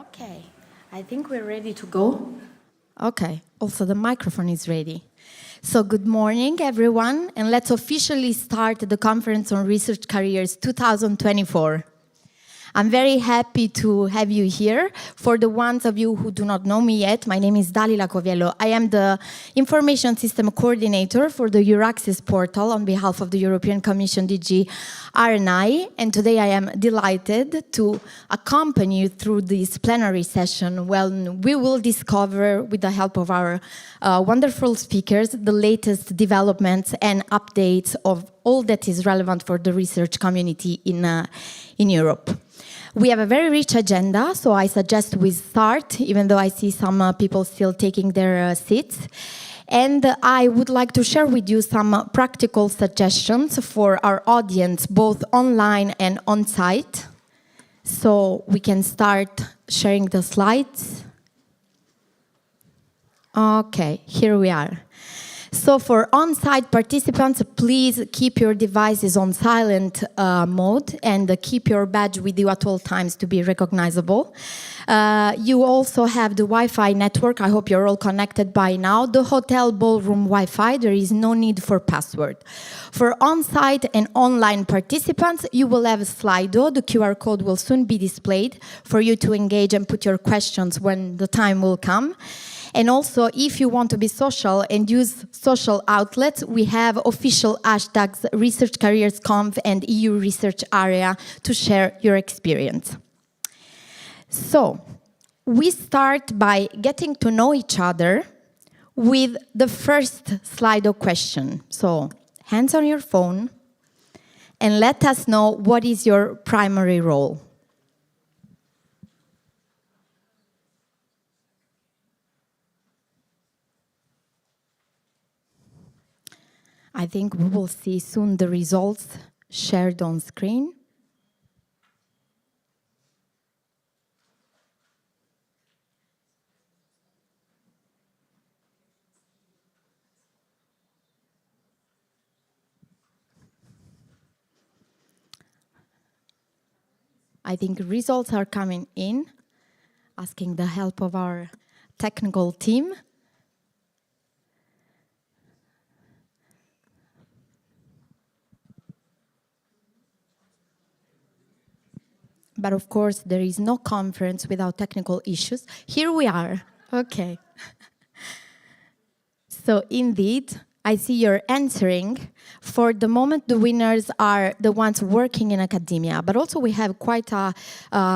Okay, I think we're ready to go. Okay, also the microphone is ready. So good morning, everyone, and let's officially start the Conference on Research Careers 2024. I'm very happy to have you here. For the ones of you who do not know me yet, my name is Dalila Coviello. I am the Information System Coordinator for the Euraccess portal on behalf of the European Commission DG R&I, and today I am delighted to accompany you through this plenary session when we will discover, with the help of our wonderful speakers, the latest developments and updates of all that is relevant for the research community in Europe. We have a very rich agenda, so I suggest we start, even though I see some people still taking their seats. And I would like to share with you some practical suggestions for our audience, both online and on-site. So we can start sharing the slides. Okay, here we are. So for on-site participants, please keep your devices on silent mode and keep your badge with you at all times to be recognizable. You also have the Wi-Fi network. I hope you're all connected by now. The hotel ballroom Wi-Fi, there is no need for password. For on-site and online participants, you will have Slido. The QR code will soon be displayed for you to engage and put your questions when the time will come. And also, if you want to be social and use social outlets, we have official hashtags ResearchCareersConf and EU Research Area to share your experience. So, we start by getting to know each other with the first Slido question. So, hands on your phone and let us know what is your primary role. I think we will see soon the results shared on screen. I think results are coming in, asking the help of our technical team. But of course, there is no conference without technical issues. Here we are. Okay. So indeed, I see you're answering. For the moment, the winners are the ones working in academia, but also we have quite a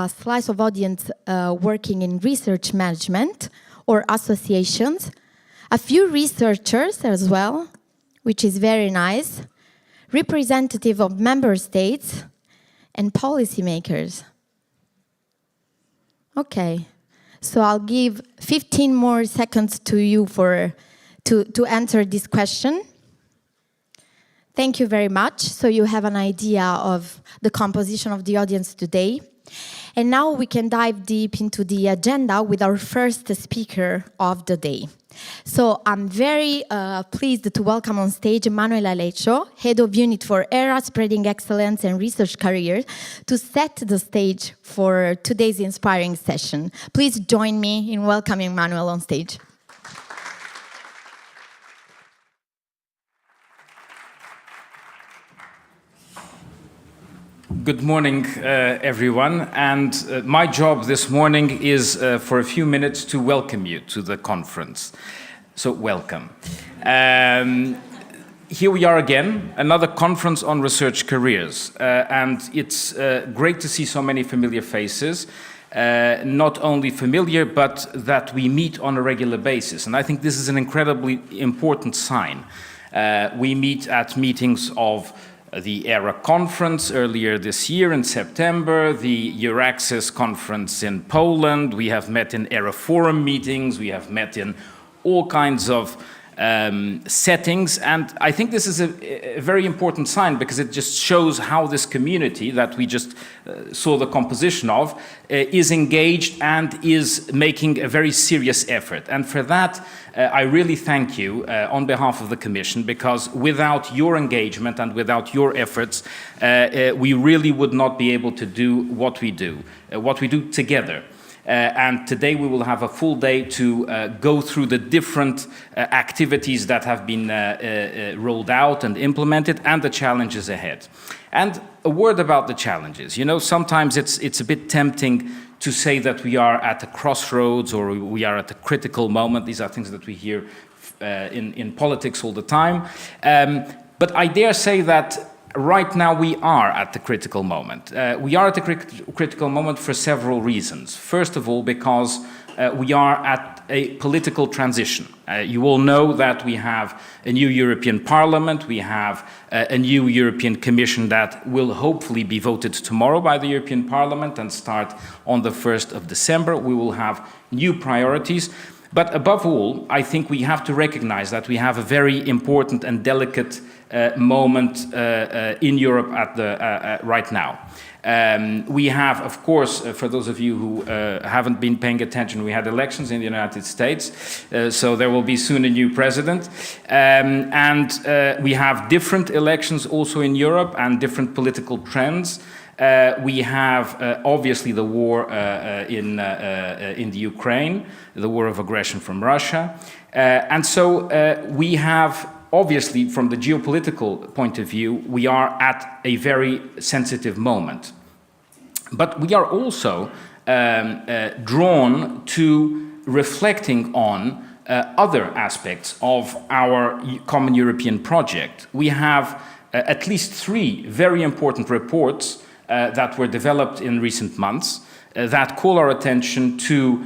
slice of audience working in research management or associations. A few researchers as well, which is very nice. Representative of member states and policymakers. Okay, so I'll give 15 more seconds to you to answer this question. Thank you very much. So you have an idea of the composition of the audience today. And now we can dive deep into the agenda with our first speaker of the day. So I'm very pleased to welcome on stage Manuela Leccio, Head of Unit for ERA, Spreading Excellence and Research Careers, to set the stage for today's inspiring session. Please join me in welcoming Manuel on stage. Good morning, everyone. And my job this morning is for a few minutes to welcome you to the conference. So welcome. Here we are again, another conference on research careers. And it's great to see so many familiar faces. Not only familiar, but that we meet on a regular basis. And I think this is an incredibly important sign. We meet at meetings of the ERA conference earlier this year in September, the Euraccess conference in Poland. We have met in ERA forum meetings. We have met in all kinds of settings. And I think this is a very important sign because it just shows how this community that we just saw the composition of is engaged and is making a very serious effort. And for that, I really thank you on behalf of the Commission, because without your engagement and without your efforts, we really would not be able to do what we do together. And today we will have a full day to go through the different activities that have been rolled out and implemented and the challenges ahead. And a word about the challenges. You know, sometimes it's a bit tempting to say that we are at a crossroads or we are at a critical moment. These are things that we hear in politics all the time. But I dare say that right now we are at the critical moment. We are at the critical moment for several reasons. First of all, because we are at a political transition. You all know that we have a new European Parliament, we have a new European Commission that will hopefully be voted tomorrow by the European Parliament and start on the 1st of December. We will have new priorities. But above all, I think we have to recognize that we have a very important and delicate moment in Europe right now. We have, of course, for those of you who haven't been paying attention, we had elections in the United States, so there will be soon a new president. We have different elections also in Europe and different political trends. We have obviously the war in the Ukraine, the war of aggression from Russia. And so we have, obviously, from the geopolitical point of view, we are at a very sensitive moment. But we are also drawn to reflecting on other aspects of our common European project. We have at least 3 very important reports that were developed in recent months that call our attention to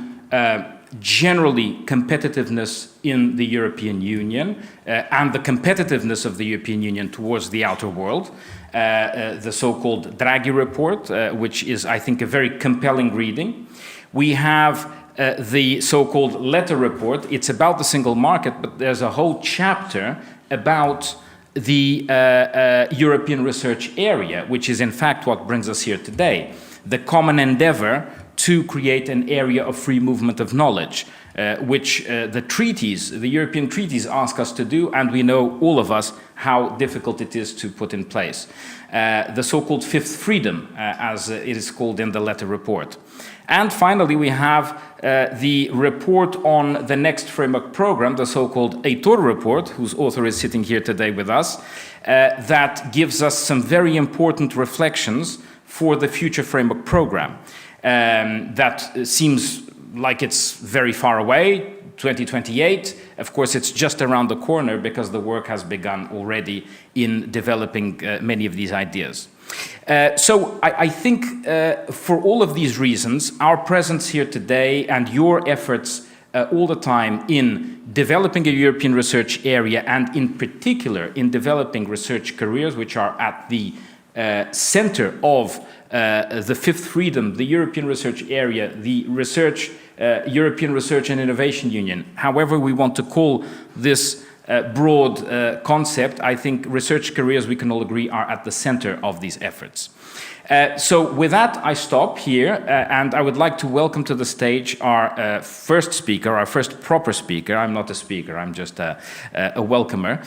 generally competitiveness in the European Union and the competitiveness of the European Union towards the outer world. The so-called Draghi report, which is, I think, a very compelling reading. We have the so-called letter report. It's about the single market, but there's a whole chapter about the European research area, which is in fact what brings us here today, the common endeavor to create an area of free movement of knowledge, which the treaties, the European treaties ask us to do, and we know, all of us, how difficult it is to put in place. The so-called fifth freedom, as it is called in the letter report. And finally, we have the report on the next framework program, the so-called Heitor report, whose author is sitting here today with us, that gives us some very important reflections for the future framework program. That seems like it's very far away, 2028. Of course, it's just around the corner because the work has begun already in developing many of these ideas. So I think for all of these reasons, our presence here today and your efforts all the time in developing a European research area and in particular in developing research careers which are at the center of the fifth freedom, the European research area, the European Research and Innovation Union, however we want to call this broad concept, I think research careers, we can all agree, are at the center of these efforts. So with that, I stop here, and I would like to welcome to the stage our first speaker, our first proper speaker. I'm not a speaker, I'm just a welcomer.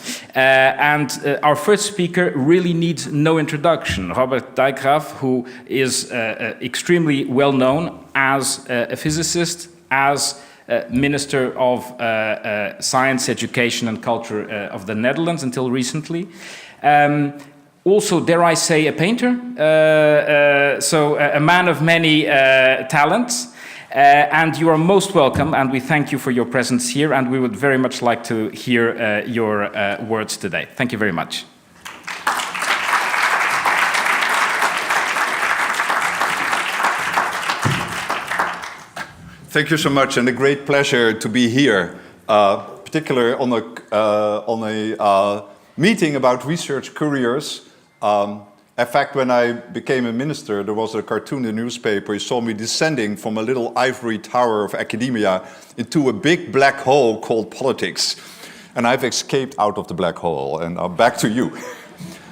Our first speaker really needs no introduction. Robert Dijkgraaf, who is extremely well known as a physicist, as Minister of Science, Education and Culture of the Netherlands until recently. Also, dare I say, a painter, so a man of many talents. And you are most welcome, and we thank you for your presence here, and we would very much like to hear your words today. Thank you very much. Thank you so much, and a great pleasure to be here, particularly on a meeting about research careers. In fact, when I became a minister, there was a cartoon in the newspaper. You saw me descending from a little ivory tower of academia into a big black hole called politics. And I've escaped out of the black hole, and I'm back to you.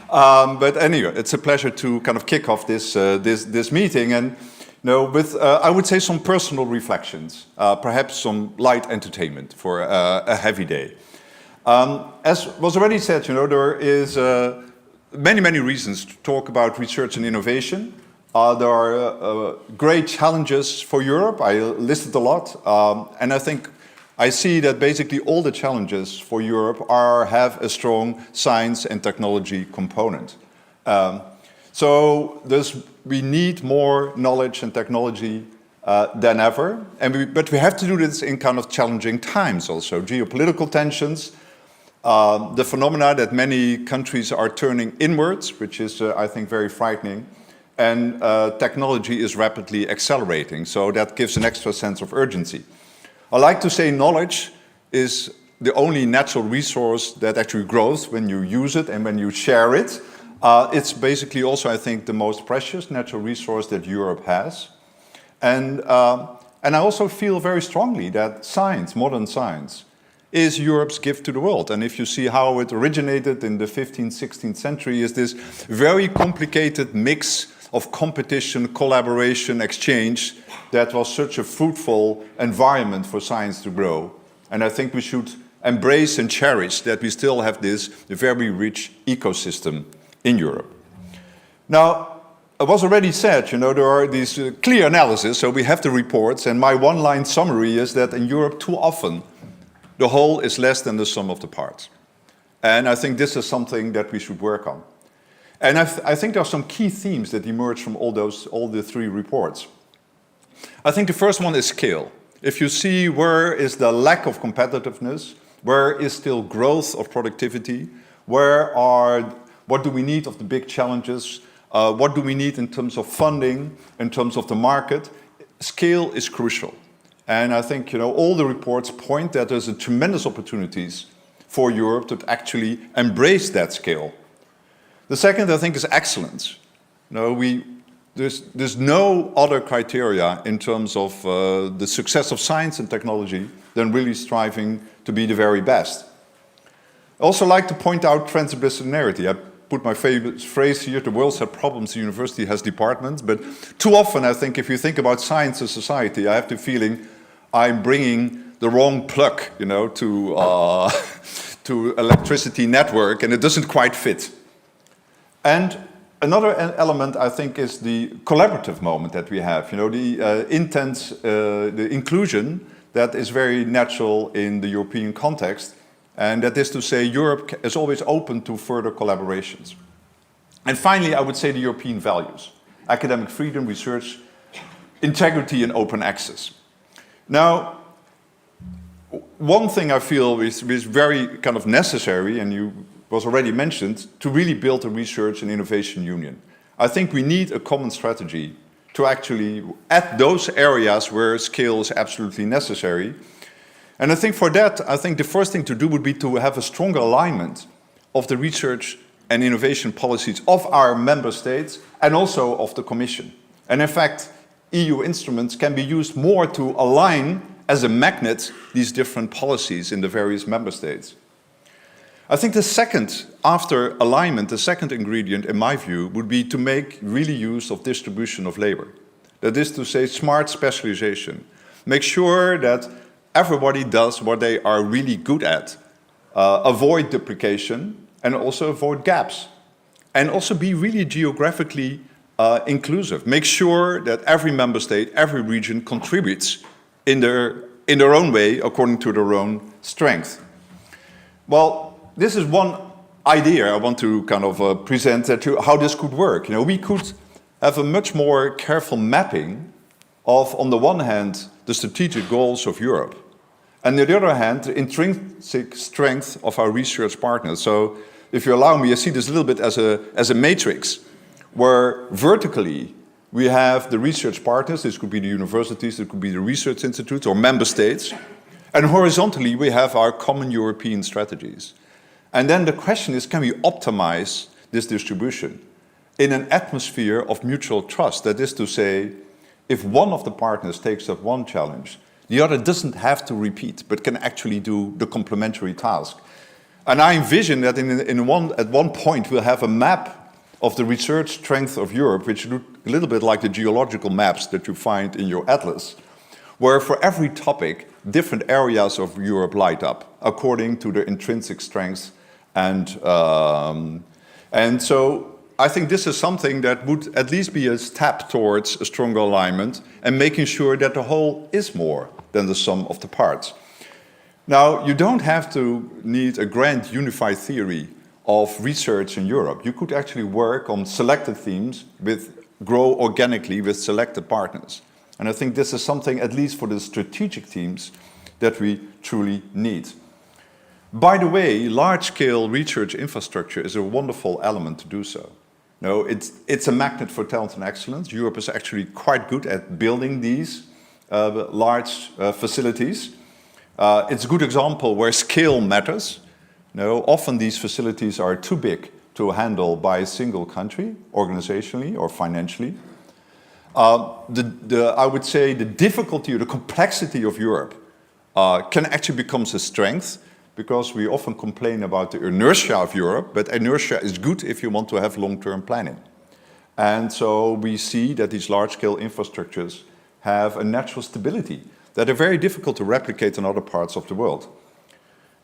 But anyway, it's a pleasure to kind of kick off this meeting, and with I would say some personal reflections, perhaps some light entertainment for a heavy day. As was already said, there is many reasons to talk about research and innovation. There are great challenges for Europe. I listed a lot. And I think I see that basically all the challenges for Europe have a strong science and technology component. So we need more knowledge and technology than ever. But we have to do this in kind of challenging times also. Geopolitical tensions, the phenomena that many countries are turning inwards, which is, I think, very frightening. And technology is rapidly accelerating, so that gives an extra sense of urgency. I like to say knowledge is the only natural resource that actually grows when you use it and when you share it. It's basically also, I think, the most precious natural resource that Europe has. And I also feel very strongly that science, modern science, is Europe's gift to the world. And if you see how it originated in the 15th, 16th century, is this very complicated mix of competition, collaboration, exchange that was such a fruitful environment for science to grow. And I think we should embrace and cherish that we still have this very rich ecosystem in Europe. Now, it was already said, there are these clear analysis, so we have the reports, and my one-line summary is that in Europe, too often, the whole is less than the sum of the parts. And I think this is something that we should work on. And I think there are some key themes that emerge from all the three reports. I think the first one is scale. If you see where is the lack of competitiveness, where is still growth of productivity, what do we need of the big challenges, what do we need in terms of funding, in terms of the market, scale is crucial. And I think all the reports point that there's a tremendous opportunities for Europe to actually embrace that scale. The second, I think, is excellence. There's no other criteria in terms of the success of science and technology than really striving to be the very best. I also like to point out transdisciplinarity. I put my favorite phrase here, the world has problems, the university has departments, but too often I think if you think about science and society, I have the feeling I'm bringing the wrong plug, to electricity network, and it doesn't quite fit. And another element, I think, is the collaborative moment that we have. The intense, the inclusion that is very natural in the European context, and that is to say Europe is always open to further collaborations. And finally, I would say the European values: academic freedom, research, integrity, and open access. Now, one thing I feel is very kind of necessary, and was already mentioned, to really build a research and innovation union. I think we need a common strategy to actually, at those areas where scale is absolutely necessary. And I think for that, I think the first thing to do would be to have a stronger alignment of the research and innovation policies of our member states and also of the Commission. And in fact, EU instruments can be used more to align as a magnet these different policies in the various member states. I think the second, after alignment, the second ingredient, in my view, would be to make really use of distribution of labor. That is to say, smart specialization. Make sure that everybody does what they are really good at. Avoid duplication and also avoid gaps. And also be really geographically inclusive. Make sure that every member state, every region contributes in their own way, according to their own strength. Well, this is one idea I want to kind of present to how this could work. We could have a much more careful mapping of, on the one hand, the strategic goals of Europe, and on the other hand, the intrinsic strength of our research partners. So, if you allow me, I see this a little bit as a matrix, where vertically we have the research partners. This could be the universities, it could be the research institutes or member states, and horizontally we have our common European strategies. And then the question is, can we optimize this distribution in an atmosphere of mutual trust? That is to say, if one of the partners takes up one challenge, the other doesn't have to repeat, but can actually do the complementary task. And I envision that at one point we'll have a map of the research strength of Europe, which look a little bit like the geological maps that you find in your atlas, where for every topic, different areas of Europe light up according to their intrinsic strengths. And so I think this is something that would at least be a step towards a stronger alignment and making sure that the whole is more than the sum of the parts. Now, you don't have to need a grand unified theory of research in Europe. You could actually work on selected themes grow organically with selected partners. And I think this is something, at least for the strategic teams, that we truly need. By the way, large-scale research infrastructure is a wonderful element to do so. No, it's a magnet for talent and excellence. Europe is actually quite good at building these large facilities. It's a good example where scale matters. No, often these facilities are too big to handle by a single country, organizationally or financially. I would say the difficulty or the complexity of Europe can actually become a strength, because we often complain about the inertia of Europe, but inertia is good if you want to have long-term planning. And so we see that these large-scale infrastructures have a natural stability that are very difficult to replicate in other parts of the world.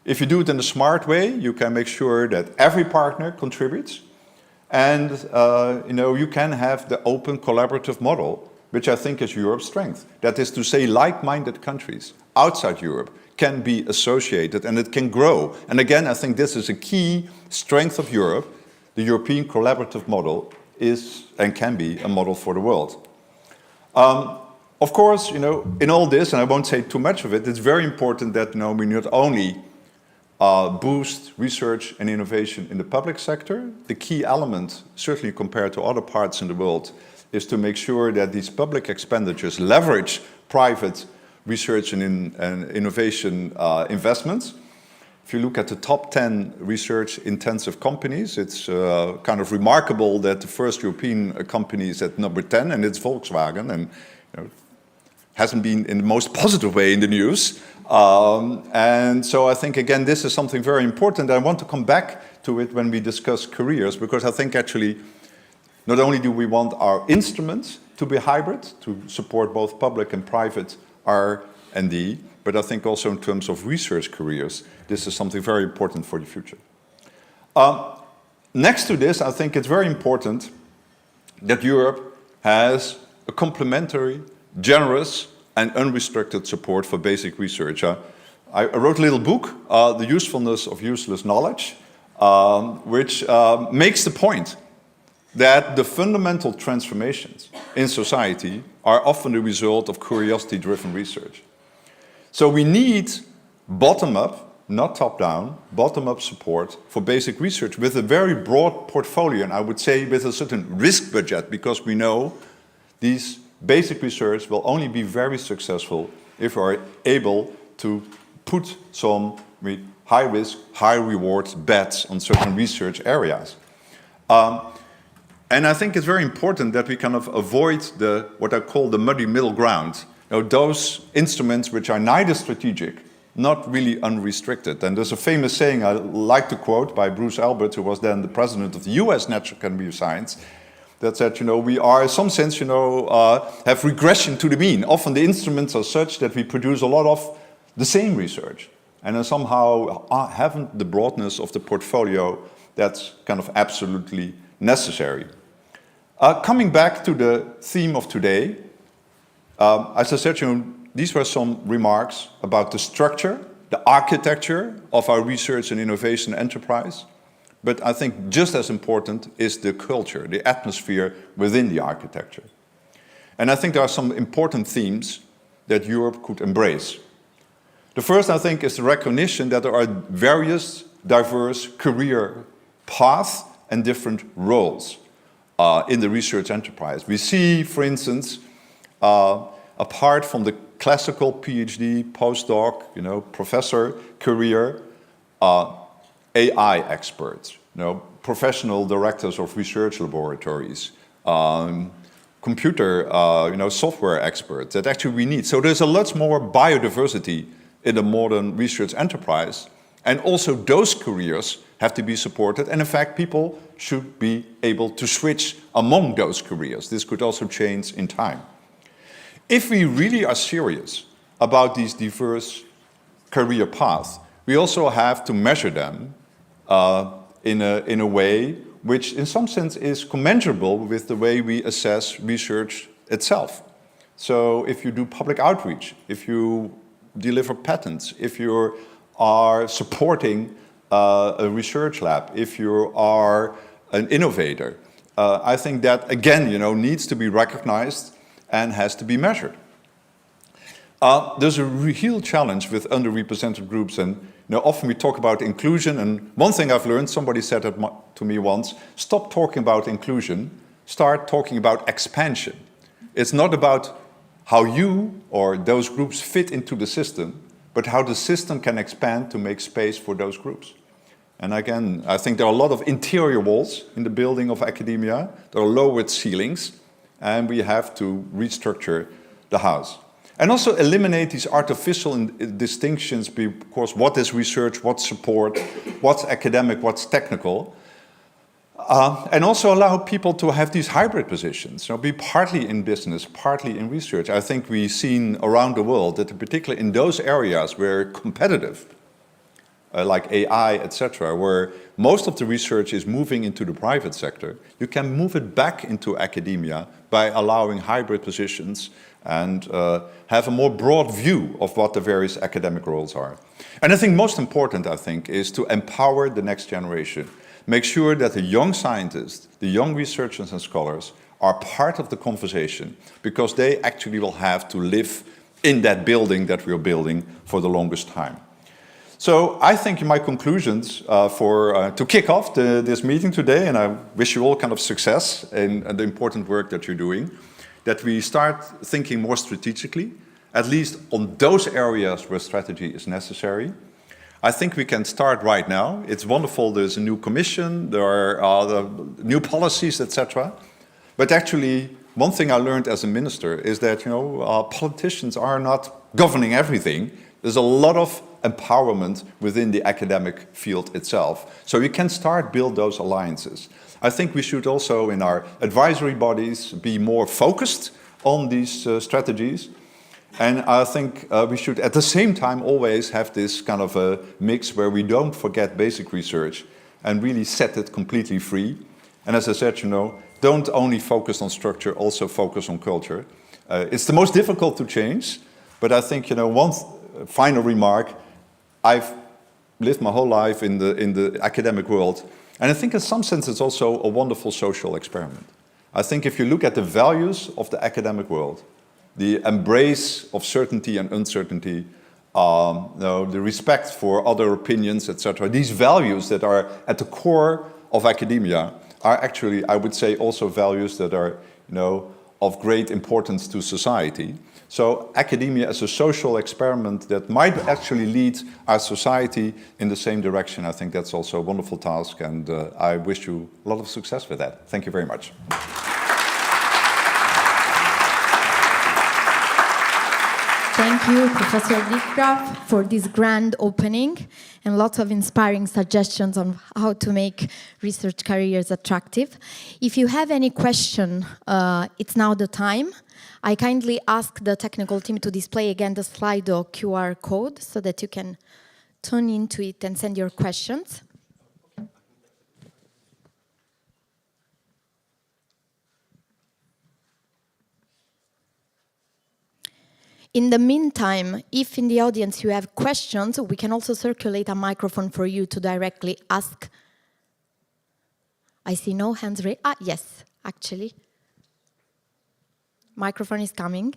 If you do it in a smart way, you can make sure that every partner contributes, and you can have the open collaborative model, which I think is Europe's strength. That is to say, like-minded countries outside Europe can be associated and it can grow. And again, I think this is a key strength of Europe. The European collaborative model is and can be a model for the world. Of course, in all this, and I won't say too much of it, it's very important that we not only boost research and innovation in the public sector. The key element, certainly compared to other parts in the world, is to make sure that these public expenditures leverage private research and innovation investments. If you look at the top 10 research-intensive companies, it's kind of remarkable that the first European company is at number 10, and it's Volkswagen, and hasn't been in the most positive way in the news. And so I think, again, this is something very important. I want to come back to it when we discuss careers, because I think actually not only do we want our instruments to be hybrid, to support both public and private R&D, but I think also in terms of research careers, this is something very important for the future. Next to this, I think it's very important that Europe has a complementary, generous, and unrestricted support for basic research. I wrote a little book, The Usefulness of Useless Knowledge, which makes the point that the fundamental transformations in society are often the result of curiosity-driven research. So we need bottom-up, not top-down, bottom-up support for basic research with a very broad portfolio, and I would say with a certain risk budget, because we know these basic research will only be very successful if we are able to put some high-risk, high-reward bets on certain research areas. And I think it's very important that we kind of avoid what I call the muddy middle ground. Those instruments which are neither strategic, not really unrestricted. And there's a famous saying I like to quote by Bruce Albert, who was then the president of the US National Academy of Science, that said, we are, in some sense, have regression to the mean. Often the instruments are such that we produce a lot of the same research, and then somehow haven't the broadness of the portfolio that's kind of absolutely necessary. Coming back to the theme of today, as I said, these were some remarks about the structure, the architecture of our research and innovation enterprise. But I think just as important is the culture, the atmosphere within the architecture. And I think there are some important themes that Europe could embrace. The first, I think, is the recognition that there are various diverse career paths and different roles in the research enterprise. We see, for instance, apart from the classical PhD, postdoc, professor career, AI experts, professional directors of research laboratories, computer, software experts that actually we need. So there's a lot more biodiversity in the modern research enterprise, and also those careers have to be supported. And in fact, people should be able to switch among those careers. This could also change in time. If we really are serious about these diverse career paths, we also have to measure them in a way which in some sense is commensurable with the way we assess research itself. So if you do public outreach, if you deliver patents, if you are supporting a research lab, if you are an innovator, I think that again, needs to be recognized and has to be measured. There's a real challenge with underrepresented groups, and often we talk about inclusion, and one thing I've learned, somebody said it to me once, stop talking about inclusion, start talking about expansion. It's not about how you or those groups fit into the system, but how the system can expand to make space for those groups. And again, I think there are a lot of interior walls in the building of academia, there are lowered ceilings, and we have to restructure the house. And also eliminate these artificial distinctions, because what is research, what's support, what's academic, what's technical. And also allow people to have these hybrid positions, be partly in business, partly in research. I think we've seen around the world that particularly in those areas where competitive, like AI, etc., where most of the research is moving into the private sector, you can move it back into academia by allowing hybrid positions and have a more broad view of what the various academic roles are. And I think most important, is to empower the next generation. Make sure that the young scientists, the young researchers and scholars are part of the conversation, because they actually will have to live in that building that we're building for the longest time. So I think in my conclusions to kick off this meeting today, and I wish you all kind of success in the important work that you're doing, that we start thinking more strategically, at least on those areas where strategy is necessary. I think we can start right now. It's wonderful, there's a new commission, there are the new policies, etc. But actually, one thing I learned as a minister is that, politicians are not governing everything. There's a lot of empowerment within the academic field itself. So we can start build those alliances. I think we should also, in our advisory bodies, be more focused on these strategies. And I think we should, at the same time, always have this kind of a mix where we don't forget basic research and really set it completely free. And as I said, don't only focus on structure, also focus on culture. It's the most difficult to change, but I think, one final remark, I've lived my whole life in the academic world, and I think in some sense it's also a wonderful social experiment. I think if you look at the values of the academic world, the embrace of certainty and uncertainty, the respect for other opinions, etc., these values that are at the core of academia are actually, I would say, also values that are, of great importance to society. So academia as a social experiment that might actually lead our society in the same direction, I think that's also a wonderful task, and I wish you a lot of success with that. Thank you very much. Thank you, Professor Dijkgraaf, for this grand opening and lots of inspiring suggestions on how to make research careers attractive. If you have any question, it's now the time. I kindly ask the technical team to display again the Slido QR code so that you can tune into it and send your questions. In the meantime, if in the audience you have questions, we can also circulate a microphone for you to directly ask. I see no hands raised. Yes, actually. Microphone is coming.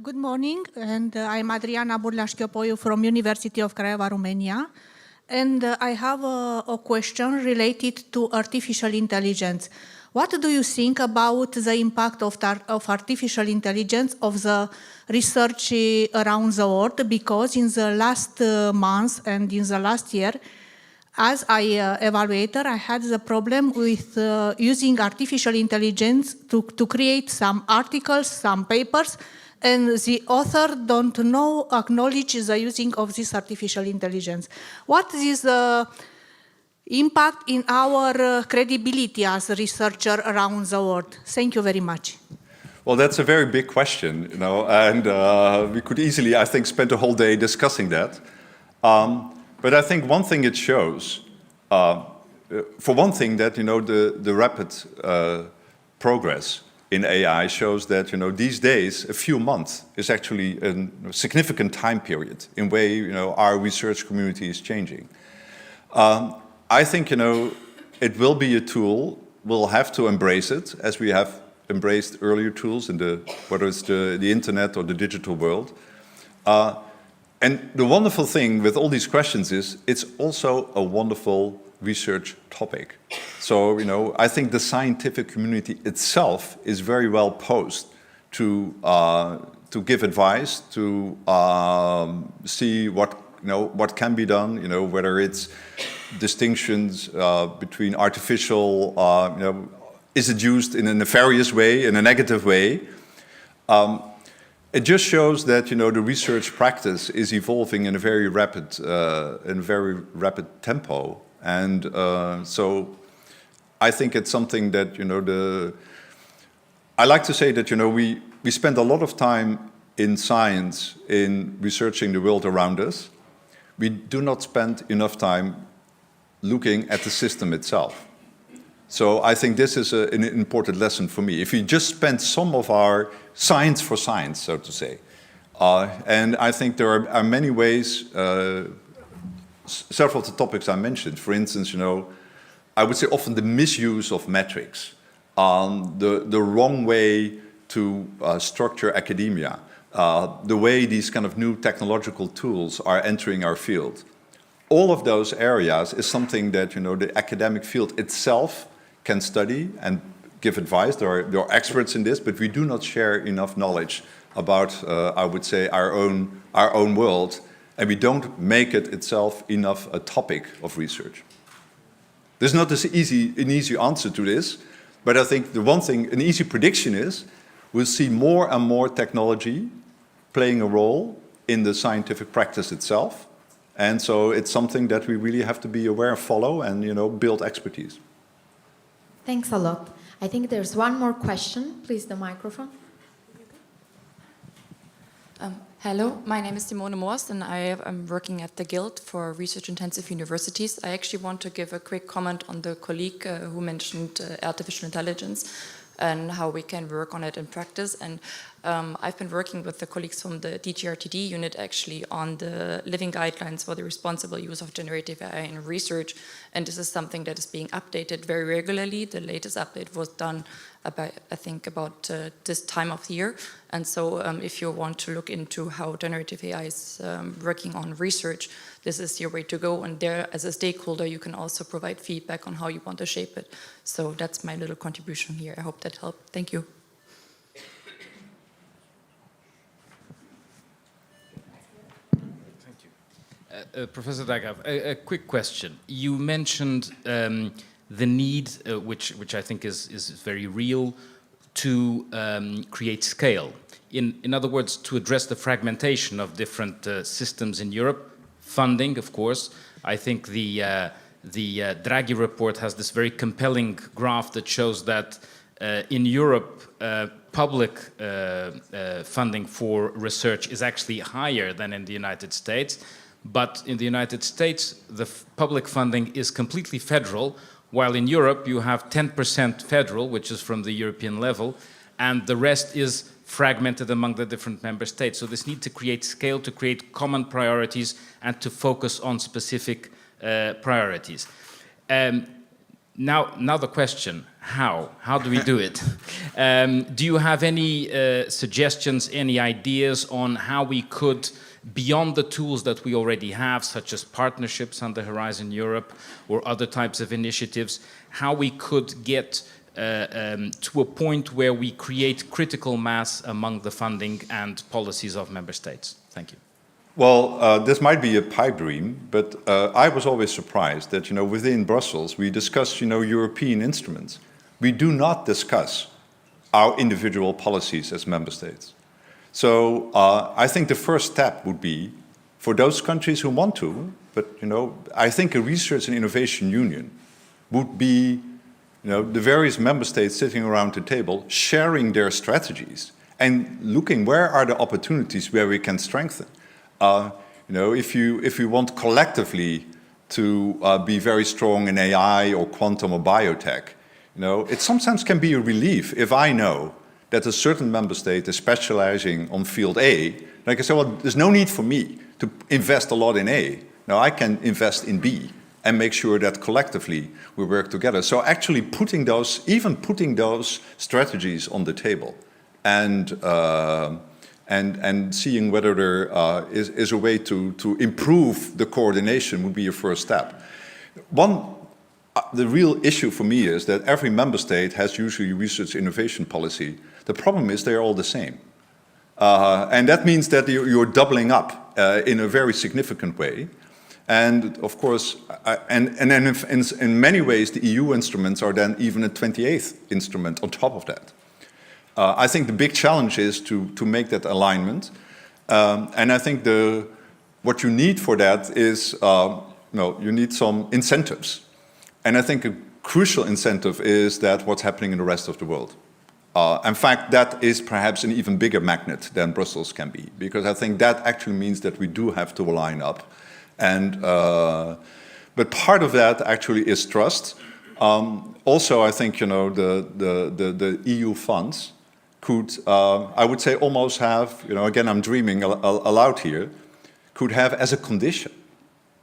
Good morning, and I'm Adriana Burlaș-Chiopoiu from University of Craiova, Romania. And I have a question related to artificial intelligence. What do you think about the impact of artificial intelligence of the research around the world? Because in the last months and in the last year, as an evaluator, I had the problem with using artificial intelligence to create some articles, some papers, and the author don't acknowledge the using of this artificial intelligence. What is the impact in our credibility as a researcher around the world? Thank you very much. Well, that's a very big question, and we could easily, I think, spend a whole day discussing that. But I think one thing it shows, for one thing, that the rapid progress in AI shows that these days a few months is actually a significant time period in way our research community is changing. I think it will be a tool. We'll have to embrace it as we have embraced earlier tools in whether it's the internet or the digital world. And the wonderful thing with all these questions is it's also a wonderful research topic. So, I think the scientific community itself is very well posed to give advice, to see what can be done, whether it's distinctions between artificial, is it used in a nefarious way, in a negative way? It just shows that the research practice is evolving in a very rapid tempo, and so I think it's something that I like to say that we spend a lot of time in science in researching the world around us. We do not spend enough time looking at the system itself. So I think this is an important lesson for me. If we just spend some of our science for science, so to say, and I think there are many ways, several of the topics I mentioned, for instance, I would say often the misuse of metrics, the wrong way to structure academia, the way these kind of new technological tools are entering our field. All of those areas is something that the academic field itself can study and give advice. There are experts in this, but we do not share enough knowledge about, I would say, our own world, and we don't make it itself enough a topic of research. There's not an easy answer to this, but I think the one thing, an easy prediction is, we'll see more and more technology playing a role in the scientific practice itself, and so it's something that we really have to be aware, follow, and build expertise. Thanks a lot. I think there's one more question. Please, the microphone. Hello, my name is Simone Moors, and I'm working at the Guild for Research-Intensive Universities. I actually want to give a quick comment on the colleague who mentioned artificial intelligence and how we can work on it in practice. And I've been working with the colleagues from the DGRTD unit actually on the living guidelines for the responsible use of generative AI in research. And this is something that is being updated very regularly. The latest update was done about, I think, about this time of the year. And so if you want to look into how generative AI is working on research, this is your way to go. And there, as a stakeholder, you can also provide feedback on how you want to shape it. So that's my little contribution here. I hope that helped. Thank you. Professor Dijkgraaf, a quick question. You mentioned the need, which I think is very real, to create scale. In other words, to address the fragmentation of different systems in Europe. Funding, of course. I think the Draghi report has this very compelling graph that shows that in Europe, public funding for research is actually higher than in the United States. But in the United States, the public funding is completely federal, while in Europe you have 10% federal, which is from the European level, and the rest is fragmented among the different member states. So this need to create scale, to create common priorities, and to focus on specific priorities. Now the question, how? How do we do it? Do you have any suggestions, any ideas on how we could, beyond the tools that we already have, such as partnerships on the Horizon Europe or other types of initiatives, how we could get to a point where we create critical mass among the funding and policies of member states? Thank you. Well, this might be a pipe dream, but I was always surprised that, within Brussels, we discuss, European instruments. We do not discuss our individual policies as member states. So I think the first step would be for those countries who want to, but, I think a research and innovation union would be, the various member states sitting around the table, sharing their strategies and looking where are the opportunities where we can strengthen. You know, if we want collectively to be very strong in AI or quantum or biotech, you know, it sometimes can be a relief if I know that a certain member state is specializing on field A. Like I say, well, there's no need for me to invest a lot in A. Now I can invest in B and make sure that collectively we work together. So actually putting those strategies on the table and seeing whether there is a way to improve the coordination would be a first step. The real issue for me is that every member state has usually research innovation policy. The problem is they're all the same. And that means that you're doubling up in a very significant way. And of course, and then in many ways, the EU instruments are then even a 28th instrument on top of that. I think the big challenge is to make that alignment. And I think what you need for that is, you need some incentives. And I think a crucial incentive is that what's happening in the rest of the world. In fact, that is perhaps an even bigger magnet than Brussels can be, because I think that actually means that we do have to align up. And, but part of that actually is trust. Also, I think, the EU funds could, I would say, almost have, again, I'm dreaming aloud here, could have as a condition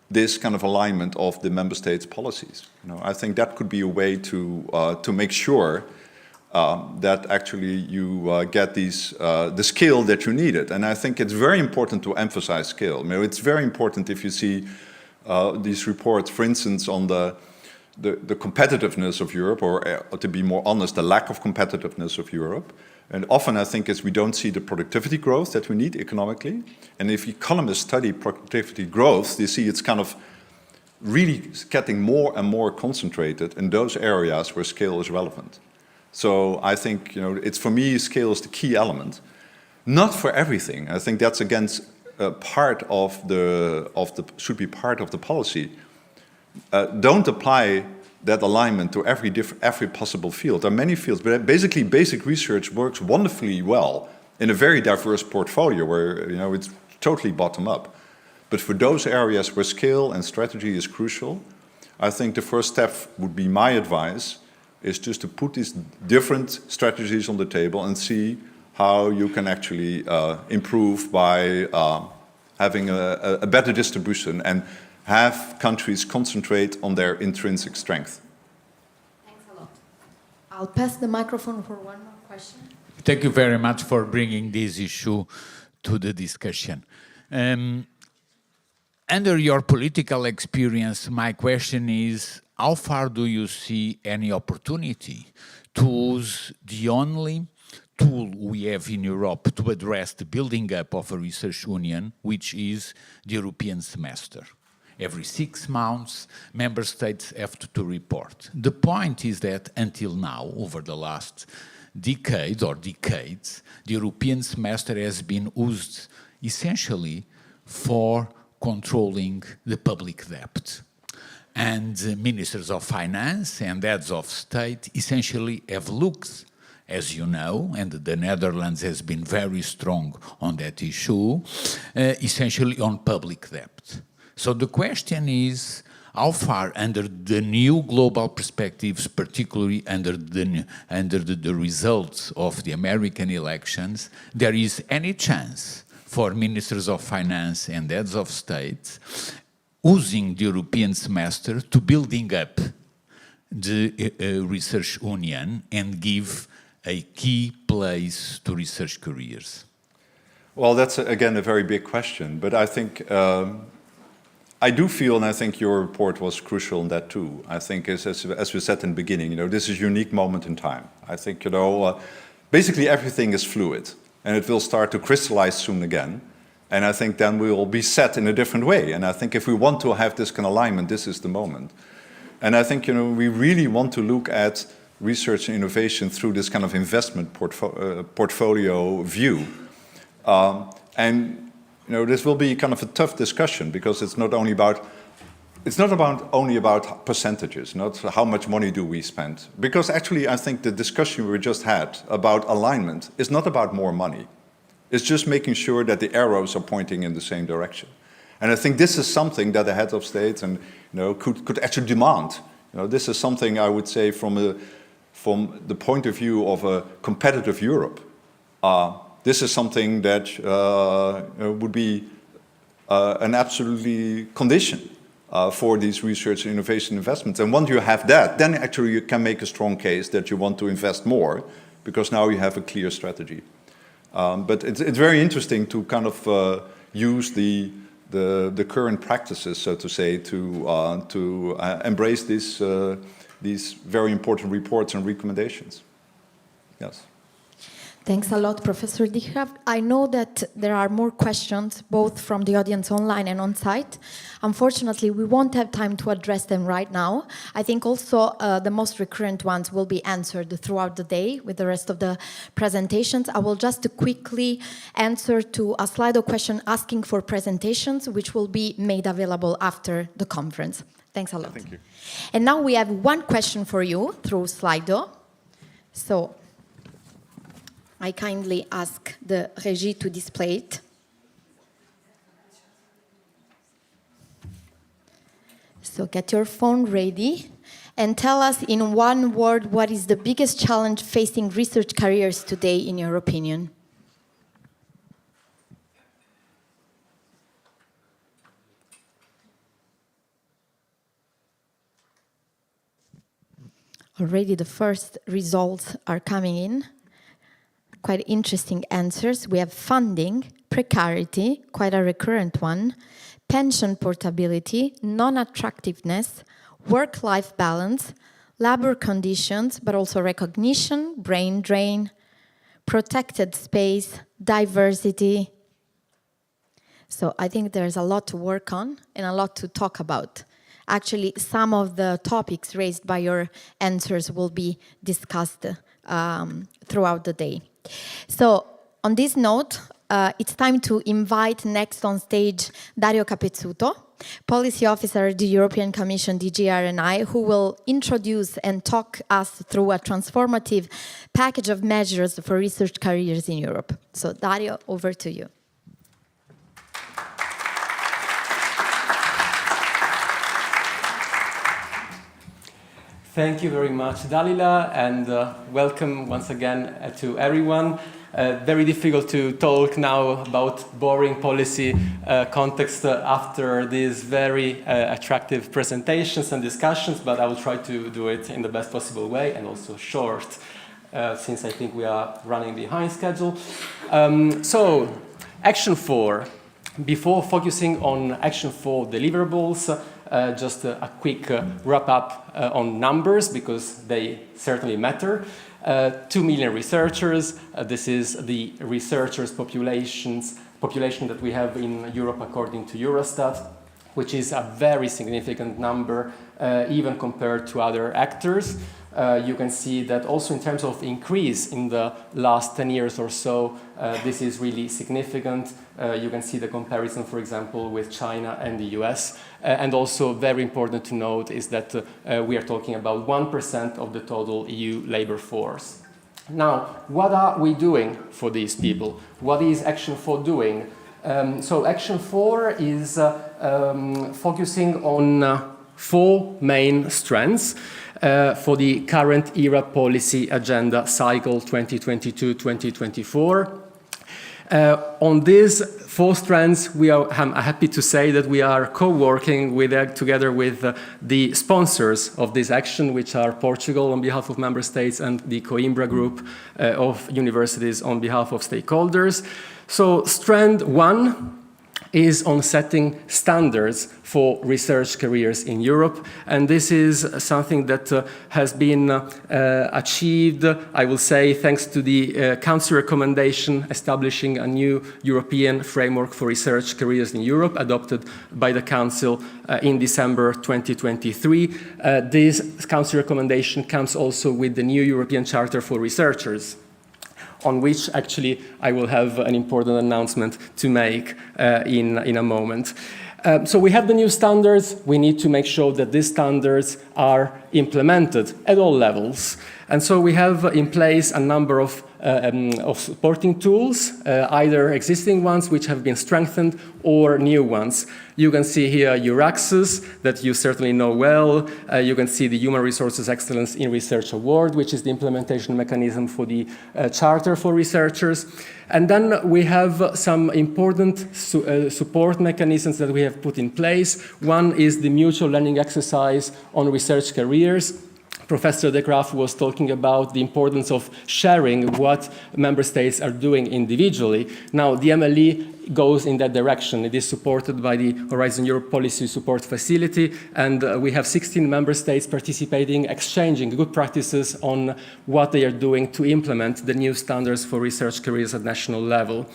this kind of alignment of the member states' policies. I think that could be a way to make sure that actually you get the skill that you needed. And I think it's very important to emphasize skill. It's very important if you see these reports, for instance, on the competitiveness of Europe, or to be more honest, the lack of competitiveness of Europe. And often I think we don't see the productivity growth that we need economically. And if economists study productivity growth, they see it's kind of really getting more and more concentrated in those areas where scale is relevant. So I think, it's, for me, scale is the key element. Not for everything. I think that's against part of should be part of the policy. Don't apply that alignment to every possible field. There are many fields, but basically basic research works wonderfully well in a very diverse portfolio where, it's totally bottom up. But for those areas where scale and strategy is crucial, I think the first step would be, my advice, is just to put these different strategies on the table and see how you can actually improve by having a better distribution and have countries concentrate on their intrinsic strength. Thanks a lot. I'll pass the microphone for one more question. Thank you very much for bringing this issue to the discussion. Under your political experience, my question is, how far do you see any opportunity to use the only tool we have in Europe to address the building up of a research union, which is the European semester? Every 6 months, member states have to report. The point is that until now, over the last decades, the European semester has been used essentially for controlling the public debt. And ministers of finance and heads of state essentially have looked, as you know, and the Netherlands has been very strong on that issue, essentially on public debt. So the question is, how far, under the new global perspectives, particularly under the results of the American elections, there is any chance for ministers of finance and heads of state using the European semester to building up the research union and give a key place to research careers? Well, that's, again, a very big question. But I think, I do feel, and I think your report was crucial in that too. I think, as we said in the beginning, this is a unique moment in time. I think, basically everything is fluid, and it will start to crystallize soon again. And I think then we will be set in a different way. And I think if we want to have this kind of alignment, this is the moment. And I think, we really want to look at research and innovation through this kind of investment portfolio view. And this will be kind of a tough discussion, because it's not only about percentages, not how much money do we spend. Because actually, I think the discussion we just had about alignment is not about more money. It's just making sure that the arrows are pointing in the same direction. And I think this is something that the head of state and could actually demand. This is something I would say from the point of view of a competitive Europe. This is something that would be an absolutely condition for these research and innovation investments. And once you have that, then actually you can make a strong case that you want to invest more, because now you have a clear strategy. But it's very interesting to kind of use the current practices, so to say, to embrace these very important reports and recommendations. Yes. Thanks a lot, Professor Dichraft. I know that there are more questions, both from the audience online and on site. Unfortunately, we won't have time to address them right now. I think also the most recurrent ones will be answered throughout the day with the rest of the presentations. I will just quickly answer to a Slido question asking for presentations, which will be made available after the conference. Thanks a lot. Thank you. And now we have one question for you through Slido. So I kindly ask the Régie to display it. So get your phone ready and tell us in one word what is the biggest challenge facing research careers today, in your opinion? Already the first results are coming in. Quite interesting answers. We have funding, precarity, quite a recurrent one, pension portability, non-attractiveness, work-life balance, labor conditions, but also recognition, brain drain, protected space, diversity. So I think there's a lot to work on and a lot to talk about. Actually, some of the topics raised by your answers will be discussed throughout the day. So on this note, it's time to invite next on stage Dario Capezzuto, Policy Officer at the European Commission, DG R&I, who will introduce and talk us through a transformative package of measures for research careers in Europe. So Dario, over to you. Thank you very much, Dalila, and welcome once again to everyone. Very difficult to talk now about boring policy context after these very attractive presentations and discussions, but I will try to do it in the best possible way and also short, since I think we are running behind schedule. So, Action 4. Before focusing on Action 4 deliverables, just a quick wrap-up on numbers, because they certainly matter. 2 million researchers. This is the researchers' population that we have in Europe according to Eurostat, which is a very significant number, even compared to other actors. You can see that also in terms of increase in the last 10 years or so, this is really significant. You can see the comparison, for example, with China and the US. And also very important to note is that we are talking about 1% of the total EU labor force. Now, what are we doing for these people? What is Action 4 doing? So Action 4 is focusing on 4 main strands for the current ERA policy agenda cycle 2022-2024. On these 4 strands, I'm happy to say that we are co-working together with the sponsors of this action, which are Portugal on behalf of member states and the Coimbra group of universities on behalf of stakeholders. So strand 1 is on setting standards for research careers in Europe, and this is something that has been achieved, I will say, thanks to the Council recommendation establishing a new European framework for research careers in Europe, adopted by the Council in December 2023. This Council recommendation comes also with the new European Charter for Researchers, on which actually I will have an important announcement to make in a moment. So we have the new standards. We need to make sure that these standards are implemented at all levels. And so we have in place a number of supporting tools, either existing ones which have been strengthened or new ones. You can see here Euraxis, that you certainly know well. You can see the Human Resources Excellence in Research Award, which is the implementation mechanism for the Charter for Researchers. And then we have some important support mechanisms that we have put in place. One is the mutual learning exercise on research careers. Professor de Graaf was talking about the importance of sharing what member states are doing individually. Now, the MLE goes in that direction. It is supported by the Horizon Europe Policy Support Facility, and we have 16 member states participating, exchanging good practices on what they are doing to implement the new standards for research careers at national level.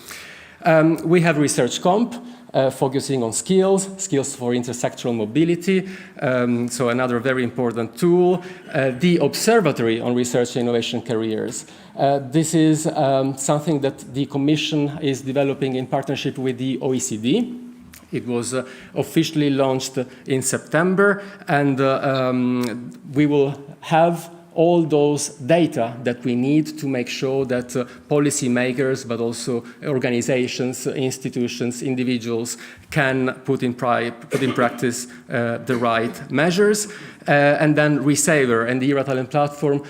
We have Research Comp, focusing on skills for intersectoral mobility, so another very important tool. The Observatory on Research and Innovation Careers. This is something that the Commission is developing in partnership with the OECD. It was officially launched in September, and we will have all those data that we need to make sure that policymakers, but also organizations, institutions, individuals can put in practice the right measures. And then Resaver and the ERA Talent Platform,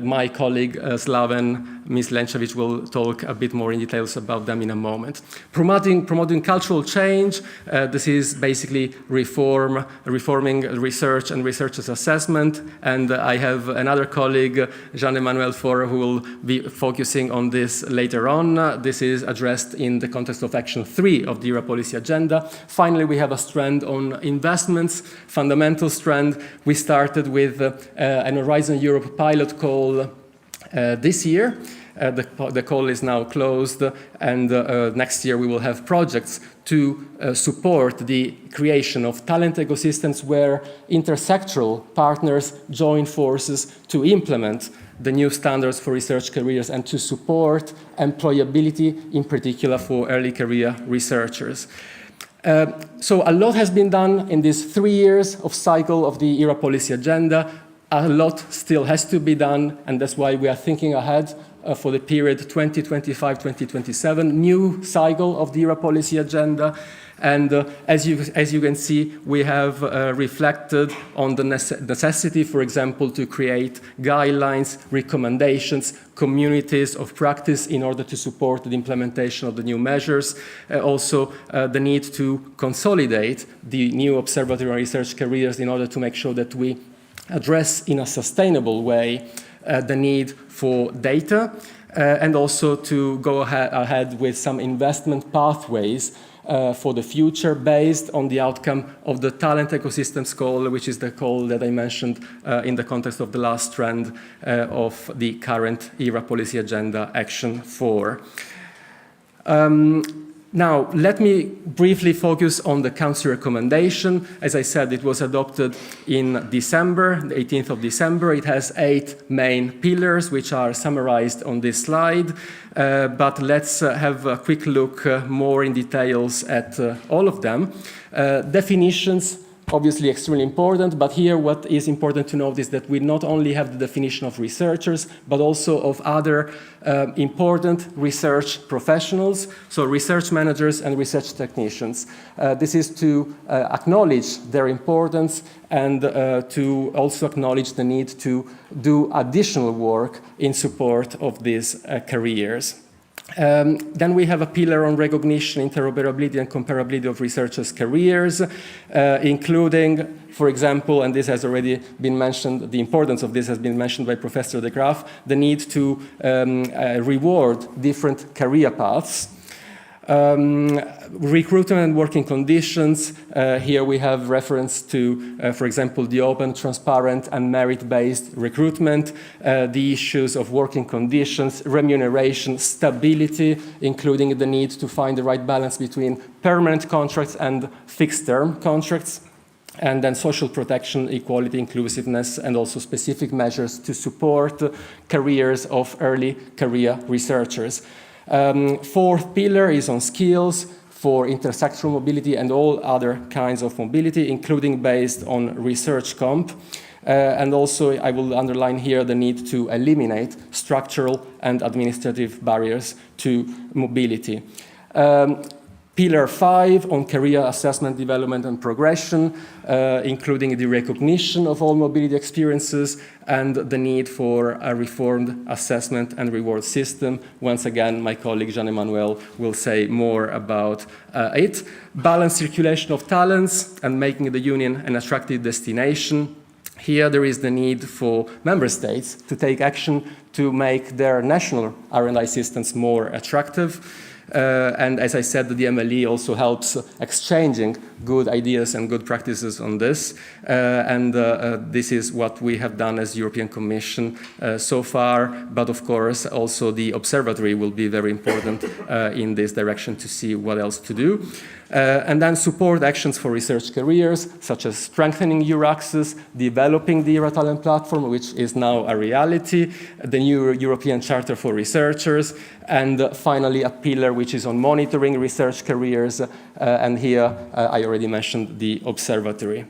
my colleague Slaven Mislencevic will talk a bit more in details about them in a moment. Promoting cultural change, this is basically reforming research and researchers' assessment, and I have another colleague, Jean-Emmanuel Faure, who will be focusing on this later on. This is addressed in the context of Action 3 of the ERA policy agenda. Finally, we have a strand on investments, fundamental strand. We started with an Horizon Europe pilot call this year. The call is now closed, and next year we will have projects to support the creation of talent ecosystems where intersectoral partners join forces to implement the new standards for research careers and to support employability, in particular for early career researchers. So a lot has been done in these 3 years of cycle of the ERA policy agenda. A lot still has to be done, and that's why we are thinking ahead for the period 2025-2027, new cycle of the ERA policy agenda. And as you can see, we have reflected on the necessity, for example, to create guidelines, recommendations, communities of practice in order to support the implementation of the new measures. Also, the need to consolidate the new observatory on research careers in order to make sure that we address in a sustainable way the need for data, and also to go ahead with some investment pathways for the future based on the outcome of the talent ecosystems call, which is the call that I mentioned in the context of the last trend of the current ERA policy agenda Action 4. Now, let me briefly focus on the Council recommendation. As I said, it was adopted in December, the 18th of December. It has 8 main pillars, which are summarized on this slide. But let's have a quick look more in details at all of them. Definitions, obviously extremely important, but here what is important to note is that we not only have the definition of researchers, but also of other important research professionals, so research managers and research technicians. This is to acknowledge their importance and to also acknowledge the need to do additional work in support of these careers. Then we have a pillar on recognition, interoperability, and comparability of researchers' careers, including, for example, and this has already been mentioned, the importance of this has been mentioned by Professor de Graaf, the need to reward different career paths. Recruitment and working conditions. Here we have reference to, for example, the open, transparent, and merit-based recruitment, the issues of working conditions, remuneration, stability, including the need to find the right balance between permanent contracts and fixed-term contracts, and then social protection, equality, inclusiveness, and also specific measures to support careers of early career researchers. Fourth pillar is on skills for intersectoral mobility and all other kinds of mobility, including based on research comp. And also, I will underline here the need to eliminate structural and administrative barriers to mobility. Pillar 5 on career assessment, development and progression, including the recognition of all mobility experiences and the need for a reformed assessment and reward system. Once again, my colleague Jean-Emmanuel will say more about it. Balanced circulation of talents and making the Union an attractive destination. Here there is the need for member states to take action to make their national R&I systems more attractive. And as I said, the MLE also helps exchanging good ideas and good practices on this. This is what we have done as European Commission so far. But of course, also the observatory will be very important in this direction to see what else to do. And then support actions for research careers, such as strengthening EUR-Access, developing the Euratalent platform, which is now a reality, the new European Charter for Researchers, and finally a pillar which is on monitoring research careers, and here I already mentioned the observatory.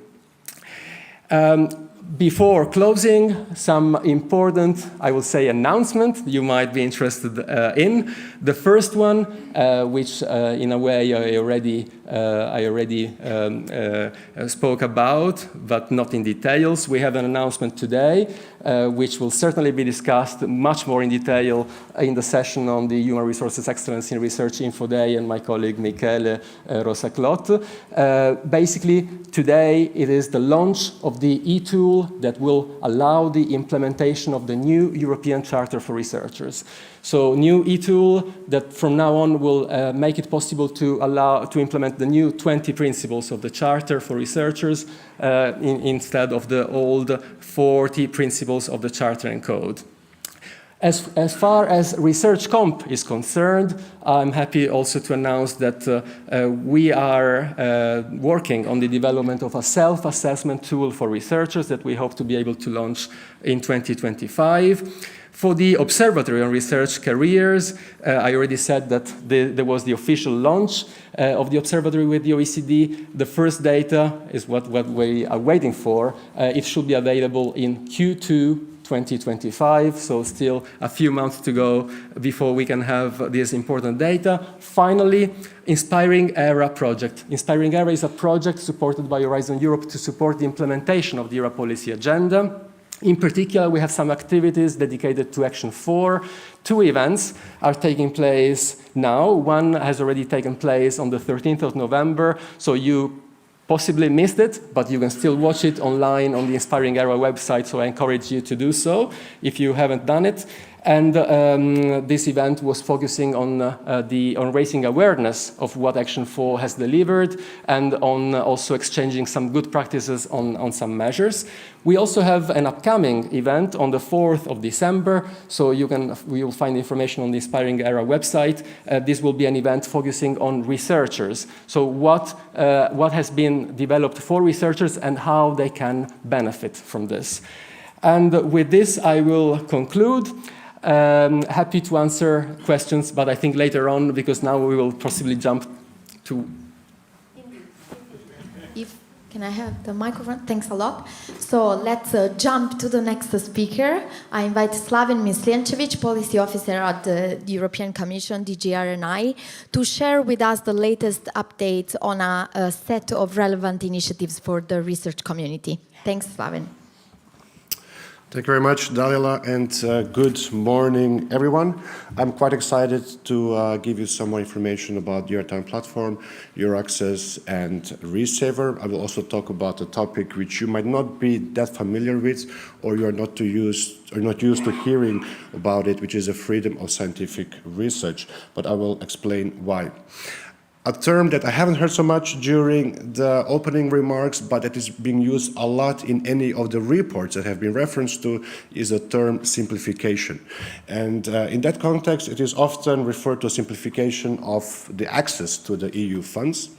Before closing, some important, I will say, announcement you might be interested in. The first one, which in a way I already spoke about, but not in details. We have an announcement today, which will certainly be discussed much more in detail in the session on the Human Resources Excellence in Research Info Day and my colleague Michele Rosaclot. Basically, today it is the launch of the e-tool that will allow the implementation of the new European Charter for Researchers. So new e-tool that from now on will make it possible to implement the new 20 principles of the Charter for Researchers instead of the old 40 principles of the Charter and Code. As far as Research Comp is concerned, I'm happy also to announce that we are working on the development of a self-assessment tool for researchers that we hope to be able to launch in 2025. For the Observatory on Research Careers, I already said that there was the official launch of the Observatory with the OECD. The first data is what we are waiting for. It should be available in Q2 2025, so still a few months to go before we can have this important data. Finally, Inspiring Era project. Inspiring Era is a project supported by Horizon Europe to support the implementation of the Era policy agenda. In particular, we have some activities dedicated to Action 4. 2 events are taking place now. One has already taken place on the 13th of November, so you possibly missed it, but you can still watch it online on the Inspiring Era website, so I encourage you to do so if you haven't done it. And this event was focusing on raising awareness of what Action 4 has delivered and on also exchanging some good practices on some measures. We also have an upcoming event on the 4th of December, so you will find information on the Inspiring Era website. This will be an event focusing on researchers. So what has been developed for researchers and how they can benefit from this. And with this, I will conclude. Happy to answer questions, but I think later on, because now we will possibly jump to... Can I have the microphone? Thanks a lot. So let's jump to the next speaker. I invite Slaven Misliencevic, Policy Officer at the European Commission, DG R&I, to share with us the latest updates on a set of relevant initiatives for the research community. Thanks, Slaven. Thank you very much, Dalila, and good morning, everyone. I'm quite excited to give you some more information about the Euratalent platform, EUR-Access, and Resaver. I will also talk about a topic which you might not be that familiar with, or you are not used to hearing about it, which is the freedom of scientific research. But I will explain why. A term that I haven't heard so much during the opening remarks, but that is being used a lot in any of the reports that have been referenced to, is the term simplification. And in that context, it is often referred to simplification of the access to the EU funds.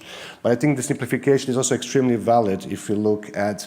But I think the simplification is also extremely valid if you look at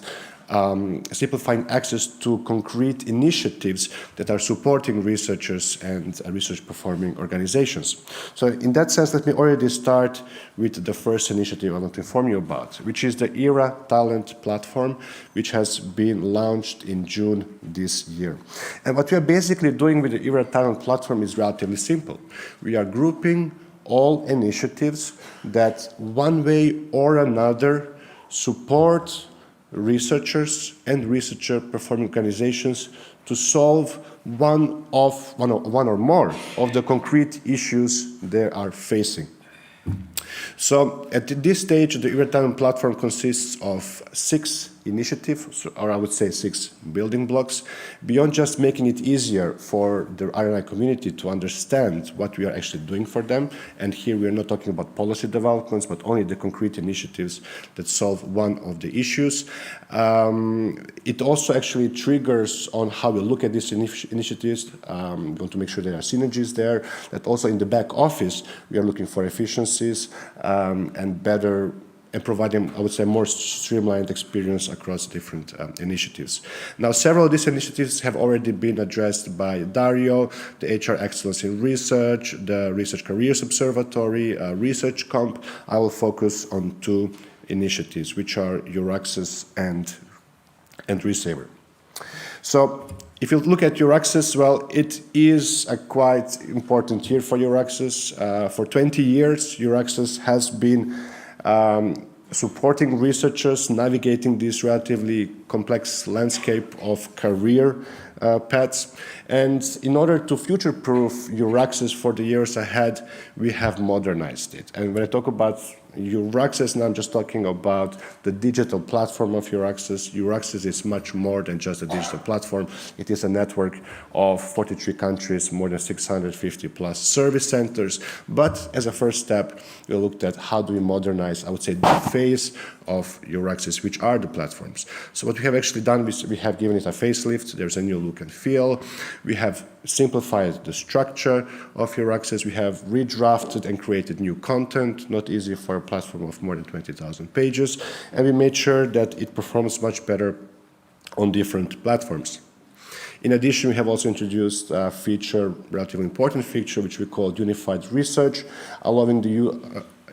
simplifying access to concrete initiatives that are supporting researchers and research-performing organizations. So in that sense, let me already start with the first initiative I want to inform you about, which is the ERA Talent Platform, which has been launched in June this year. And what we are basically doing with the ERA Talent Platform is relatively simple. We are grouping all initiatives that one way or another support researchers and researcher-performing organizations to solve one or more of the concrete issues they are facing. So at this stage, the ERA Talent Platform consists of 6 initiatives, or I would say 6 building blocks, beyond just making it easier for the R&I community to understand what we are actually doing for them. And here we are not talking about policy developments, but only the concrete initiatives that solve one of the issues. It also actually triggers on how we look at these initiatives. We want to make sure there are synergies there, that also in the back office, we are looking for efficiencies and better and providing, I would say, more streamlined experience across different initiatives. Now, several of these initiatives have already been addressed by Dario, the HR Excellence in Research, the Research Careers Observatory, Research Comp. I will focus on 2 initiatives, which are EURAXES and Resaver. So, if you look at EURAXES, well, it is a quite important year for EURAXES. For 20 years, EURAXES has been supporting researchers navigating this relatively complex landscape of career paths. And in order to future-proof EURAXES for the years ahead, we have modernized it. And when I talk about EURAXES, now I'm just talking about the digital platform of EURAXES. EURAXES is much more than just a digital platform. It is a network of 43 countries, more than 650 plus service centers. But as a first step, we looked at how do we modernize, I would say, the face of EURAXES, which are the platforms. So what we have actually done is we have given it a facelift. There's a new look and feel. We have simplified the structure of EURAXES. We have redrafted and created new content, not easy for a platform of more than 20,000 pages. And we made sure that it performs much better on different platforms. In addition, we have also introduced a feature, relatively important feature, which we call unified research, allowing the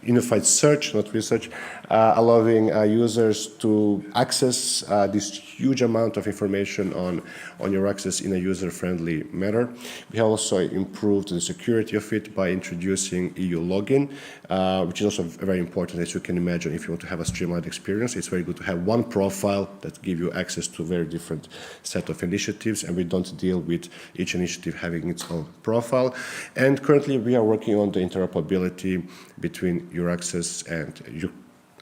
unified search, not research, allowing users to access this huge amount of information on EURAXES in a user-friendly manner. We have also improved the security of it by introducing EU login, which is also very important, as you can imagine. If you want to have a streamlined experience, it's very good to have one profile that gives you access to a very different set of initiatives, and we don't deal with each initiative having its own profile. And currently, we are working on the interoperability between EURAXES and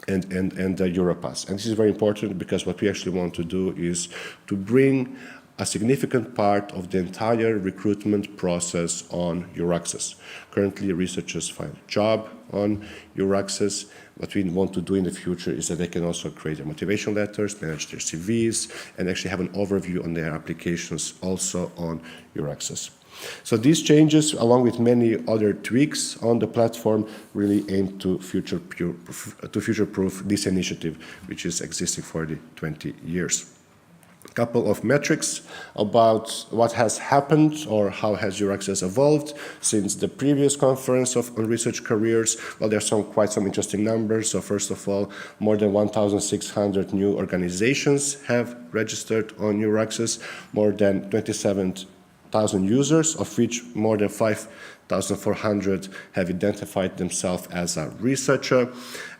Europass. And this is very important because what we actually want to do is to bring a significant part of the entire recruitment process on EURAXES. Currently, researchers find a job on EURAXES. What we want to do in the future is that they can also create their motivation letters, manage their CVs, and actually have an overview on their applications also on EURAXES. So these changes, along with many other tweaks on the platform, really aim to future-proof this initiative, which is existing for the 20 years. A couple of metrics about what has happened or how has EURAXES evolved since the previous conference on research careers. Well, there are quite some interesting numbers. So first of all, more than 1,600 new organizations have registered on EURAXES, more than 27,000 users, of which more than 5,400 have identified themselves as a researcher.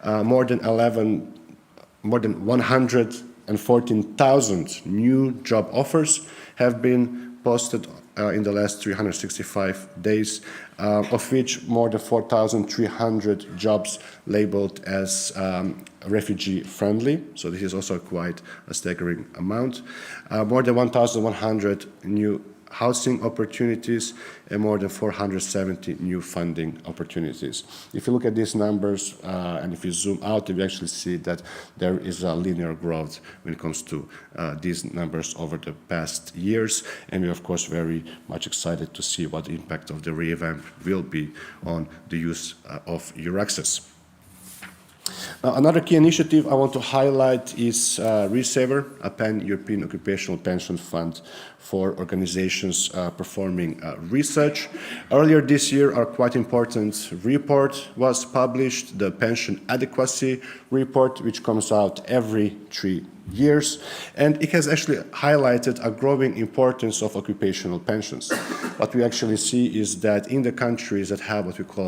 More than 114,000 new job offers have been posted in the last 365 days, of which more than 4,300 jobs labeled as refugee-friendly. So this is also quite a staggering amount. More than 1,100 new housing opportunities, and more than 470 new funding opportunities. If you look at these numbers, and if you zoom out, you actually see that there is a linear growth when it comes to these numbers over the past years, and we're of course very much excited to see what the impact of the revamp will be on the use of EURAXES. Another key initiative I want to highlight is ReSaver, a pan-European occupational pension fund for organizations performing research. Earlier this year, a quite important report was published, the Pension Adequacy Report, which comes out every 3 years, and it has actually highlighted a growing importance of occupational pensions. What we actually see is that in the countries that have what we call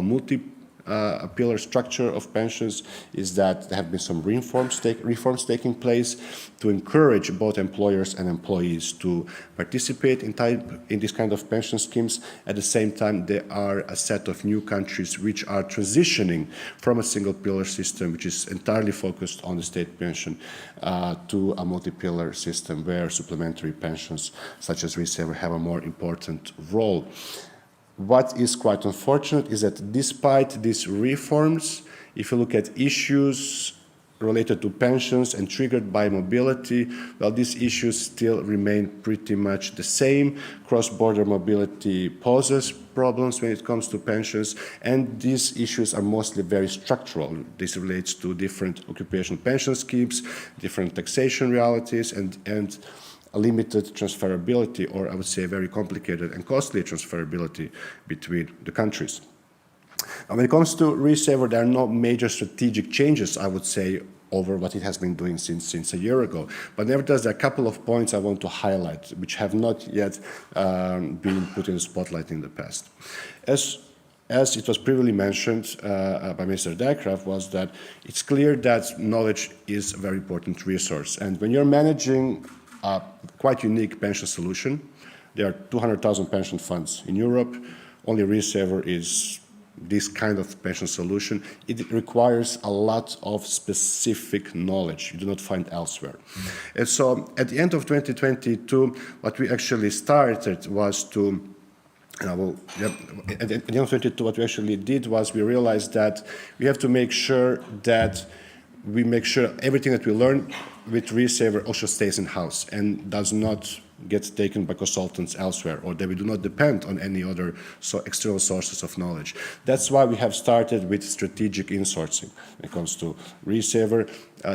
a pillar structure of pensions is that there have been some reforms taking place to encourage both employers and employees to participate in this kind of pension schemes. At the same time, there are a set of new countries which are transitioning from a single pillar system, which is entirely focused on the state pension, to a multi-pillar system where supplementary pensions, such as ReSaver, have a more important role. What is quite unfortunate is that despite these reforms, if you look at issues related to pensions and triggered by mobility, well, these issues still remain pretty much the same. Cross-border mobility poses problems when it comes to pensions, and these issues are mostly very structural. This relates to different occupational pension schemes, different taxation realities, and a limited transferability, or I would say very complicated and costly transferability between the countries. When it comes to ReSaver, there are no major strategic changes, I would say, over what it has been doing since a year ago. But nevertheless, there are a couple of points I want to highlight, which have not yet been put in the spotlight in the past. As it was previously mentioned by Mr. Dijkgraaf, was that it's clear that knowledge is a very important resource. And when you're managing a quite unique pension solution, there are 200,000 pension funds in Europe. Only ReSaver is this kind of pension solution. It requires a lot of specific knowledge you do not find elsewhere. And so at the end of 2022, what we actually started was to at the end of 2022, what we actually did was we realized that we have to make sure that everything that we learn with ReSaver also stays in-house and does not get taken by consultants elsewhere, or that we do not depend on any other external sources of knowledge. That's why we have started with strategic insourcing when it comes to ReSaver,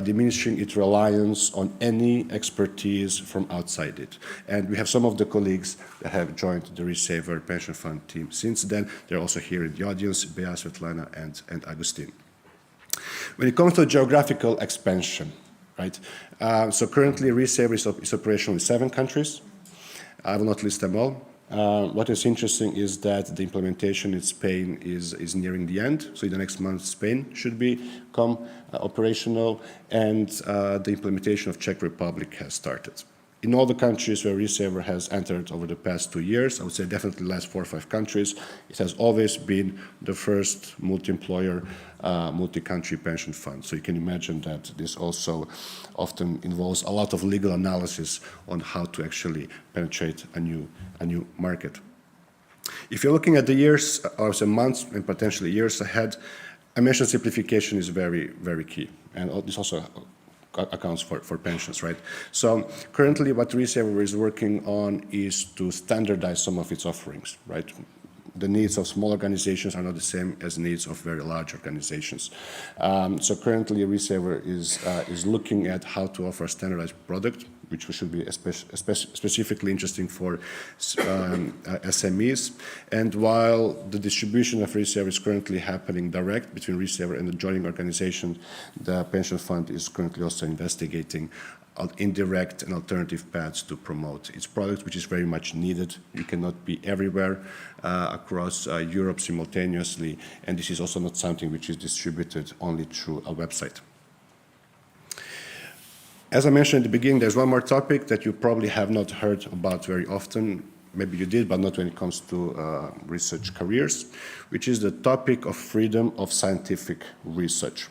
diminishing its reliance on any expertise from outside it. And we have some of the colleagues that have joined the ReSaver pension fund team since then. They're also here in the audience, Bea, Svetlana, and Agustin. When it comes to geographical expansion, right? So currently ReSaver is operational in 7 countries. I will not list them all. What is interesting is that the implementation in Spain is nearing the end. So in the next month, Spain should become operational, and the implementation of Czech Republic has started. In all the countries where ReSaver has entered over the past 2 years, I would say definitely the last 4 or 5 countries, it has always been the first multi-employer, multi-country pension fund. So you can imagine that this also often involves a lot of legal analysis on how to actually penetrate a new market. If you're looking at the years or the months and potentially years ahead, I mentioned simplification is very, very key. And this also accounts for pensions, right? So currently what ReSaver is working on is to standardize some of its offerings, right? The needs of small organizations are not the same as the needs of very large organizations. So currently ReSaver is looking at how to offer a standardized product, which should be specifically interesting for SMEs. And while the distribution of ReSaver is currently happening direct between ReSaver and the joining organization, the pension fund is currently also investigating indirect and alternative paths to promote its product, which is very much needed. You cannot be everywhere across Europe simultaneously, and this is also not something which is distributed only through a website. As I mentioned at the beginning, there's one more topic that you probably have not heard about very often. Maybe you did, but not when it comes to research careers, which is the topic of freedom of scientific research.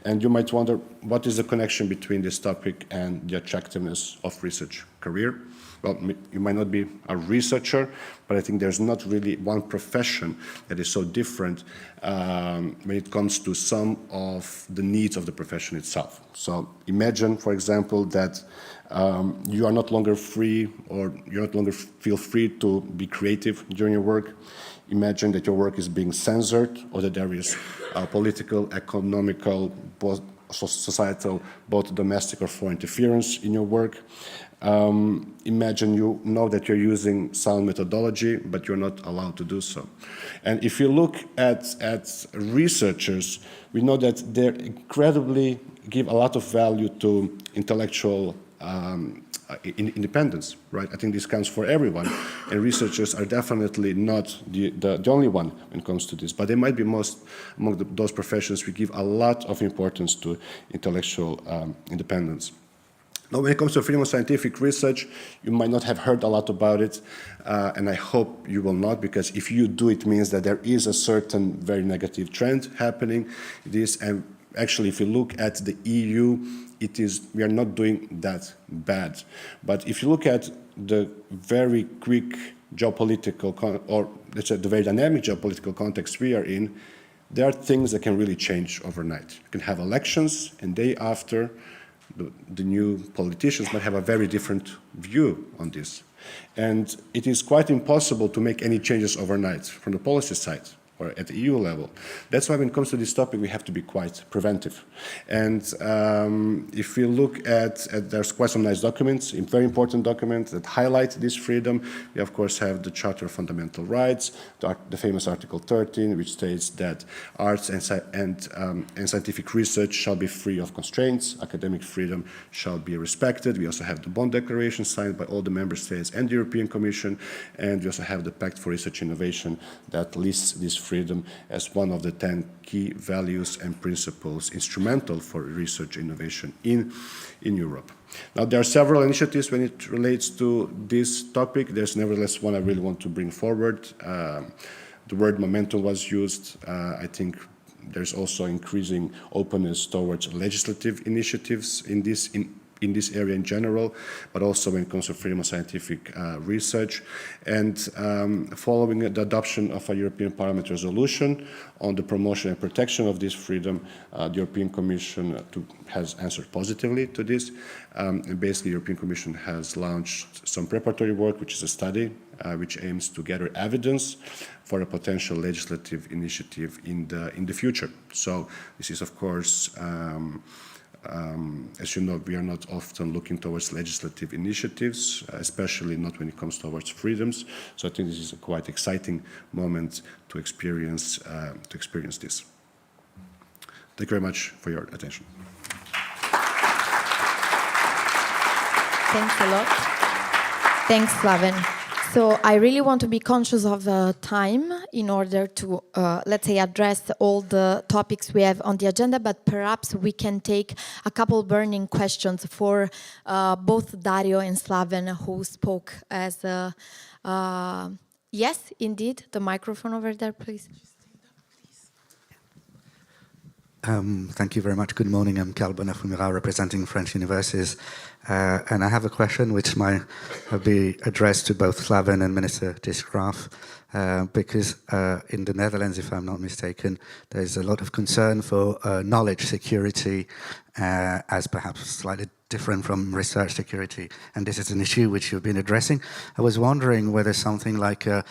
And you might wonder, what is the connection between this topic and the attractiveness of research career? Well, you might not be a researcher, but I think there's not really one profession that is so different when it comes to some of the needs of the profession itself. So imagine, for example, that you are no longer free, or you no longer feel free to be creative during your work. Imagine that your work is being censored, or that there is political, economical, societal, both domestic or foreign interference in your work. Imagine you know that you're using sound methodology, but you're not allowed to do so. And if you look at researchers, we know that they incredibly give a lot of value to intellectual independence, right? I think this counts for everyone, and researchers are definitely not the only one when it comes to this, but they might be most among those professions we give a lot of importance to intellectual independence. Now, when it comes to freedom of scientific research, you might not have heard a lot about it, and I hope you will not, because if you do, it means that there is a certain very negative trend happening. And actually, if you look at the EU, we are not doing that bad. But if you look at the very quick geopolitical, or let's say the very dynamic geopolitical context we are in, there are things that can really change overnight. You can have elections, and day after, the new politicians might have a very different view on this. And it is quite impossible to make any changes overnight from the policy side or at the EU level. That's why when it comes to this topic, we have to be quite preventive. And if we look at there's quite some nice documents, very important documents that highlight this freedom. We, of course, have the Charter of Fundamental Rights, the famous Article 13, which states that arts and scientific research shall be free of constraints, academic freedom shall be respected. We also have the Bonn Declaration signed by all the member states and the European Commission, and we also have the Pact for Research Innovation that lists this freedom as one of the 10 key values and principles instrumental for research innovation in Europe. Now, there are several initiatives when it relates to this topic. There's nevertheless one I really want to bring forward. The word momentum was used. I think there's also increasing openness towards legislative initiatives in this area in general, but also when it comes to freedom of scientific research. And following the adoption of a European Parliament resolution on the promotion and protection of this freedom, the European Commission has answered positively to this. And basically, the European Commission has launched some preparatory work, which is a study which aims to gather evidence for a potential legislative initiative in the future. So this is, of course, as you know, we are not often looking towards legislative initiatives, especially not when it comes towards freedoms. So I think this is a quite exciting moment to experience this. Thank you very much for your attention. Thanks a lot. Thanks, Slaven. So I really want to be conscious of time in order to, let's say, address all the topics we have on the agenda, but perhaps we can take a couple burning questions for both Dario and Slaven, who spoke as yes, indeed, the microphone over there, please. Thank you very much. Good morning. I'm Carl Bonafumira, representing French universities. And I have a question which might be addressed to both Slaven and Minister de Graaf, because in the Netherlands, if I'm not mistaken, there's a lot of concern for knowledge security as perhaps slightly different from research security. And this is an issue which you've been addressing. I was wondering whether something like a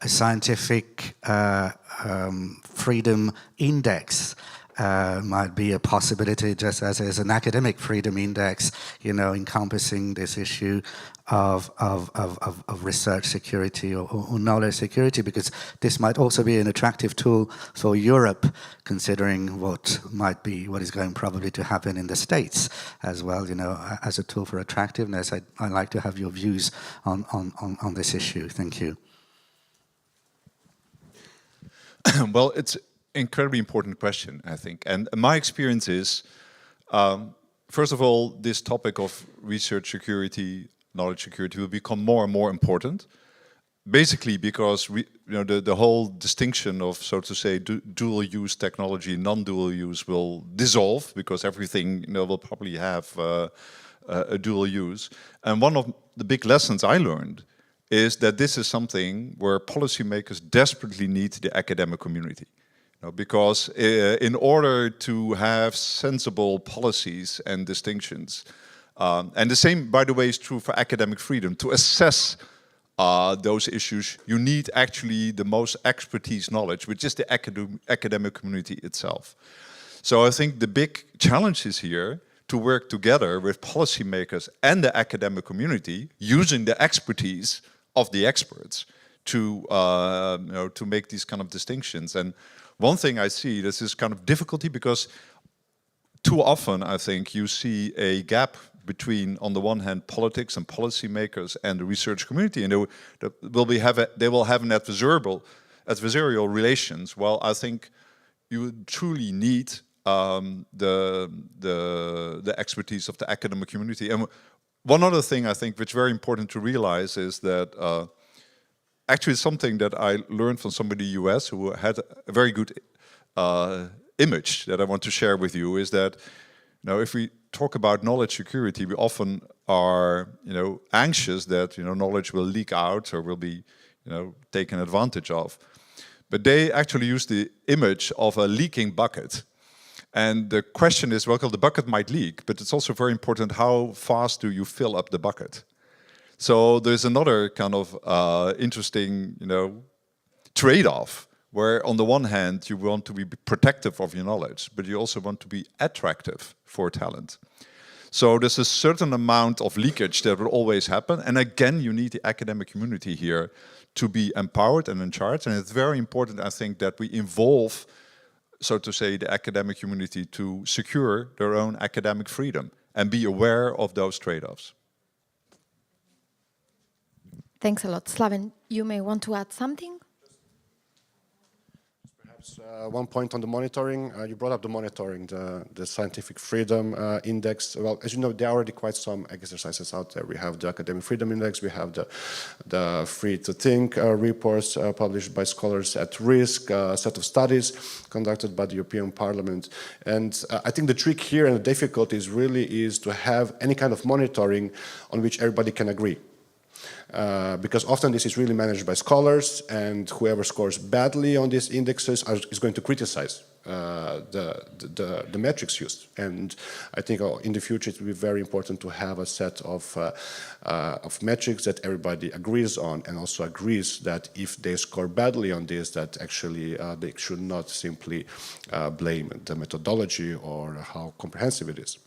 scientific freedom index might be a possibility, just as there's an academic freedom index, encompassing this issue of research security or knowledge security, because this might also be an attractive tool for Europe, considering what is going probably to happen in the States as well, as a tool for attractiveness. I'd like to have your views on this issue. Thank you. Well, it's incredibly important question, I think. And my experience is, first of all, this topic of research security, knowledge security will become more and more important. Basically because the whole distinction of, so to say, dual-use technology, non-dual use will dissolve, because everything will probably have a dual use. And one of the big lessons I learned is that this is something where policymakers desperately need the academic community. Because in order to have sensible policies and distinctions, and the same, by the way, is true for academic freedom, to assess those issues, you need actually the most expertise knowledge, which is the academic community itself. So I think the big challenge is here to work together with policymakers and the academic community using the expertise of the experts to to make these kind of distinctions. And one thing I see, this is kind of difficulty because too often I think you see a gap between, on the one hand, politics and policymakers and the research community, and they will have an adversarial relations. Well, I think you truly need the expertise of the academic community. And one other thing I think which is very important to realize is that actually something that I learned from somebody in the US who had a very good image that I want to share with you is that, if we talk about knowledge security, we often are, anxious that, knowledge will leak out or will be, taken advantage of. But they actually use the image of a leaking bucket. And the question is, well, the bucket might leak, but it's also very important how fast do you fill up the bucket. So there's another kind of interesting, trade-off, where on the one hand you want to be protective of your knowledge, but you also want to be attractive for talent. So there's a certain amount of leakage that will always happen. And again, you need the academic community here to be empowered and in charge. And it's very important, I think, that we involve, so to say, the academic community to secure their own academic freedom and be aware of those trade-offs. Thanks a lot. Slaven, you may want to add something? Perhaps one point on the monitoring. You brought up the monitoring, the scientific freedom index. Well, as you know, there are already quite some exercises out there. We have the academic freedom index, we have the free to think reports published by scholars at risk, a set of studies conducted by the European Parliament. And I think the trick here and the difficulty is to have any kind of monitoring on which everybody can agree. Because often this is really managed by scholars, and whoever scores badly on these indexes is going to criticize the metrics used. And I think in the future it will be very important to have a set of metrics that everybody agrees on, and also agrees that if they score badly on this, that actually they should not simply blame the methodology or how comprehensive it is.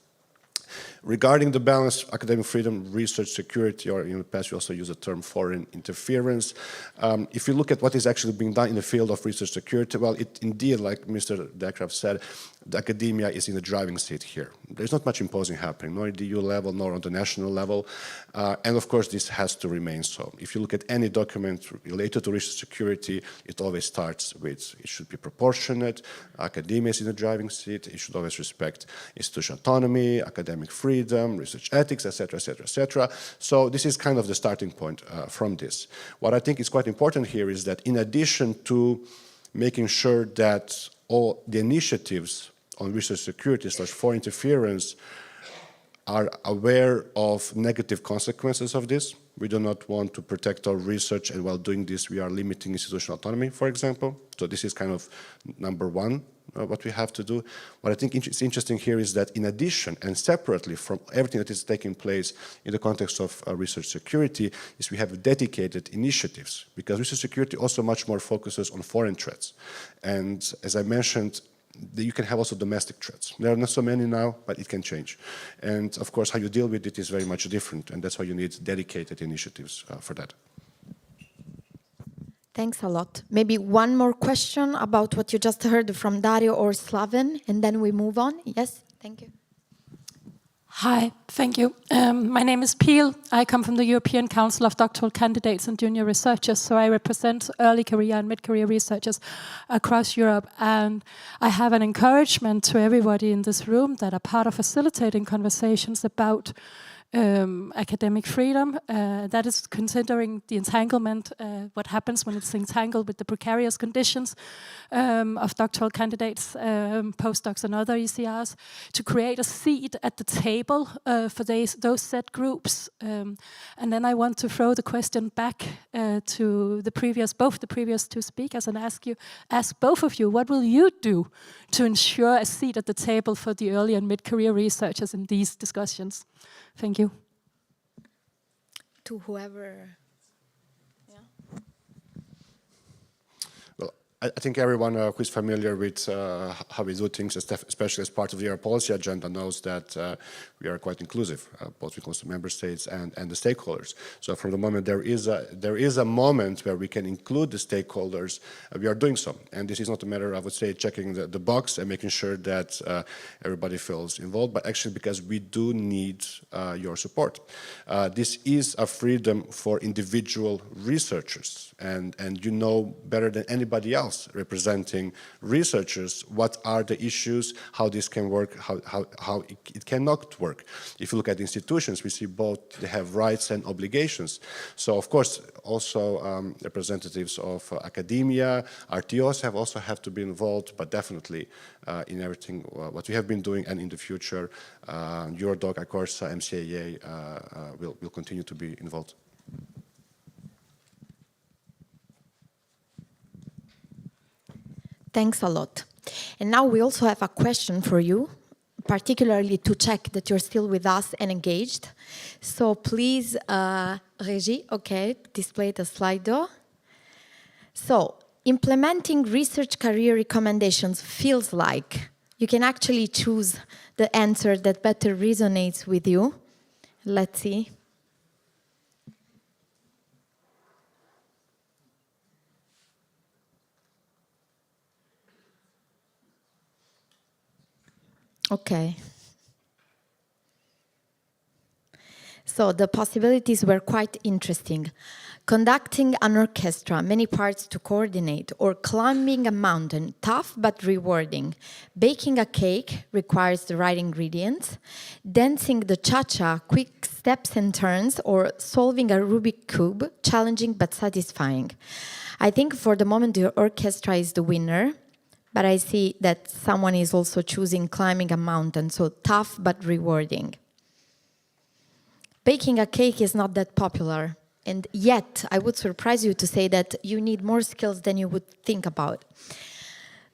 Regarding the balance, academic freedom, research security, or in the past we also use the term foreign interference. If you look at what is actually being done in the field of research security, well, it indeed, like Mr. Dekraft said, the academia is in the driving seat here. There's not much imposing happening, nor at the EU level, nor on the national level. And of course, this has to remain so. If you look at any document related to research security, it always starts with it should be proportionate, academia is in the driving seat, it should always respect institutional autonomy, academic freedom, research ethics, etc., etc., etc. So this is kind of the starting point from this. What I think is quite important here is that in addition to making sure that all the initiatives on research security / foreign interference are aware of negative consequences of this. We do not want to protect our research, and while doing this, we are limiting institutional autonomy, for example. So this is kind of number one, what we have to do. What I think is interesting here is that in addition and separately from everything that is taking place in the context of research security, is we have dedicated initiatives, because research security also much more focuses on foreign threats. And as I mentioned, you can have also domestic threats. There are not so many now, but it can change. And of course, how you deal with it is very much different, and that's why you need dedicated initiatives for that. Thanks a lot. Maybe one more question about what you just heard from Dario or Slaven, and then we move on. Yes, thank you. Hi, thank you. My name is Peel. I come from the European Council of Doctoral Candidates and Junior Researchers, so I represent early career and mid-career researchers across Europe. And I have an encouragement to everybody in this room that are part of facilitating conversations about academic freedom, that is considering the entanglement, what happens when it's entangled with the precarious conditions of doctoral candidates, postdocs and other ECRs, to create a seat at the table for those set groups. And then I want to throw the question back to both the previous two speakers and ask both of you, what will you do to ensure a seat at the table for the early and mid-career researchers in these discussions? Thank you. To whoever. I think everyone who is familiar with how we do things, especially as part of the ERA policy agenda, knows that we are quite inclusive, both when it comes to member states and the stakeholders. So from the moment there is a moment where we can include the stakeholders, we are doing so. And this is not a matter, I would say, checking the box and making sure that everybody feels involved, but actually because we do need your support. This is a freedom for individual researchers, and you know better than anybody else representing researchers what are the issues, how this can work, how it cannot work. If you look at institutions, we see both they have rights and obligations. So of course also representatives of academia, RTOs have to be involved, but definitely in everything what we have been doing and in the future, Eurodoc, Acorsa, MCAA will continue to be involved. Thanks a lot. And now we also have a question for you, particularly to check that you're still with us and engaged. So please, Régie, okay, display the Slido. So, implementing research career recommendations feels like you can actually choose the answer that better resonates with you. Let's see. Okay. So the possibilities were quite interesting. Conducting an orchestra, many parts to coordinate, or climbing a mountain, tough but rewarding. Baking a cake requires the right ingredients. Dancing the cha-cha, quick steps and turns, or solving a Rubik cube, challenging but satisfying. I think for the moment the orchestra is the winner. But I see that someone is also choosing climbing a mountain, so tough but rewarding. Baking a cake is not that popular, and yet I would surprise you to say that you need more skills than you would think about.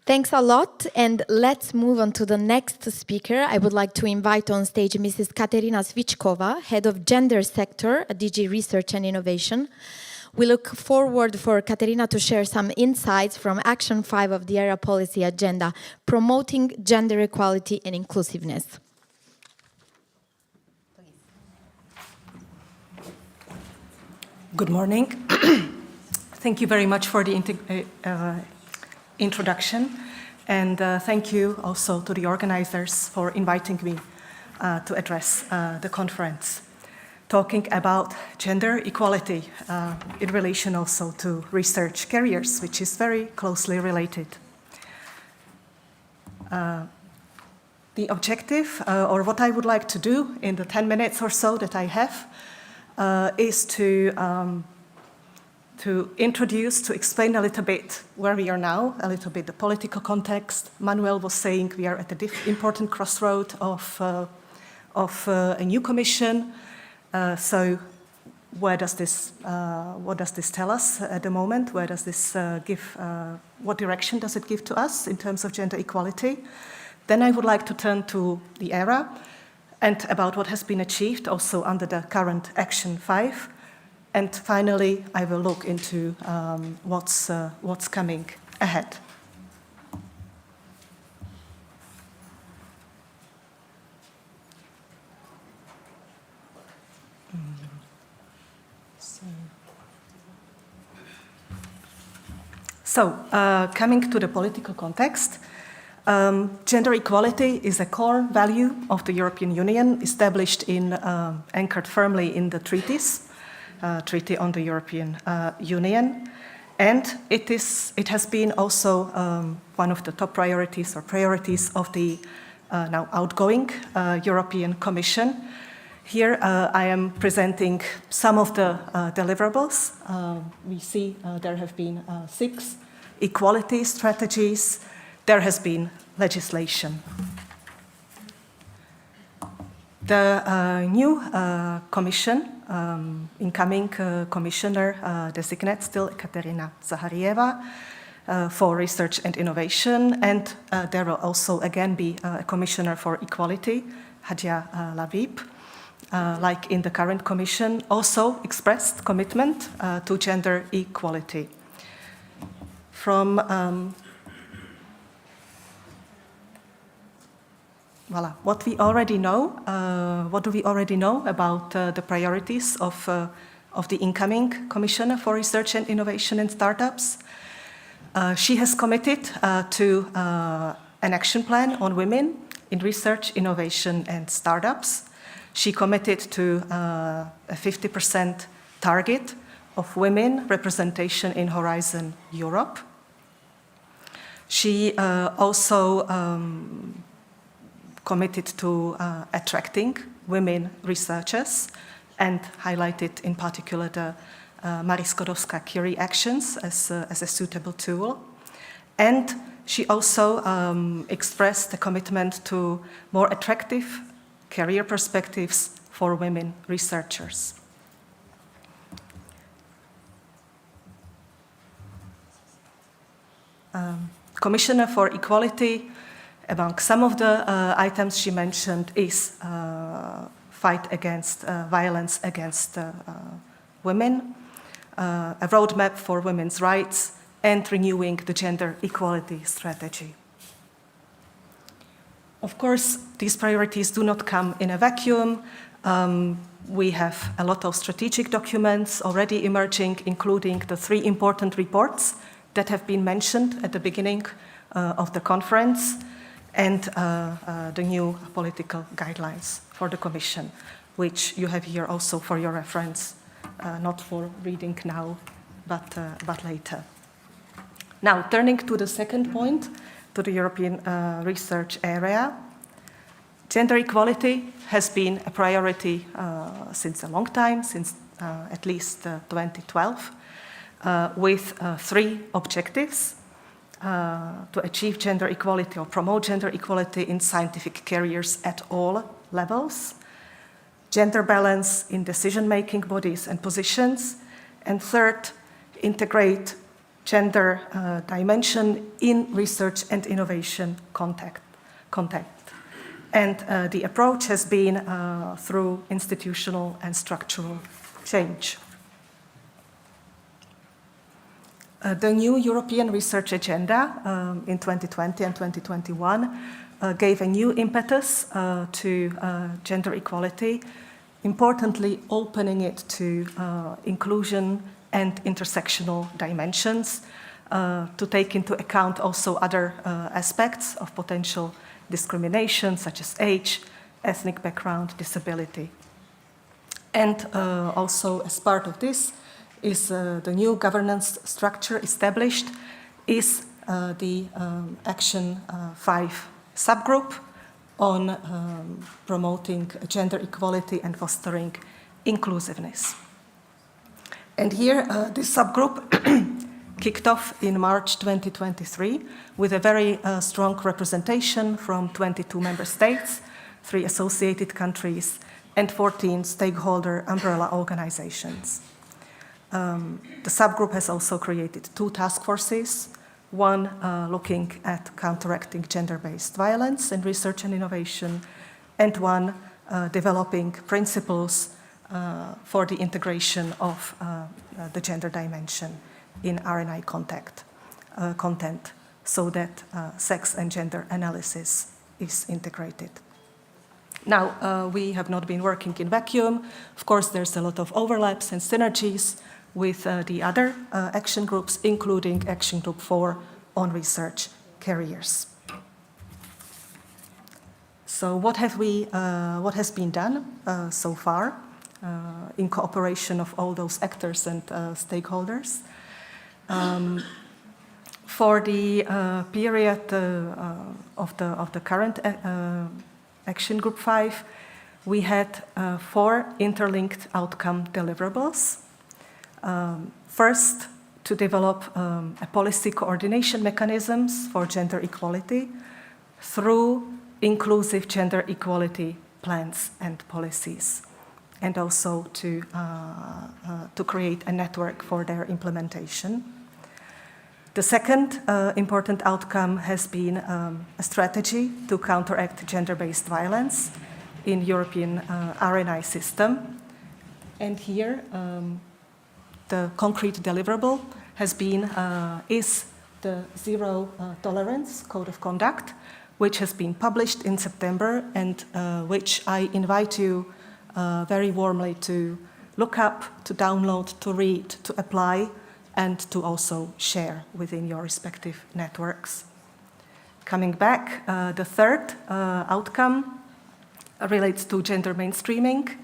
Thanks a lot, and let's move on to the next speaker. I would like to invite on stage Mrs. Katerina Svichkova, Head of Gender Sector at DG Research and Innovation. We look forward for Katerina to share some insights from Action 5 of the ERA policy agenda, promoting gender equality and inclusiveness. Good morning. Thank you very much for the introduction, and thank you also to the organizers for inviting me to address the conference, talking about gender equality in relation also to research careers, which is very closely related. The objective, or what I would like to do in the 10 minutes or so that I have, is to introduce, to explain a little bit where we are now, a little bit the political context. Manuel was saying we are at an important crossroad of a new commission. So what does this tell us at the moment? Where does this what direction does it give to us in terms of gender equality? Then I would like to turn to the ERA and about what has been achieved also under the current Action 5. And finally, I will look into what's coming ahead. So, coming to the political context, gender equality is a core value of the European Union, established anchored firmly in the treaties, Treaty on the European Union, and it has been also one of the top priorities or priorities of the now outgoing European Commission. Here I am presenting some of the deliverables. We see there have been 6 equality strategies. There has been legislation. The new commission, incoming commissioner designate still Katerina Zaharieva for research and innovation, and there will also again be a commissioner for equality, Hadia Labib. Like in the current commission, also expressed commitment to gender equality. from voilà, what we already know. What do we already know about the priorities of the incoming Commissioner for Research and Innovation and Startups? She has committed to an action plan on women in research, innovation, and startups. She committed to a 50% target of women representation in Horizon Europe. She also committed to attracting women researchers and highlighted in particular the Marie Skłodowska-Curie actions as a suitable tool. And she also expressed a commitment to more attractive career perspectives for women researchers. Commissioner for Equality, among some of the items she mentioned is fight against violence against women, a roadmap for women's rights, and renewing the gender equality strategy. Of course, these priorities do not come in a vacuum. We have a lot of strategic documents already emerging, including the 3 important reports that have been mentioned at the beginning of the conference, and the new political guidelines for the Commission, which you have here also for your reference, not for reading now, but later. Now, turning to the second point, to the European research area, gender equality has been a priority since a long time, since at least 2012, with 3 objectives. To achieve gender equality or promote gender equality in scientific careers at all levels, gender balance in decision-making bodies and positions, and third, integrate gender dimension in research and innovation contact. And the approach has been through institutional and structural change. The new European research agenda in 2020 and 2021 gave a new impetus to gender equality, importantly opening it to inclusion and intersectional dimensions, to take into account also other aspects of potential discrimination, such as age, ethnic background, disability. And also as part of this, is the new governance structure established, is the Action 5 subgroup on promoting gender equality and fostering inclusiveness. And here, this subgroup kicked off in March 2023 with a very strong representation from 22 member states, 3 associated countries, and 14 stakeholder umbrella organizations. The subgroup has also created 2 task forces, one looking at counteracting gender-based violence in research and innovation, and one developing principles for the integration of the gender dimension in RNI content so that sex and gender analysis is integrated. Now, we have not been working in vacuum. Of course, there's a lot of overlaps and synergies with the other action groups, including Action Group 4 on research careers. So what has been done so far in cooperation of all those actors and stakeholders? For the period of the current Action Group 5, we had 4 interlinked outcome deliverables. First, to develop a policy coordination mechanisms for gender equality through inclusive gender equality plans and policies, and also to create a network for their implementation. The second important outcome has been a strategy to counteract gender-based violence in European RNI system. And here, the concrete deliverable has been, is the Zero Tolerance Code of Conduct, which has been published in September and which I invite you very warmly to look up, to download, to read, to apply, and to also share within your respective networks. Coming back, the third outcome relates to gender mainstreaming,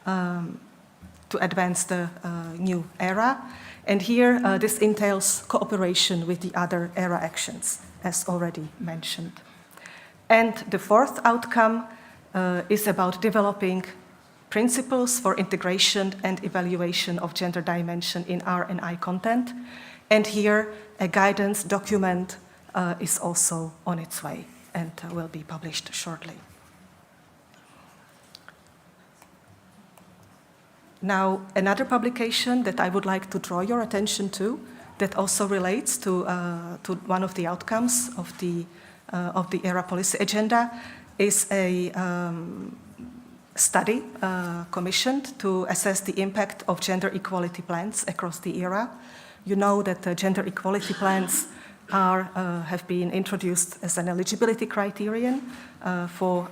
to advance the new era. And here, this entails cooperation with the other era actions, as already mentioned. And the fourth outcome is about developing principles for integration and evaluation of gender dimension in R&I content. And here, a guidance document is also on its way and will be published shortly. Now, another publication that I would like to draw your attention to that also relates to one of the outcomes of the ERA policy agenda is a study commissioned to assess the impact of gender equality plans across the ERA. You know that gender equality plans have been introduced as an eligibility criterion for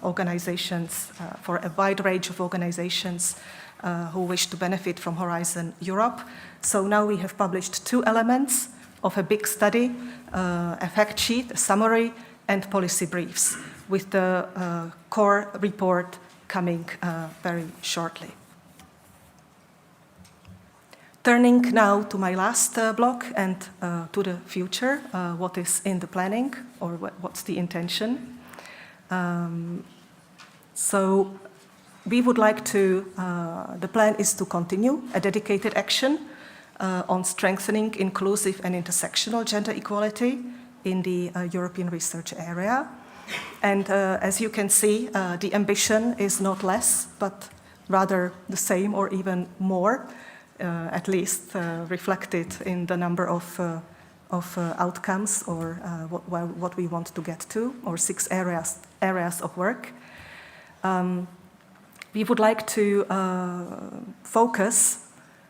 organizations, for a wide range of organizations who wish to benefit from Horizon Europe. So now we have published 2 elements of a big study, a fact sheet, a summary, and policy briefs, with the core report coming very shortly. Turning now to my last block and to the future, what is in the planning or what's the intention. So we would like to, the plan is to continue a dedicated action on strengthening inclusive and intersectional gender equality in the European research area. And as you can see, the ambition is not less, but rather the same or even more, at least reflected in the number of outcomes or what we want to get to, or 6 areas of work. We would like to focus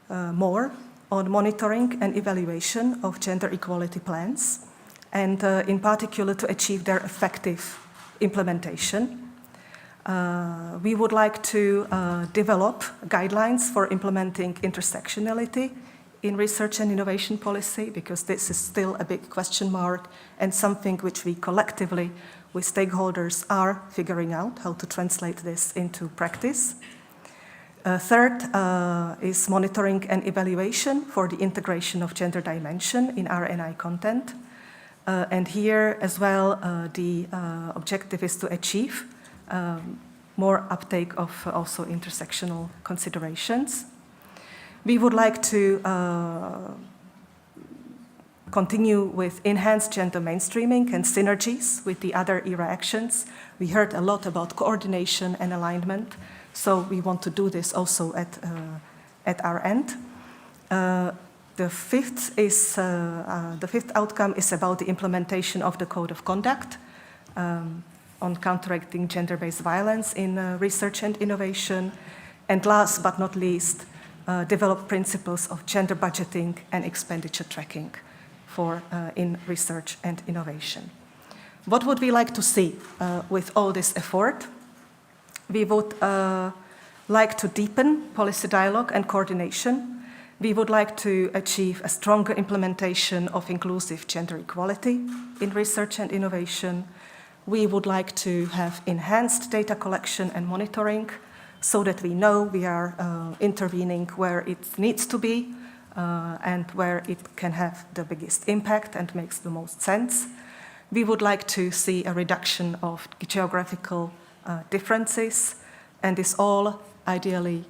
more on monitoring and evaluation of gender equality plans, and in particular to achieve their effective implementation. We would like to develop guidelines for implementing intersectionality in research and innovation policy, because this is still a big question mark and something which we collectively with stakeholders are figuring out how to translate this into practice. Third is monitoring and evaluation for the integration of gender dimension in R&I content. And here as well, the objective is to achieve more uptake of also intersectional considerations. We would like to continue with enhanced gender mainstreaming and synergies with the other ERA actions. We heard a lot about coordination and alignment, so we want to do this also at our end. The fifth outcome is about the implementation of the Code of Conduct on counteracting gender-based violence in research and innovation. And last but not least, develop principles of gender budgeting and expenditure tracking in research and innovation. What would we like to see with all this effort? We would like to deepen policy dialogue and coordination. We would like to achieve a stronger implementation of inclusive gender equality in research and innovation. We would like to have enhanced data collection and monitoring so that we know we are intervening where it needs to be and where it can have the biggest impact and makes the most sense. We would like to see a reduction of geographical differences, and this all ideally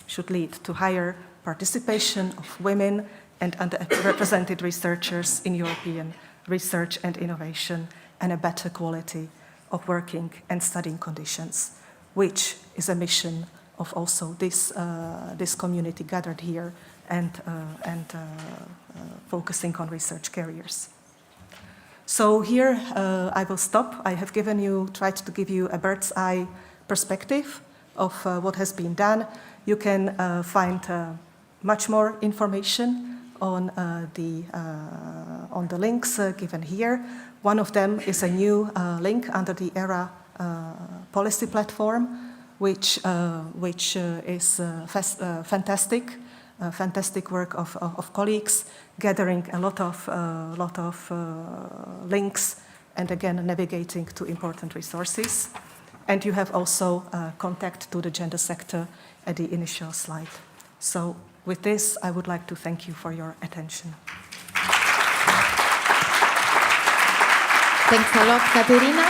should lead to higher participation of women and underrepresented researchers in European research and innovation, and a better quality of working and studying conditions, which is a mission of also this community gathered here and focusing on research careers. So here I will stop. I have tried to give you a bird's eye perspective of what has been done. You can find much more information on the links given here. One of them is a new link under the ERA policy platform, which is fantastic work of colleagues, gathering a lot of links and again navigating to important resources. And you have also contact to the gender sector at the initial slide. So with this, I would like to thank you for your attention. Thanks a lot, Caterina.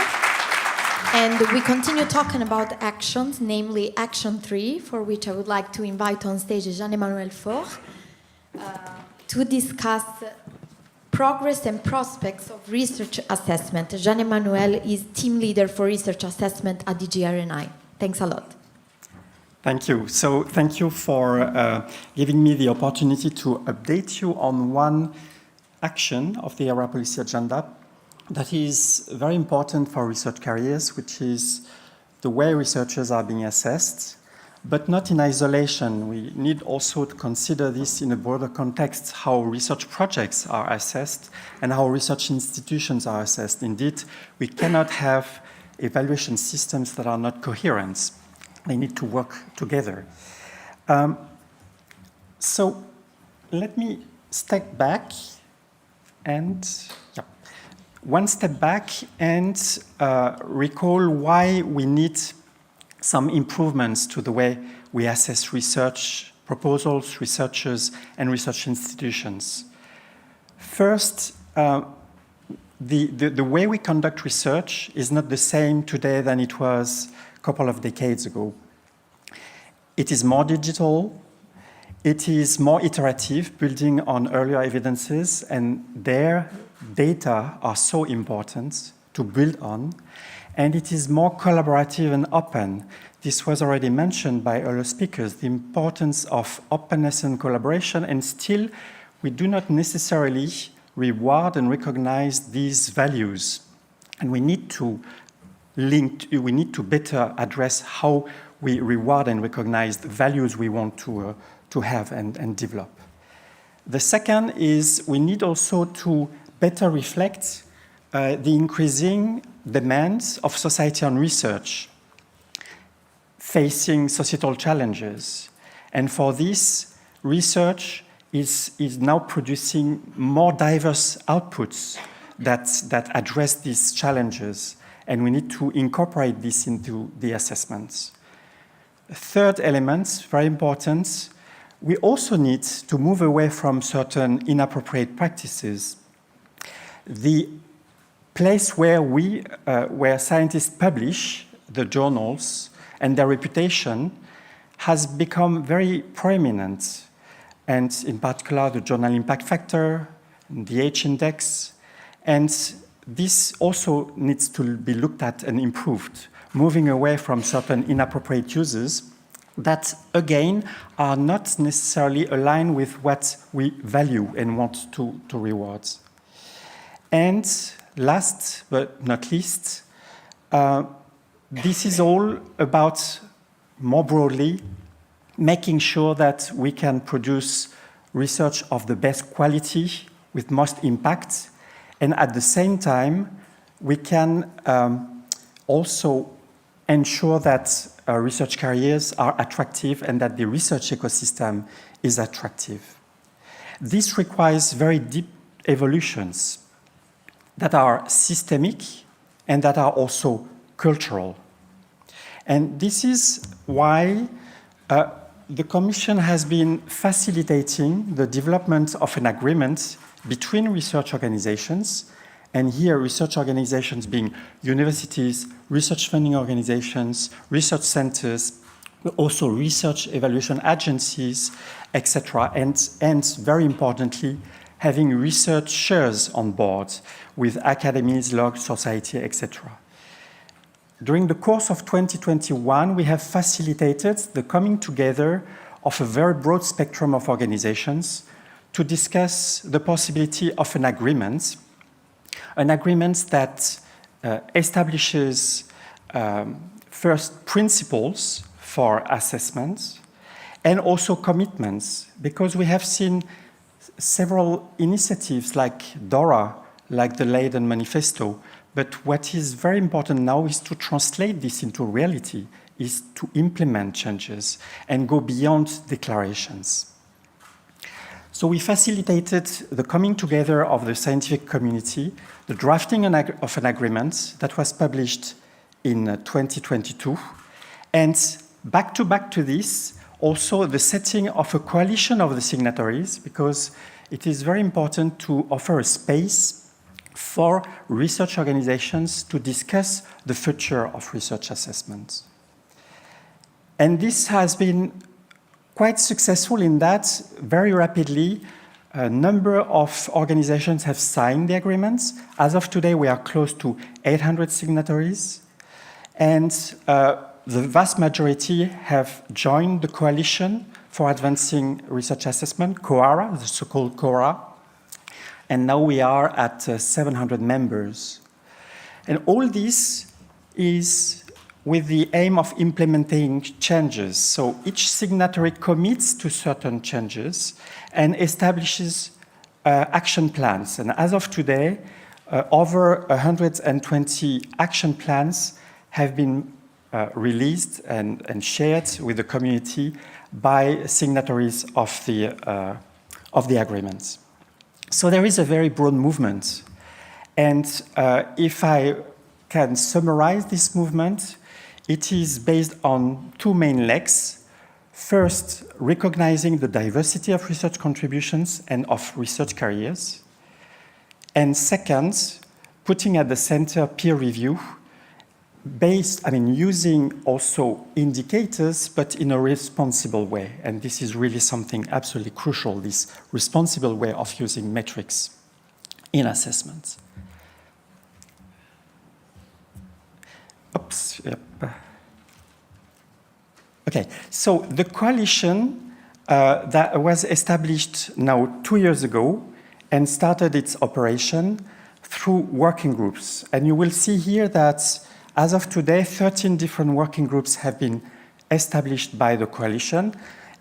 And we continue talking about actions, namely Action 3, for which I would like to invite on stage Jean-Emmanuel Faure to discuss progress and prospects of research assessment. Jean-Emmanuel is team leader for research assessment at DG R&I. Thanks a lot. Thank you. So thank you for giving me the opportunity to update you on one action of the ERA policy agenda that is very important for research careers, which is the way researchers are being assessed, but not in isolation. We need also to consider this in a broader context, how research projects are assessed and how research institutions are assessed. Indeed, we cannot have evaluation systems that are not coherent. They need to work together. So let me step back and one step back and recall why we need some improvements to the way we assess research proposals, researchers, and research institutions. First, the way we conduct research is not the same today than it was a couple of decades ago. It is more digital, it is more iterative, building on earlier evidences, and their data are so important to build on, and it is more collaborative and open. This was already mentioned by earlier speakers, the importance of openness and collaboration, and still we do not necessarily reward and recognize these values. And we need to better address how we reward and recognize the values we want to have and develop. The second is we need also to better reflect the increasing demands of society on research, facing societal challenges. And for this, research is now producing more diverse outputs that address these challenges, and we need to incorporate this into the assessments. A third element, very important, we also need to move away from certain inappropriate practices. The place where scientists publish the journals and their reputation has become very prominent, and in particular the journal impact factor, the H-index, and this also needs to be looked at and improved, moving away from certain inappropriate uses that, again, are not necessarily aligned with what we value and want to reward. And last but not least, this is all about, more broadly, making sure that we can produce research of the best quality with most impact, and at the same time, we can also ensure that research careers are attractive and that the research ecosystem is attractive. This requires very deep evolutions that are systemic and that are also cultural. And this is why the Commission has been facilitating the development of an agreement between research organizations, and here research organizations being universities, research funding organizations, research centers, also research evaluation agencies, etc., and very importantly, having researchers on board with academies, log society, etc. During the course of 2021, we have facilitated the coming together of a very broad spectrum of organizations to discuss the possibility of an agreement that establishes first principles for assessments and also commitments, because we have seen several initiatives like DORA, like the Leiden Manifesto. But what is very important now is to translate this into reality, is to implement changes and go beyond declarations. So we facilitated the coming together of the scientific community, the drafting of an agreement that was published in 2022, and back to this, also the setting of a coalition of the signatories, because it is very important to offer a space for research organizations to discuss the future of research assessment. And this has been quite successful in that very rapidly a number of organizations have signed the agreements. As of today, we are close to 800 signatories, and the vast majority have joined the Coalition for Advancing Research Assessment, COARA, the so-called COARA, and now we are at 700 members. And all this is with the aim of implementing changes. So each signatory commits to certain changes and establishes action plans. And as of today, over 120 action plans have been released and shared with the community by signatories of the agreements. So there is a very broad movement. And if I can summarize this movement, it is based on two main legs. First, recognizing the diversity of research contributions and of research careers. And second, putting at the center peer review, using also indicators, but in a responsible way. And this is really something absolutely crucial, this responsible way of using metrics in assessments. Oops, yep. Okay, so the coalition that was established now 2 years ago and started its operation through working groups. And you will see here that as of today, 13 different working groups have been established by the coalition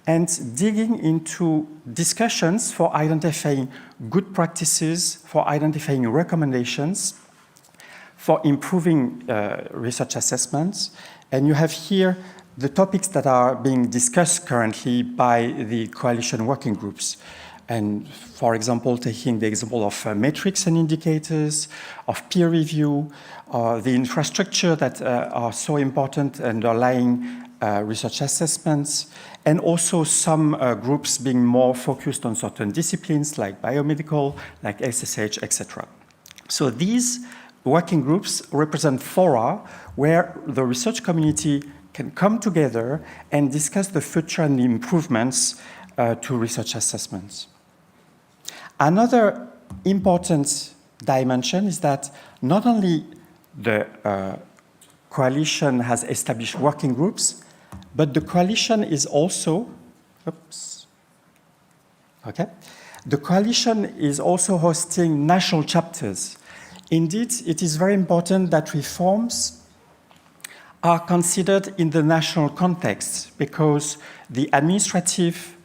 and digging into discussions for identifying good practices, for identifying recommendations, for improving research assessments. And you have here the topics that are being discussed currently by the coalition working groups. And for example, taking the example of metrics and indicators, of peer review, the infrastructure that are so important underlying research assessments, and also some groups being more focused on certain disciplines like biomedical, like SSH, etc. So these working groups represent fora where the research community can come together and discuss the future and the improvements to research assessments. Another important dimension is that not only the coalition has established working groups, but the coalition is also, the coalition is also hosting national chapters. Indeed, it is very important that reforms are considered in the national context because the administrative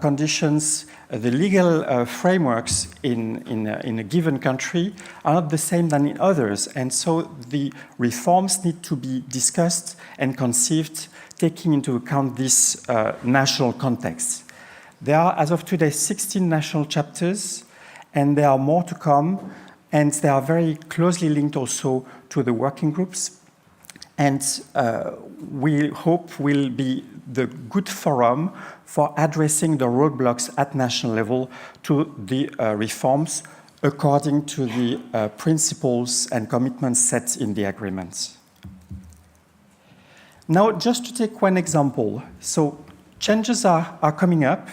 conditions, the legal frameworks in a given country are not the same than in others. And so the reforms need to be discussed and conceived taking into account this national context. There are, as of today, 16 national chapters, and there are more to come, and they are very closely linked also to the working groups. And we hope will be the good forum for addressing the roadblocks at national level to the reforms according to the principles and commitments set in the agreements. Now, just to take one example, so changes are coming up,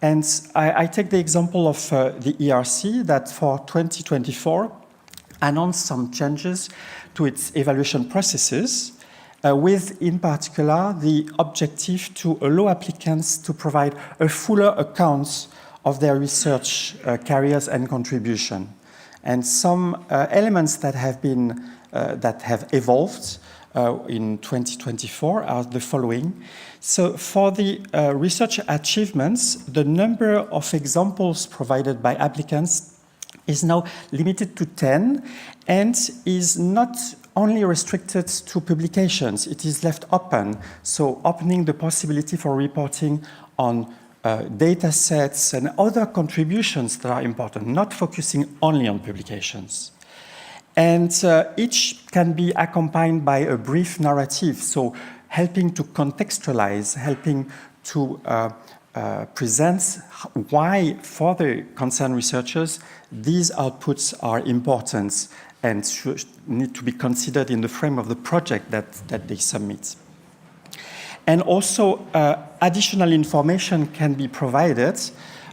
and I take the example of the ERC that for 2024 announced some changes to its evaluation processes, with, in particular, the objective to allow applicants to provide a fuller account of their research careers and contribution. And some elements that have evolved in 2024 are the following. So for the research achievements, the number of examples provided by applicants is now limited to 10 and is not only restricted to publications. It is left open, so opening the possibility for reporting on data sets and other contributions that are important, not focusing only on publications. And each can be accompanied by a brief narrative, so helping to contextualize, helping to present why, for the concerned researchers, these outputs are important and need to be considered in the frame of the project that they submit. And also, additional information can be provided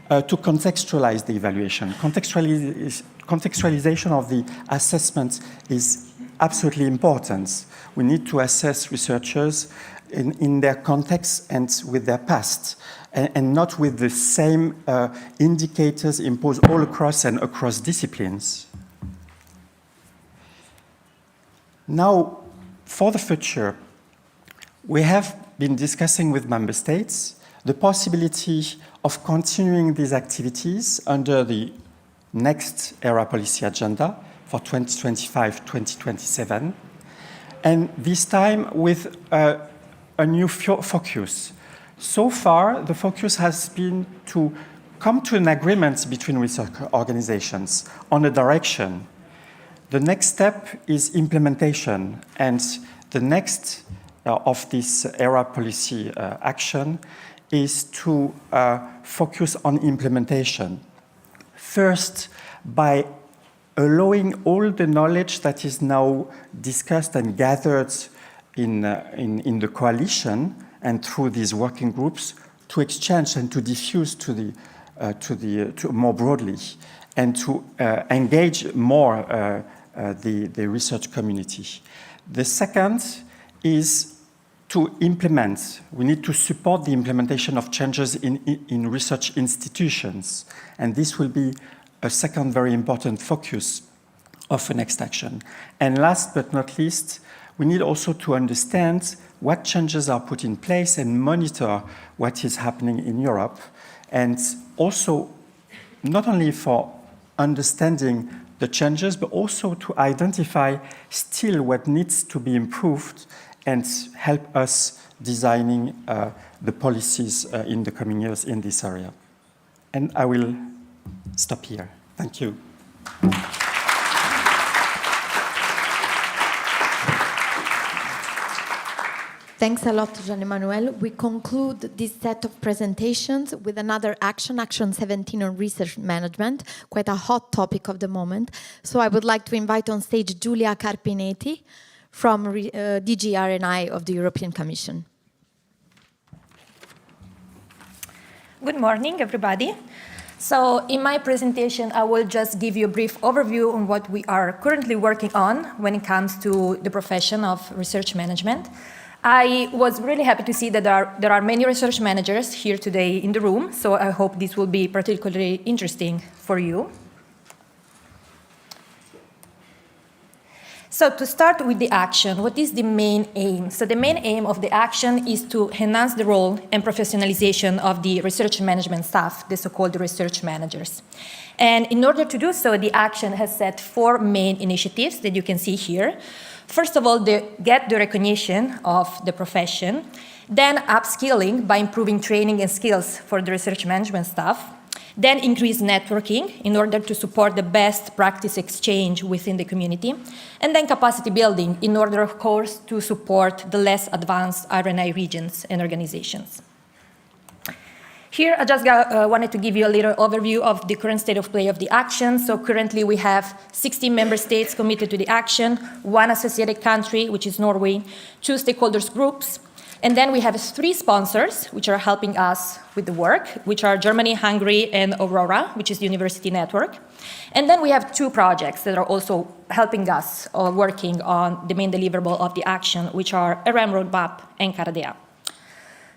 to contextualize the evaluation. Contextualization of the assessment is absolutely important. We need to assess researchers in their context and with their past, and not with the same indicators imposed all across and across disciplines. Now, for the future, we have been discussing with member states the possibility of continuing these activities under the next ERA policy agenda for 2025-2027, and this time with a new focus. So far, the focus has been to come to an agreement between research organizations on a direction. The next step is implementation, and the next of this ERA policy action is to focus on implementation. First, by allowing all the knowledge that is now discussed and gathered in the coalition and through these working groups to exchange and to diffuse to more broadly, and to engage more the research community. The second is to implement. We need to support the implementation of changes in research institutions, and this will be a second very important focus of the next action. And last but not least, we need also to understand what changes are put in place and monitor what is happening in Europe, and also not only for understanding the changes, but also to identify still what needs to be improved and help us designing the policies in the coming years in this area. And I will stop here. Thank you. Thanks a lot, Jean-Emmanuel. We conclude this set of presentations with another action, Action 17 on research management, quite a hot topic of the moment. So I would like to invite on stage Giulia Carpinetti from DG R&I of the European Commission. Good morning, everybody. So in my presentation, I will just give you a brief overview on what we are currently working on when it comes to the profession of research management. I was really happy to see that there are many research managers here today in the room, so I hope this will be particularly interesting for you. So to start with the action, what is the main aim? So the main aim of the action is to enhance the role and professionalization of the research management staff, the so-called research managers. And in order to do so, the action has set 4 main initiatives that you can see here. First of all, get the recognition of the profession, then upskilling by improving training and skills for the research management staff, then increase networking in order to support the best practice exchange within the community, and then capacity building in order, of course, to support the less advanced R&I regions and organizations. Here, I just wanted to give you a little overview of the current state of play of the action. So currently we have 16 member states committed to the action, 1 associated country, which is Norway, 2 stakeholders groups, and then we have 3 sponsors, which are helping us with the work, which are Germany, Hungary, and Aurora, which is the university network. And then we have 2 projects that are also helping us working on the main deliverable of the action, which are RM Roadmap and Caradea.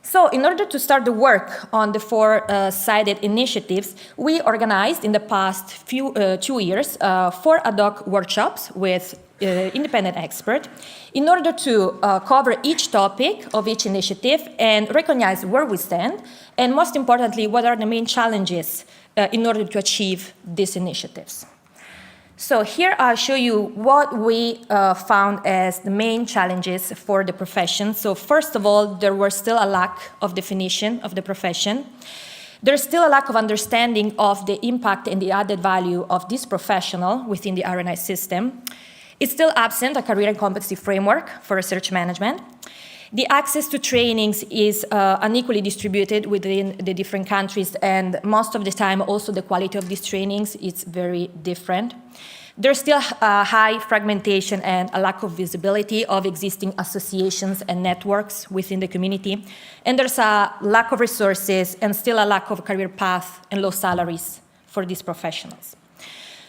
So in order to start the work on the four-sided initiatives, we organized in the past 2 years 4 ad hoc workshops with independent experts in order to cover each topic of each initiative and recognize where we stand, and most importantly, what are the main challenges in order to achieve these initiatives. So here I'll show you what we found as the main challenges for the profession. So first of all, there was still a lack of definition of the profession. There's still a lack of understanding of the impact and the added value of this professional within the R&I system. It's still absent a career and competency framework for research management. The access to trainings is unequally distributed within the different countries, and most of the time also the quality of these trainings is very different. There's still high fragmentation and a lack of visibility of existing associations and networks within the community, and there's a lack of resources and still a lack of career path and low salaries for these professionals.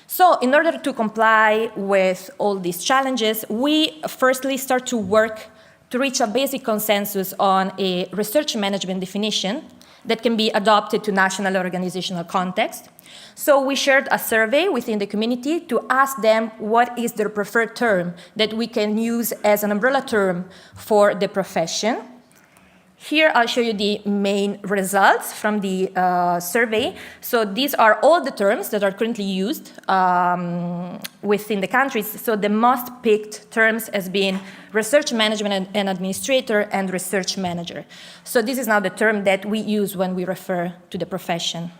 So in order to comply with all these challenges, we firstly start to work to reach a basic consensus on a research management definition that can be adopted to national organizational context. So we shared a survey within the community to ask them what is their preferred term that we can use as an umbrella term for the profession. Here I'll show you the main results from the survey. So these are all the terms that are currently used within the countries. So the most picked terms has been research management and administrator and research manager. So this is now the term that we use when we refer to the profession.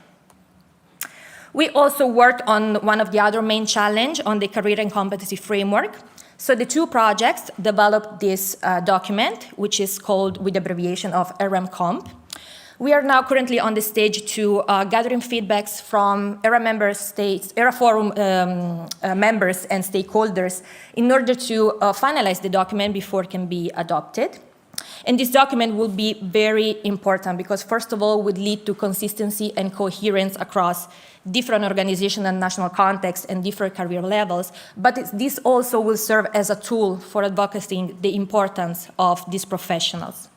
We also worked on one of the other main challenge on the career and competency framework. So the 2 projects developed this document, which is called, with the abbreviation of RM-Comp. We are now currently on the stage to gathering feedbacks from ERA member states, ERA Forum members and stakeholders in order to finalize the document before it can be adopted. And this document will be very important because, first of all, would lead to consistency and coherence across different organizational and national contexts and different career levels, but this also will serve as a tool for advocating the importance of these professionals.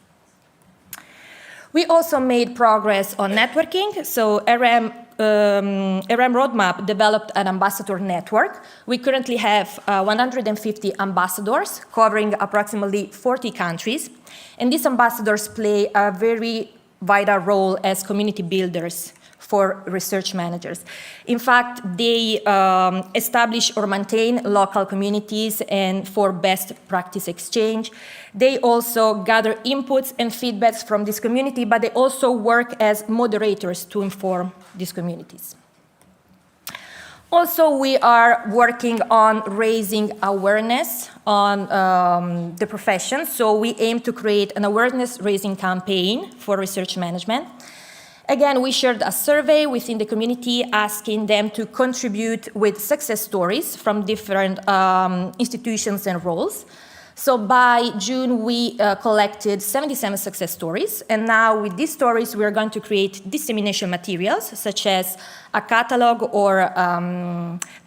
We also made progress on networking. So RM Roadmap developed an ambassador network. We currently have 150 ambassadors covering approximately 40 countries. And these ambassadors play a very vital role as community builders for research managers. In fact, they establish or maintain local communities and for best practice exchange. They also gather inputs and feedbacks from this community, but they also work as moderators to inform these communities. Also, we are working on raising awareness on the profession. So we aim to create an awareness-raising campaign for research management. Again, we shared a survey within the community asking them to contribute with success stories from different institutions and roles. So by June, we collected 77 success stories. And now with these stories, we are going to create dissemination materials, such as a catalog or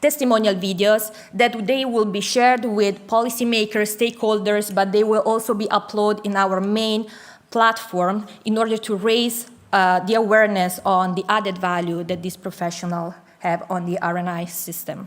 testimonial videos that they will be shared with policymakers, stakeholders, but they will also be uploaded in our main platform in order to raise the awareness on the added value that these professionals have on the R&I system.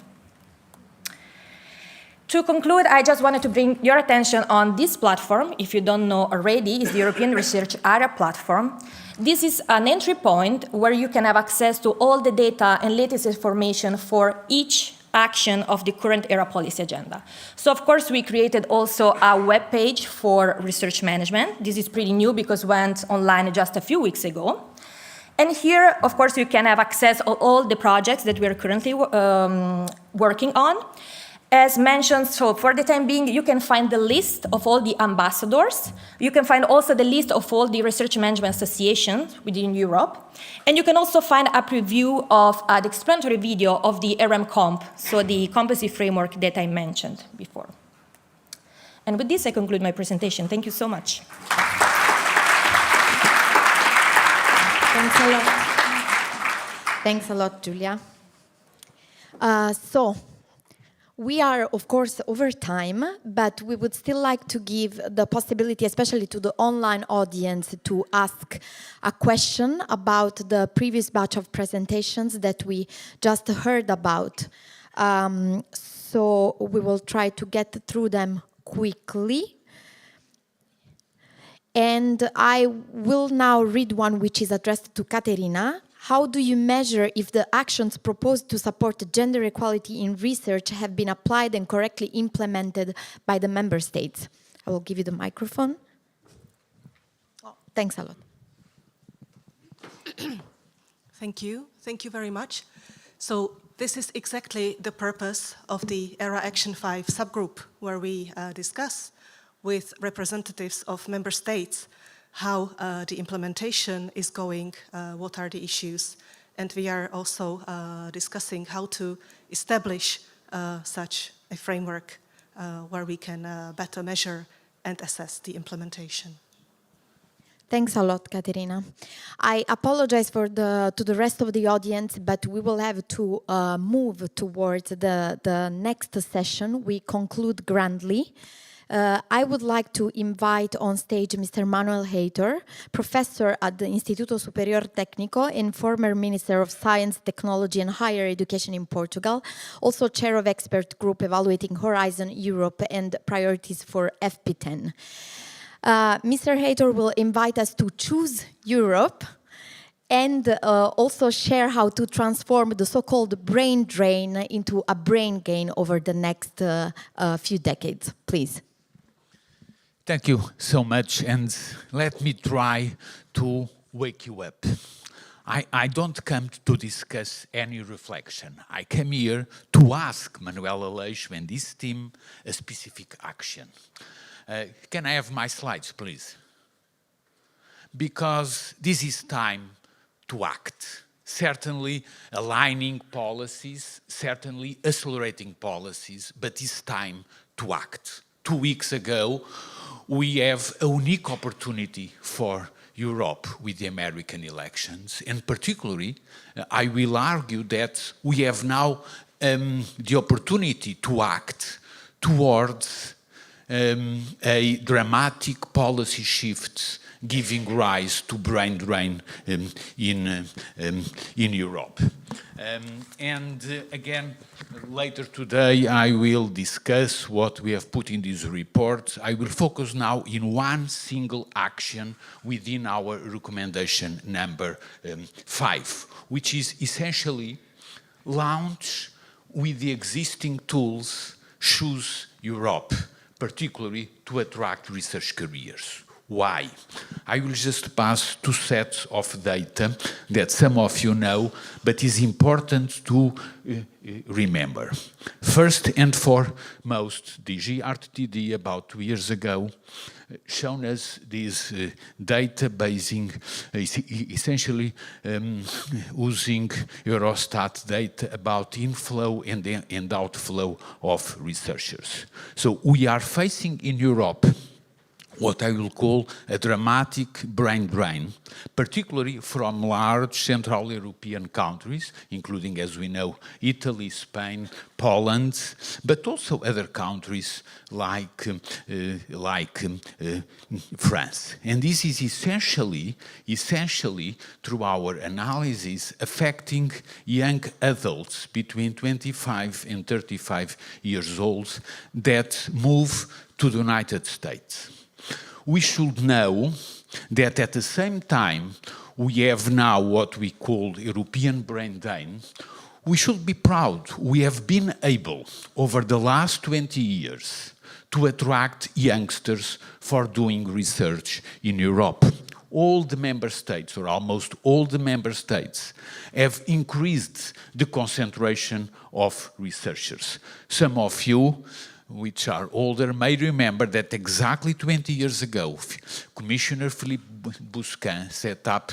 To conclude, I just wanted to bring your attention on this platform. If you don't know already, it's the European Research Area Platform. This is an entry point where you can have access to all the data and latest information for each action of the current ERA policy agenda. So of course we created also a web page for research management. This is pretty new because it went online just a few weeks ago. And here, of course, you can have access to all the projects that we are currently working on. As mentioned, so for the time being, you can find the list of all the ambassadors. You can find also the list of all the research management associations within Europe. And you can also find a preview of the explanatory video of the RM-Comp, so the competency framework that I mentioned before. And with this, I conclude my presentation. Thank you so much. Thanks a lot. Thanks a lot, Giulia. So, We are, of course, over time, but we would still like to give the possibility, especially to the online audience, to ask a question about the previous batch of presentations that we just heard about. So we will try to get through them quickly. And I will now read one which is addressed to Katerina. How do you measure if the actions proposed to support gender equality in research have been applied and correctly implemented by the member states? I will give you the microphone. Oh, thanks a lot. Thank you. Thank you very much. So this is exactly the purpose of the ERA Action 5 subgroup, where we discuss with representatives of member states how the implementation is going, what are the issues, and we are also discussing how to establish such a framework where we can better measure and assess the implementation. Thanks a lot, Katerina. I apologize to the rest of the audience, but we will have to move towards the next session. We conclude grandly. I would like to invite on stage Mr. Manuel Heitor, professor at the Instituto Superior Técnico and former Minister of Science, Technology and Higher Education in Portugal, also chair of expert group evaluating Horizon Europe and priorities for FP10. Mr. Heitor will invite us to choose Europe and also share how to transform the so-called brain drain into a brain gain over the next few decades. Please. Thank you so much, and let me try to wake you up. I don't come to discuss any reflection. I came here to ask Manuel Aleixo and his team a specific action. Can I have my slides, please? Because this is time to act. Certainly aligning policies, certainly accelerating policies, but it's time to act. 2 weeks ago, we have a unique opportunity for Europe with the American elections, and particularly, I will argue that we have now the opportunity to act towards a dramatic policy shift giving rise to brain drain in Europe. Again, later today I will discuss what we have put in this report. I will focus now in one single action within our recommendation number 5, which is essentially launch with the existing tools, choose Europe, particularly to attract research careers. Why? I will just pass 2 sets of data that some of you know, but is important to remember. First and foremost, DG RTD about 2 years ago shown us this data basing, essentially using Eurostat data about inflow and outflow of researchers. So we are facing in Europe what I will call a dramatic brain drain, particularly from large Central European countries, including, as we know, Italy, Spain, Poland, but also other countries like France. And this is essentially, through our analysis, affecting young adults between 25 and 35 years old that move to the United States. We should know that at the same time we have now what we call European brain drain. We should be proud. We have been able, over the last 20 years, to attract youngsters for doing research in Europe. All the member states, or almost all the member states, have increased the concentration of researchers. Some of you, which are older, may remember that exactly 20 years ago, Commissioner Philippe Busquin set up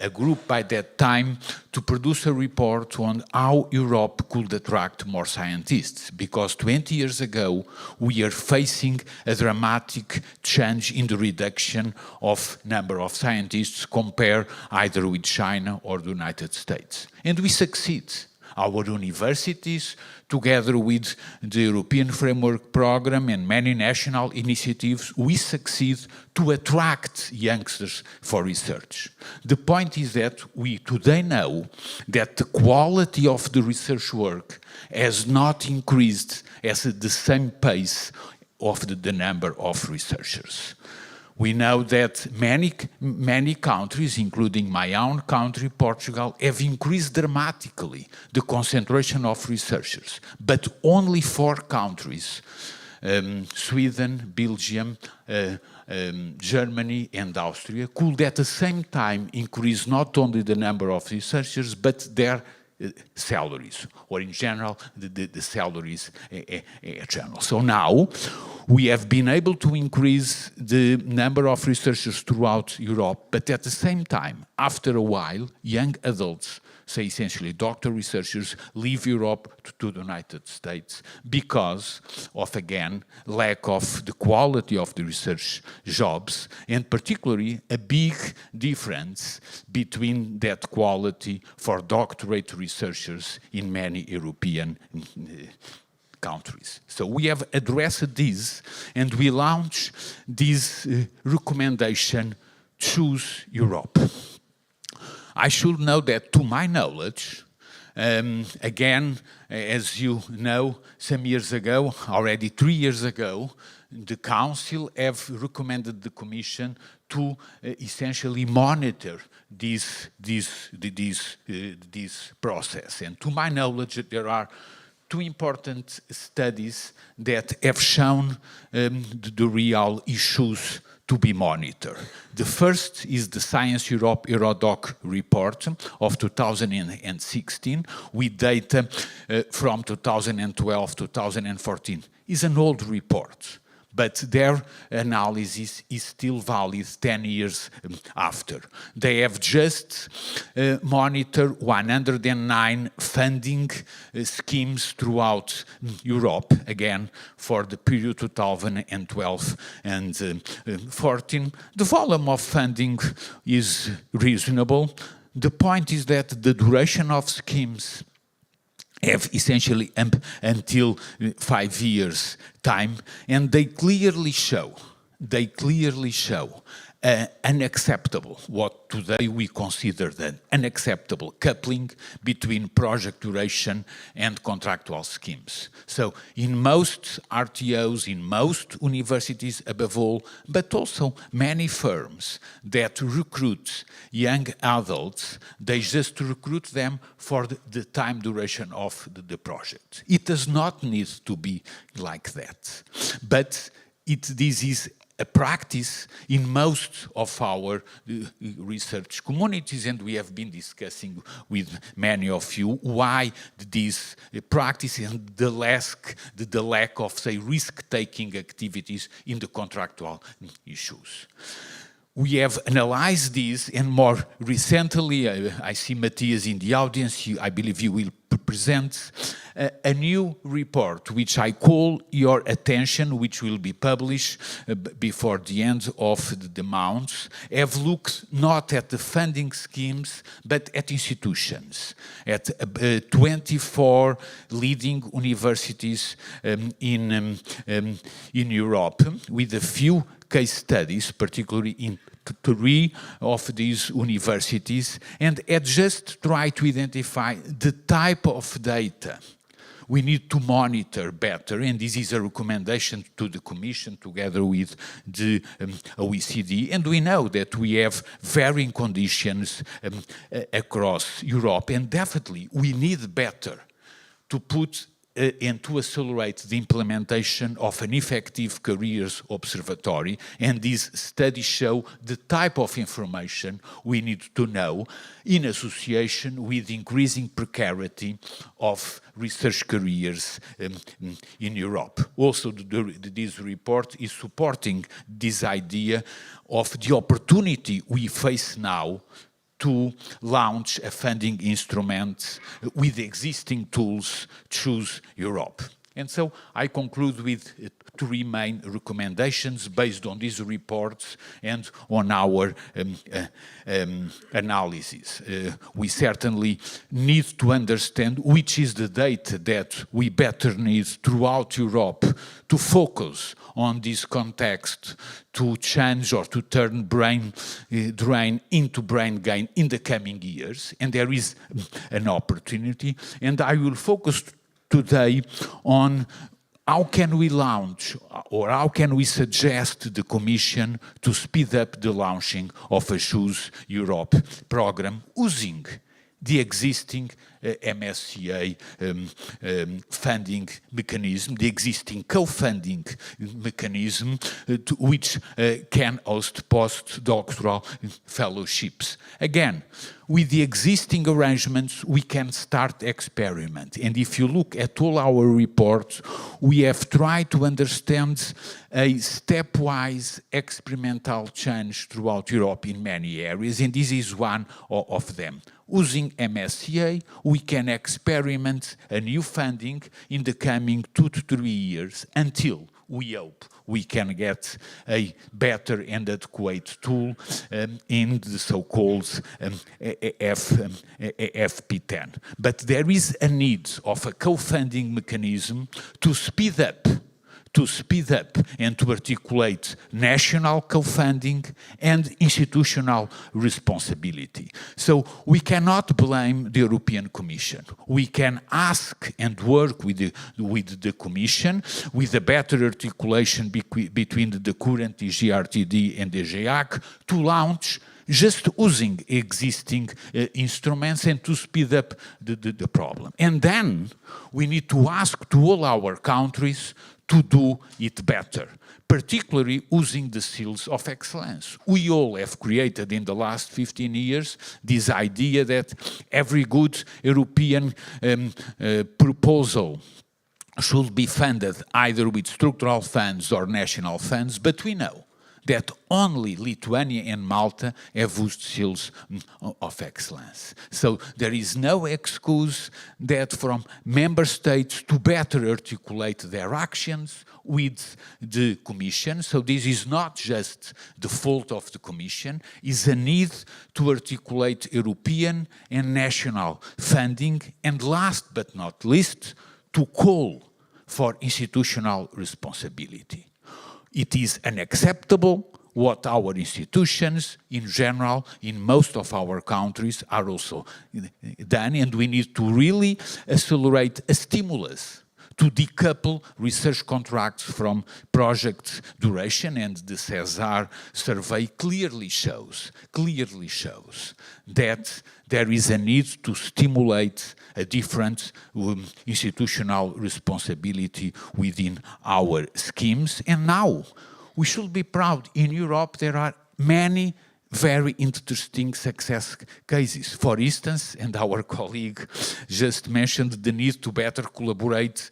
a group by that time to produce a report on how Europe could attract more scientists. Because 20 years ago, we are facing a dramatic change in the reduction of number of scientists compared either with China or the United States. And we succeed. our universities, together with the European Framework Programme and many national initiatives, we succeed to attract youngsters for research. The point is that we today know that the quality of the research work has not increased at the same pace of the number of researchers. We know that many countries, including my own country, Portugal, have increased dramatically the concentration of researchers, but only 4 countries, Sweden, Belgium, Germany and Austria, could at the same time increase not only the number of researchers, but their salaries, or in general, the salaries general. So now, we have been able to increase the number of researchers throughout Europe, but at the same time, after a while, young adults, say essentially doctor researchers, leave Europe to the United States because of, again, lack of the quality of the research jobs, and particularly a big difference between that quality for doctorate researchers in many European countries. So we have addressed this, and we launched this recommendation, Choose Europe. I should know that, to my knowledge, again, as you know, some years ago, already 3 years ago, the Council have recommended the Commission to essentially monitor this process. And to my knowledge, there are 2 important studies that have shown the real issues to be monitored. The first is the Science Europe Eurodoc report of 2016 with data from 2012-2014. It's an old report, but their analysis is still valid 10 years after. They have just monitored 109 funding schemes throughout Europe, again, for the period 2012 and 14. The volume of funding is reasonable. The point is that the duration of schemes have essentially until 5 years time, and they clearly show unacceptable, what today we consider an unacceptable coupling between project duration and contractual schemes. So in most RTOs, in most universities above all, but also many firms that recruit young adults, they just recruit them for the time duration of the project. It does not need to be like that. But this is a practice in most of our research communities, and we have been discussing with many of you why this practice and the lack of, say, risk-taking activities in the contractual issues. We have analyzed this, and more recently, I see Matthias in the audience, I believe you will present a new report, which I call your attention, which will be published before the end of the month, have looked not at the funding schemes, but at institutions, at 24 leading universities in Europe, with a few case studies, particularly in 3 of these universities, and had just tried to identify the type of data we need to monitor better, and this is a recommendation to the Commission together with the OECD, and we know that we have varying conditions across Europe, and definitely we need better to put and to accelerate the implementation of an effective careers observatory, and these studies show the type of information we need to know in association with increasing precarity of research careers in Europe. Also, this report is supporting this idea of the opportunity we face now to launch a funding instrument with existing tools, Choose Europe. And so I conclude with three main recommendations based on these reports and on our analysis. We certainly need to understand which is the data that we better need throughout Europe to focus on this context, to change or to turn brain drain into brain gain in the coming years. And there is an opportunity. And I will focus today on how can we launch or how can we suggest the Commission to speed up the launching of a Choose Europe program using the existing MSCA funding mechanism, the existing co-funding mechanism, which can host postdoctoral fellowships. Again, with the existing arrangements, we can start experiment. And if you look at all our reports, we have tried to understand a stepwise experimental change throughout Europe in many areas, and this is one of them. Using MSCA, we can experiment a new funding in the coming 2 to 3 years until we hope we can get a better and adequate tool in the so-called FP10. But there is a need of a co-funding mechanism to speed up and to articulate national co-funding and institutional responsibility. So we cannot blame the European Commission. We can ask and work with the Commission with a better articulation between the current DGRTD and the GEAC to launch just using existing instruments and to speed up the problem. And then we need to ask to all our countries to do it better, particularly using the seals of excellence. We all have created in the last 15 years this idea that every good European proposal should be funded either with structural funds or national funds, but we know that only Lithuania and Malta have used seals of excellence. So there is no excuse that from member states to better articulate their actions with the Commission. So this is not just the fault of the Commission, it's a need to articulate European and national funding, and last but not least, to call for institutional responsibility. It is unacceptable what our institutions, in general, in most of our countries, are also done, and we need to really accelerate a stimulus to decouple research contracts from project duration, and the CESAR survey clearly shows that there is a need to stimulate a different institutional responsibility within our schemes. And now, we should be proud. In Europe, there are many very interesting success cases. For instance, and our colleague just mentioned the need to better collaborate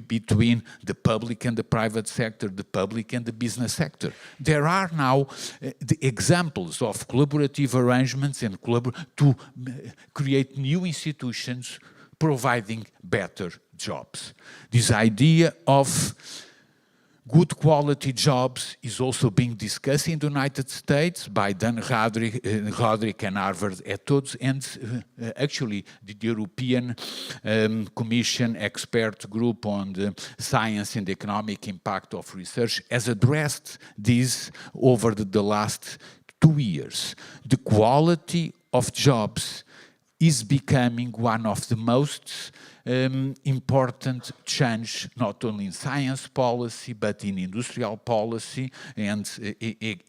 between the public and the private sector, the public and the business sector. There are now the examples of collaborative arrangements and to create new institutions providing better jobs. This idea of good quality jobs is also being discussed in the United States by Dan Roderick and Harvard Ethods, and actually the European Commission expert group on the science and economic impact of research has addressed this over the last 2 years. The quality of jobs is becoming one of the most important change, not only in science policy, but in industrial policy and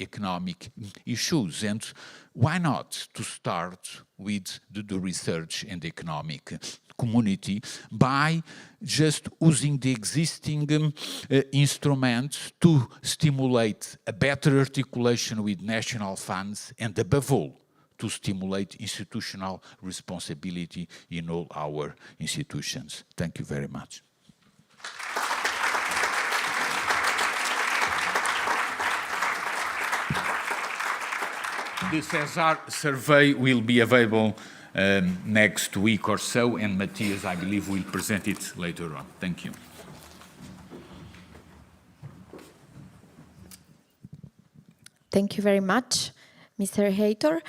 economic issues. And why not to start with the research and economic community by just using the existing instruments to stimulate a better articulation with national funds and, above all, to stimulate institutional responsibility in all our institutions. Thank you very much. The CESAR survey will be available next week or so, and Matthias, I believe, will present it later on. Thank you. Thank you very much, Mr. Haytor.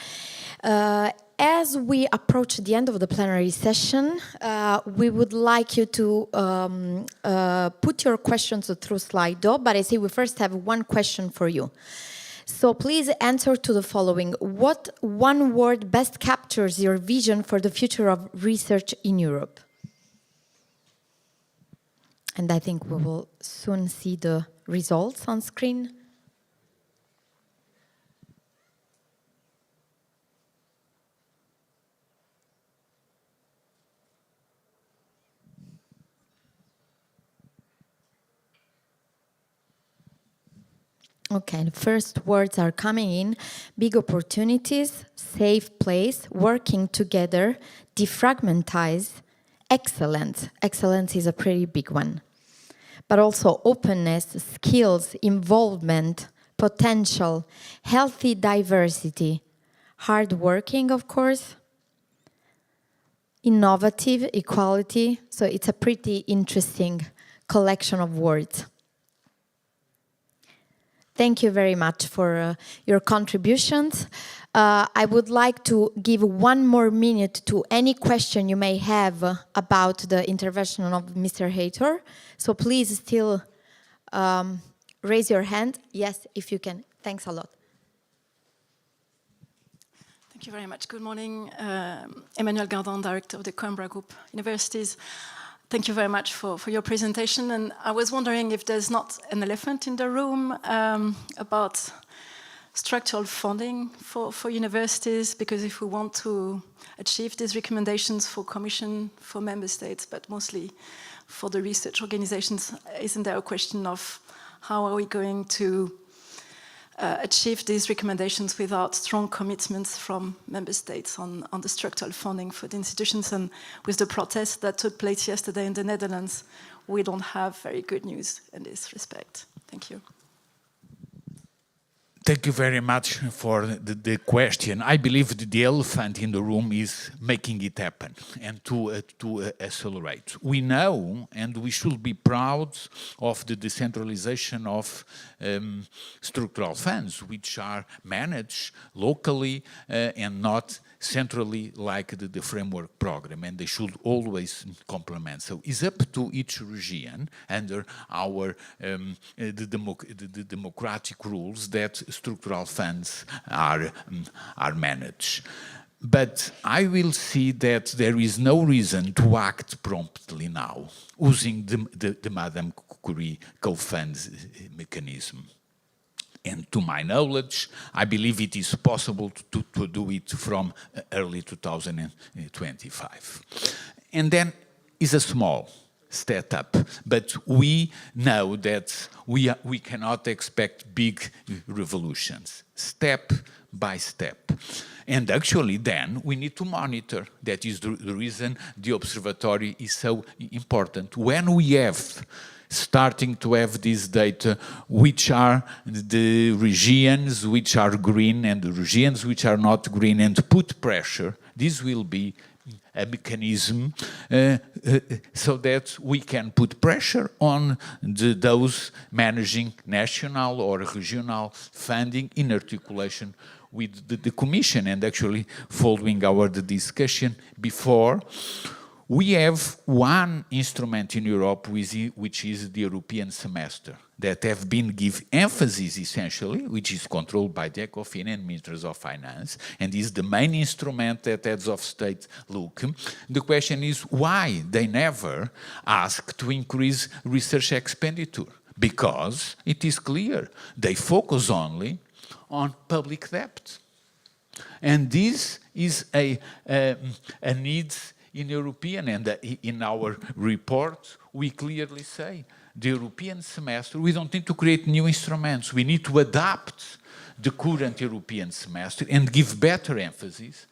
As we approach the end of the plenary session, we would like you to put your questions through Slido, but I say we first have one question for you. So please answer to the following. What one word best captures your vision for the future of research in Europe? And I think we will soon see the results on screen. Okay, the first words are coming in. Big opportunities, safe place, working together, defragmentize, excellence. Excellence is a pretty big one. But also openness, skills, involvement, potential, healthy diversity, hard working, of course, innovative, equality. So it's a pretty interesting collection of words. Thank you very much for your contributions. I would like to give 1 more minute to any question you may have about the intervention of Mr. Haytor. So please still raise your hand. Yes, if you can. Thanks a lot. Thank you very much. Good morning. Emmanuel Gardin, Director of the Coimbra Group Universities. Thank you very much for your presentation. And I was wondering if there's not an elephant in the room about structural funding for universities, because if we want to achieve these recommendations for Commission, for Member States, but mostly for the research organizations, isn't there a question of how are we going to achieve these recommendations without strong commitments from Member States on the structural funding for the institutions? And with the protests that took place yesterday in the Netherlands, we don't have very good news in this respect. Thank you. Thank you very much for the question. I believe the elephant in the room is making it happen and to accelerate. We know, and we should be proud of the decentralization of structural funds, which are managed locally and not centrally like the framework program, and they should always complement. So it's up to each region under our the democratic rules that structural funds are managed. But I will see that there is no reason to act promptly now using the Madame Curie co-funds mechanism. And to my knowledge, I believe it is possible to do it from early 2025. And then is a small step up, but we know that we cannot expect big revolutions, step by step. And actually then we need to monitor. That is the reason the observatory is so important. When we have starting to have this data, which are the regions which are green and the regions which are not green, and put pressure, this will be a mechanism so that we can put pressure on those managing national or regional funding in articulation with the Commission. And actually, following our discussion before, we have one instrument in Europe which is the European semester that have been given emphasis essentially, which is controlled by the ECOFIN and Ministers of Finance, and is the main instrument that heads of state look. The question is why they never ask to increase research expenditure, because it is clear they focus only on public debt. And this is a need in European, and in our report, we clearly say, the European semester, we don't need to create new instruments. We need to adapt the current European semester and give better emphasis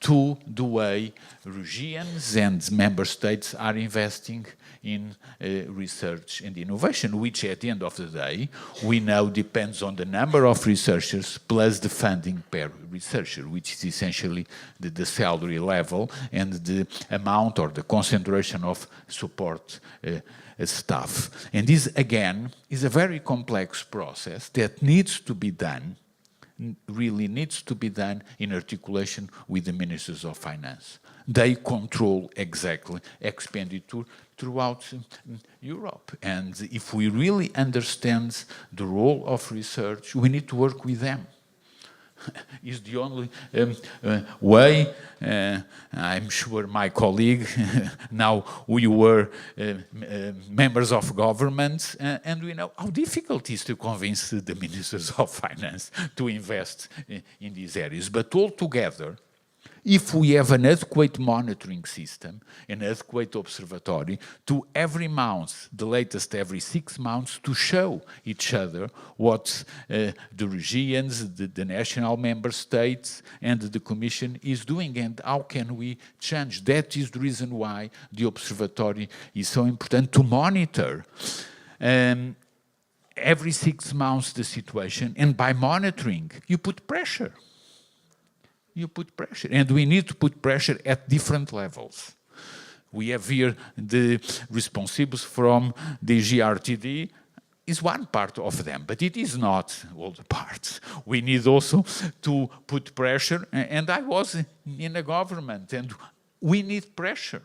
to the way regions and member states are investing in research and innovation, which at the end of the day, we know depends on the number of researchers plus the funding per researcher, which is essentially the salary level and the amount or the concentration of support staff. And this, again, is a very complex process that needs to be done really needs to be done in articulation with the ministers of finance. They control exactly expenditure throughout Europe. And if we really understand the role of research, we need to work with them. Is the only way. I'm sure my colleague, now we were members of government, and we know how difficult it is to convince the ministers of finance to invest in these areas. But altogether, if we have an adequate monitoring system, an adequate observatory, to every month, the latest every 6 months, to show each other what the regions, the national member states, and the Commission is doing, and how can we change. That is the reason why the observatory is so important, to monitor every 6 months the situation, and by monitoring, you put pressure. You put pressure, and we need to put pressure at different levels. We have here the responsibles from the GRTD is one part of them, but it is not all the parts. We need also to put pressure, and I was in a government, and we need pressure.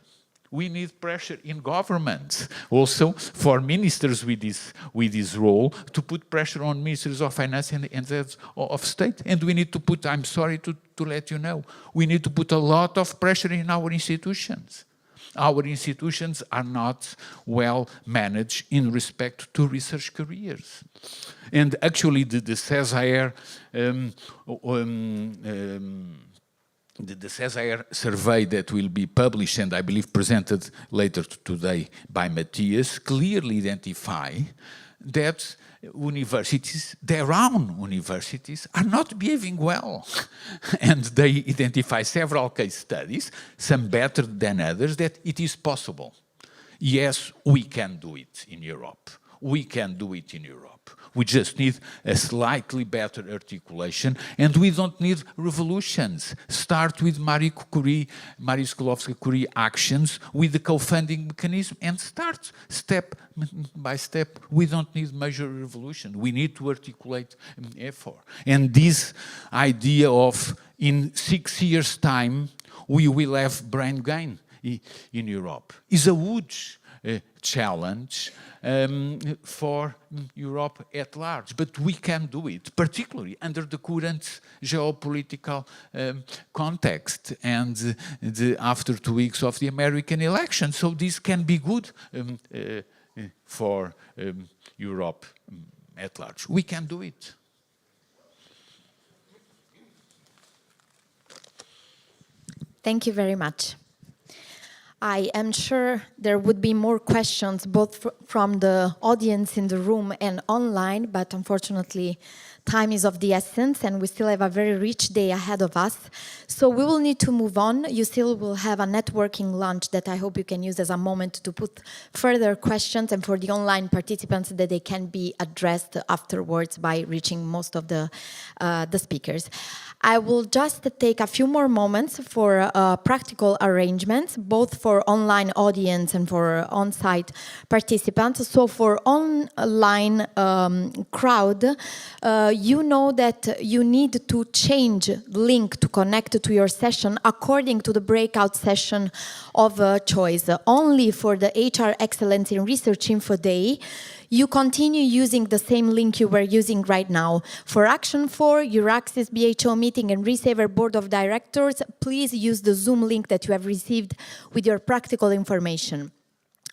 We need pressure in government, also for ministers with this role, to put pressure on ministers of finance and heads of state. And we need to put, I'm sorry to let you know, we need to put a lot of pressure in our institutions. Our institutions are not well managed in respect to research careers. And actually the CESAIR the CESAIR survey that will be published and I believe presented later today by Matthias clearly identify that universities, their own universities, are not behaving well. And they identify several case studies, some better than others, that it is possible. Yes, we can do it in Europe. We can do it in Europe. We just need a slightly better articulation, and we don't need revolutions. Start with Marie Skłodowska-Curie actions with the co-funding mechanism, and start step by step. We don't need major revolution. We need to articulate effort. And this idea of in 6 years' time we will have brain gain in Europe is a huge challenge for Europe at large. But we can do it, particularly under the current geopolitical context and after 2 weeks of the American election. So this can be good for Europe at large. We can do it. Thank you very much. I am sure there would be more questions both from the audience in the room and online, but unfortunately time is of the essence and we still have a very rich day ahead of us. So we will need to move on. You still will have a networking lunch that I hope you can use as a moment to put further questions, and for the online participants that they can be addressed afterwards by reaching most of the speakers. I will just take a few more moments for practical arrangements, both for online audience and for on-site participants. So for online crowd, you know that you need to change link to connect to your session according to the breakout session of choice. Only for the HR Excellence in Research Info Day, you continue using the same link you were using right now. For Action 4, your Access BHO meeting and Resaver Board of Directors, please use the Zoom link that you have received with your practical information.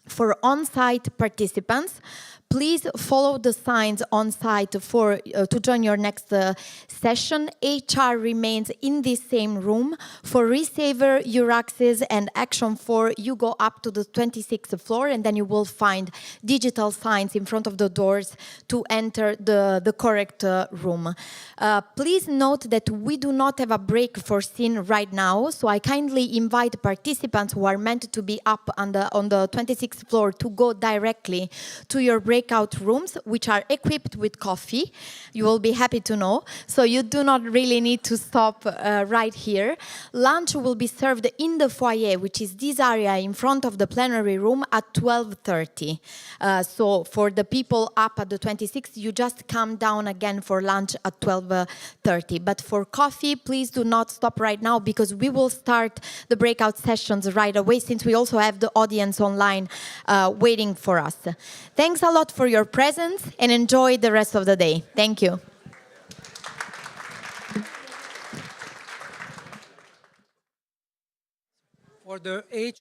For on-site participants, please follow the signs on site to join your next session. HR remains in this same room. For Resaver, Euraxis, and Action 4, you go up to the 26th floor, and then you will find digital signs in front of the doors to enter the correct room. Please note that we do not have a break foreseen right now, so I kindly invite participants who are meant to be up on the 26th floor to go directly to your break breakout rooms, which are equipped with coffee. You will be happy to know. So you do not really need to stop right here. Lunch will be served in the foyer, which is this area in front of the plenary room at 12:30. So for the people up at the 26th, you just come down again for lunch at 12:30. But for coffee, please do not stop right now, because we will start the breakout sessions right away, since we also have the audience online waiting for us. Thanks a lot for your presence, and enjoy the rest of the day. Thank you. For the age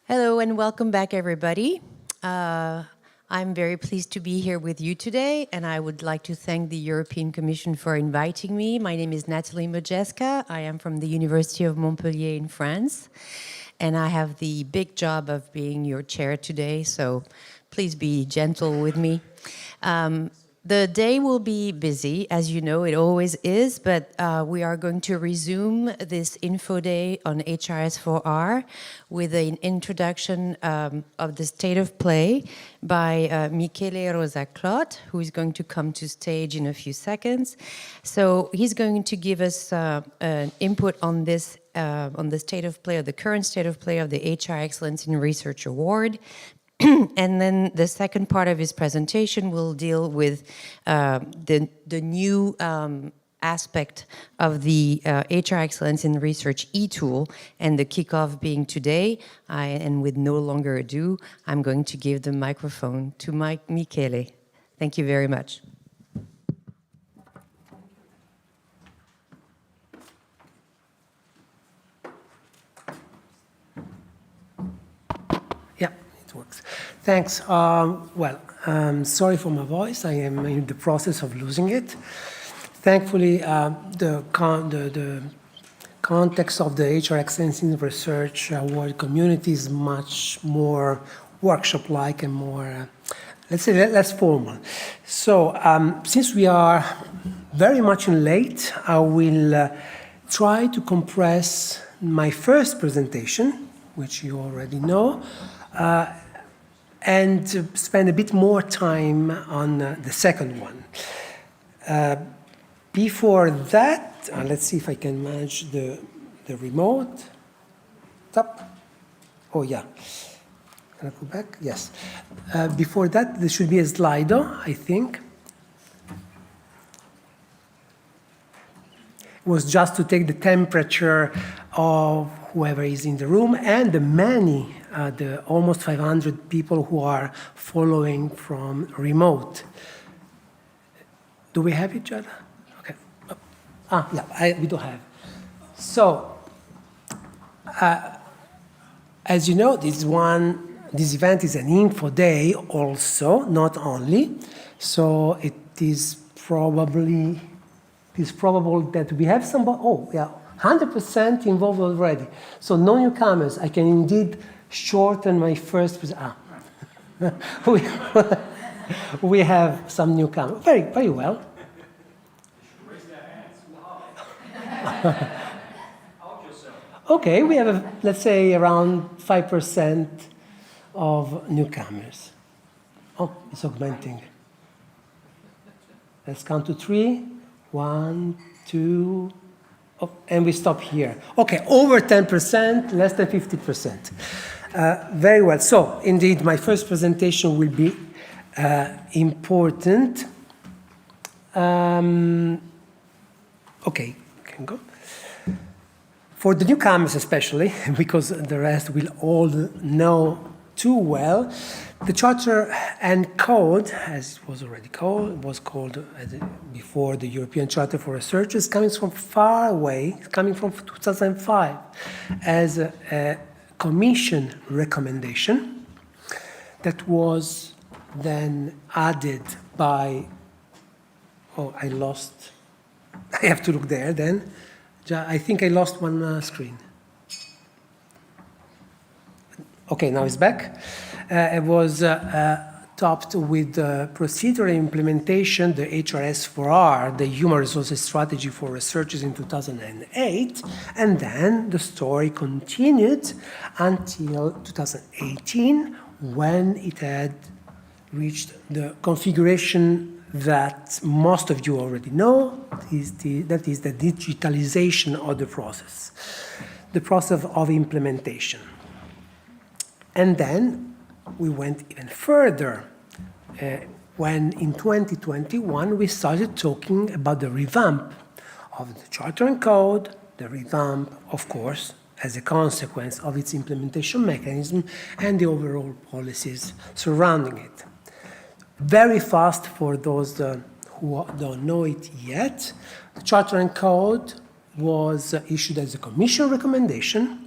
Hello and welcome back, everybody. I'm very pleased to be here with you today, and I would like to thank the European Commission for inviting me. My name is Nathalie Modjeska. I am from the University of Montpellier in France, and I have the big job of being your chair today, so please be gentle with me. The day will be busy, as you know, it always is, but we are going to resume this info day on HRS4R with an introduction of the state of play by Michele Rosa-Clot, who is going to come to stage in a few seconds. So he's going to give us an input on this, on the state of play, or the current state of play of the HR Excellence in Research Award. And then the second part of his presentation will deal with the new aspect of the HR Excellence in Research e-tool, and the kickoff being today. And with no longer ado, I'm going to give the microphone to Michele. Thank you very much. Works. Thanks. Sorry for my voice. I am in the process of losing it. Thankfully, the context of the HR Excellence in Research Award community is much more workshop-like and more, let's say, less formal. So, since we are very much in late, I will try to compress my first presentation, which you already know, and spend a bit more time on the second one. Before that, let's see if I can manage the remote. Top. Oh, yeah. Can I go back? Yes. Before that, there should be a Slido, I think. It was just to take the temperature of whoever is in the room and the many, the almost 500 people who are following from remote. Do we have each other? Okay. Yeah, we do have. So, as you know, this event is an info day also, not only. So it is probable that we have somebody. Oh, yeah. 100% involved already. So no newcomers. I can indeed shorten my first we have some newcomers. Very, very well. Okay, we have, let's say, around 5% of newcomers. Oh, it's augmenting. Let's count to 3. 1, 2. Oh, and we stop here. Okay, over 10%, less than 50%. Very well. So, indeed, my first presentation will be important. Okay, can go. For the newcomers especially, because the rest will all know too well, the Charter and Code, as it was already called, before the European Charter for Researchers, coming from far away, coming from 2005, as a Commission recommendation that was then added by, I have to look there then. I think I lost one screen. Okay, now it's back. It was topped with procedural implementation, the HRS4R, the Human Resources Strategy for Researchers in 2008, and then the story continued until 2018, when it had reached the configuration that most of you already know, that is the digitalization of the process of implementation. And then we went even further when in 2021 we started talking about the revamp of the Charter and Code, the revamp, of course, as a consequence of its implementation mechanism and the overall policies surrounding it. Very fast for those who don't know it yet, the Charter and Code was issued as a Commission recommendation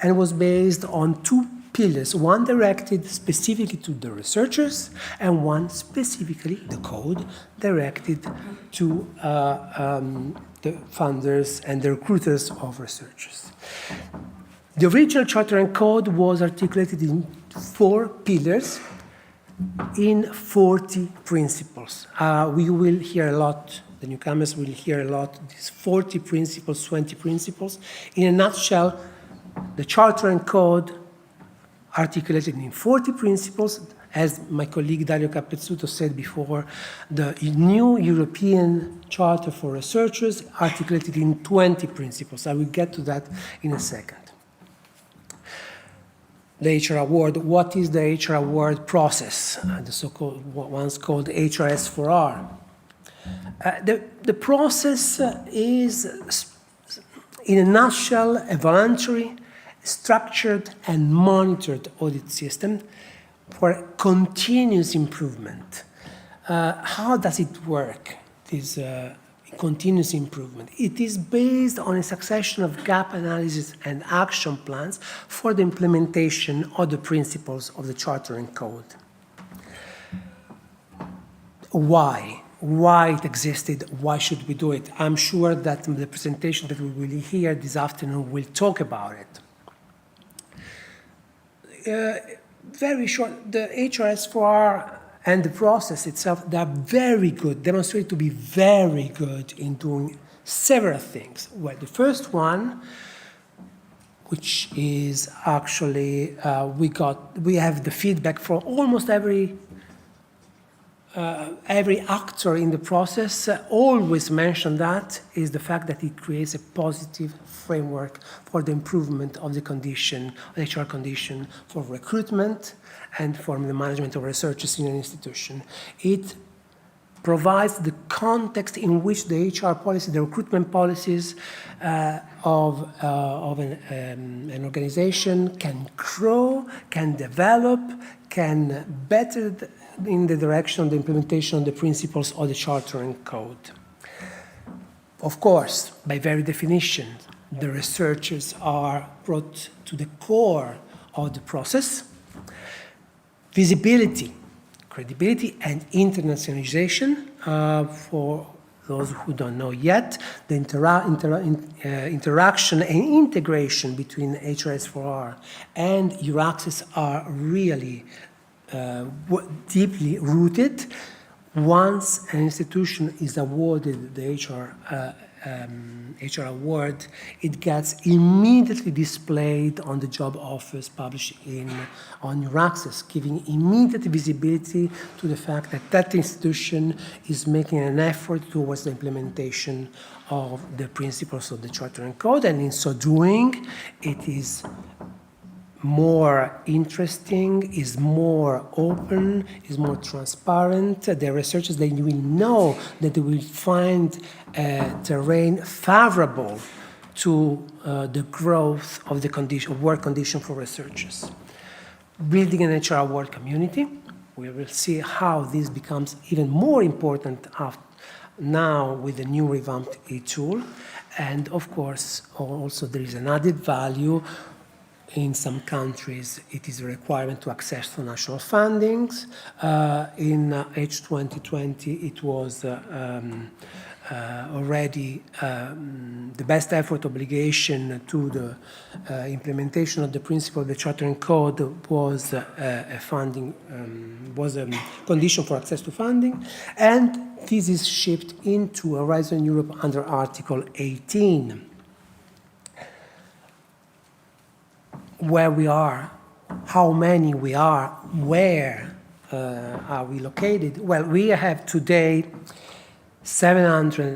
and was based on two pillars, one directed specifically to the researchers and one specifically, the code, directed to the funders and the recruiters of researchers. The original Charter and Code was articulated in 4 pillars in 40 principles. We will hear a lot, the newcomers will hear a lot, these 40 principles, 20 principles. In a nutshell, the Charter and Code articulated in 40 principles, as my colleague Dario Capezzuto said before, the new European Charter for Researchers articulated in 20 principles. I will get to that in a second. The HR award, what is the HR award process? The so-called ones called HRS4R. The process is, in a nutshell, a voluntary, structured and monitored audit system for continuous improvement. How does it work, this continuous improvement? It is based on a succession of gap analysis and action plans for the implementation of the principles of the Charter and Code. Why? Why it existed? Why should we do it? I'm sure that the presentation that we will hear this afternoon will talk about it. Very short, the HRS4R and the process itself, they are very good, demonstrate to be very good in doing several things. Well, the first one, which is actually, we have the feedback from almost every actor in the process always mention that, is the fact that it creates a positive framework for the improvement of the condition, HR condition for recruitment and for the management of researchers in an institution. It provides the context in which the HR policy, the recruitment policies of an organization can grow, can develop, can better in the direction of the implementation of the principles of the Charter and Code. Of course, by very definition, the researchers are brought to the core of the process. Visibility, credibility, and internationalization. For those who don't know yet, the interaction and integration between HRS4R and Euraccess are really deeply rooted. Once an institution is awarded the HR award, it gets immediately displayed on the job offers published on Euraccess, giving immediate visibility to the fact that that institution is making an effort towards the implementation of the principles of the Charter and Code, and in so doing, it is more interesting, is more open, is more transparent. The researchers, they will know that they will find a terrain favorable to the growth of the condition, work condition for researchers. Building an HR award community, we will see how this becomes even more important now with the new revamped e-tool. And of course, also there is an added value. In some countries, it is a requirement to access to national fundings. In H2020, it was already the best effort obligation to the implementation of the principle of the Charter and Code was a funding, was a condition for access to funding. And this is shipped into Horizon Europe under Article 18. Where we are, how many we are, where are we located? Well, we have today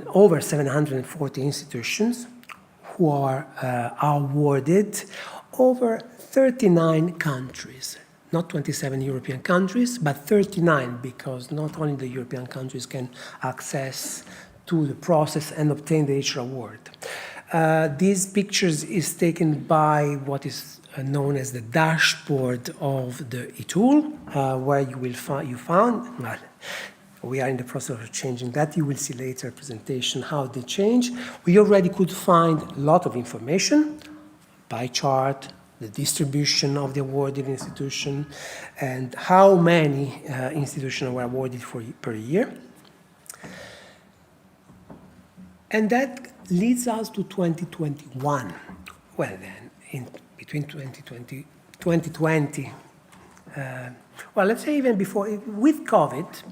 over 740 institutions who are awarded over 39 countries. Not 27 European countries, but 39, because not only the European countries can access to the process and obtain the HR award. These pictures is taken by what is known as the dashboard of the e-tool, where you will found, well, we are in the process of changing that. You will see later presentation how they change. We already could find a lot of information, pie chart, the distribution of the awarded institution, and how many institutions were awarded per year. And that leads us to 2021. Well, then, between 2020, well, let's say even before, with COVID,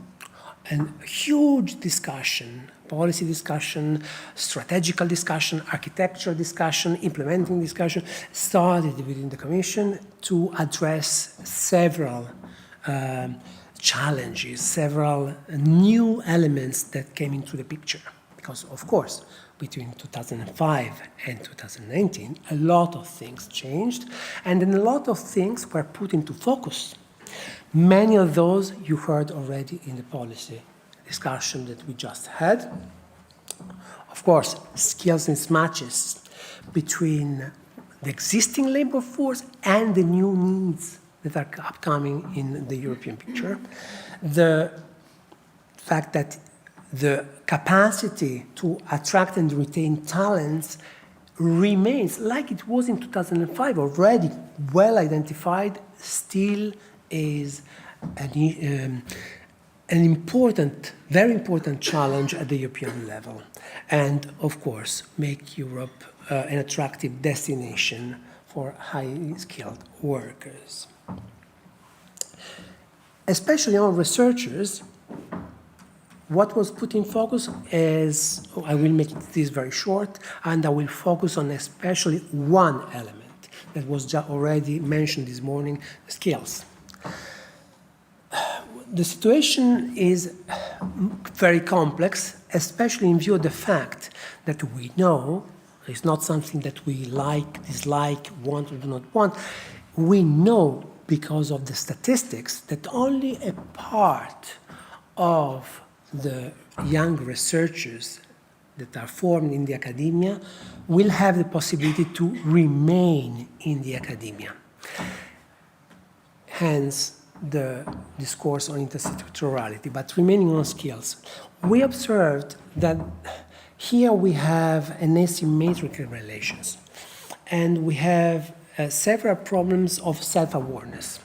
a huge discussion, policy discussion, strategical discussion, architectural discussion, implementing discussion, started within the Commission to address several challenges, several new elements that came into the picture. Because, of course, between 2005 and 2019, a lot of things changed, and then a lot of things were put into focus. Many of those you heard already in the policy discussion that we just had. Of course, skills mismatches between the existing labor force and the new needs that are upcoming in the European picture. The fact that the capacity to attract and retain talents remains, like it was in 2005, already well identified, still is an important, very important challenge at the European level. And of course, make Europe an attractive destination for highly skilled workers. Especially on researchers, what was put in focus is, I will make this very short, and I will focus on especially one element that was already mentioned this morning, skills. The situation is very complex, especially in view of the fact that we know, it's not something that we like, dislike, want or do not want, we know because of the statistics that only a part of the young researchers that are formed in the academia will have the possibility to remain in the academia. Hence, the discourse on intersectorality, but remaining on skills. We observed that here we have an asymmetrical relations, and we have several problems of self-awareness,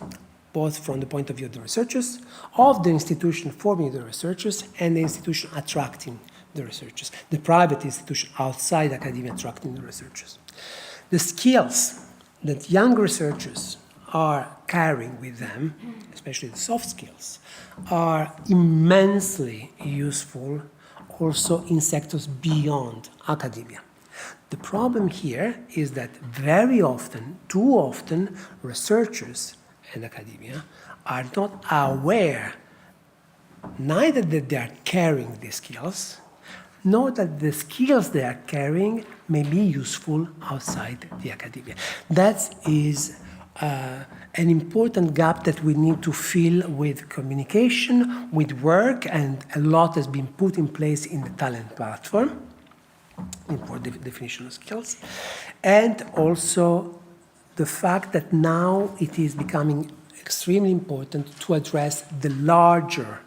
both from the point of view of the researchers, of the institution forming the researchers, and the institution attracting the researchers, the private institution outside academia attracting the researchers. The skills that young researchers are carrying with them, especially the soft skills, are immensely useful also in sectors beyond academia. The problem here is that very often, too often, researchers and academia are not aware neither that they are carrying these skills, nor that the skills they are carrying may be useful outside the academia. That is an important gap that we need to fill with communication, with work, and a lot has been put in place in the talent platform, for the definition of skills, and also the fact that now it is becoming extremely important to address the larger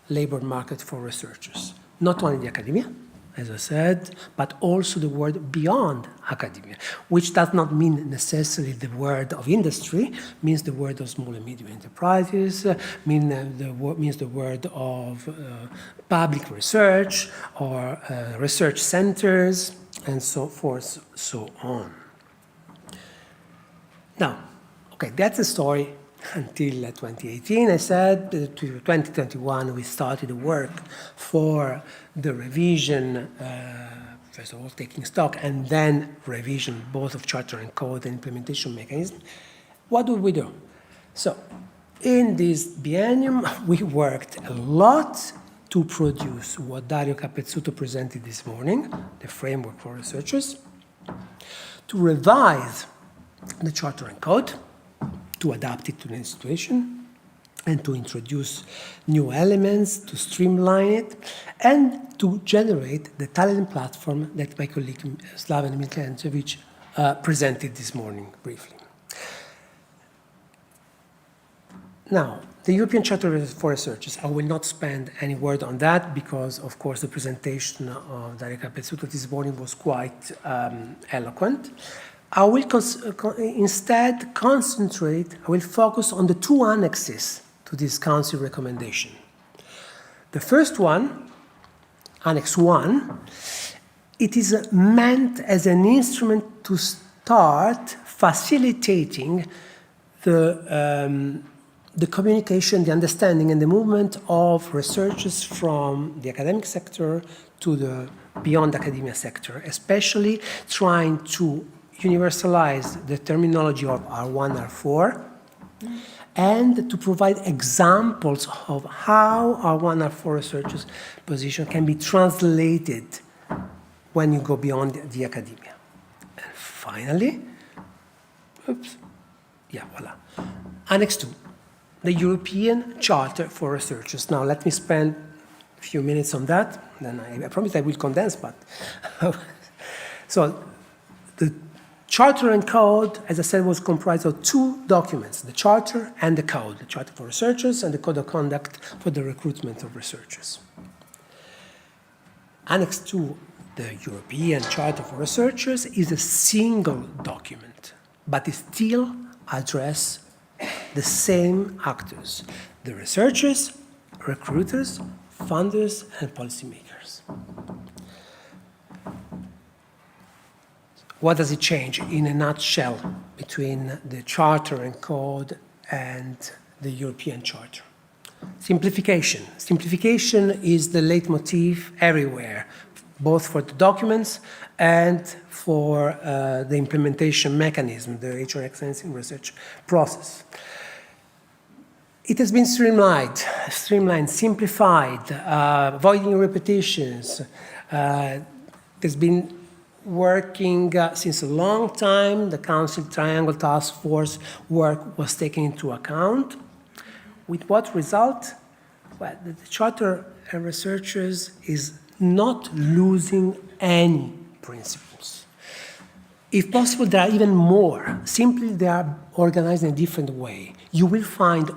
labor market for researchers, not only the academia, as I said, but also the world beyond academia, which does not mean necessarily the world of industry, means the world of small and medium enterprises, means the world of public research or research centers, and so forth, so on. Now, okay, that's the story until 2018. I said to 2021 we started the work for the revision, first of all taking stock, and then revision both of charter and code and implementation mechanism. What did we do? So, in this biennium, we worked a lot to produce what Dario Capezzuto presented this morning, the framework for researchers, to revise the charter and code, to adapt it to the situation, and to introduce new elements, to streamline it, and to generate the talent platform that my colleague Slaven Miljancevic presented this morning briefly. Now, the European Charter for Researchers, I will not spend any word on that because, of course, the presentation of Dario Capezzuto this morning was quite eloquent. I will instead concentrate, I will focus on the two annexes to this Council recommendation. The first one, Annex 1, it is meant as an instrument to start facilitating the communication, the understanding, and the movement of researchers from the academic sector to the beyond academia sector, especially trying to universalize the terminology of R1, R4, and to provide examples of how R1, R4 researchers' position can be translated when you go beyond the academia. And finally, voila. Annex 2, the European Charter for Researchers. Now, let me spend a few minutes on that, then I promise I will condense, but... So, the Charter and Code, as I said, was comprised of two documents, the Charter and the Code, the Charter for Researchers and the Code of Conduct for the recruitment of researchers. Annex 2, the European Charter for Researchers, is a single document, but it still addresses the same actors, the researchers, recruiters, funders, and policymakers. What does it change in a nutshell between the Charter and Code and the European Charter? Simplification. Simplification is the leitmotif everywhere, both for the documents and for the implementation mechanism, the HR excellence in research process. It has been streamlined, simplified, avoiding repetitions. There's been working since a long time. The Council Triangle Task Force work was taken into account. With what result? Well, the Charter and Researchers is not losing any principles. If possible, there are even more. Simply, they are organized in a different way. You will find,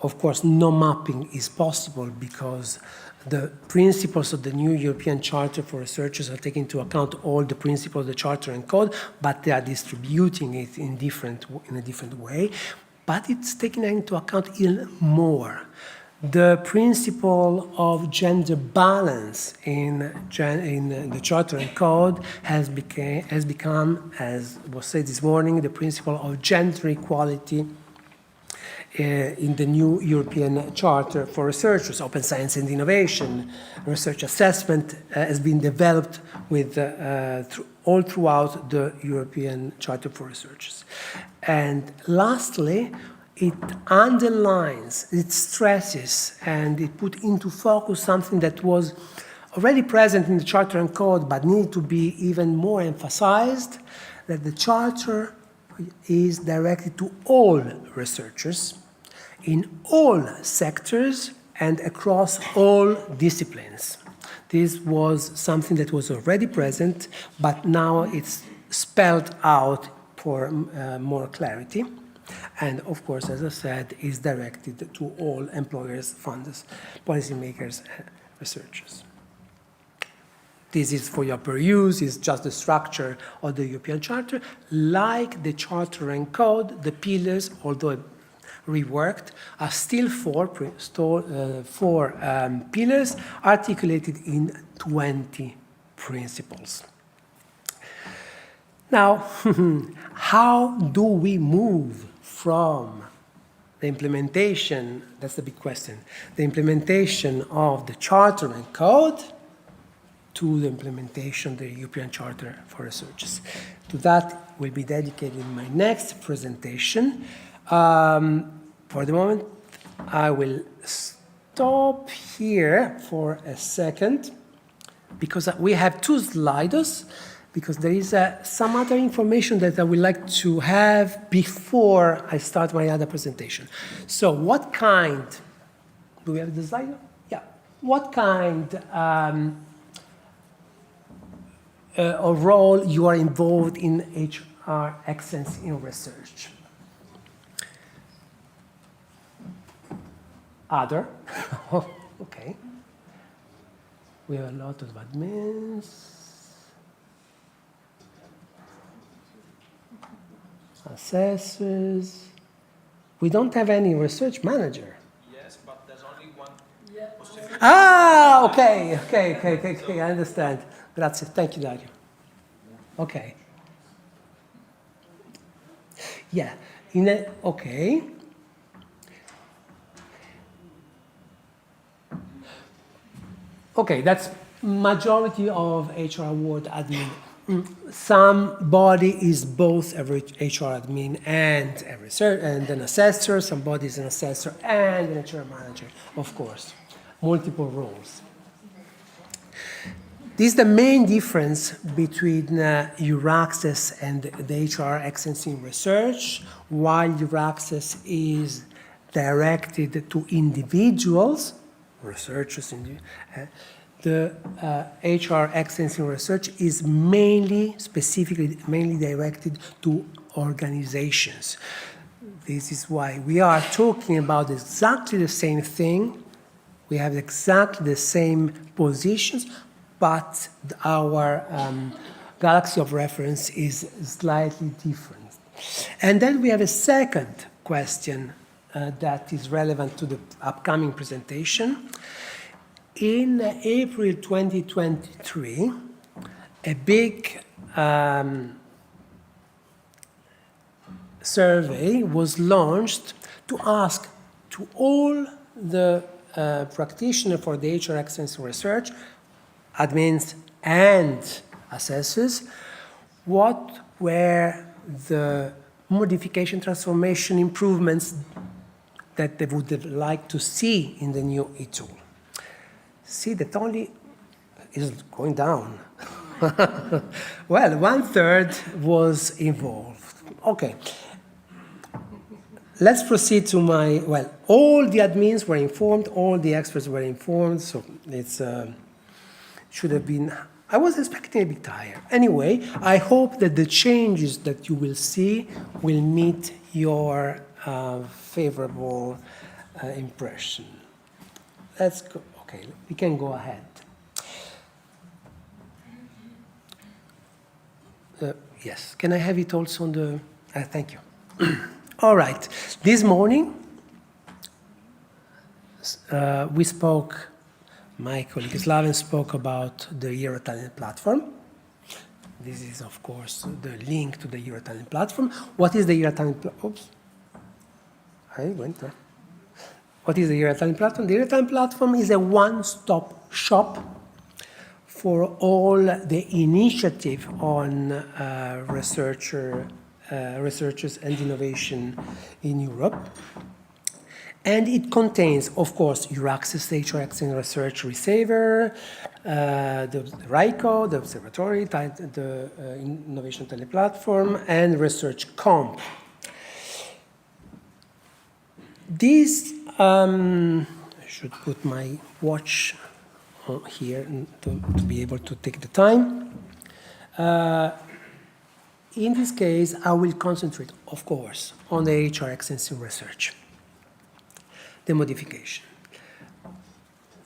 of course, no mapping is possible because the principles of the new European Charter for Researchers are taking into account all the principles of the Charter and Code, but they are distributing it in a different way. But it's taking into account even more. The principle of gender balance in the Charter and Code has become, as was said this morning, the principle of gender equality in the new European Charter for Researchers. Open science and innovation, research assessment has been developed with all throughout the European Charter for Researchers. And lastly, it underlines, it stresses, and it put into focus something that was already present in the Charter and Code but needed to be even more emphasized, that the Charter is directed to all researchers in all sectors and across all disciplines. This was something that was already present, but now it's spelled out for more clarity. And of course, as I said, is directed to all employers, funders, policymakers, and researchers. This is for your peruse, it's just the structure of the European Charter. Like the Charter and Code, the pillars, although reworked, are still four pillars articulated in 20 principles. Now, how do we move from the implementation, that's the big question, the implementation of the Charter and Code to the implementation of the European Charter for Researchers? To that will be dedicated in my next presentation. For the moment, I will stop here for a second because we have two slides, because there is some other information that I would like to have before I start my other presentation. So what kind, do we have the slide? Yeah. What kind of role you are involved in HR excellence in research? Other, okay. We have a lot of admins. assessors. We don't have any research manager. Yes, but there's only one. Ah, okay, I understand. Grazie, thank you, Dario. Okay. Yeah, okay. Okay, that's majority of HR award admin. Somebody is both a HR admin and a research and an assessor. Somebody is an assessor and an HR manager, of course. Multiple roles. This is the main difference between Euraccess and the HR excellence in research. While Euraccess is directed to individuals, researchers, the HR excellence in research is mainly directed to organizations. This is why we are talking about exactly the same thing. We have exactly the same positions, but our galaxy of reference is slightly different. And then we have a second question that is relevant to the upcoming presentation. In April 2023, a big survey was launched to ask to all the practitioners for the HR excellence research, admins and assessors, what were the modification, transformation, improvements that they would have liked to see in the new e-tool. See that only is going down. Well, 1/3 was involved. Okay. Let's proceed to all the admins were informed, all the experts were informed, so it's should have been, I was expecting a bit higher. Anyway, I hope that the changes that you will see will meet your favorable impression. Let's go, okay, we can go ahead. Yes, can I have it also on the, thank you. All right, this morning we spoke, my colleague Slaven spoke about the Euro-Talent platform. This is, of course, the link to the Euro-Talent platform. What is the Euro-Talent platform? Oops, I went there. What is the Euro-Talent platform? The Euro-Talent platform is a one-stop shop for all the initiative on researchers and innovation in Europe. And it contains, of course, Euraccess, HR Excellence Research Receiver, the RICO, the Observatory, the Innovation Teleplatform, and Research Comp. This, I should put my watch here to be able to take the time. In this case, I will concentrate, of course, on the HR Excellence in Research, the modification.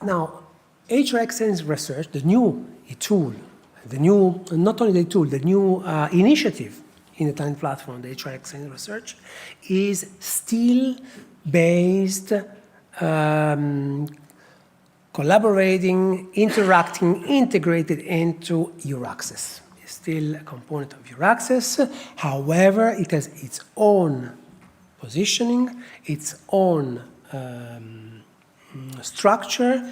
Now, HR Excellence Research, the new tool, the new, not only the tool, the new initiative in the Talent platform, the HR Excellence Research, is still based, collaborating, interacting, integrated into Euraccess. It's still a component of Euraccess. However, it has its own positioning, its own structure,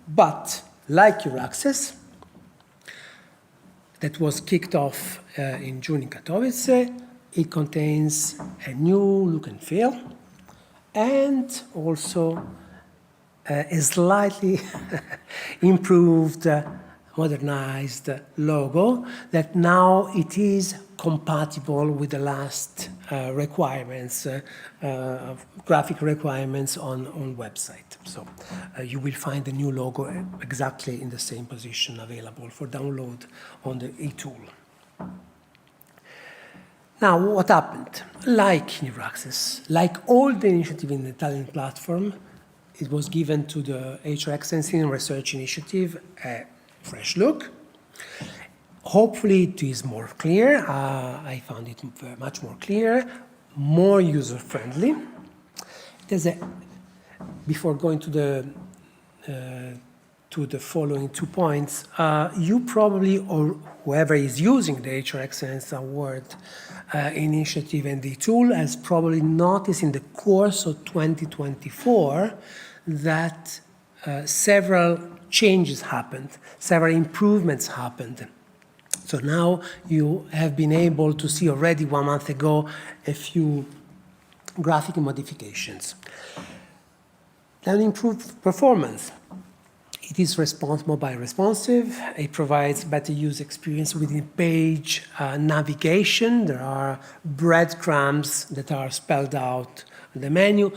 but like Euraccess, that was kicked off in June in Katowice, it contains a new look and feel, and also a slightly improved, modernized logo that now it is compatible with the last requirements, graphic requirements on website. So you will find the new logo exactly in the same position available for download on the e-tool. Now, what happened? Like in Euraccess, like all the initiative in the Talent platform, it was given to the HR Excellence in Research Initiative a fresh look. Hopefully it is more clear. I found it much more clear. more user-friendly. Before going to the following 2 points, you probably, or whoever is using the HR Excellence Award initiative and the tool has probably noticed in the course of 2024 that several changes happened, several improvements happened. So now you have been able to see already 1 month ago a few graphic modifications. Then improved performance. It is responsible by responsive. It provides better user experience within page navigation. There are breadcrumbs that are spelled out in the menu.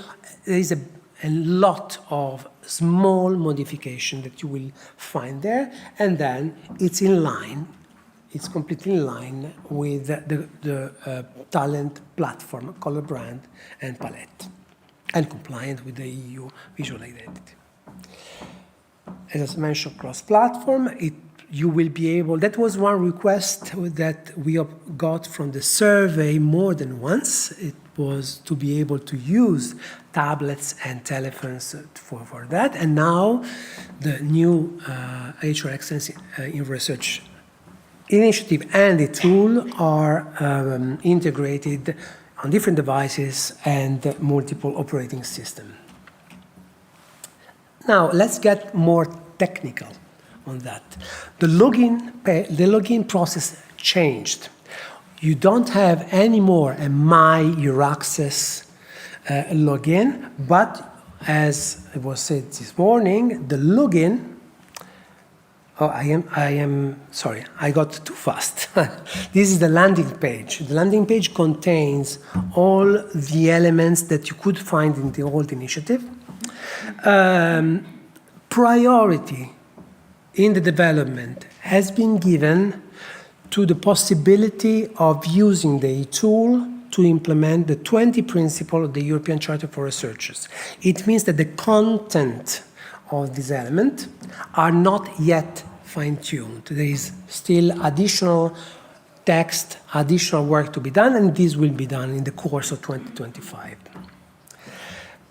There is a lot of small modification that you will find there, and then it's in line. It's completely in line with the talent platform, color brand, and palette, and compliant with the EU visual identity. As I mentioned, cross-platform, you will be able, that was one request that we got from the survey more than once. It was to be able to use tablets and telephones for that. And now the new HR Excellence in Research initiative and the tool are integrated on different devices and multiple operating systems. Now, let's get more technical on that. The login process changed. You don't have anymore a My Euraccess login, but as it was said this morning, the login. Oh, I am sorry, I got too fast. This is the landing page. The landing page contains all the elements that you could find in the old initiative. Priority in the development has been given to the possibility of using the tool to implement the 20 principles of the European Charter for Researchers. It means that the content of this element are not yet fine-tuned. There is still additional text, additional work to be done, and this will be done in the course of 2025.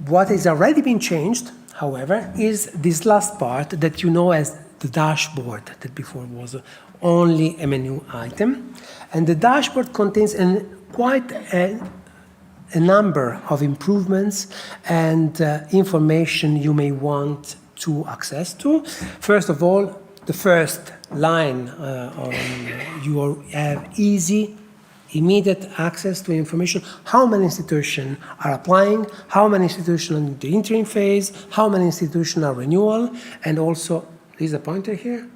What has already been changed, however, is this last part that you know as the dashboard, that before was only a menu item. And the dashboard contains quite a number of improvements and information you may want to access to. First of all, the first line, you have easy, immediate access to information. How many institutions are applying? How many institutions are in the interim phase? How many institutions are renewal? And also, is a pointer here?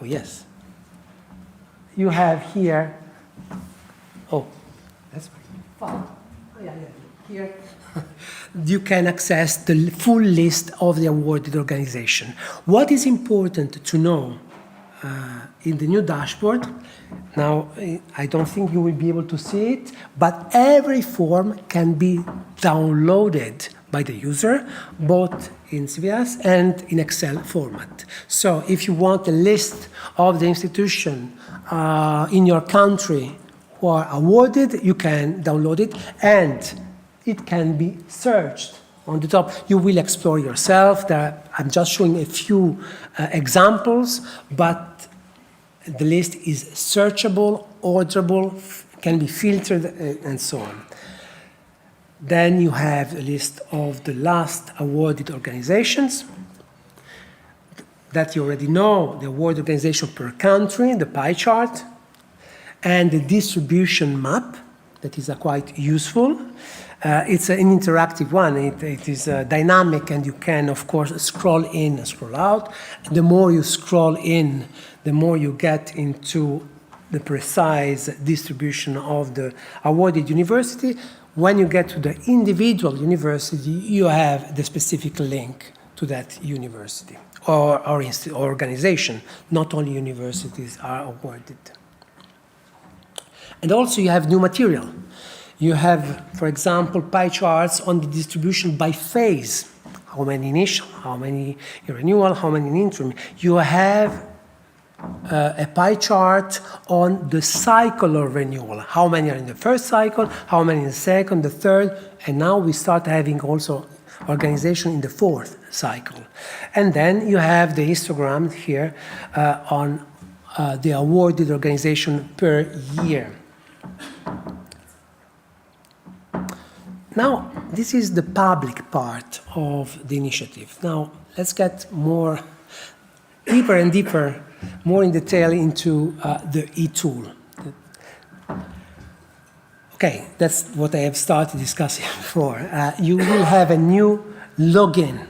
Oh, yes. You have here, oh, that's fine. Oh, yeah. Here. You can access the full list of the awarded organization. What is important to know in the new dashboard, now I don't think you will be able to see it, but every form can be downloaded by the user, both in CVS and in Excel format. So if you want a list of the institution in your country who are awarded, you can download it, and it can be searched on the top. You will explore yourself. I'm just showing a few examples, but the list is searchable, orderable, can be filtered, and so on. Then you have a list of the last awarded organizations that you already know, the award organization per country, the pie chart, and the distribution map that is quite useful. It's an interactive one. It is dynamic, and you can, of course, scroll in and scroll out. The more you scroll in, the more you get into the precise distribution of the awarded university. When you get to the individual university, you have the specific link to that university or organization. Not only universities are awarded. And also you have new material. You have, for example, pie charts on the distribution by phase. How many initial, how many renewal, how many interim. You have a pie chart on the cycle of renewal. How many are in the first cycle, how many in the second, the third, and now we start having also organization in the fourth cycle. And then you have the histogram here on the awarded organization per year. Now, this is the public part of the initiative. Now, let's get deeper and deeper, more in detail into the e-tool. Okay, that's what I have started discussing before. You will have a new login,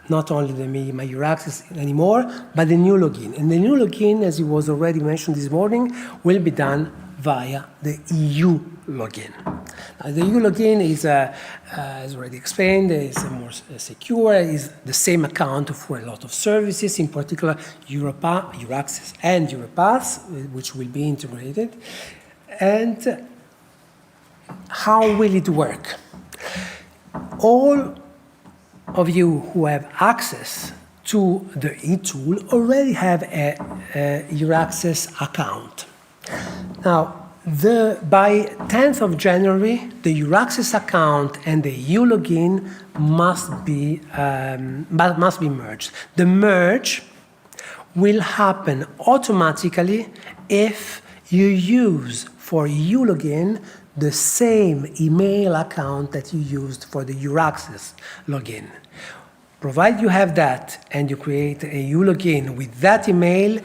not only the My Euraccess anymore, but the new login. And the new login, as it was already mentioned this morning, will be done via the EU login. Now, the EU login is, as already explained, is more secure, is the same account for a lot of services, in particular Euraccess and Europass, which will be integrated. And how will it work? All of you who have access to the e-tool already have a Euraccess account. Now, by 10th of January, the Euraccess account and the EU login must be merged. The merge will happen automatically if you use for EU login the same email account that you used for the Euraccess login. Provided you have that and you create a EU login with that email,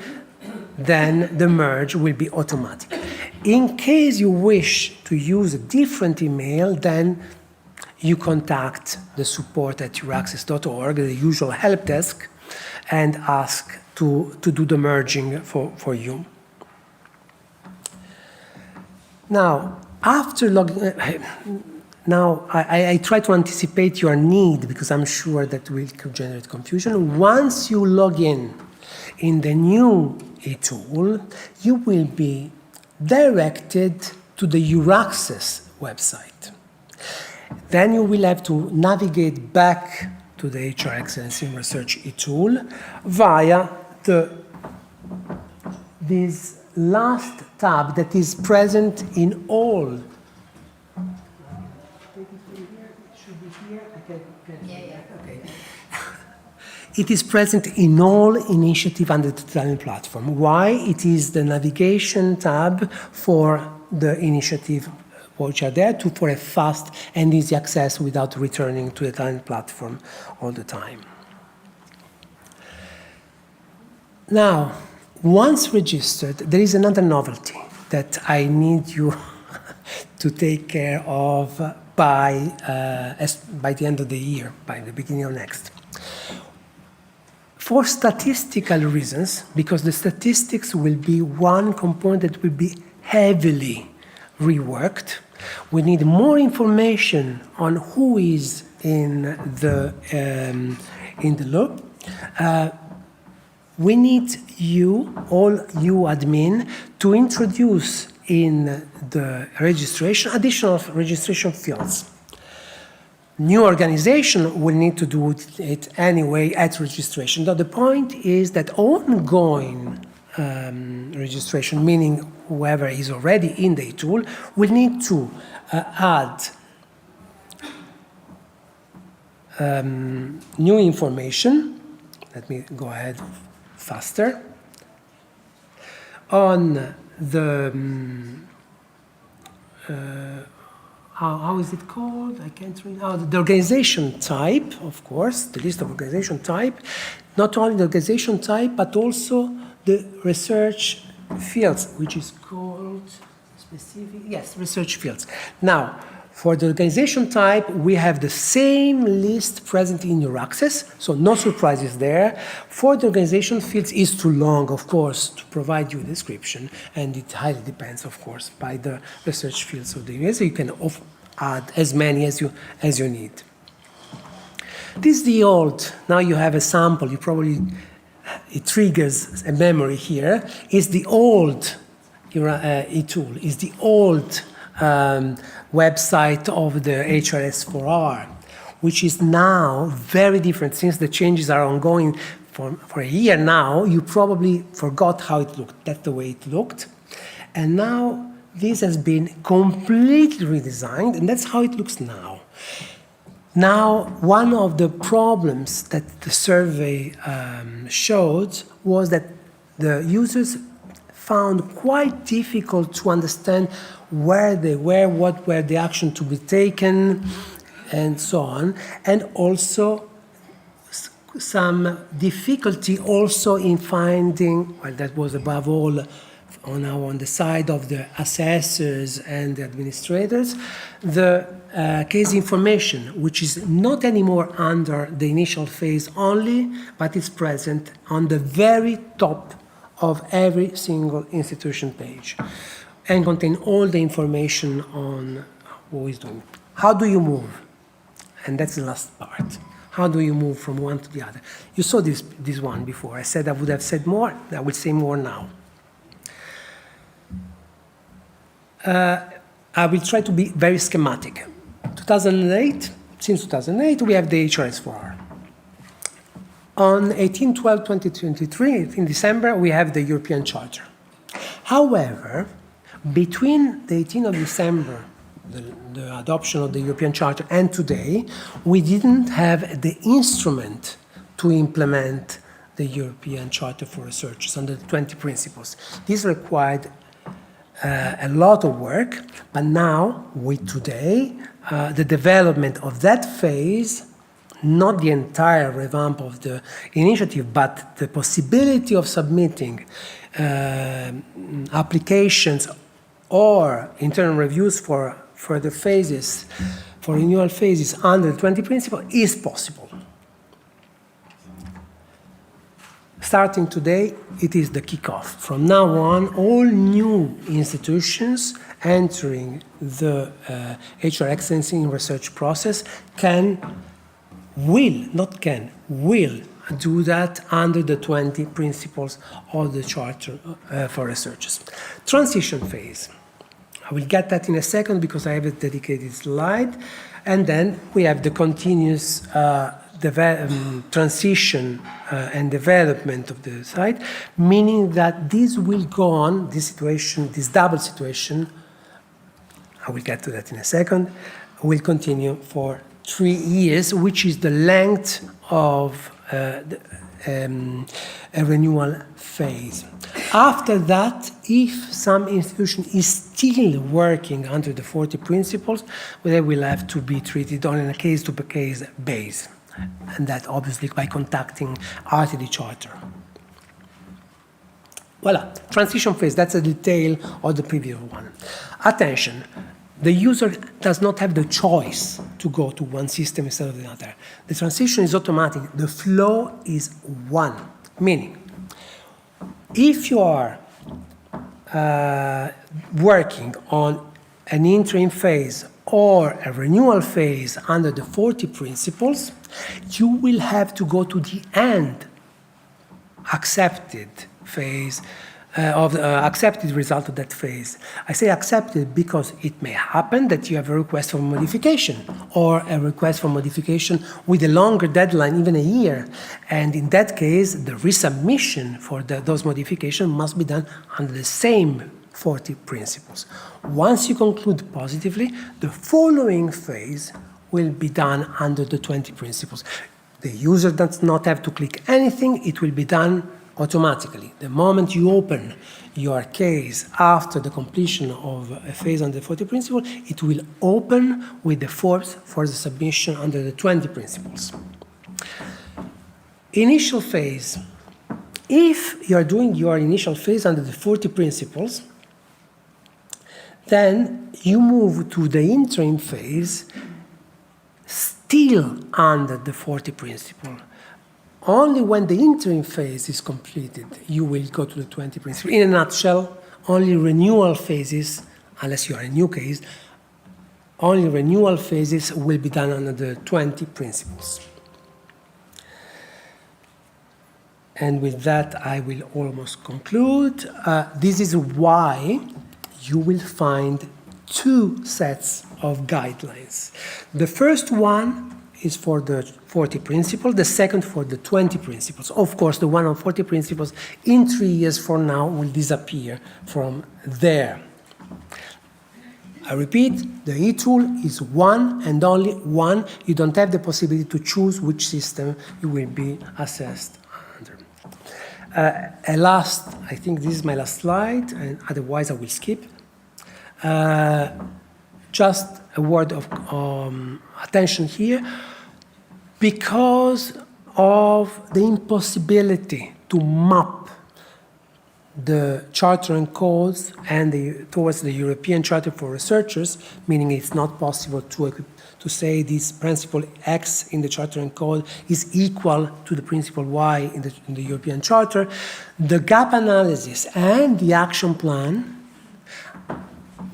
then the merge will be automatic. In case you wish to use a different email, then you contact the support at euraccess.org, the usual help desk, and ask to do the merging for you. Now, after logging, now I try to anticipate your need because I'm sure that will generate confusion. Once you log in the new e-tool, you will be directed to the Euraccess website. Then you will have to navigate back to the HR Excellence in Research e-tool via this last tab that is present in all. It is present in all initiatives under the Italian platform. Why? It is the navigation tab for the initiative which are there for a fast and easy access without returning to the Italian platform all the time. Now, once registered, there is another novelty that I need you to take care of by the end of the year, by the beginning of next. For statistical reasons, because the statistics will be one component that will be heavily reworked, we need more information on who is in the loop. We need you, all you admin, to introduce in the registration additional registration fields. New organization will need to do it anyway at registration. Now, the point is that ongoing registration, meaning whoever is already in the tool, will need to add new information. Let me go ahead faster. On the how is it called? I can't read. Oh, the organization type, of course, the list of organization type. Not only the organization type, but also the research fields, which is called specific, yes, research fields. Now, for the organization type, we have the same list present in Euraccess, so no surprises there. For the organization fields, is too long, of course, to provide you a description, and it highly depends, of course, by the research fields of the US. So you can add as many as you need. This is the old. Now you have a sample. You probably it triggers a memory here. Is the old e-tool? Is the old website of the HRS4R, which is now very different since the changes are ongoing, for a year now, you probably forgot how it looked. That's the way it looked. And now this has been completely redesigned, and that's how it looks now. Now, one of the problems that the survey showed was that the users found quite difficult to understand where they were, what were the action to be taken, and so on, and also some difficulty also in finding, well, that was above all on the side of the assessors and the administrators, the case information, which is not anymore under the initial phase only, but is present on the very top of every single institution page and contain all the information on who is doing. How do you move? And that's the last part. How do you move from one to the other? You saw this one before. I said I would have said more. I will say more now. I will try to be very schematic. 2008, since 2008, we have the HRS4R. On 18/12/2023, in December, we have the European Charter. However, between the 18th of December, the adoption of the European Charter, and today, we didn't have the instrument to implement the European Charter for Researchers under the 20 principles. This required a lot of work, but now, with today, the development of that phase, not the entire revamp of the initiative, but the possibility of submitting applications or internal reviews for further phases, for renewal phases under the 20 principle is possible. Starting today, it is the kickoff. From now on, all new institutions entering the HR Excellency in Research process will do that under the 20 principles of the Charter for Researchers. Transition phase. I will get that in a second because I have a dedicated slide. And then we have the continuous transition and development of the site, meaning that this will go on, this situation, this double situation, I will get to that in a second, will continue for 3 years, which is the length of a renewal phase. After that, if some institution is still working under the 40 principles, they will have to be treated on a case-to-case basis, and that obviously by contacting RTD Charter. Voila, transition phase, that's a detail of the previous one. Attention, the user does not have the choice to go to one system instead of the other. The transition is automatic. The flow is one, meaning if you are working on an interim phase or a renewal phase under the 40 principles, you will have to go to the end accepted phase of the accepted result of that phase. I say accepted because it may happen that you have a request for modification or a request for modification with a longer deadline, even a year. And in that case, the resubmission for those modifications must be done under the same 40 principles. Once you conclude positively, the following phase will be done under the 20 principles. The user does not have to click anything, it will be done automatically. The moment you open your case after the completion of a phase under the 40 principle, it will open with the forms for the submission under the 20 principles. Initial phase. If you are doing your initial phase under the 40 principles, then you move to the interim phase still under the 40 principle. Only when the interim phase is completed, you will go to the 20 principle. In a nutshell, only renewal phases, unless you are a new case, only renewal phases will be done under the 20 principles. And with that, I will almost conclude. This is why you will find two sets of guidelines. The first one is for the 40 principles, the second for the 20 principles. Of course, the one on 40 principles in 3 years from now will disappear from there. I repeat, the e-tool is one and only one. You don't have the possibility to choose which system you will be assessed under. Last, I think this is my last slide, and otherwise I will skip. Just a word of attention here. Because of the impossibility to map the Charter and codes and towards the European Charter for Researchers, meaning it's not possible to say this principle X in the Charter and Code is equal to the principle Y in the European Charter, the gap analysis and the action plan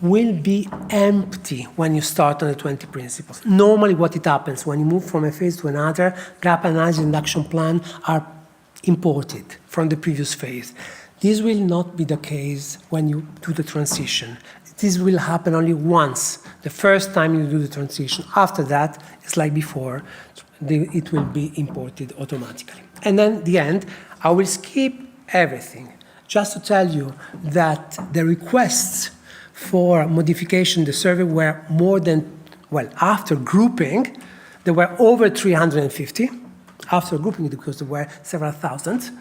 will be empty when you start on the 20 principles. Normally what it happens when you move from a phase to another, gap analysis and action plan are imported from the previous phase. This will not be the case when you do the transition. This will happen only once, the first time you do the transition. After that, it's like before, it will be imported automatically. And then the end, I will skip everything, just to tell you that the requests for modification in the survey were more than, well, after grouping, there were over 350, after grouping because there were several thousand,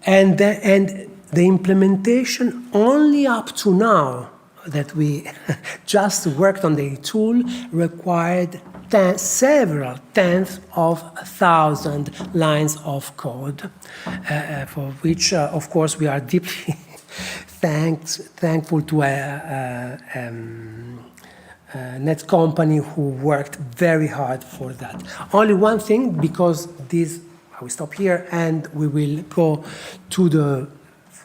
and the implementation only up to now that we just worked on the tool required several tens of 1,000 lines of code, for which, of course, we are deeply thankful to a net company who worked very hard for that. Only one thing, because this, I will stop here and we will go to the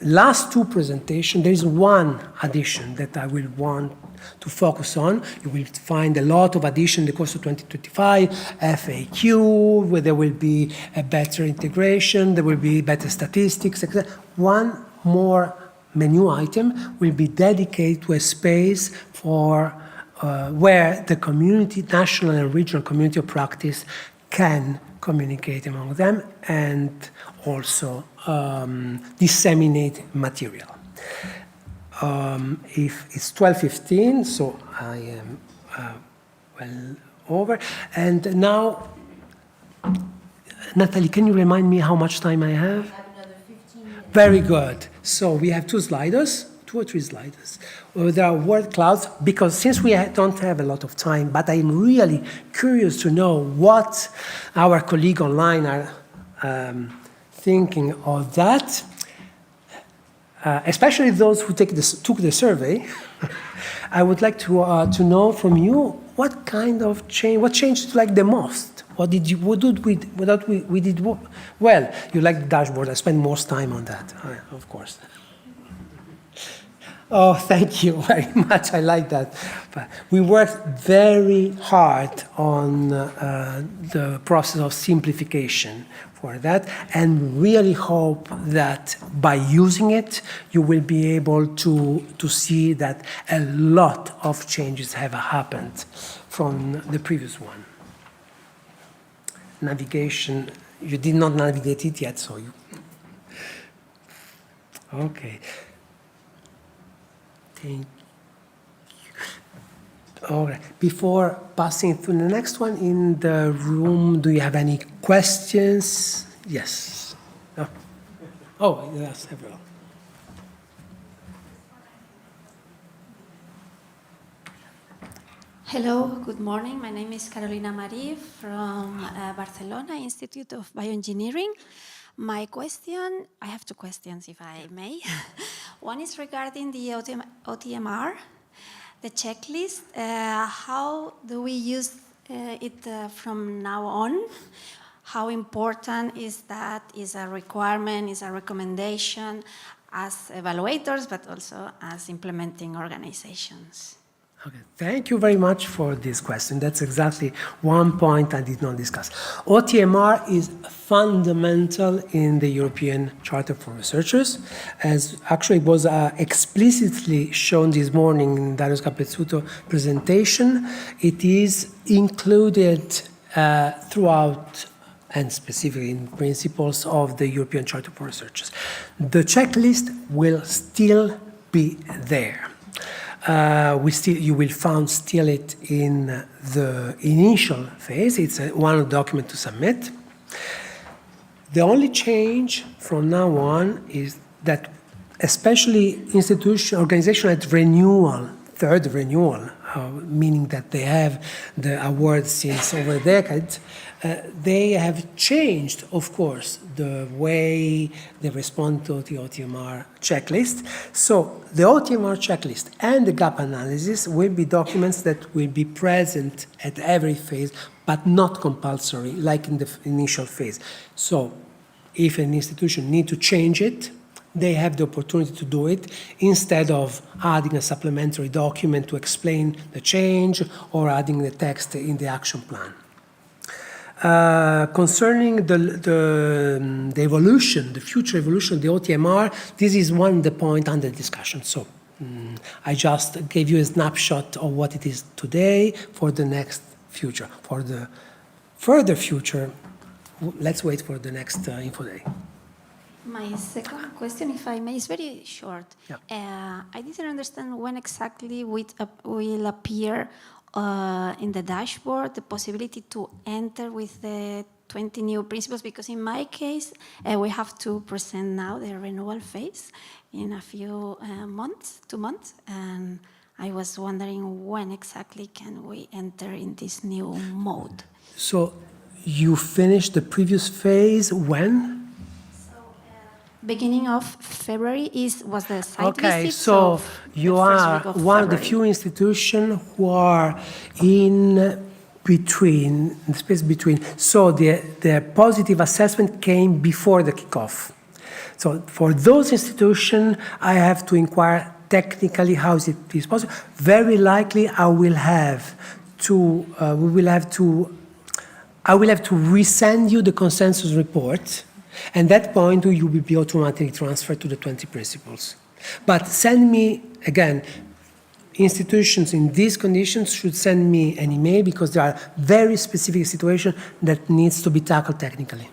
last two presentations. There is one addition that I will want to focus on. You will find a lot of addition in the course of 2025, FAQ, where there will be a better integration, there will be better statistics, etc. One more menu item will be dedicated to a space for where the community, national and regional community of practice can communicate among them and also disseminate material. If it's 12:15, so I am well over. And now, Natalie, can you remind me how much time I have? I have another 15 minutes. Very good. So we have two or three sliders. There are word clouds, because since we don't have a lot of time, but I'm really curious to know what our colleagues online are thinking of that, especially those who took the survey. I would like to know from you what kind of change, what changed you like the most? What did we did well? You like the dashboard. I spend more time on that, of course. Oh, thank you very much. I like that. But we worked very hard on the process of simplification for that, and really hope that by using it, you will be able to see that a lot of changes have happened from the previous one. Navigation, you did not navigate it yet, so you. Okay. Thank you. All right. Before passing to the next one in the room, do you have any questions? Yes. Oh yes, several. Hello, good morning. My name is Carolina Marí from Barcelona Institute of Bioengineering. My question, I have two questions if I may. One is regarding the OTMR, the checklist. How do we use it from now on? How important is that? Is a requirement, is a recommendation as evaluators, but also as implementing organizations? Okay, thank you very much for this question. That's exactly one point I did not discuss. OTMR is fundamental in the European Charter for Researchers, as actually was explicitly shown this morning in Darius Capezzuto's presentation. It is included throughout and specifically in principles of the European Charter for Researchers. The checklist will still be there. You will find still it in the initial phase. It's one document to submit. The only change from now on is that especially organization at renewal, third renewal, meaning that they have the award since over a decade, they have changed, of course, the way they respond to the OTMR checklist. So the OTMR checklist and the gap analysis will be documents that will be present at every phase, but not compulsory, like in the initial phase. So if an institution needs to change it, they have the opportunity to do it instead of adding a supplementary document to explain the change or adding the text in the action plan. Concerning the evolution, the future evolution of the OTMR, this is one of the points under discussion. So I just gave you a snapshot of what it is today for the next future. For the further future, let's wait for the next Info Day. My second question, if I may, is very short. Yeah. I didn't understand when exactly will appear in the dashboard the possibility to enter with the 20 new principles, because in my case, we have to present now the renewal phase in a few months, 2 months, and I was wondering when exactly can we enter in this new mode. So you finished the previous phase when? Beginning of February was the site Okay, visit. so you are one of the few institutions who are in between, the space between. So the positive assessment came before the kickoff. So for those institutions, I have to inquire technically how is it possible. Very likely, I will have to resend you the consensus report. At that point, you will be automatically transferred to the 20 principles. But send me, again, institutions in these conditions should send me an email because there are very specific situations that needs to be tackled technically.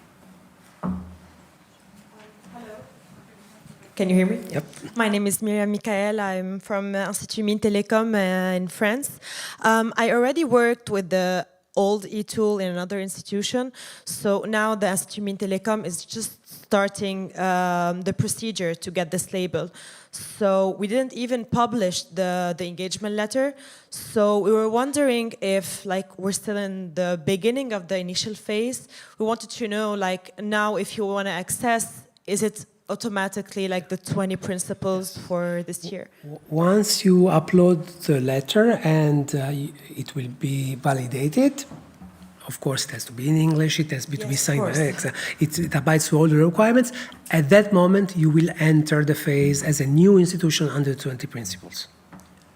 Can you hear me? Yep. My name is Myriam Michael. I'm from Institut Mines Telecom in France. I already worked with the old e-tool in another institution. So now the Institut Mines Telecom is just starting the procedure to get this label. So we didn't even publish the engagement letter. So we were wondering if, like, we're still in the beginning of the initial phase. We wanted to know, like, now if you want to access, is it automatically like the 20 principles for this year? Once you upload the letter and it will be validated, of course it has to be in English, it has to be signed by Alexa, it abides to all the requirements. At that moment, you will enter the phase as a new institution under 20 principles.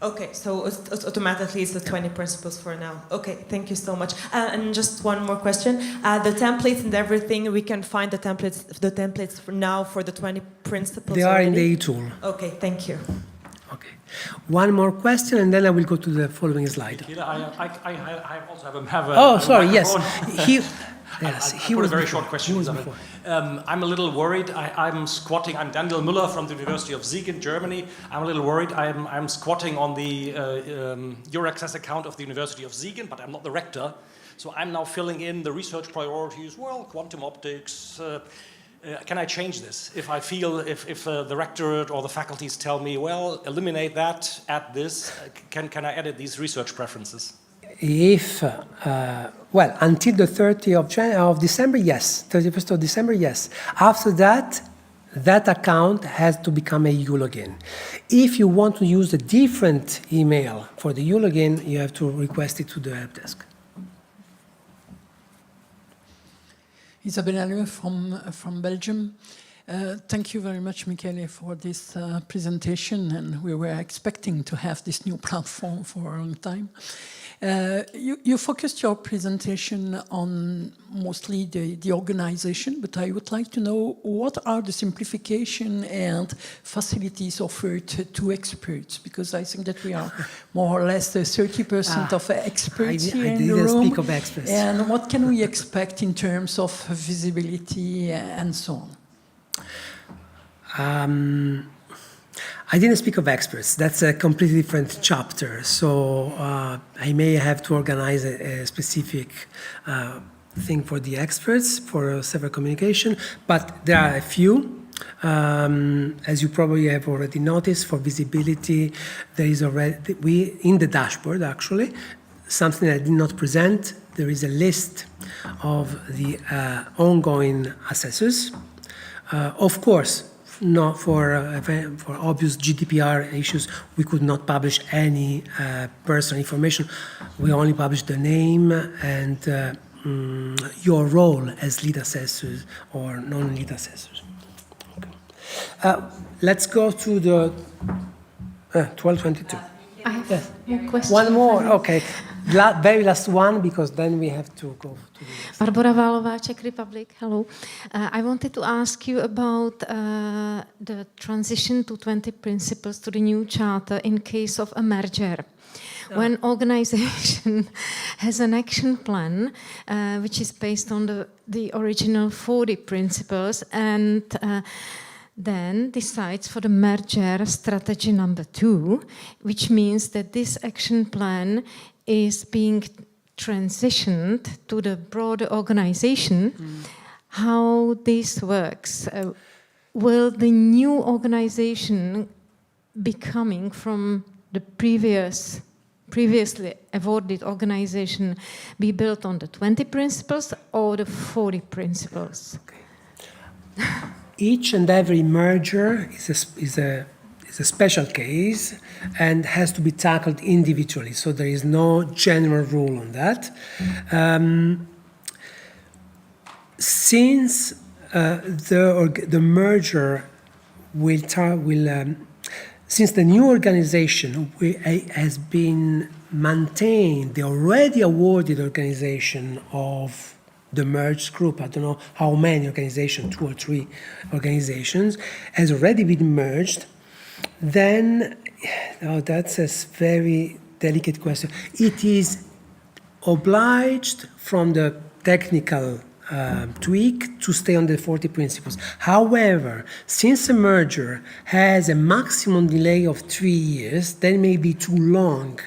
Okay, so automatically it's the 20 principles for now. Okay, thank you so much. And just one more question. The templates and everything, we can find the templates for now for the 20 principles They are already? in the e-tool. Okay, thank you. Okay. One more question and then I will go to the following slide. I also have a Oh, sorry, yes. He was a very short question. I'm a little worried. I'm squatting. I'm Daniel Müller from the University of Siegen, Germany. I'm a little worried. I'm squatting on the Euraccess account of the University of Siegen, but I'm not the rector. So I'm now filling in the research priorities. Well, quantum optics. Can I change this? If I feel, if the rectorate or the faculties tell me, well, eliminate that, add this, can I edit these research preferences? If, well, until the 30th of December, yes. 31st of December, yes. After that, that account has to become a EU login. If you want to use a different email for the EU login, you have to request it to the help desk. Isabelle Alleux from Belgium. Thank you very much, Michele, for this presentation, and we were expecting to have this new platform for a long time. You focused your presentation on mostly the organization, but I would like to know what are the simplification and facilities offered to experts, because I think that we are more or less 30% of experts here in the room. I didn't speak of experts. And what can we expect in terms of visibility and so on? I didn't speak of experts. That's a completely different chapter. So I may have to organize a specific thing for the experts for several communication, but there are a few. As you probably have already noticed, for visibility, there is already, in the dashboard actually, something I did not present, there is a list of the ongoing assessors. Of course, not for obvious GDPR issues, we could not publish any personal information. We only publish the name and your role as lead assessors or non-lead assessors. Okay. Let's go to the 1222. I have one question. One more, okay. Very last one, because then we have to go to the next. Barbara Válova, Czech Republic. Hello. I wanted to ask you about the transition to 20 principles to the new charter in case of a merger. When organization has an action plan which is based on the original 40 principles and then decides for the merger strategy number 2, which means that this action plan is being transitioned to the broader organization, how this works. Will the new organization be coming from the previously awarded organization be built on the 20 principles or the 40 principles? Okay. Each and every merger is a special case and has to be tackled individually. So there is no general rule on that. Since the merger since the new organization has been maintained, the already awarded organization of the merged group, I don't know how many organizations, 2 or 3 organizations, has already been merged, then that's a very delicate question. It is obliged from the technical tweak to stay on the 40 principles. However, since a merger has a maximum delay of 3 years, that may be too long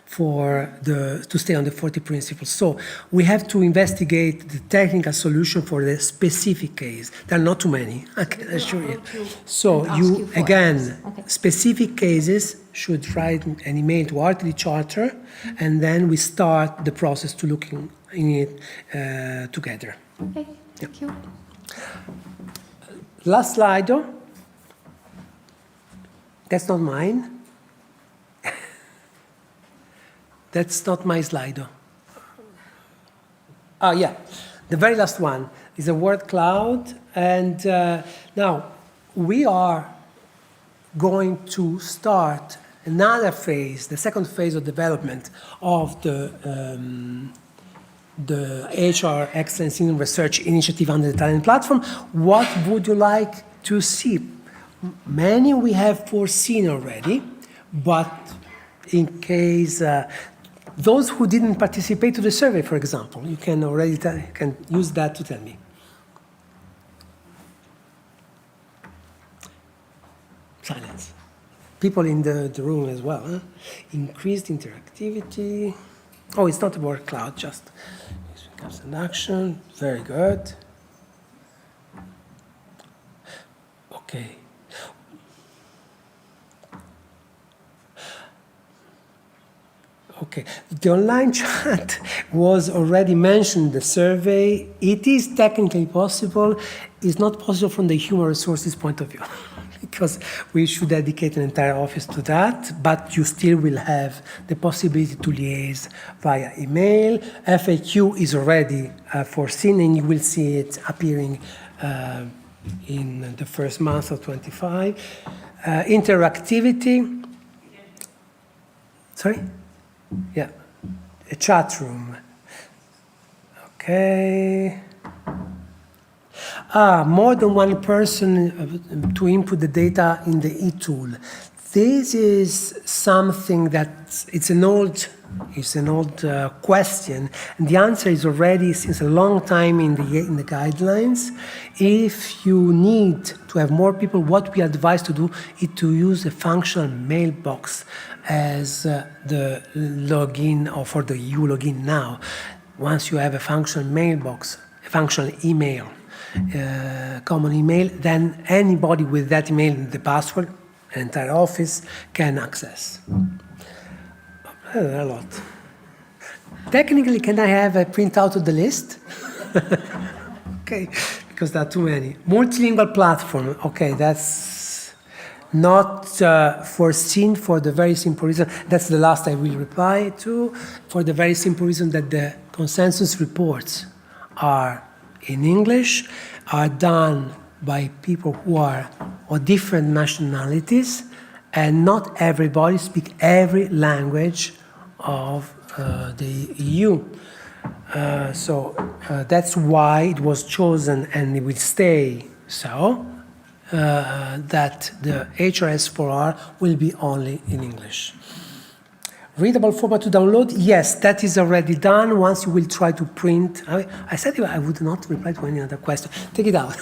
to stay on the 40 principles. So we have to investigate the technical solution for the specific case. There are not too many, I can assure you. So you again, specific cases should write an email to RTD Charter, and then we start the process to looking in it together. Okay, thank you. Last slide. That's not mine. That's not my slide. Oh, yeah. The very last one is a word cloud. And now we are going to start another phase, the second phase of development of the HR Excellence in Research Initiative under the Talent Platform. What would you like to see? Many we have foreseen already, but in case those who didn't participate to the survey, for example, you can already can use that to tell me. Silence. People in the room as well. Huh? Increased interactivity. Oh, it's not a word cloud, just and action. Very good. Okay. Okay, the online chat was already mentioned in the survey. It is technically possible. It's not possible from the human resources point of view because we should dedicate an entire office to that, but you still will have the possibility to liaise via email. FAQ is already foreseen and you will see it appearing in the first month of 25. Interactivity. Sorry? Yeah. A chat room. Okay. More than one person to input the data in the e-tool. This is something that it's an old question, and the answer is already since a long time in the guidelines. If you need to have more people, what we advise to do is to use a functional mailbox as the login or for the EU login now. Once you have a functional mailbox, a functional email, common email, then anybody with that email and the password, an entire office, can access. A lot. Technically, can I have a printout of the list? Okay, because there are too many. Multilingual platform, okay, that's not foreseen for the very simple reason, that's the last I will reply to, for the very simple reason that the consensus reports are in English, are done by people who are of different nationalities, and not everybody speaks every language of the EU. So that's why it was chosen, and it will stay so, that the HRS4R will be only in English. Readable format to download, yes, that is already done. Once you will try to print, I said I would not reply to any other question. Take it out.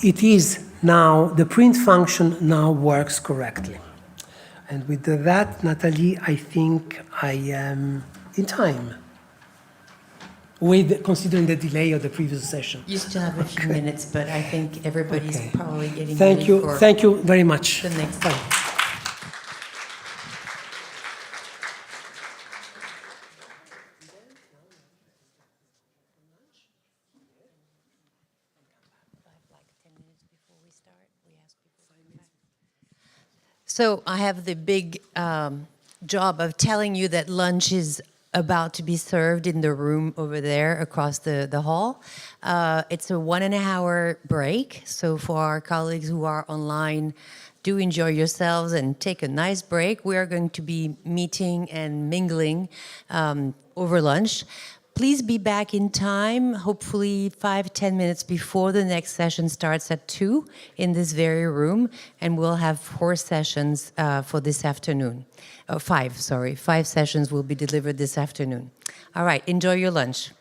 It is now, the print function now works correctly. And with that, Nathalie, I think I am in time, with considering the delay of the previous session. You still have a few minutes, but I think everybody's probably getting Thank ready you. for Thank you very much. the next time. So I have the big job of telling you that lunch is about to be served in the room over there across the hall. It's a 1.5 hour break. So for our colleagues who are online, do enjoy yourselves and take a nice break. We are going to be meeting and mingling over lunch. Please be back in time, hopefully 5-10 minutes before the next session starts at 2 in this very room, and we'll have 4 sessions for this afternoon. 5 sessions will be delivered this afternoon. All right, enjoy your lunch.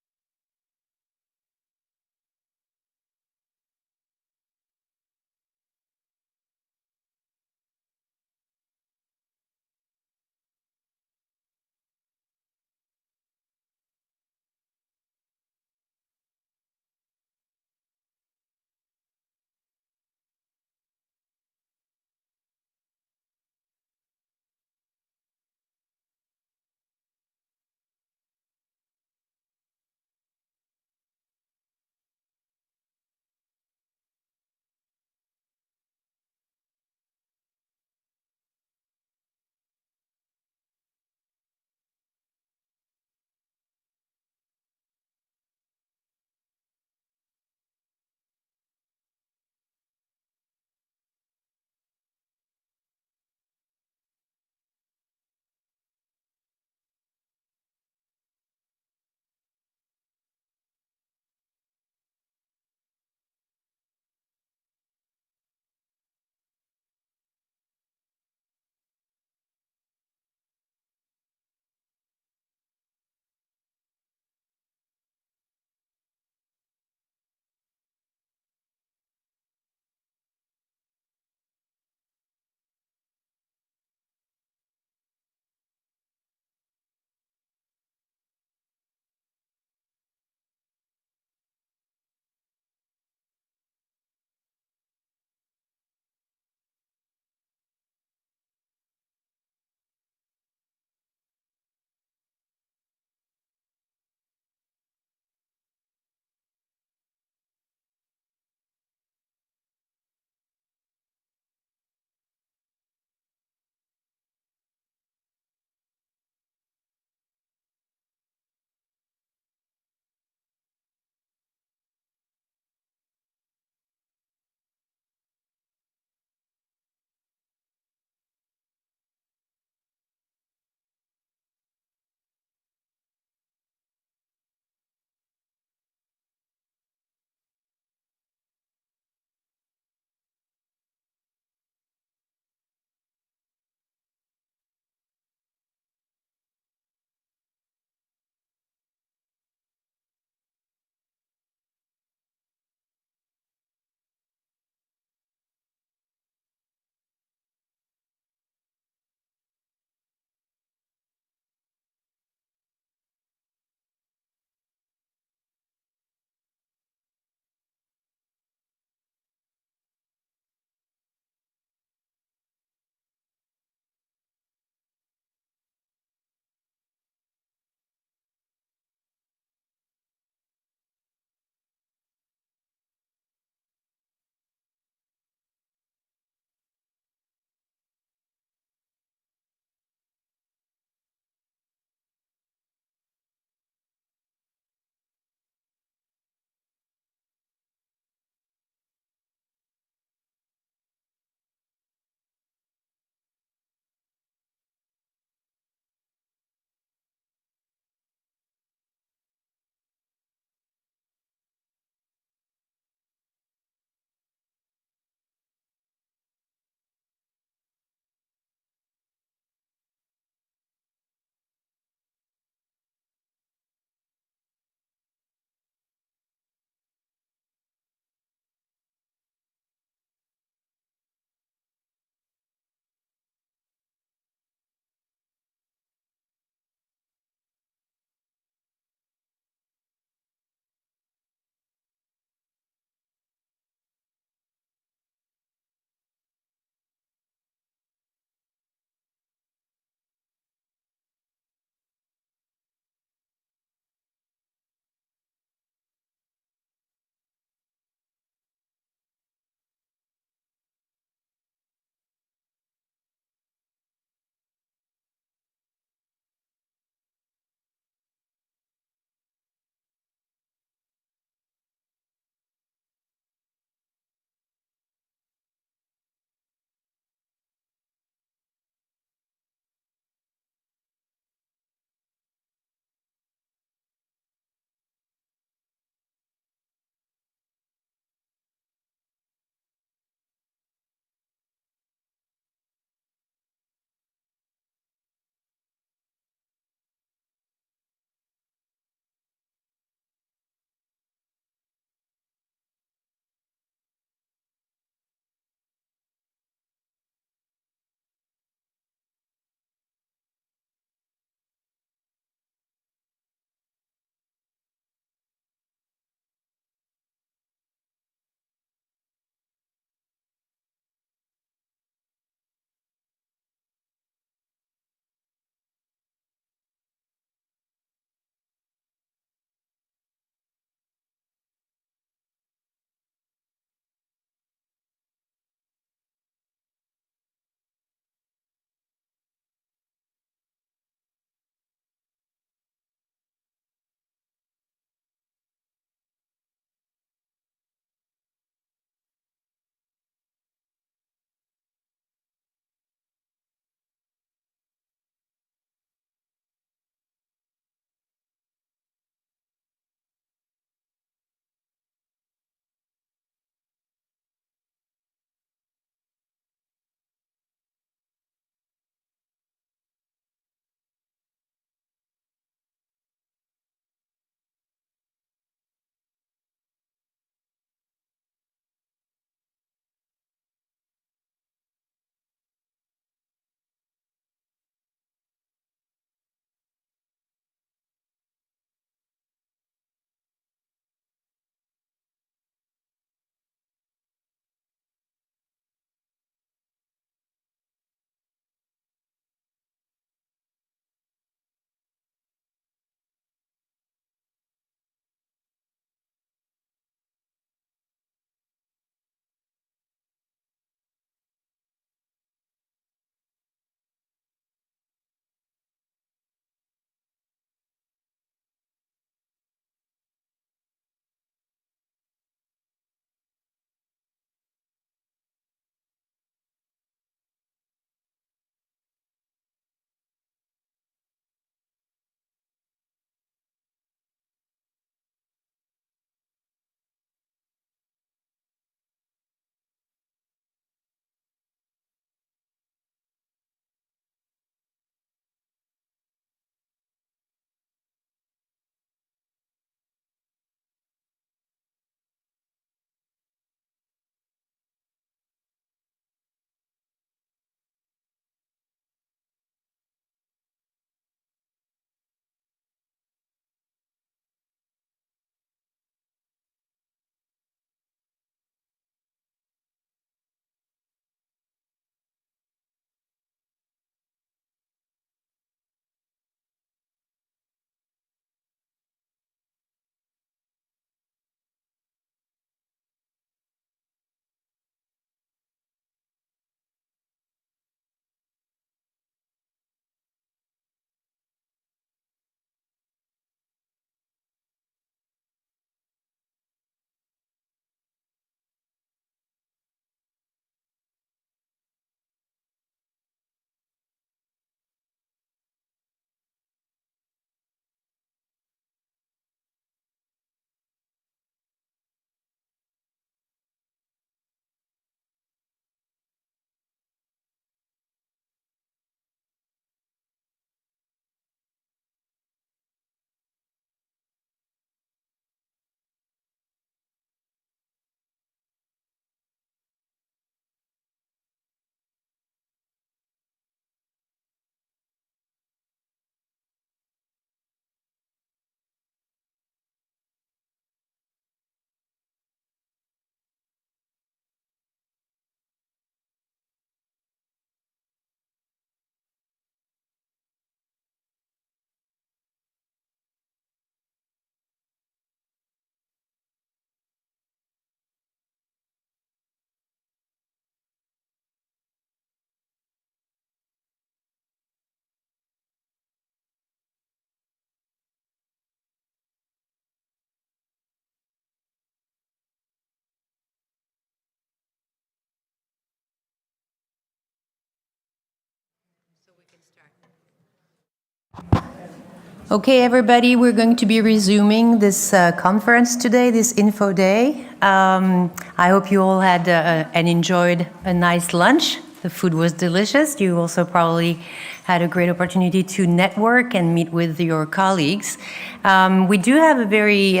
Okay, everybody, we're going to be resuming this conference today, this info day. I hope you all had and enjoyed a nice lunch. The food was delicious. You also probably had a great opportunity to network and meet with your colleagues. We do have a very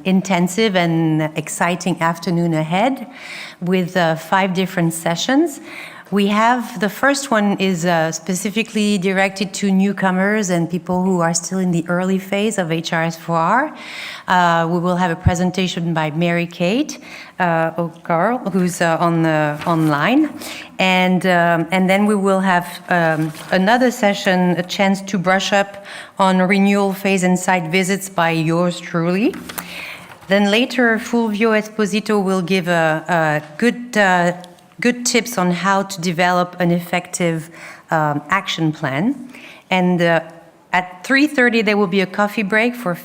intensive and exciting afternoon ahead with 5 different sessions. We have, the first one is specifically directed to newcomers and people who are still in the early phase of HRS4R. We will have a presentation by Mary Kate O'Carl, who's online. And then we will have another session, a chance to brush up on renewal phase and site visits by yours truly. Then later, Fulvio Esposito will give a good tips on how to develop an effective action plan. And at 3:30, there will be a coffee break for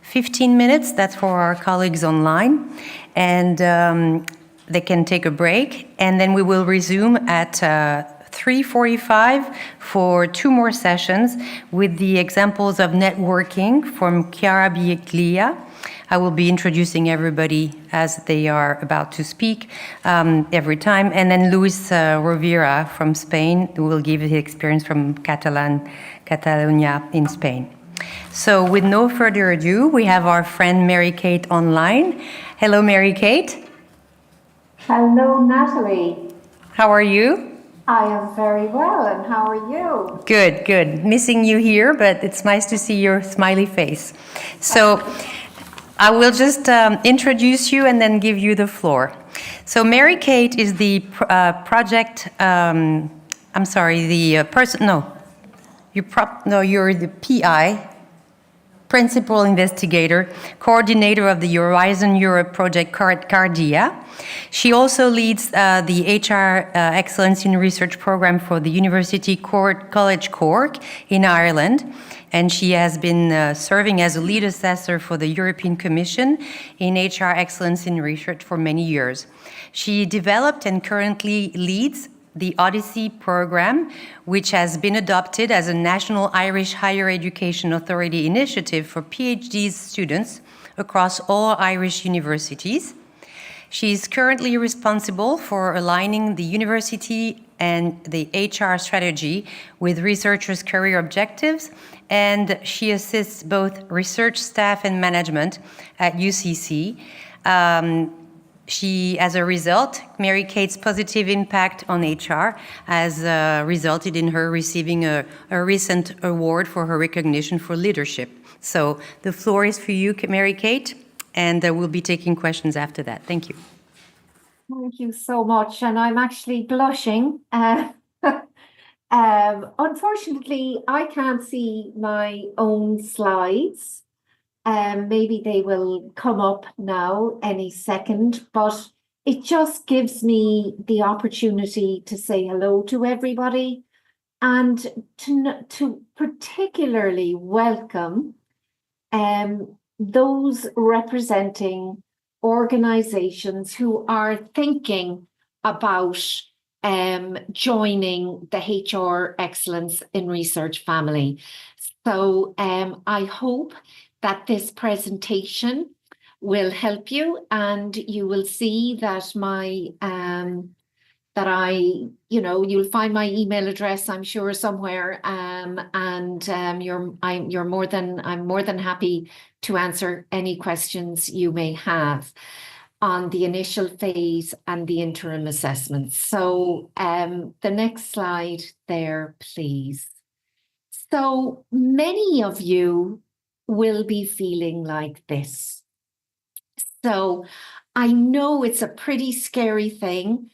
15 minutes. That's for our colleagues online. And they can take a break. And then we will resume at 3:45 for 2 more sessions with the examples of networking from Chiara Bieglia. I will be introducing everybody as they are about to speak every time. And then Luis Rovira from Spain, who will give his experience from Catalonia in Spain. So with no further ado, we have our friend Mary Kate online. Hello, Mary Kate. Hello, Natalie. How are you? I am very well, and how are you? Good, good. Missing you here, but it's nice to see your smiley face. So I will just introduce you and then give you the floor. So Mary Kate is the you're the PI, Principal Investigator, Coordinator of the Horizon Europe Project CARDIA. She also leads the HR Excellence in Research program for the University College Cork in Ireland. And she has been serving as a lead assessor for the European Commission in HR Excellence in Research for many years. She developed and currently leads the Odyssey program, which has been adopted as a national Irish higher education authority initiative for PhD students across all Irish universities. She is currently responsible for aligning the university and the HR strategy with researchers' career objectives, and she assists both research staff and management at UCC. As a result, Mary Kate's positive impact on HR has resulted in her receiving a recent award for her recognition for leadership. So the floor is for you, Mary Kate, and we'll be taking questions after that. Thank you. Thank you so much, and I'm actually blushing. Unfortunately, I can't see my own slides. Maybe they will come up now any second, but it just gives me the opportunity to say hello to everybody and to particularly welcome those representing organizations who are thinking about joining the HR Excellence in Research family. So I hope that this presentation will help you, and you will see that you'll find my email address, I'm sure, somewhere, I'm more than happy to answer any questions you may have on the initial phase and the interim assessments. So the next slide there, please. So many of you will be feeling like this. So I know it's a pretty scary thing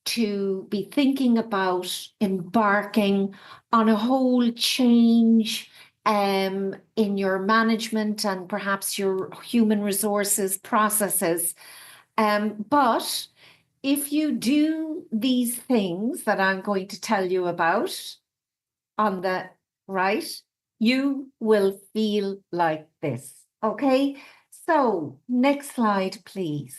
to be thinking about embarking on a whole change in your management and perhaps your human resources processes. But if you do these things that I'm going to tell you about on the right, you will feel like this, okay? So next slide, please.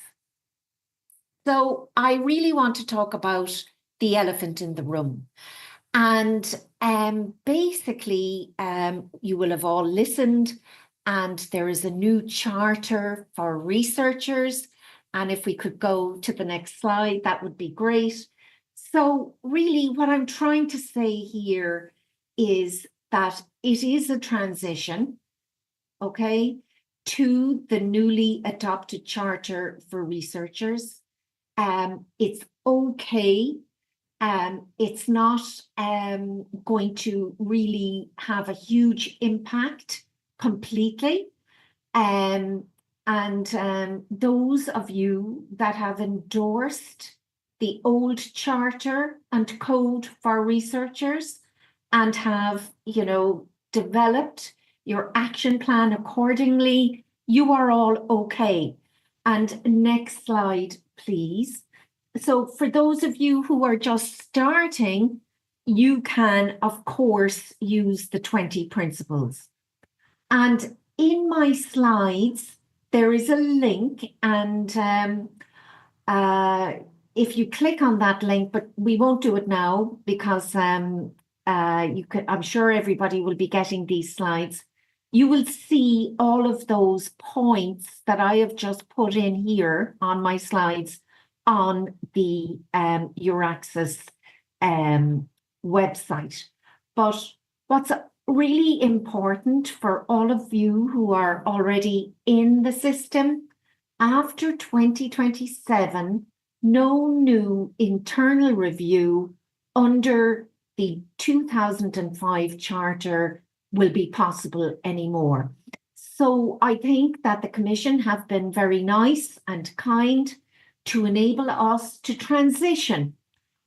So I really want to talk about the elephant in the room. And basically, you will have all listened, and there is a new charter for researchers. And if we could go to the next slide, that would be great. So really what I'm trying to say here is that it is a transition, okay, to the newly adopted charter for researchers. It's okay. It's not going to really have a huge impact completely. Those of you that have endorsed the old charter and code for researchers and have, you know, developed your action plan accordingly, you are all okay. And next slide, please. So for those of you who are just starting, you can, of course, use the 20 principles. And in my slides, there is a link, and if you click on that link, but we won't do it now because I'm sure everybody will be getting these slides. You will see all of those points that I have just put in here on my slides on the Euraccess website. But what's really important for all of you who are already in the system, after 2027, no new internal review under the 2005 Charter will be possible anymore. So I think that the Commission have been very nice and kind to enable us to transition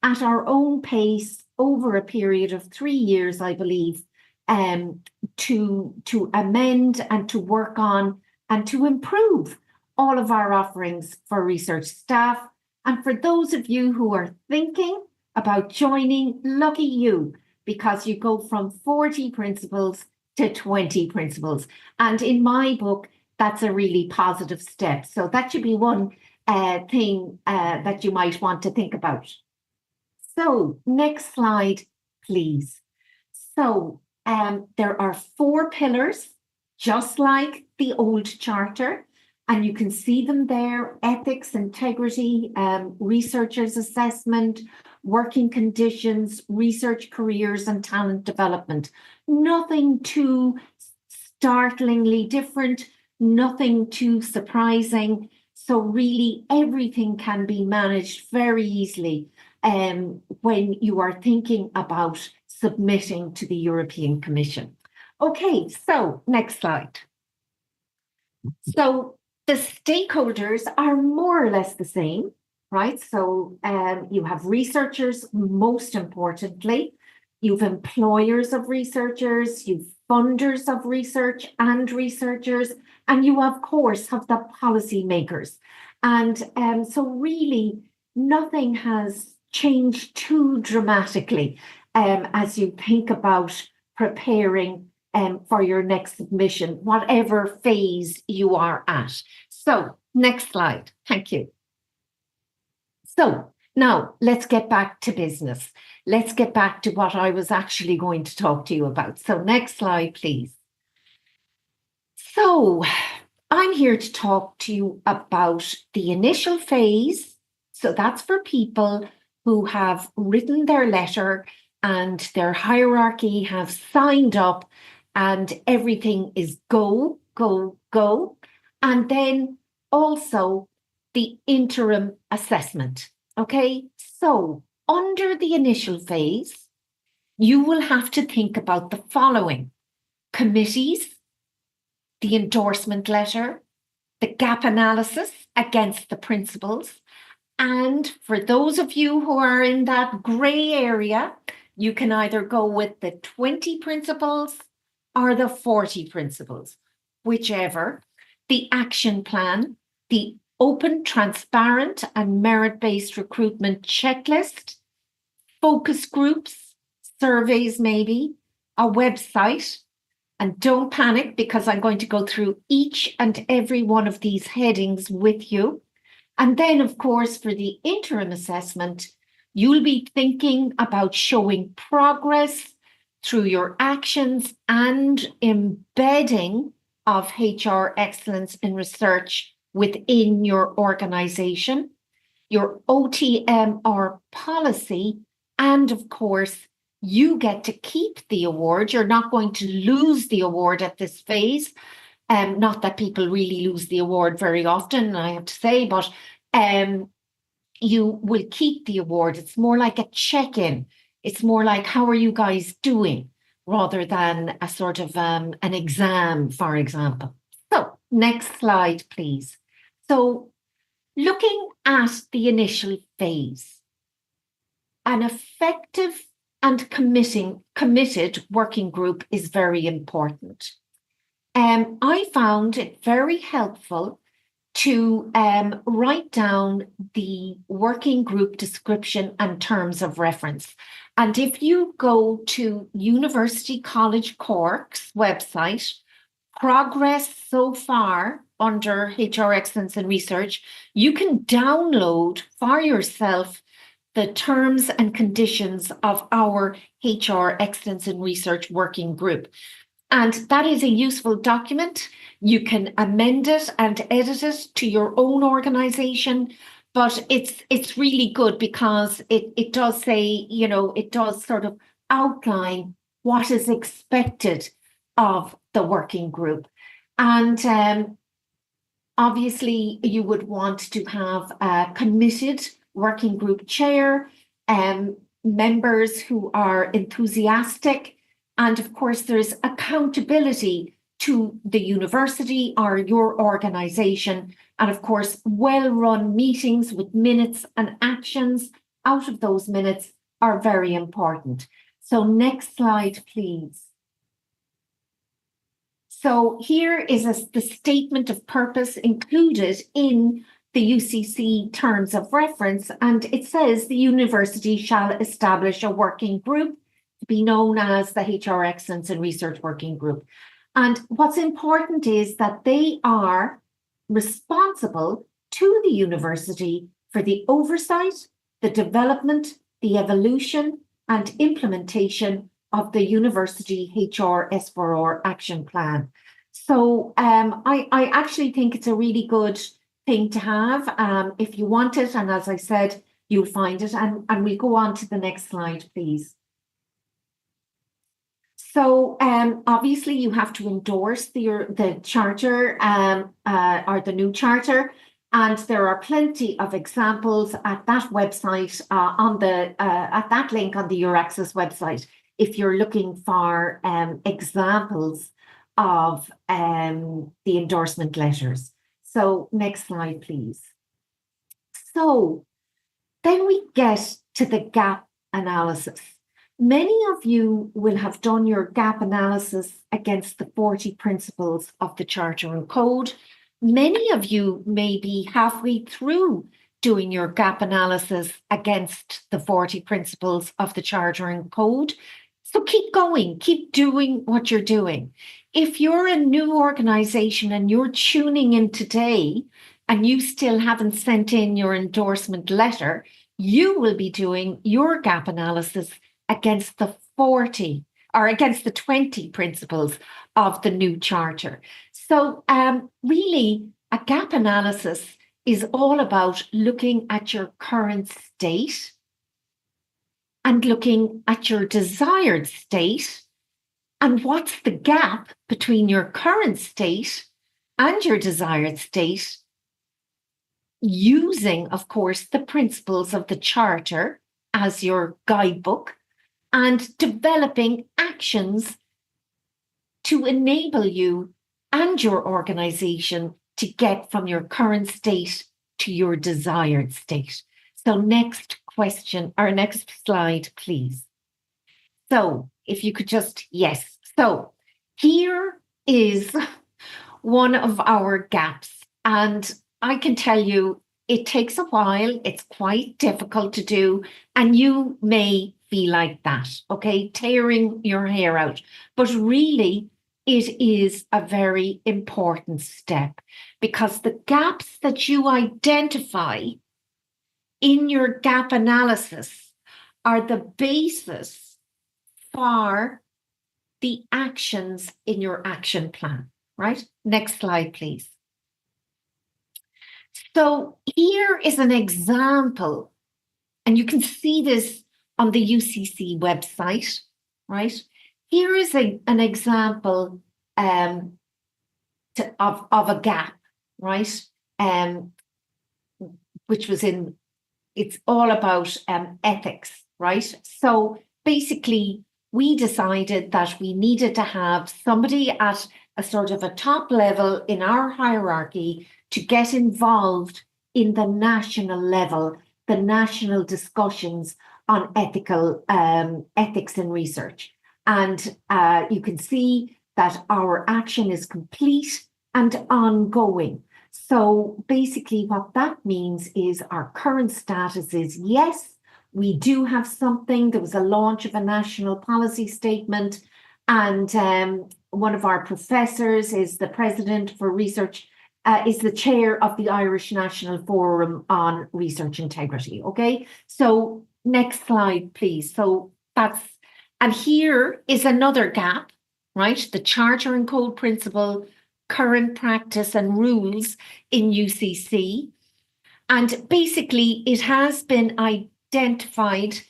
at our own pace over a period of 3 years, I believe, to amend and to work on and to improve all of our offerings for research staff. And for those of you who are thinking about joining, lucky you, because you go from 40 principles to 20 principles. And in my book, that's a really positive step. So that should be one thing that you might want to think about. So next slide, please. So there are 4 pillars, just like the old charter, and you can see them there: ethics, integrity, researchers' assessment, working conditions, research careers, and talent development. Nothing too startlingly different, nothing too surprising. So really everything can be managed very easily when you are thinking about submitting to the European Commission. Okay, so next slide. So the stakeholders are more or less the same, right? So you have researchers, most importantly, you've employers of researchers, you've funders of research and researchers, and you, of course, have the policymakers. And so really nothing has changed too dramatically as you think about preparing for your next submission, whatever phase you are at. So next slide, thank you. So now let's get back to business. Let's get back to what I was actually going to talk to you about. So next slide, please. So I'm here to talk to you about the initial phase. So that's for people who have written their letter and their hierarchy have signed up and everything is go, go, go. And then also the interim assessment. Okay, so under the initial phase, you will have to think about the following: committees, the endorsement letter, the gap analysis against the principles. And for those of you who are in that gray area, you can either go with the 20 principles or the 40 principles, whichever. The action plan, the open, transparent, and merit-based recruitment checklist, focus groups, surveys maybe, a website. And don't panic, because I'm going to go through each and every one of these headings with you. And then, of course, for the interim assessment, You'll be thinking about showing progress through your actions and embedding of HR excellence in research within your organization, your OTMR policy, and of course, you get to keep the award. You're not going to lose the award at this phase. Not that people really lose the award very often, I have to say, but you will keep the award. It's more like a check-in. It's more like, how are you guys doing? Rather than a sort of an exam, for example. So next slide, please. So looking at the initial phase, an effective and committed working group is very important. I found it very helpful to write down the working group description and terms of reference. And if you go to University College Cork's website, progress so far under HR Excellence in Research, you can download for yourself the terms and conditions of our HR Excellence in Research working group. And that is a useful document. You can amend it and edit it to your own organization, but it's really good because it does say, you know, it does sort of outline what is expected of the working group. And obviously, you would want to have a committed working group chair, members who are enthusiastic, and of course, there's accountability to the university or your organization. And of course, well-run meetings with minutes and actions out of those minutes are very important. So next slide, please. So here is the statement of purpose included in the UCC terms of reference, and it says the university shall establish a working group to be known as the HR Excellence in Research Working Group. And what's important is that they are responsible to the university for the oversight, the development, the evolution, and implementation of the university HR S4R action plan. So I actually think it's a really good thing to have if you want it. And as I said, you'll find it. And we'll go on to the next slide, please. So obviously you have to endorse the charter or the new charter, and there are plenty of examples at that website at that link on the EurAccess website if you're looking for examples of the endorsement letters. So next slide, please. So then we get to the gap analysis. Many of you will have done your gap analysis against the 40 principles of the Charter and Code. Many of you may be halfway through doing your gap analysis against the 40 principles of the Charter and Code. So keep going, keep doing what you're doing. If you're a new organization and you're tuning in today and you still haven't sent in your endorsement letter, you will be doing your gap analysis against the 40 or against the 20 principles of the new charter. So really, a gap analysis is all about looking at your current state and looking at your desired state and what's the gap between your current state and your desired state, using, of course, the principles of the charter as your guidebook, and developing actions to enable you and your organization to get from your current state to your desired state. So next question, or next slide, please. So if you could just, yes. So here is one of our gaps. And I can tell you, it takes a while. It's quite difficult to do. And you may feel like that, okay? Tearing your hair out. But really, it is a very important step because the gaps that you identify in your gap analysis are the basis for the actions in your action plan, right? Next slide, please. So here is an example, and you can see this on the UCC website, right? Here is an example of a gap, right? Which was it's all about ethics, right? So basically, we decided that we needed to have somebody at a sort of a top level in our hierarchy to get involved in the national level, the national discussions on ethics in research. And you can see that our action is complete and ongoing. So basically what that means is our current status is, yes, we do have something. There was a launch of a national policy statement, and one of our professors is the president for research, is the chair of the Irish National Forum on Research Integrity, okay? So next slide, please. So and here is another gap, right? The Charter and Code Principle, current practice and rules in UCC. And basically it has been identified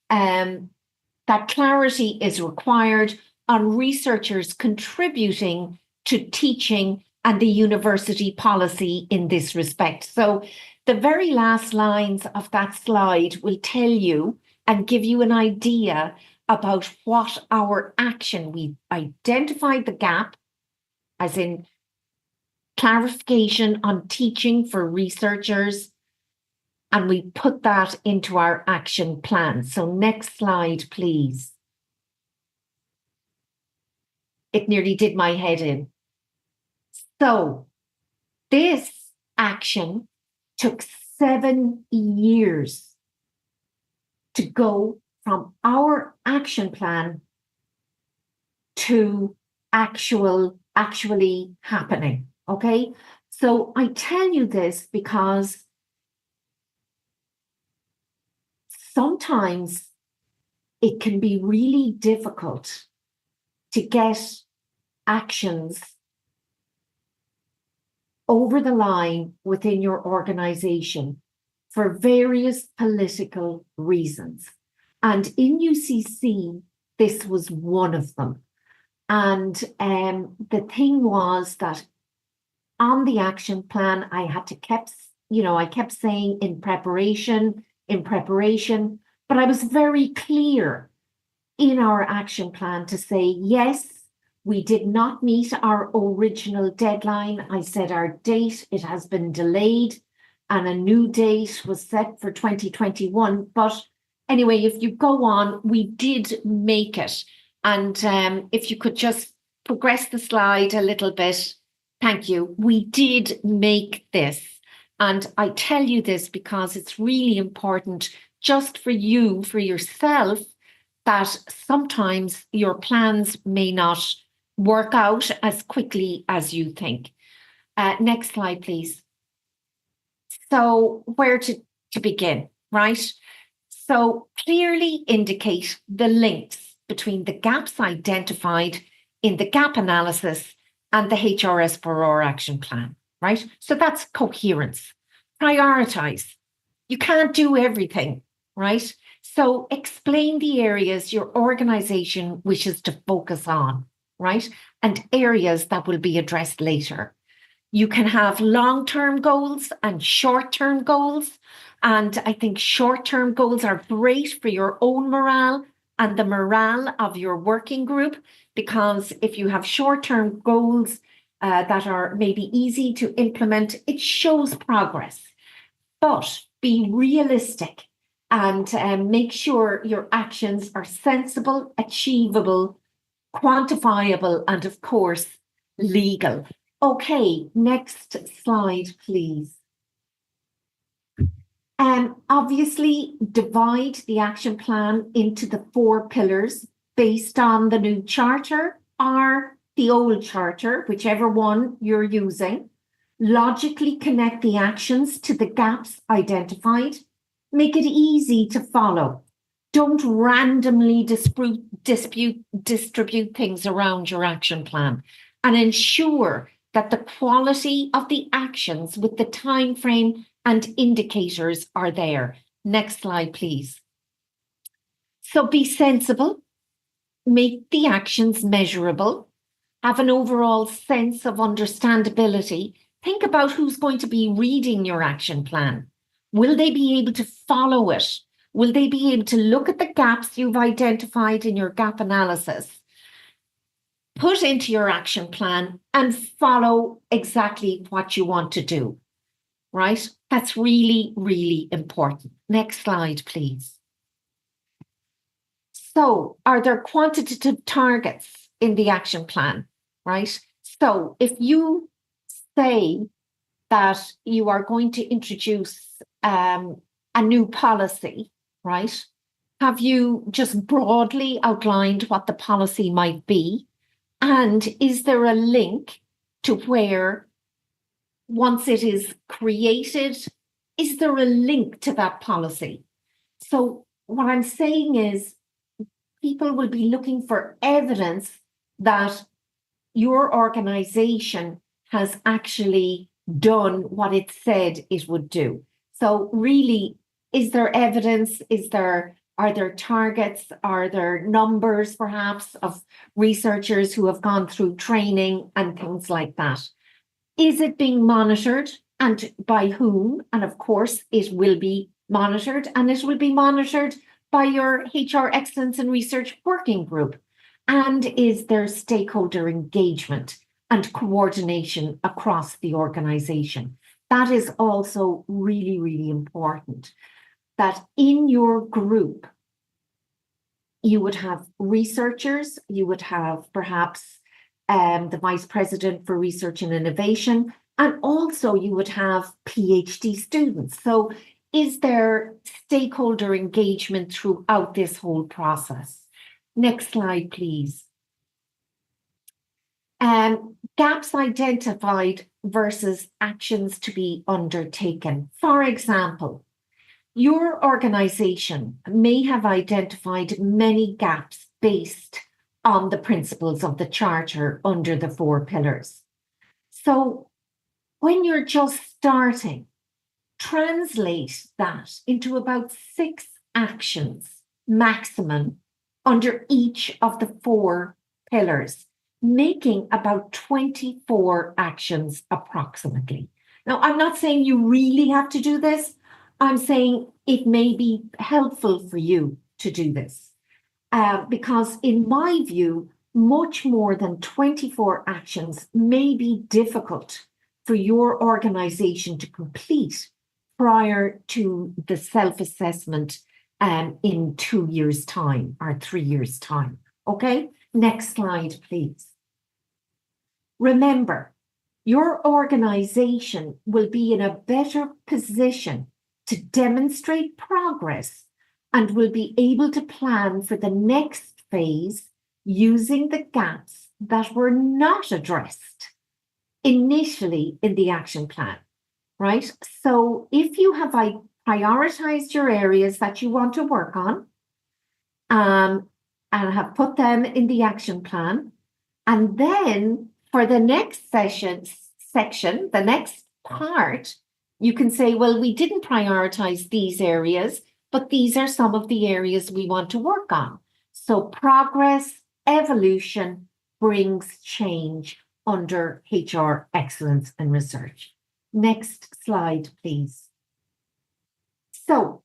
that clarity is required on researchers contributing to teaching and the university policy in this respect. So the very last lines of that slide will tell you and give you an idea about what our action, we identified the gap, as in clarification on teaching for researchers, and we put that into our action plan. So next slide, please. It nearly did my head in. So this action took 7 years to go from our action plan to actually happening, okay? So I tell you this because sometimes it can be really difficult to get actions over the line within your organization for various political reasons. And in UCC, this was one of them. And the thing was that on the action plan, I had to I kept saying in preparation, but I was very clear in our action plan to say, yes, we did not meet our original deadline. I said our date, it has been delayed, and a new date was set for 2021. But anyway, if you go on, we did make it. And if you could just progress the slide a little bit, thank you. We did make this. And I tell you this because it's really important just for you, for yourself, that sometimes your plans may not work out as quickly as you think. Next slide, please. So where to begin, right? So clearly indicate the links between the gaps identified in the gap analysis and the HRS4R action plan, right? So that's coherence. Prioritize. You can't do everything, right? So explain the areas your organization wishes to focus on, right? And areas that will be addressed later. You can have long-term goals and short-term goals. And I think short-term goals are great for your own morale and the morale of your working group, because if you have short-term goals that are maybe easy to implement, it shows progress. But be realistic and make sure your actions are sensible, achievable, quantifiable, and of course, legal. Okay, next slide, please. Obviously, divide the action plan into the 4 pillars based on the new charter or the old charter, whichever one you're using. Logically connect the actions to the gaps identified. Make it easy to follow. Don't randomly distribute things around your action plan, and ensure that the quality of the actions with the time frame and indicators are there. Next slide, please. So be sensible, make the actions measurable, have an overall sense of understandability. Think about who's going to be reading your action plan. Will they be able to follow it? Will they be able to look at the gaps you've identified in your gap analysis, put into your action plan, and follow exactly what you want to do, right? That's really, really important. Next slide, please. So, are there quantitative targets in the action plan, right? So, if you say that you are going to introduce a new policy, right? Have you just broadly outlined what the policy might be? And is there a link to where, once it is created, is there a link to that policy? So what I'm saying is people will be looking for evidence that your organization has actually done what it said it would do. So really, is there evidence? Are there targets? Are there numbers perhaps of researchers who have gone through training and things like that? Is it being monitored, and by whom? And of course, it will be monitored, and it will be monitored by your HR Excellence and Research Working Group. And is there stakeholder engagement and coordination across the organization? That is also really, really important, that in your group, you would have researchers, you would have perhaps the Vice President for Research and Innovation, and also you would have PhD students. So is there stakeholder engagement throughout this whole process? Next slide, please. Gaps identified versus actions to be undertaken. For example, your organization may have identified many gaps based on the principles of the Charter under the 4 pillars. So when you're just starting, translate that into about 6 actions maximum under each of the 4 pillars, making about 24 actions approximately. Now, I'm not saying you really have to do this. I'm saying it may be helpful for you to do this because in my view, much more than 24 actions may be difficult for your organization to complete prior to the self-assessment in 2 years' time or 3 years' time. Okay, next slide, please. Remember, your organization will be in a better position to demonstrate progress and will be able to plan for the next phase using the gaps that were not addressed initially in the action plan, right? So if you have prioritized your areas that you want to work on and have put them in the action plan, and then for the next section, the next part, you can say, well, we didn't prioritize these areas, but these are some of the areas we want to work on. So progress, evolution brings change under HR Excellence and Research. Next slide, please. So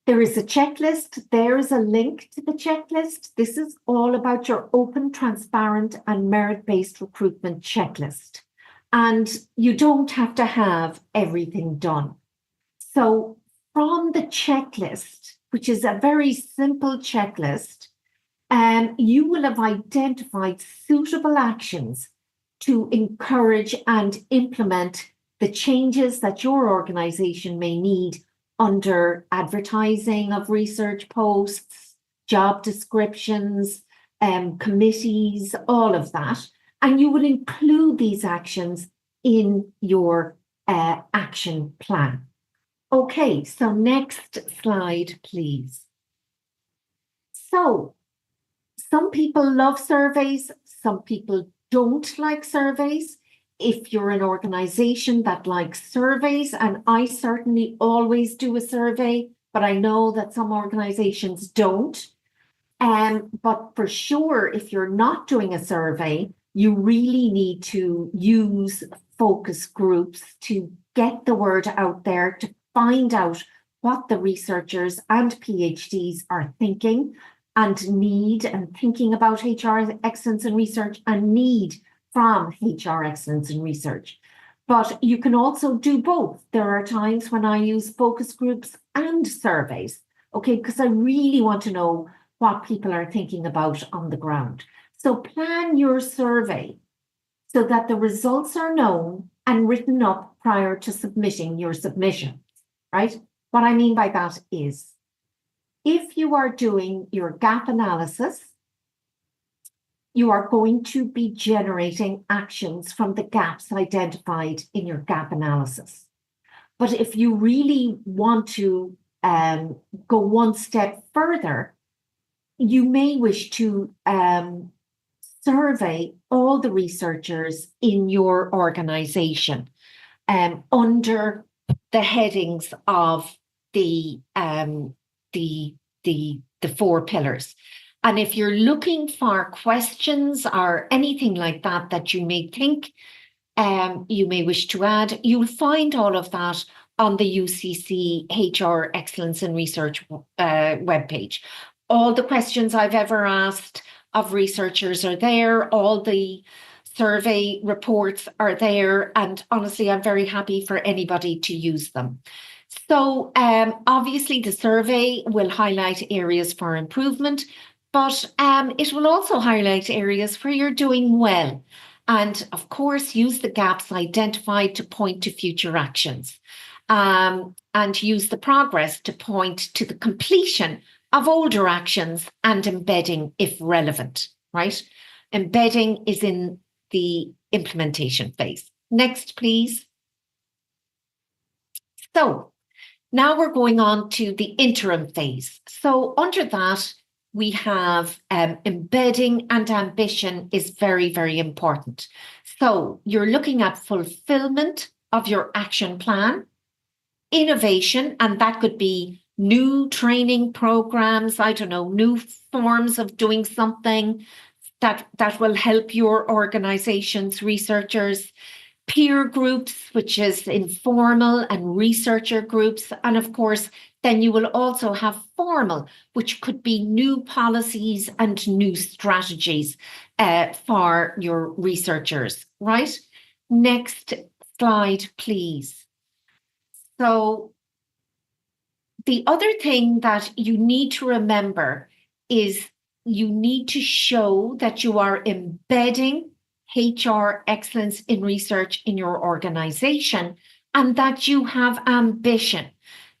there is a checklist. There is a link to the checklist. This is all about your open, transparent, and merit-based recruitment checklist. And you don't have to have everything done. So from the checklist, which is a very simple checklist, you will have identified suitable actions to encourage and implement the changes that your organization may need under advertising of research posts, job descriptions, committees, all of that. And you will include these actions in your action plan. Okay, so next slide, please. So some people love surveys, some people don't like surveys. If you're an organization that likes surveys, and I certainly always do a survey, but I know that some organizations don't. But for sure, if you're not doing a survey, you really need to use focus groups to get the word out there, to find out what the researchers and PhDs are thinking and need, and thinking about HR excellence in research and need from HR excellence in research. But you can also do both. There are times when I use focus groups and surveys, okay, because I really want to know what people are thinking about on the ground. So plan your survey so that the results are known and written up prior to submitting your submission, right? What I mean by that is, if you are doing your gap analysis, you are going to be generating actions from the gaps identified in your gap analysis. But if you really want to go one step further, you may wish to survey all the researchers in your organization under the headings of the 4 pillars. And if you're looking for questions or anything like that that you may think you may wish to add, you'll find all of that on the UCC HR Excellence in Research webpage. All the questions I've ever asked of researchers are there. All the survey reports are there. And honestly, I'm very happy for anybody to use them. So obviously the survey will highlight areas for improvement, but it will also highlight areas where you're doing well. And of course, use the gaps identified to point to future actions. And use the progress to point to the completion of older actions and embedding if relevant, right? Embedding is in the implementation phase. Next, please. So now we're going on to the interim phase. So under that, we have embedding, and ambition is very, very important. So you're looking at fulfillment of your action plan, innovation, and that could be new training programs, I don't know, new forms of doing something that will help your organization's researchers, peer groups, which is informal, and researcher groups. And of course, then you will also have formal, which could be new policies and new strategies for your researchers, right? Next slide, please. So the other thing that you need to remember is you need to show that you are embedding HR excellence in research in your organization and that you have ambition.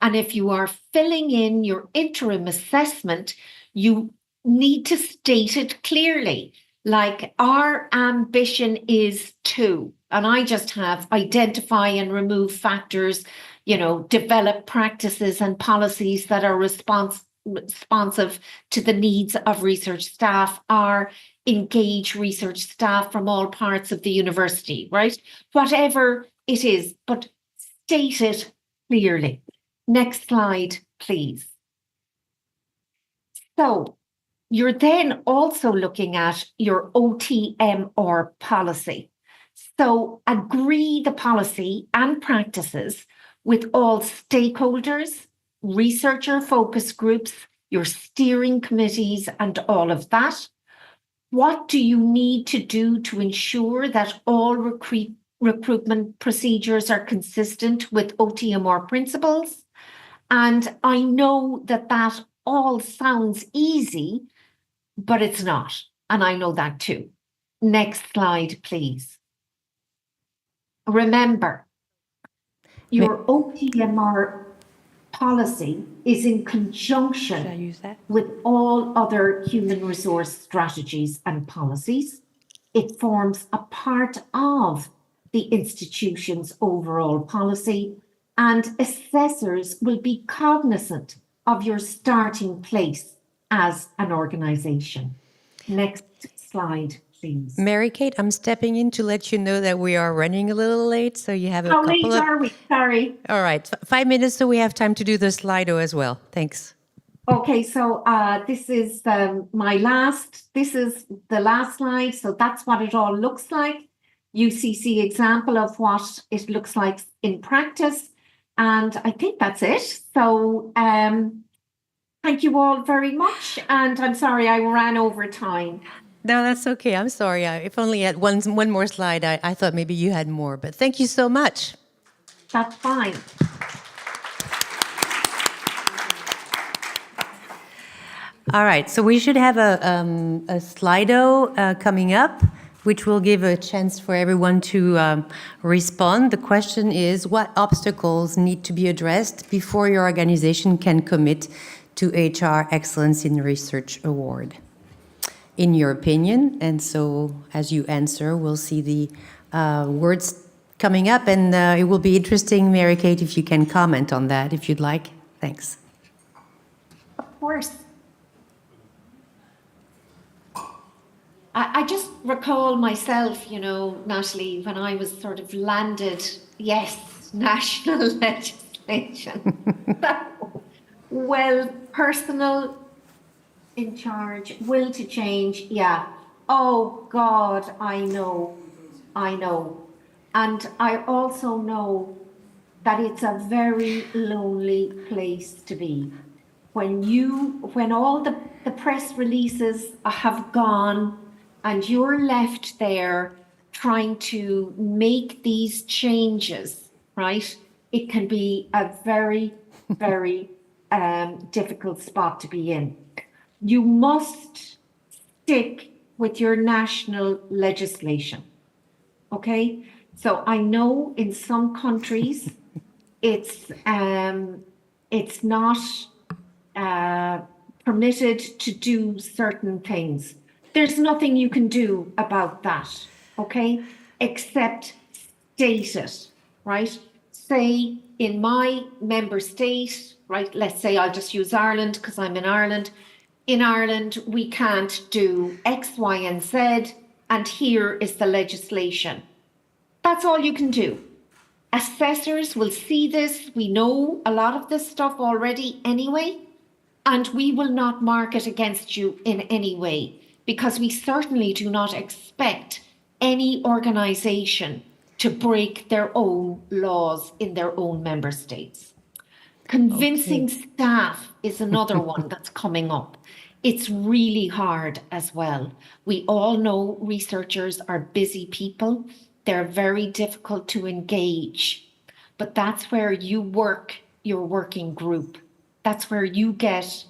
And if you are filling in your interim assessment, you need to state it clearly. Like, our ambition is to, and I just have identify and remove factors, develop practices and policies that are responsive to the needs of research staff, or engage research staff from all parts of the university, right? Whatever it is, but state it clearly. Next slide, please. So you're then also looking at your OTMR policy. So agree the policy and practices with all stakeholders, researcher focus groups, your steering committees, and all of that. What do you need to do to ensure that all recruitment procedures are consistent with OTMR principles? And I know that that all sounds easy, but it's not. And I know that too. Next slide, please. Remember, your OTMR policy is in conjunction with all other human resource strategies and policies. It forms a part of the institution's overall policy, and assessors will be cognizant of your starting place as an organization. Next slide, please. Mary-Kate, I'm stepping in to let you know that we are running a little late, so you have a How couple late of... are we? Sorry. All right, 5 minutes, so we have time to do the Slido as well. Thanks. Okay, so this is the last slide. So that's what it all looks like. UCC example of what it looks like in practice. And I think that's it. So thank you all very much. And I'm sorry I ran over time. No, that's okay. I'm sorry. If only at one more slide, I thought maybe you had more. But thank you so much. That's fine. All right, so we should have a Slido coming up, which will give a chance for everyone to respond. The question is, what obstacles need to be addressed before your organization can commit to HR Excellence in Research Award, in your opinion? And so as you answer, we'll see the words coming up, and it will be interesting, Mary-Kate, if you can comment on that, if you'd like. Thanks. Of course. I just recall myself, you know, Natalie, when I was sort of landed, yes, national legislation. Well, personal, in charge, will to change, yeah. Oh, God, I know. And I also know that it's a very lonely place to be. When all the press releases have gone, and you're left there trying to make these changes, right? It can be a very, very difficult spot to be in. You must stick with your national legislation, okay? So I know in some countries it's not permitted to do certain things. There's nothing you can do about that, okay? Except state it, right? Say in my member state, right? Let's say I'll just use Ireland because I'm in Ireland. In Ireland, we can't do X, Y, and Z, and here is the legislation. That's all you can do. Assessors will see this. We know a lot of this stuff already anyway, and we will not mark it against you in any way, because we certainly do not expect any organisation to break their own laws in their own member states. Convincing staff is another one that's coming up. It's really hard as well. We all know researchers are busy people. They're very difficult to engage. But that's where you work your working group. That's where you get,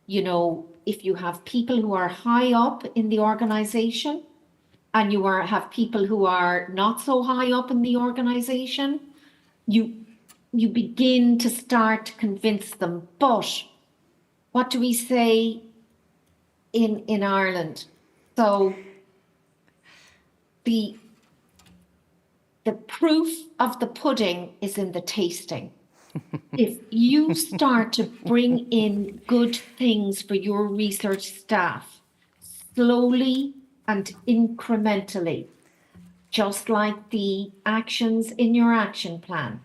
you know, if you have people who are high up in the organization and you have people who are not so high up in the organization, you begin to start to convince them. But what do we say in Ireland? So the proof of the pudding is in the tasting. If you start to bring in good things for your research staff, slowly and incrementally, just like the actions in your action plan,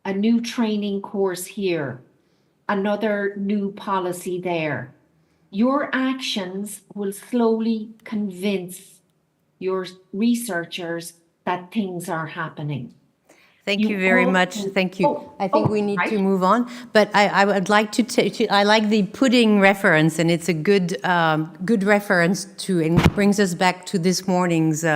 a new training course here, another new policy there, your actions will slowly convince your researchers that things are happening. Thank you very much. Thank you. I think we need to move on, but I would like to I like the pudding reference, and it's a good reference to, and brings us back to this morning's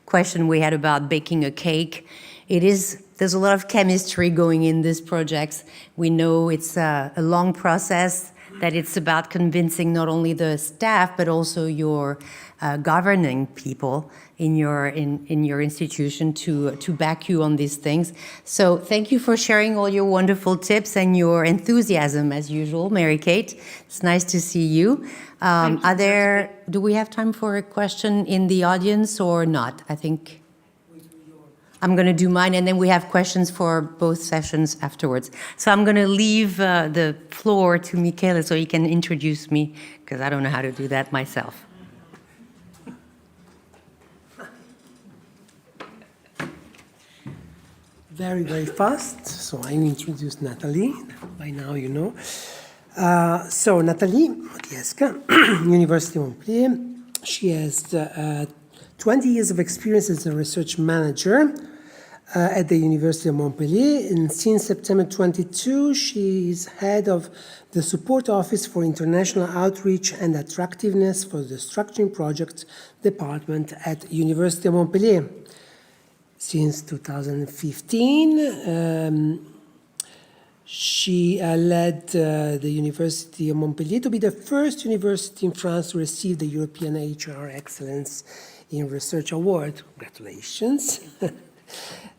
question we had about baking a cake. There's a lot of chemistry going in these projects. We know it's a long process, that it's about convincing not only the staff, but also your governing people in your institution to back you on these things. So thank you for sharing all your wonderful tips and your enthusiasm as usual, Mary-Kate. It's nice to see you. Do we have time for a question in the audience or not? I think. I'm going to do mine, and then we have questions for both sessions afterwards. So I'm going to leave the floor to Michele so he can introduce me, because I don't know how to do that myself. Very, very fast. So I introduce Nathalie. By now you know. So Nathalie Modieska, University of Montpellier. She has 20 years of experience as a research manager at the University of Montpellier. And since September 22, she is head of the Support Office for International Outreach and Attractiveness for the Structuring Projects Department at University of Montpellier. Since 2015, she led the University of Montpellier to be the first university in France to receive the European HR Excellence in Research Award. Congratulations.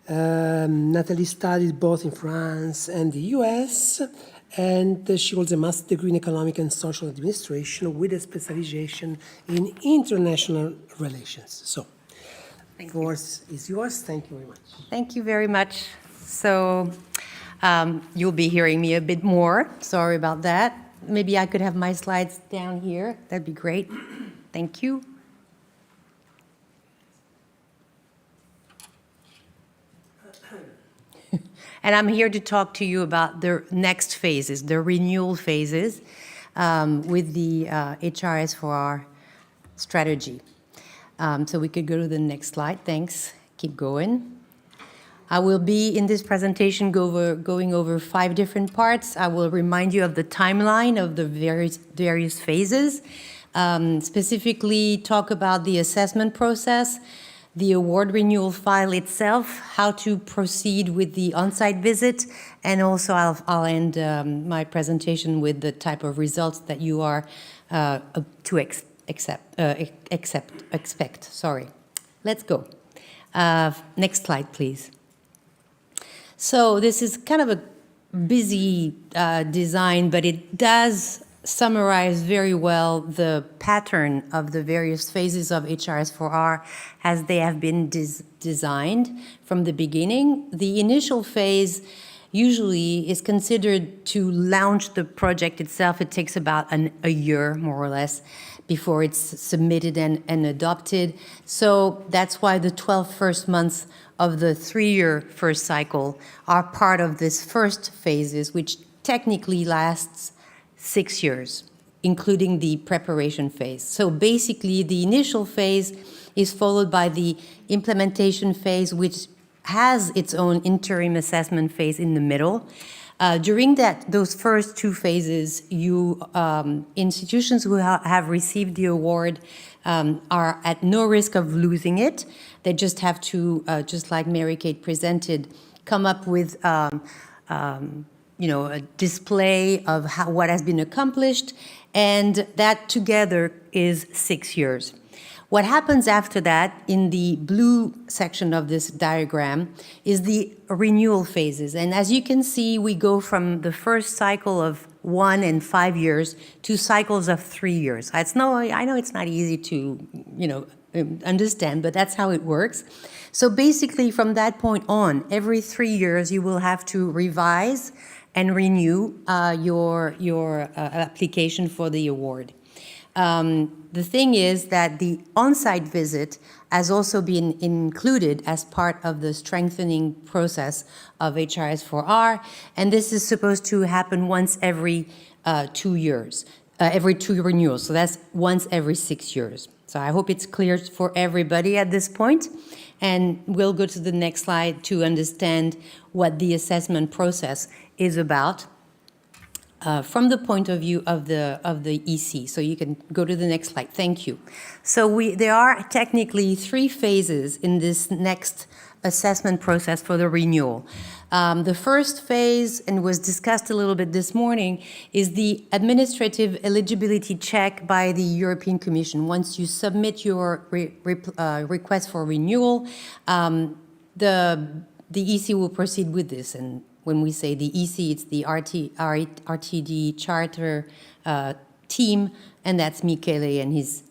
Nathalie studied both in France and the US, and she holds a master's degree in Economic and Social Administration with a specialization in international relations. So, the floor is yours. Thank you very much. Thank you very much. So you'll be hearing me a bit more. Sorry about that. Maybe I could have my slides down here. That'd be great. Thank you. And I'm here to talk to you about the next phases, the renewal phases with the HRS4R strategy. So we could go to the next slide. Thanks. Keep going. I will be in this presentation going over 5 different parts. I will remind you of the timeline of the various phases, specifically talk about the assessment process, the award renewal file itself, how to proceed with the on-site visit, and also I'll end my presentation with the type of results that you are to expect. Sorry. Let's go. Next slide, please. So this is kind of a busy design, but it does summarize very well the pattern of the various phases of HRS4R as they have been designed from the beginning. The initial phase usually is considered to launch the project itself. It takes about a year, more or less, before it's submitted and adopted. So that's why the 12 first months of the 3-year first cycle are part of this first phases, which technically lasts 6 years, including the preparation phase. So basically, the initial phase is followed by the implementation phase, which has its own interim assessment phase in the middle. During those first 2 phases, institutions who have received the award are at no risk of losing it. They just have to, just like Mary-Kate presented, come up with a display of what has been accomplished, and that together is 6 years. What happens after that, in the blue section of this diagram, is the renewal phases. And as you can see, we go from the first cycle of 1 and 5 years to cycles of 3 years. I know it's not easy to, understand, but that's how it works. So basically, from that point on, every 3 years, you will have to revise and renew your application for the award. The thing is that the on-site visit has also been included as part of the strengthening process of HRS4R, and this is supposed to happen once every 2 years, every 2 renewals. So that's once every 6 years. So I hope it's clear for everybody at this point. And we'll go to the next slide to understand what the assessment process is about from the point of view of the EC. So you can go to the next slide. Thank you. So there are technically 3 phases in this next assessment process for the renewal. The first phase, and was discussed a little bit this morning, is the administrative eligibility check by the European Commission. Once you submit your request for renewal, the EC will proceed with this. And when we say the EC, it's the RTD charter team, and that's Michele and his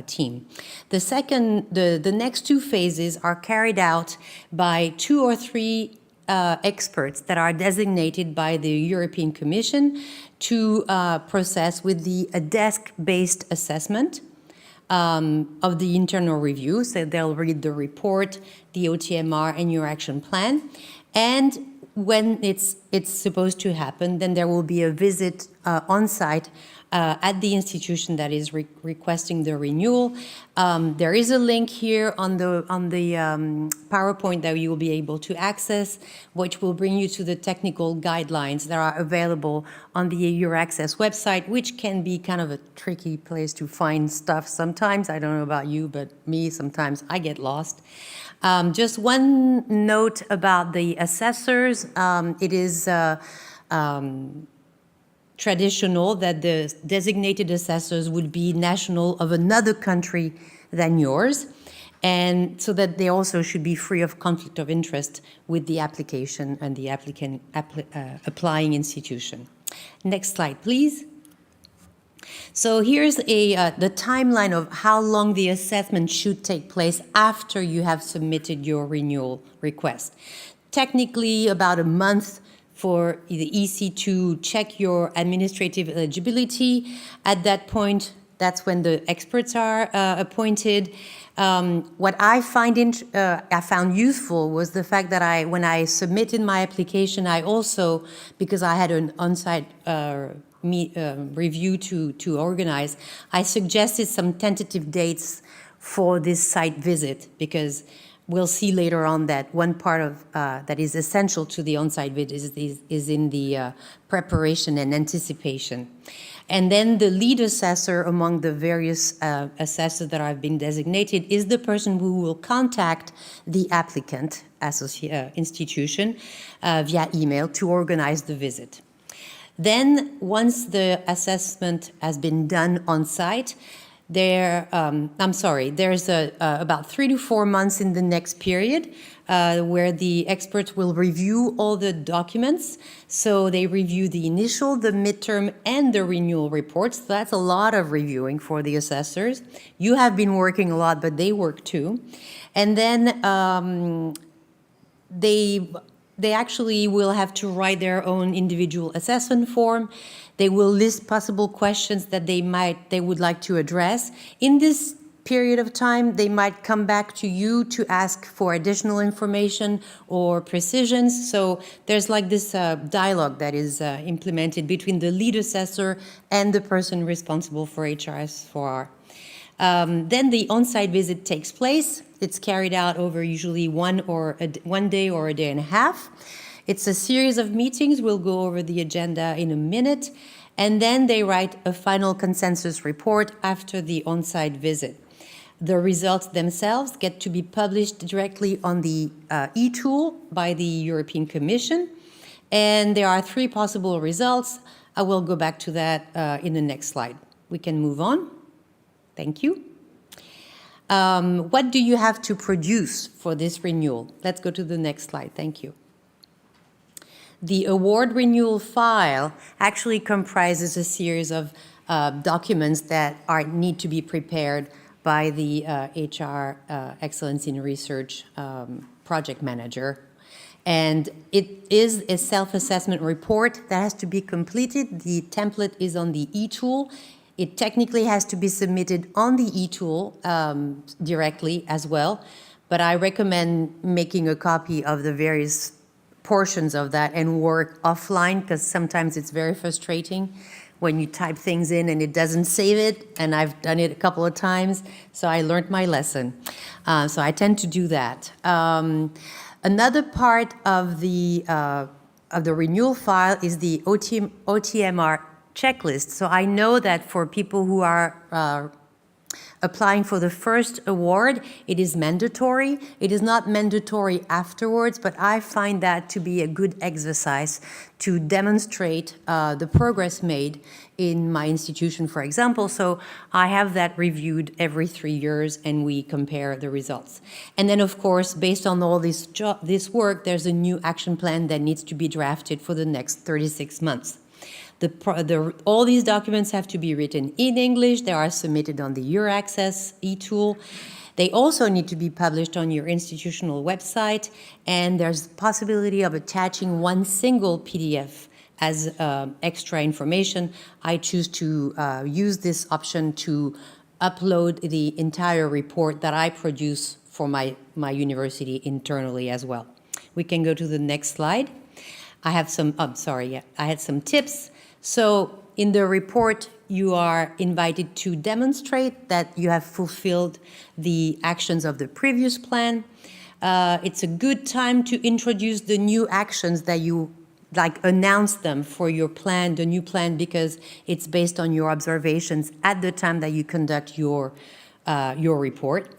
team. The next two phases are carried out by 2 or 3 experts that are designated by the European Commission to process with a desk-based assessment of the internal review. So they'll read the report, the OTMR, and your action plan. And when it's supposed to happen, then there will be a visit on site at the institution that is requesting the renewal. There is a link here on the PowerPoint that you will be able to access, which will bring you to the technical guidelines that are available on the Euraccess website, which can be kind of a tricky place to find stuff sometimes. I don't know about you, but me, sometimes I get lost. Just one note about the assessors. It is traditional that the designated assessors would be national of another country than yours, and so that they also should be free of conflict of interest with the application and the applying institution. Next slide, please. So here's the timeline of how long the assessment should take place after you have submitted your renewal request. Technically, about a month for the EC to check your administrative eligibility. At that point, that's when the experts are appointed. What I found useful was the fact that when I submitted my application, I also, because I had an on-site review to organize, I suggested some tentative dates for this site visit, because we'll see later on that one part of that is essential to the on-site visit is in the preparation and anticipation. And then the lead assessor among the various assessors that have been designated is the person who will contact the applicant institution via email to organize the visit. Then, once the assessment has been done on site, there's about 3 to 4 months in the next period where the experts will review all the documents. So they review the initial, the midterm, and the renewal reports. So that's a lot of reviewing for the assessors. You have been working a lot, but they work too. And then they actually will have to write their own individual assessment form. They will list possible questions that they would like to address. In this period of time, they might come back to you to ask for additional information or precisions. So there's like this dialogue that is implemented between the lead assessor and the person responsible for HRS4R. Then the on-site visit takes place. It's carried out over usually one day or a day and a half. It's a series of meetings. We'll go over the agenda in a minute. And then they write a final consensus report after the on-site visit. The results themselves get to be published directly on the e-tool by the European Commission. And there are 3 possible results. I will go back to that in the next slide. We can move on. Thank you. What do you have to produce for this renewal? Let's go to the next slide. Thank you. The award renewal file actually comprises a series of documents that need to be prepared by the HR Excellence in Research project manager. And it is a self-assessment report that has to be completed. The template is on the e-tool. It technically has to be submitted on the e-tool directly as well, but I recommend making a copy of the various portions of that and work offline, because sometimes it's very frustrating when you type things in and it doesn't save it, and I've done it a couple of times, so I learned my lesson. So I tend to do that. Another part of the renewal file is the OTMR checklist. So I know that for people who are applying for the first award, it is mandatory. It is not mandatory afterwards, but I find that to be a good exercise to demonstrate the progress made in my institution, for example. So I have that reviewed every 3 years, and we compare the results. And then, of course, based on all this work, there's a new action plan that needs to be drafted for the next 36 months. All these documents have to be written in English. They are submitted on the Euraccess e-tool. They also need to be published on your institutional website, and there's possibility of attaching one single PDF as extra information. I choose to use this option to upload the entire report that I produce for my university internally as well. We can go to the next slide. I have some, I had some tips. So in the report, you are invited to demonstrate that you have fulfilled the actions of the previous plan. It's a good time to introduce the new actions that you announce them for your plan, the new plan, because it's based on your observations at the time that you conduct your report.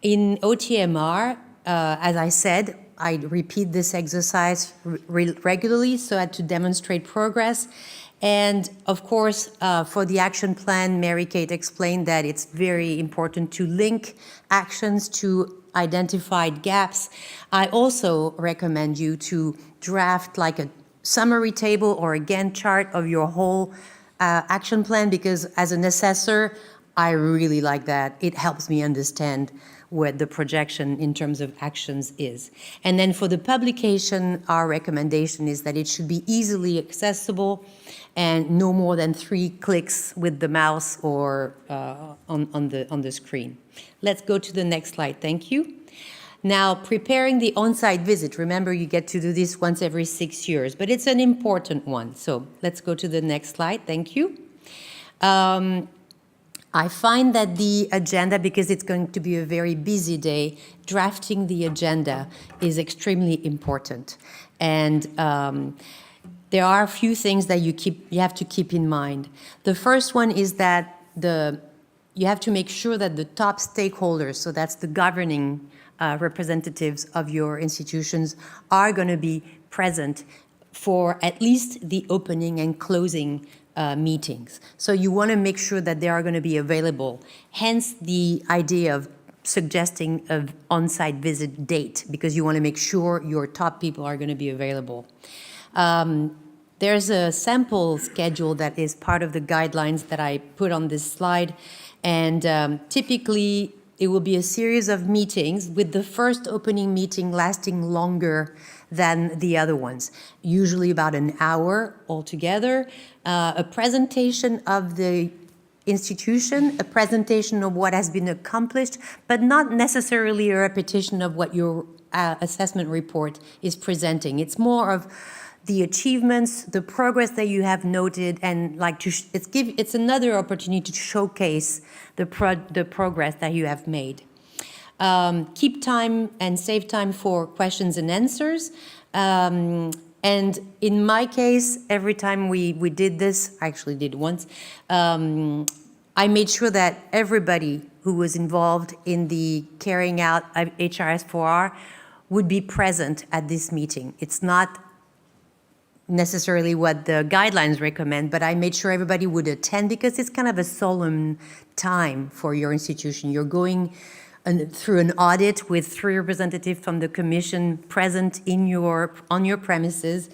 In OTMR, as I said, I repeat this exercise regularly so as to demonstrate progress. And of course, for the action plan, Mary-Kate explained that it's very important to link actions to identified gaps. I also recommend you to draft like a summary table or a Gantt chart of your whole action plan, because as an assessor, I really like that. It helps me understand what the projection in terms of actions is. And then for the publication, our recommendation is that it should be easily accessible and no more than 3 clicks with the mouse or on the screen. Let's go to the next slide. Thank you. Now, preparing the on-site visit. Remember, you get to do this once every 6 years, but it's an important one. So let's go to the next slide. Thank you. I find that the agenda, because it's going to be a very busy day, drafting the agenda is extremely important. And there are a few things that you have to keep in mind. The first one is that you have to make sure that the top stakeholders, so that's the governing representatives of your institutions, are going to be present for at least the opening and closing meetings. So you want to make sure that they are going to be available. Hence the idea of suggesting an on-site visit date, because you want to make sure your top people are going to be available. There's a sample schedule that is part of the guidelines that I put on this slide. And typically, it will be a series of meetings, with the first opening meeting lasting longer than the other ones, usually about an hour altogether. A presentation of the institution, a presentation of what has been accomplished, but not necessarily a repetition of what your assessment report is presenting. It's more of the achievements, the progress that you have noted, and it's another opportunity to showcase the progress that you have made. Keep time and save time for questions and answers. And in my case, every time we did this, I actually did once, I made sure that everybody who was involved in the carrying out of HRS4R would be present at this meeting. It's not necessarily what the guidelines recommend, but I made sure everybody would attend, because it's kind of a solemn time for your institution. You're going through an audit with 3 representatives from the commission present on your premises,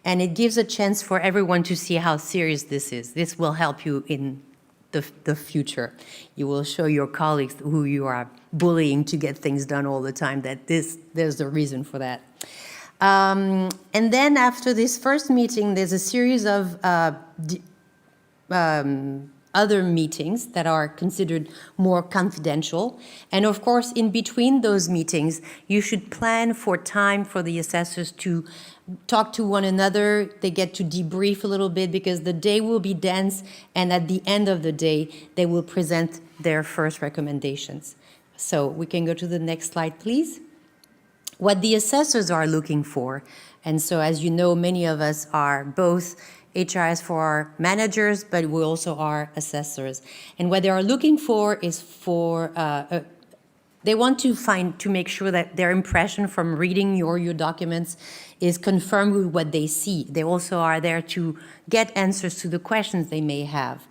and it gives a chance for everyone to see how serious this is. This will help you in the future. You will show your colleagues who you are bullying to get things done all the time that there's a reason for that. And then after this first meeting, there's a series of other meetings that are considered more confidential. And of course, in between those meetings, you should plan for time for the assessors to talk to one another. They get to debrief a little bit, because the day will be dense, and at the end of the day, they will present their first recommendations. So we can go to the next slide, please. What the assessors are looking for, and so as you know, many of us are both HRS4R managers, but we also are assessors. And what they are looking for is they want to make sure that their impression from reading your documents is confirmed with what they see. They also are there to get answers to the questions they may have.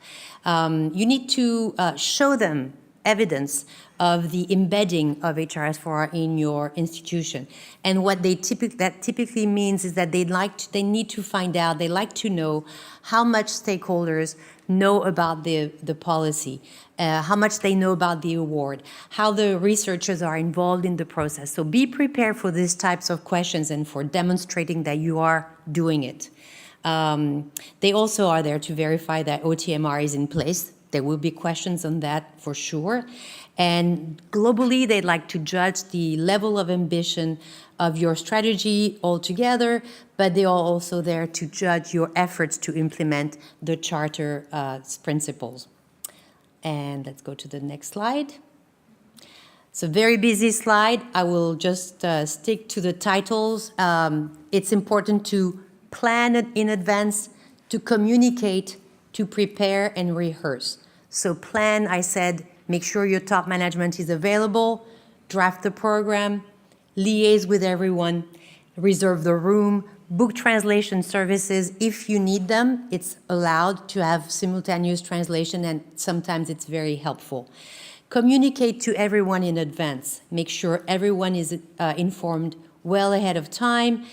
You need to show them evidence of the embedding of HRS4R in your institution. And what that typically means is that they need to find out, they like to know how much stakeholders know about the policy, how much they know about the award, how the researchers are involved in the process. So be prepared for these types of questions and for demonstrating that you are doing it. They also are there to verify that OTMR is in place. There will be questions on that for sure. And globally, they'd like to judge the level of ambition of your strategy altogether, but they are also there to judge your efforts to implement the Charter principles. And let's go to the next slide. It's a very busy slide. I will just stick to the titles. It's important to plan it in advance, to communicate, to prepare and rehearse. So plan, I said, make sure your top management is available, draft the program, liaise with everyone, reserve the room, book translation services if you need them. It's allowed to have simultaneous translation, and sometimes it's very helpful. Communicate to everyone in advance. Make sure everyone is informed well ahead of time.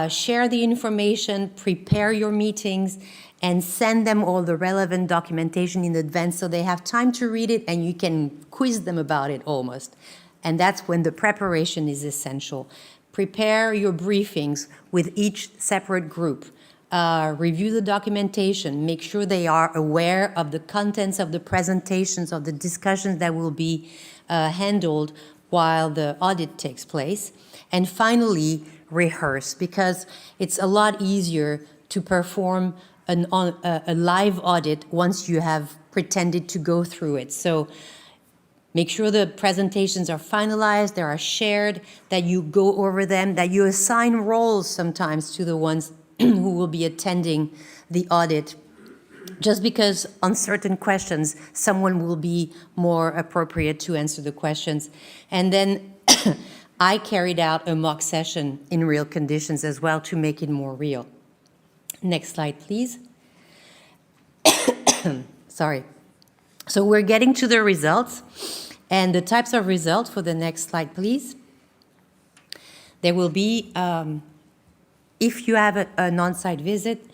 Share the information, prepare your meetings, and send them all the relevant documentation in advance so they have time to read it and you can quiz them about it almost. And that's when the preparation is essential. Prepare your briefings with each separate group. Review the documentation. Make sure they are aware of the contents of the presentations, of the discussions that will be handled while the audit takes place. And finally, rehearse, because it's a lot easier to perform a live audit once you have pretended to go through it. So make sure the presentations are finalized, they are shared, that you go over them, that you assign roles sometimes to the ones who will be attending the audit. Just because on certain questions, someone will be more appropriate to answer the questions. And then I carried out a mock session in real conditions as well to make it more real. Next slide, please. Sorry. So we're getting to the results and the types of results for the next slide, please. There will be, if you have an on-site visit,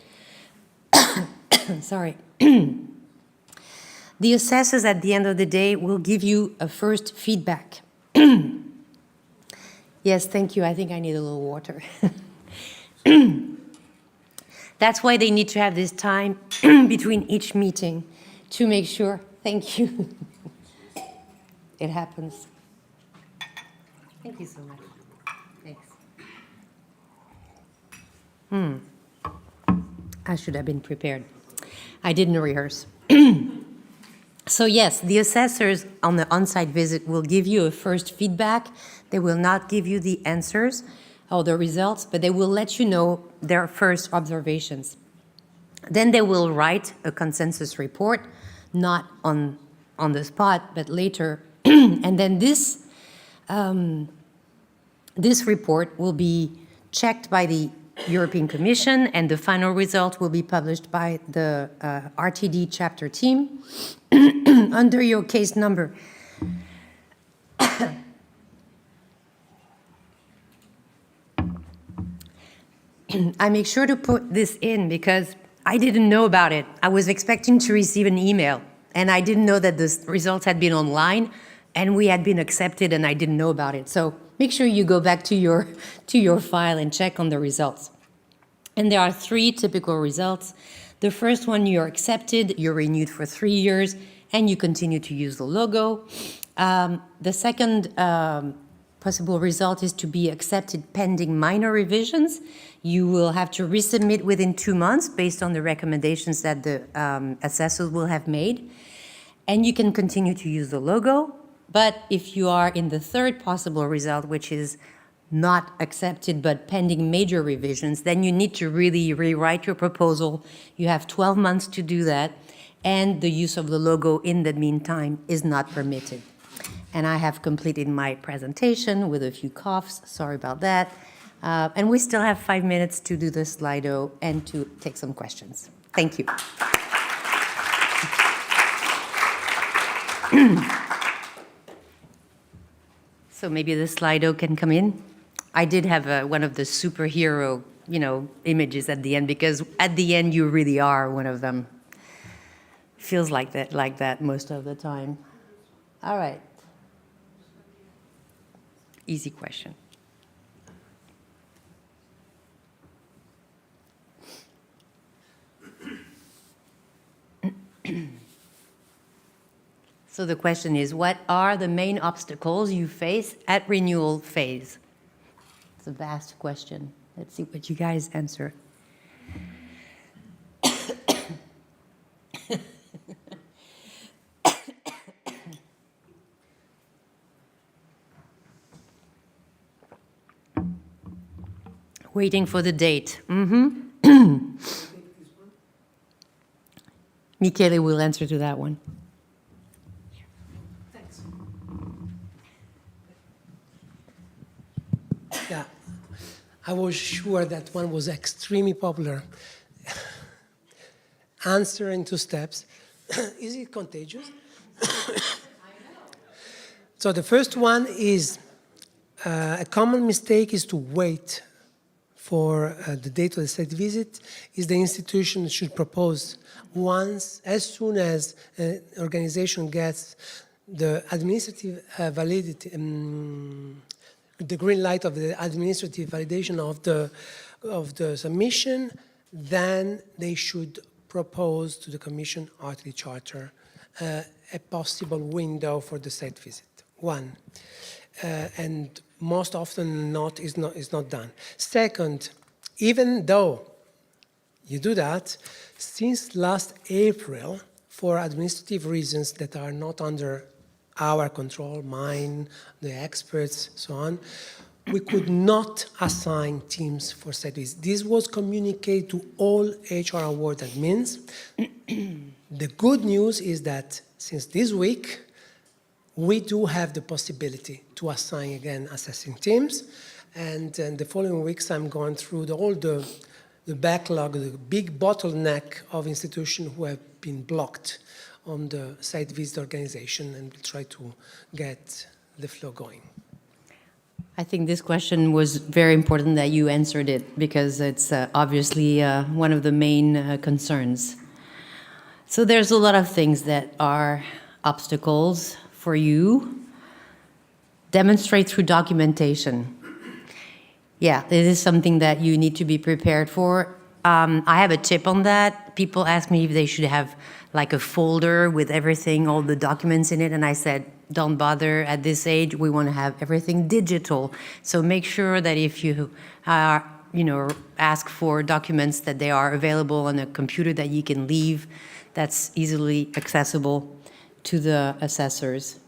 sorry, the assessors at the end of the day will give you a first feedback. Yes, thank you. I think I need a little water. That's why they need to have this time between each meeting to make sure. Thank you. It happens. Thank you so much. Thanks. I should have been prepared. I didn't rehearse. So yes, the assessors on the on-site visit will give you a first feedback. They will not give you the answers or the results, but they will let you know their first observations. Then they will write a consensus report, not on the spot, but later. And then this report will be checked by the European Commission, and the final result will be published by the RTD chapter team under your case number. I make sure to put this in because I didn't know about it. I was expecting to receive an email, and I didn't know that the results had been online, and we had been accepted, and I didn't know about it. So make sure you go back to your file and check on the results. And there are 3 typical results. The first one, you're accepted, you're renewed for 3 years, and you continue to use the logo. The second possible result is to be accepted pending minor revisions. You will have to resubmit within 2 months based on the recommendations that the assessors will have made. And you can continue to use the logo. But if you are in the third possible result, which is not accepted but pending major revisions, then you need to really rewrite your proposal. You have 12 months to do that, and the use of the logo in the meantime is not permitted. And I have completed my presentation with a few coughs, sorry about that. And we still have 5 minutes to do the Slido and to take some questions. Thank you. So maybe the Slido can come in. I did have one of the superhero, images at the end, because at the end you really are one of them. Feels like that most of the time. All right. Easy question. So the question is, what are the main obstacles you face at renewal phase? It's a vast question. Let's see what you guys answer. Waiting for the date. Michele will answer to that one. Thanks. Yeah, I was sure that one was extremely popular. Answer in 2 steps. Is it contagious? So the first one is, a common mistake is to wait for the date of the site visit. Is the institution should propose once, as soon as an organization gets the administrative validity, the green light of the administrative validation of the submission, then they should propose to the Commission or to the Charter a possible window for the site visit. One, and most often is not done. Second, even though you do that, since last April, for administrative reasons that are not under our control, mine, the experts, so on, we could not assign teams for site visits. This was communicated to all HR award admins. The good news is that since this week, we do have the possibility to assign again assessing teams. And the following weeks, I'm going through all the backlog, the big bottleneck of institutions who have been blocked on the site visit organization, and we'll try to get the flow going. I think this question was very important that you answered it, because it's obviously one of the main concerns. So there's a lot of things that are obstacles for you. Demonstrate through documentation. Yeah, this is something that you need to be prepared for. I have a tip on that. People ask me if they should have like a folder with everything, all the documents in it, and I said, don't bother at this age. We want to have everything digital. So make sure that if you are, ask for documents, that they are available on a computer that you can leave, that's easily accessible to the assessors.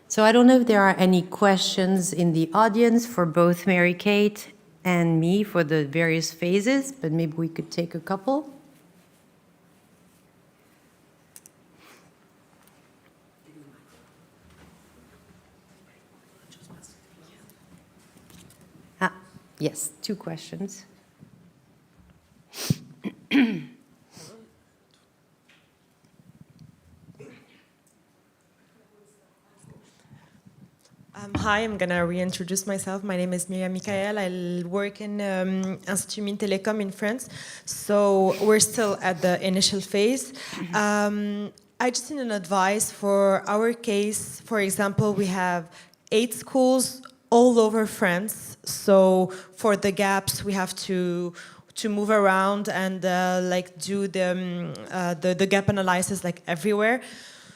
So I don't know if there are any questions in the audience for both Mary-Kate and me for the various phases, but maybe we could take a couple. Yes, 2 questions. Hi, I'm going to reintroduce myself. My name is Miriam Michael. I work in Institut Mines Telecom in France. So we're still at the initial phase. I just need an advice for our case. For example, we have 8 schools all over France. So for the gaps, we have to move around and do the gap analysis everywhere.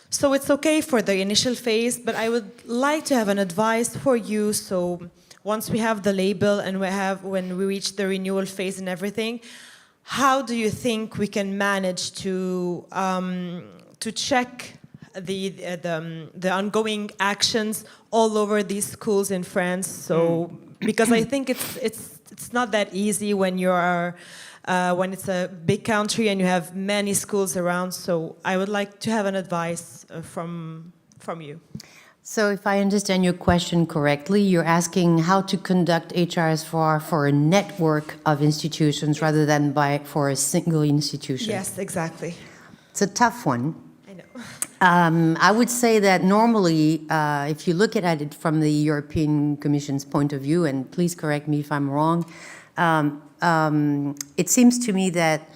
So it's okay for the initial phase, but I would like to have an advice for you. So once we have the label and when we reach the renewal phase and everything, how do you think we can manage to check the ongoing actions all over these schools in France? So because I think it's not that easy when you are. When it's a big country and you have many schools around. So I would like to have an advice from you. So if I understand your question correctly, you're asking how to conduct HRS4R for a network of institutions rather than for a single institution. Yes, exactly. It's a tough one. I know. I would say that normally, if you look at it from the European Commission's point of view, and please correct me if I'm wrong, it seems to me that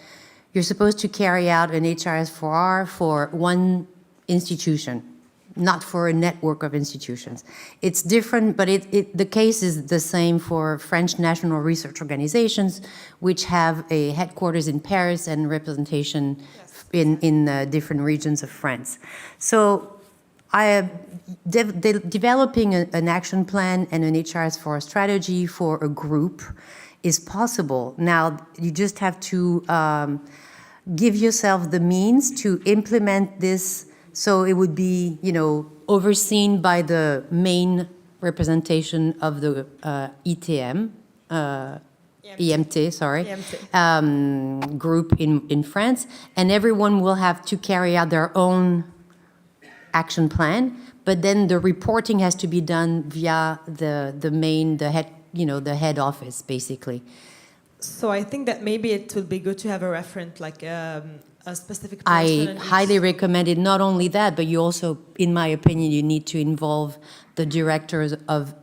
you're supposed to carry out an HRS4R for one institution, not for a network of institutions. It's different, but the case is the same for French national research organizations, which have a headquarters in Paris and representation in different regions of France. So developing an action plan and an HRS4 strategy for a group is possible. Now, you just have to give yourself the means to implement this, so it would be, overseen by the main representation of the EMT, group in France, and everyone will have to carry out their own action plan, but then the reporting has to be done via the head office, basically. So I think that maybe it would be good to have a referent, like a specific person. I highly recommend it. Not only that, but you also, in my opinion, you need to involve the directors of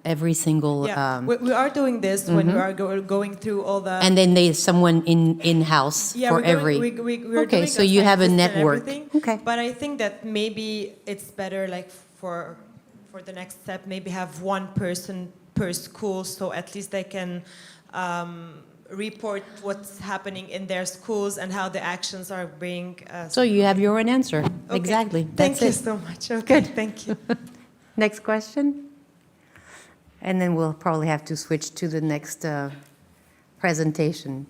every single. Yeah, we are doing this when we are going through all the. And then there's someone in-house for every. We're okay, doing so you have a network. Okay. But I think that maybe it's better, like for the next step, maybe have one person per school, so at least they can report what's happening in their schools and how the actions are being. So you have your own answer. Okay. Exactly. Thank you so much. Okay, thank you. Next question. And then we'll probably have to switch to the next presentation.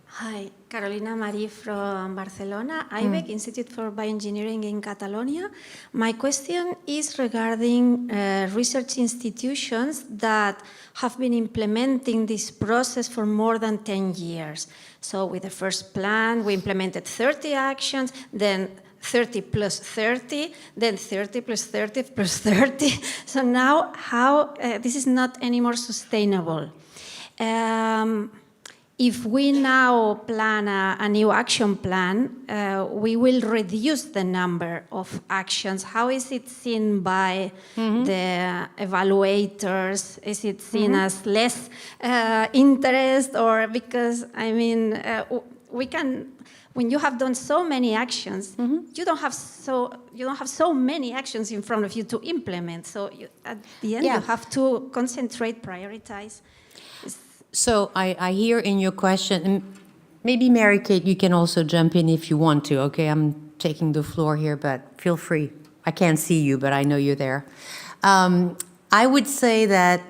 Hi, Carolina Marí from Barcelona, IBEC, Institute for Bioengineering in Catalonia. My question is regarding research institutions that have been implementing this process for more than 10 years. So with the first plan, we implemented 30 actions, then 30 plus 30, then 30 plus 30 plus 30. So now this is not anymore sustainable. If we now plan a new action plan, we will reduce the number of actions. How is it seen by the evaluators? Is it seen as less interest, or because, when you have done so many actions, you don't have so many actions in front of you to implement. So at the end, you have to concentrate, prioritize. So I hear in your question, and maybe Mary-Kate, you can also jump in if you want to, okay? I'm taking the floor here, but feel free. I can't see you, but I know you're there. I would say that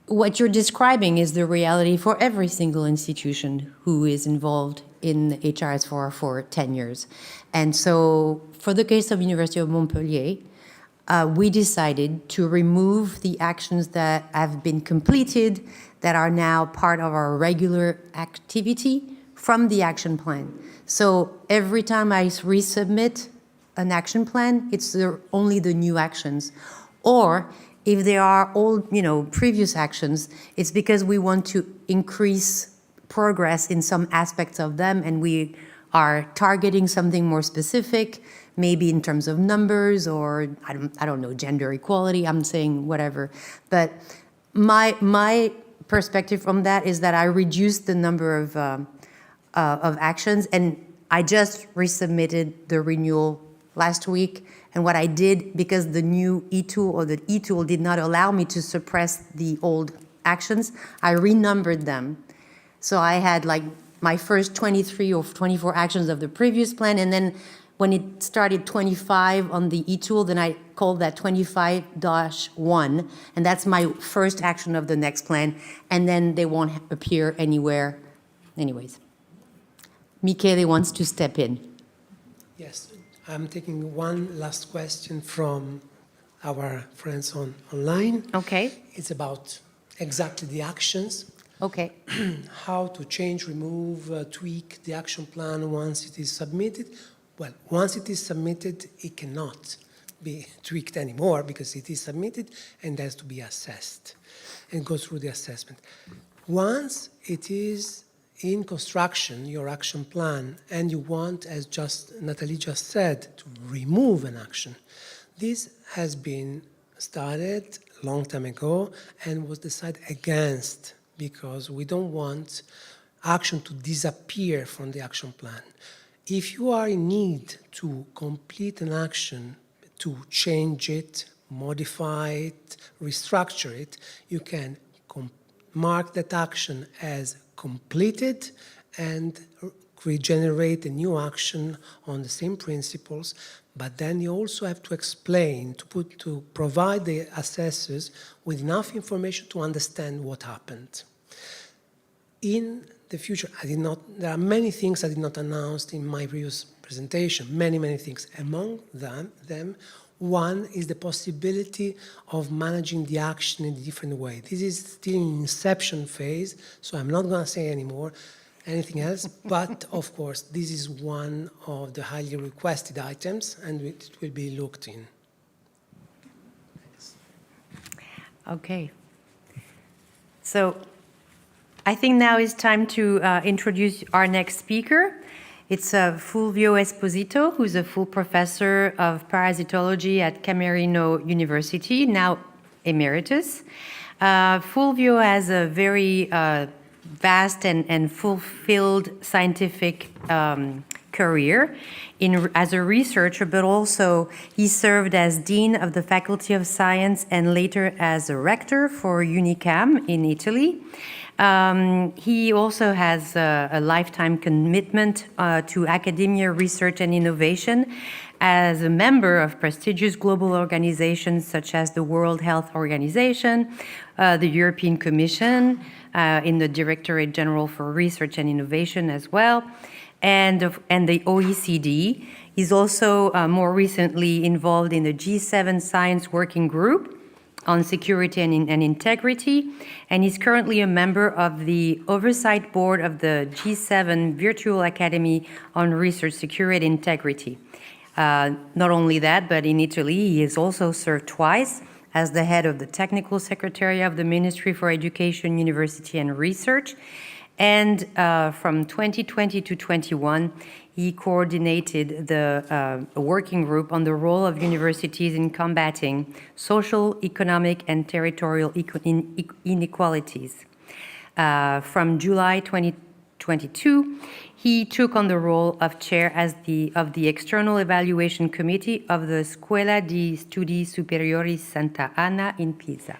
what you're describing is the reality for every single institution who is involved in HRS4 for 10 years. And so for the case of University of Montpellier, we decided to remove the actions that have been completed, that are now part of our regular activity, from the action plan. So every time I resubmit an action plan, it's only the new actions. Or if there are old, previous actions, it's because we want to increase progress in some aspects of them, and we are targeting something more specific, maybe in terms of numbers, or I don't know, gender equality, I'm saying whatever. But my perspective from that is that I reduced the number of actions, and I just resubmitted the renewal last week. And what I did, because the new e-tool or the e-tool did not allow me to suppress the old actions, I renumbered them. So I had like my first 23 or 24 actions of the previous plan, and then when it started 25 on the e-tool, then I called that 25-1, and that's my first action of the next plan, and then they won't appear anywhere. Anyways, Michele wants to step in. Yes, I'm taking one last question from our friends online. Okay. It's about exactly the actions. Okay. How to change, remove, tweak the action plan once it is submitted. Well, once it is submitted, it cannot be tweaked anymore because it is submitted and has to be assessed and go through the assessment. Once it is in construction your action plan and you want, as Nathalie just said, to remove an action, this has been started a long time ago and was decided against because we don't want action to disappear from the action plan. If you are in need to complete an action, to change it, modify it, restructure it, you can mark that action as completed and regenerate a new action on the same principles, but then you also have to explain, to provide the assessors with enough information to understand what happened. In the future, there are many things I did not announce in my previous presentation, many things. Among them, one is the possibility of managing the action in a different way. This is still in inception phase, so I'm not going to say anything else, but of course, this is one of the highly requested items, and it will be looked in. Okay. So I think now is time to introduce our next speaker. It's Fulvio Esposito, who's a full professor of parasitology at Camerino University, now emeritus. Fulvio has a very vast and fulfilled scientific career as a researcher, but also he served as Dean of the Faculty of Science and later as a rector for Unicam in Italy. He also has a lifetime commitment to academia, research, and innovation as a member of prestigious global organizations such as the World Health Organization, the European Commission, in the Directorate General for Research and Innovation as well, and the OECD. He's also more recently involved in the G7 Science Working Group on Security and Integrity, and he's currently a member of the Oversight Board of the G7 Virtual Academy on Research, Security and Integrity. Not only that, but in Italy, he has also served twice as the head of the Technical Secretariat of the Ministry for Education, University and Research. And from 2020 to 21, he coordinated the working group on the role of universities in combating social, economic, and territorial inequalities. From July 2022, he took on the role of chair of the External Evaluation Committee of the Scuola di Studi Superiori Santa Anna in Pisa.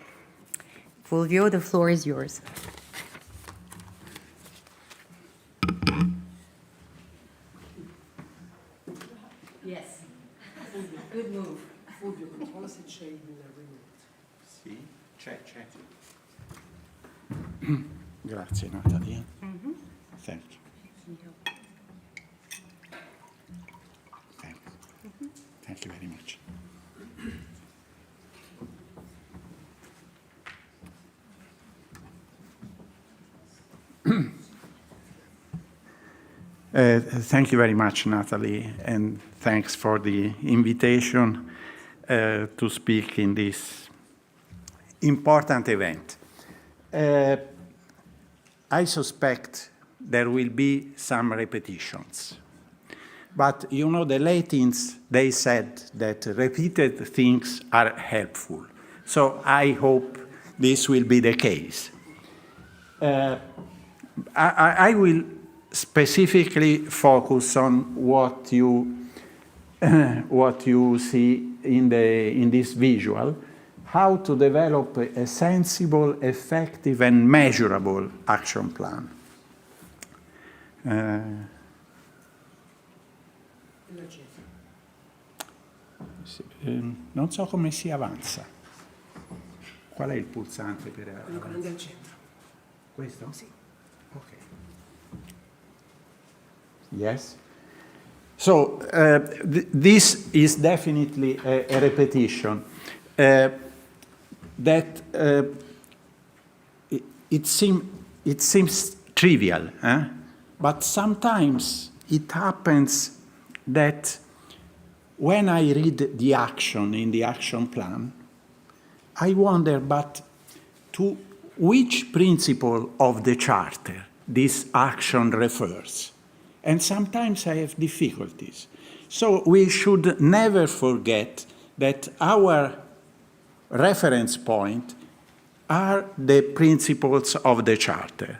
Fulvio, the floor is yours. Yes. Good move. Fulvio, controlla se c'è il remote. Sì, c'è. Grazie Natalia. Thank you. Thank you very much. Thank you very much, Natalie, and thanks for the invitation to speak in this important event. I suspect there will be some repetitions. But you know, the Latins, they said that repeated things are helpful. So I hope this will be the case. I will specifically focus on what you see in this visual, how to develop a sensible, effective, and measurable action plan. Non so come si avanza. Qual è il pulsante per avanzare? Quello al centro. Questo? Sì. Ok. Yes. So this is definitely a repetition. That it seems trivial, but sometimes it happens that when I read the action in the action plan, I wonder, but to which principle of the Charter this action refers. And sometimes I have difficulties. So we should never forget that our reference point are the principles of the Charter.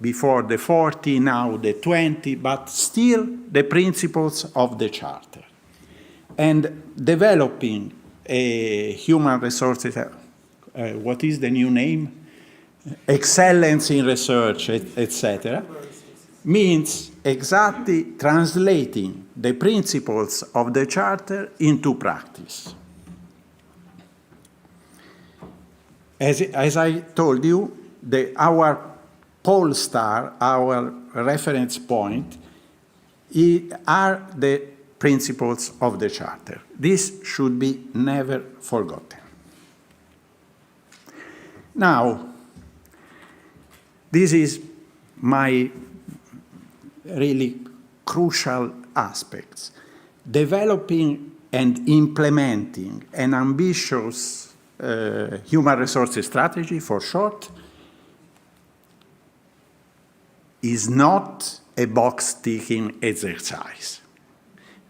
Before the 40, now the 20, but still the principles of the Charter. And developing a human resources, what is the new name? Excellence in research, etc., means exactly translating the principles of the Charter into practice. As I told you, our pole star, our reference point, are the principles of the Charter. This should be never forgotten. Now, this is my really crucial aspects. Developing and implementing an ambitious human resources strategy, for short, is not a box-ticking exercise.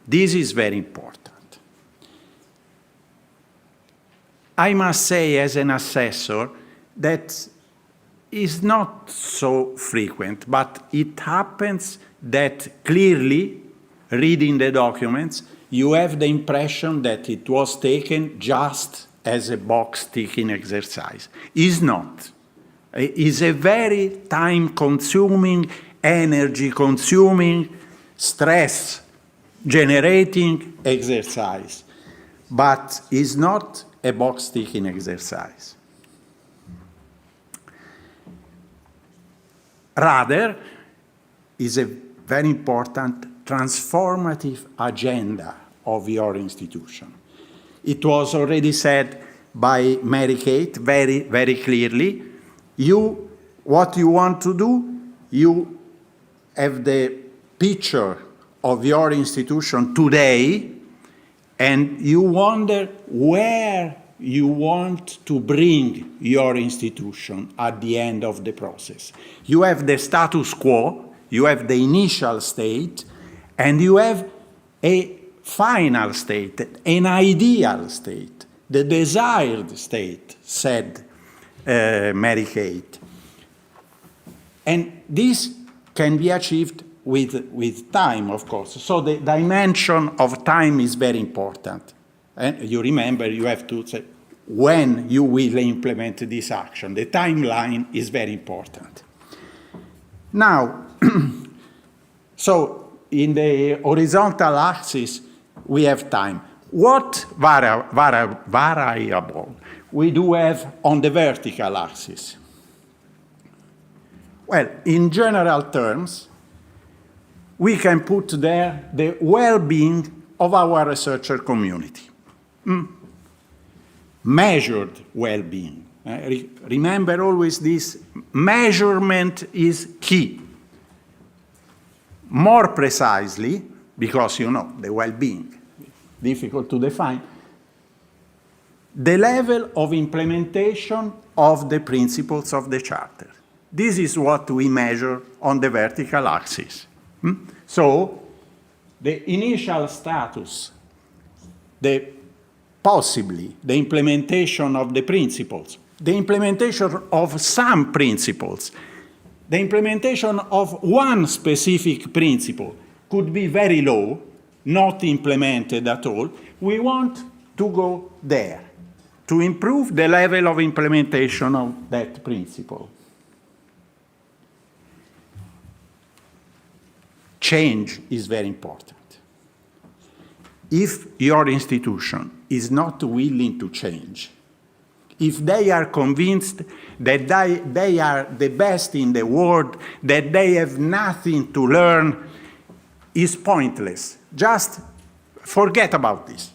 This is very important. I must say, as an assessor, that is not so frequent, but it happens that clearly, reading the documents, you have the impression that it was taken just as a box-ticking exercise. It's not. It's a very time-consuming, energy-consuming, stress-generating exercise, but it's not a box-ticking exercise. Rather, is a very important transformative agenda of your institution. It was already said by Mary Kate very, very clearly. What you want to do, you have the picture of your institution today, and you wonder where you want to bring your institution at the end of the process. You have the status quo, you have the initial state, and you have a final state, an ideal state, the desired state, said Mary Kate. And this can be achieved with time, of course. So the dimension of time is very important. And you remember, you have to say when you will implement this action. The timeline is very important. Now, so in the horizontal axis, we have time. What variable we do have on the vertical axis? Well, in general terms, we can put there the well-being of our researcher community. Measured well-being. Remember always this, measurement is key. More precisely, because you know, the well-being, difficult to define, the level of implementation of the principles of the Charter. This is what we measure on the vertical axis. So, the initial status, possibly the implementation of the principles, the implementation of some principles, the implementation of one specific principle could be very low, not implemented at all. We want to go there, to improve the level of implementation of that principle. Change is very important. If your institution is not willing to change, if they are convinced that they are the best in the world, that they have nothing to learn, is pointless. Just forget about this.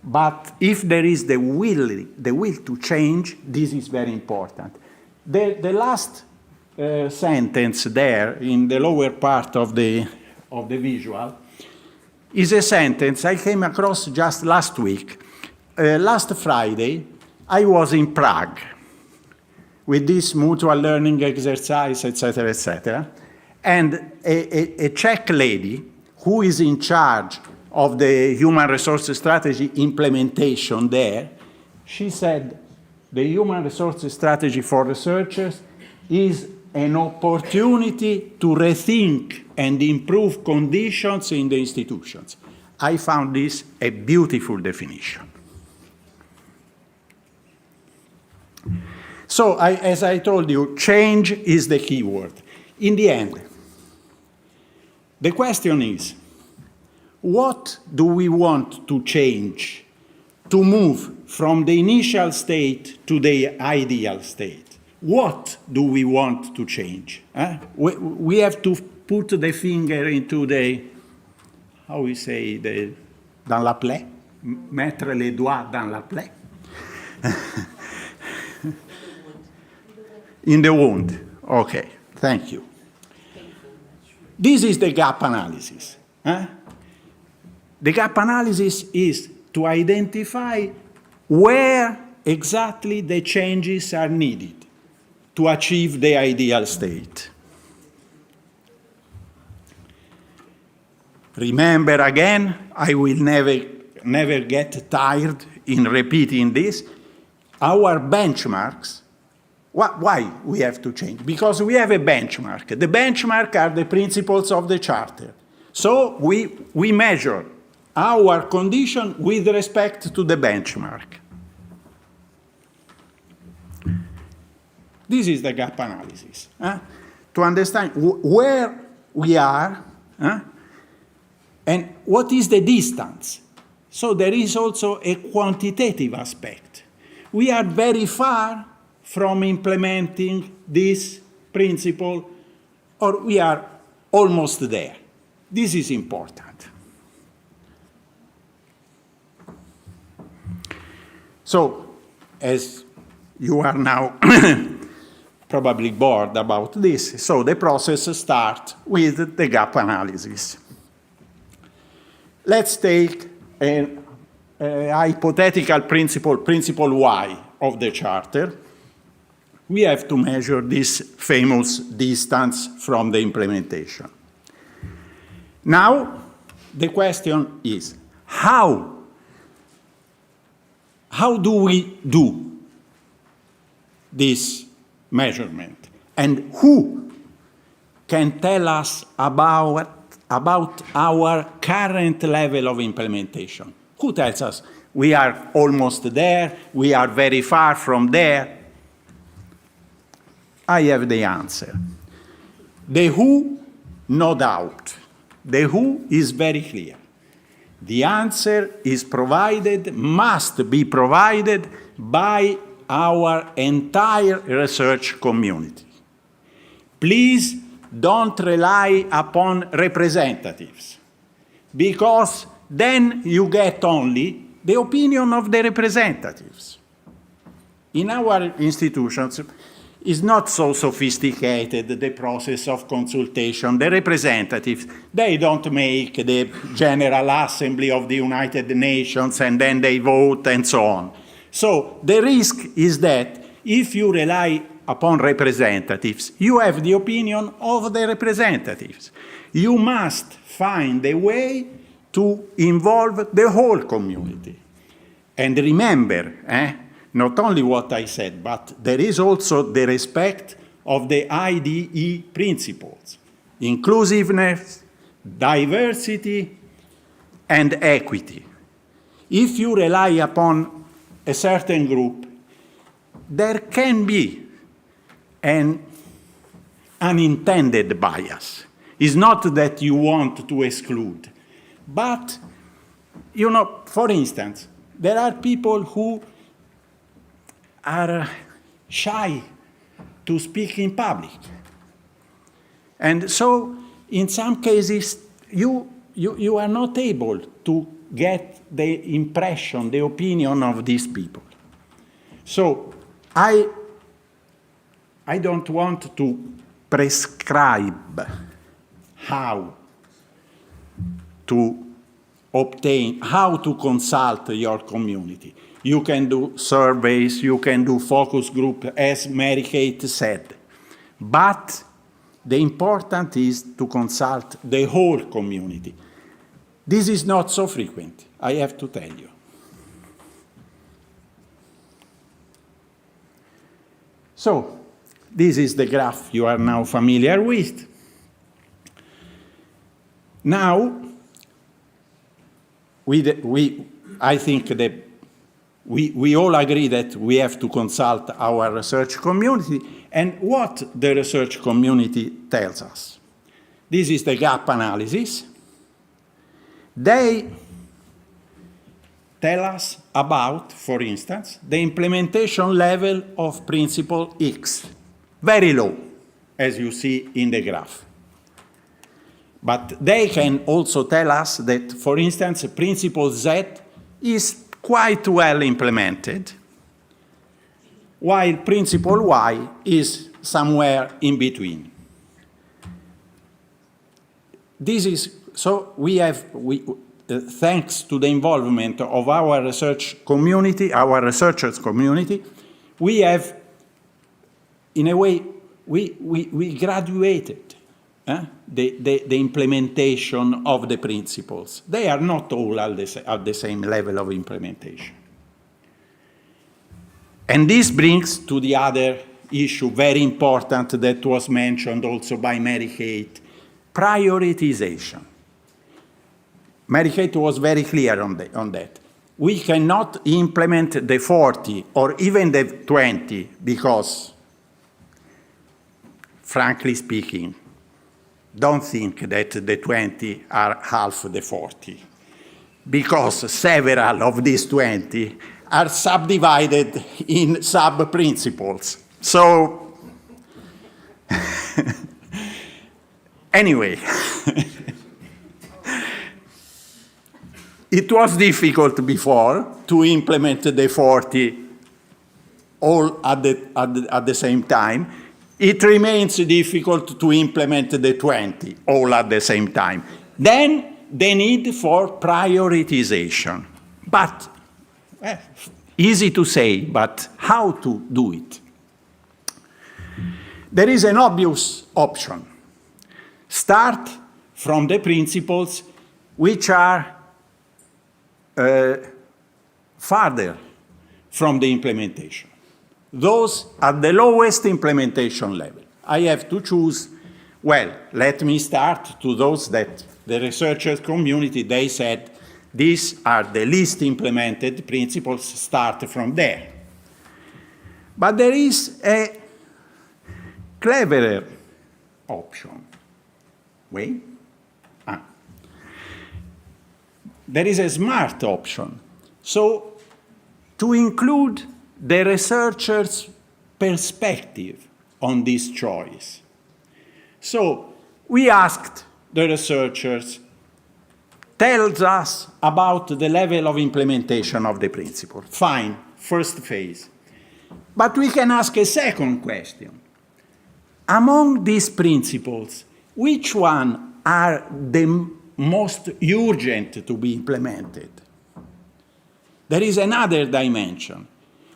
But if there is the will to change, this is very important. The last sentence there in the lower part of the visual is a sentence I came across just last week. Last Friday, I was in Prague with this mutual learning exercise, etc., etc. And a Czech lady who is in charge of the human resources strategy implementation there, she said the human resources strategy for researchers is an opportunity to rethink and improve conditions in the institutions. I found this a beautiful definition. So, as I told you, change is the key word. In the end, the question is, what do we want to change to move from the initial state to the ideal state? What do we want to change? We have to put the finger into the, how we say, dans la plaie, mettre les doigts dans la plaie. In the wound. Okay, thank you. This is the gap analysis. The gap analysis is to identify where exactly the changes are needed to achieve the ideal state. Remember again, I will never get tired in repeating this, our benchmarks. Why we have to change? Because we have a benchmark. The benchmark are the principles of the Charter. So we measure our condition with respect to the benchmark. This is the gap analysis. To understand where we are and what is the distance. So there is also a quantitative aspect. We are very far from implementing this principle, or we are almost there. This is important. So, as you are now probably bored about this, so the process starts with the gap analysis. Let's take a hypothetical principle Y of the Charter. We have to measure this famous distance from the implementation. Now, the question is, how do we do this measurement? And who can tell us about our current level of implementation? Who tells us we are almost there, we are very far from there? I have the answer. The who, no doubt. The who is very clear. The answer is provided, must be provided by our entire research community. Please don't rely upon representatives, because then you get only the opinion of the representatives. In our institutions, it's not so sophisticated, the process of consultation. The representatives, they don't make the General Assembly of the United Nations and then they vote and so on. So the risk is that if you rely upon representatives, you have the opinion of the representatives. You must find a way to involve the whole community. And remember, not only what I said, but there is also the respect of the IDE principles: inclusiveness, diversity, and equity. If you rely upon a certain group, there can be an unintended bias. It's not that you want to exclude, but, you know, for instance, there are people who are shy to speak in public. And so, in some cases, you are not able to get the impression, the opinion of these people. So, I don't want to prescribe how to obtain, how to consult your community. You can do surveys, you can do focus group, as Mary-Kate said. But the important is to consult the whole community. This is not so frequent, I have to tell you. So, this is the graph you are now familiar with. Now, I think that we all agree that we have to consult our research community, and what the research community tells us. This is the gap analysis. They tell us about, for instance, the implementation level of principle X. Very low, as you see in the graph. But they can also tell us that, for instance, principle Z is quite well implemented, while principle Y is somewhere in between. This is, so thanks to the involvement of our research community, our researchers community, we have, in a way, we graduated the implementation of the principles. They are not all at the same level of implementation. And this brings to the other issue, very important, that was mentioned also by Mary-Kate, prioritization. Mary-Kate was very clear on that. We cannot implement the 40 or even the 20 because, frankly speaking, don't think that the 20 are half the 40, because several of these 20 are subdivided in sub-principles. So, anyway, it was difficult before to implement the 40 all at the same time. It remains difficult to implement the 20 all at the same time. Then the need for prioritization. But easy to say, but how to do it? There is an obvious option. Start from the principles which are farther from the implementation. Those at the lowest implementation level. I have to choose, well, let me start to those that the researchers community, they said, these are the least implemented principles, start from there. But there is a cleverer option. Wait. There is a smart option. So, to include the researcher's perspective on this choice. So, we asked the researchers, tells us about the level of implementation of the principle. Fine, first phase. But we can ask a second question. Among these principles, which one are the most urgent to be implemented? There is another dimension,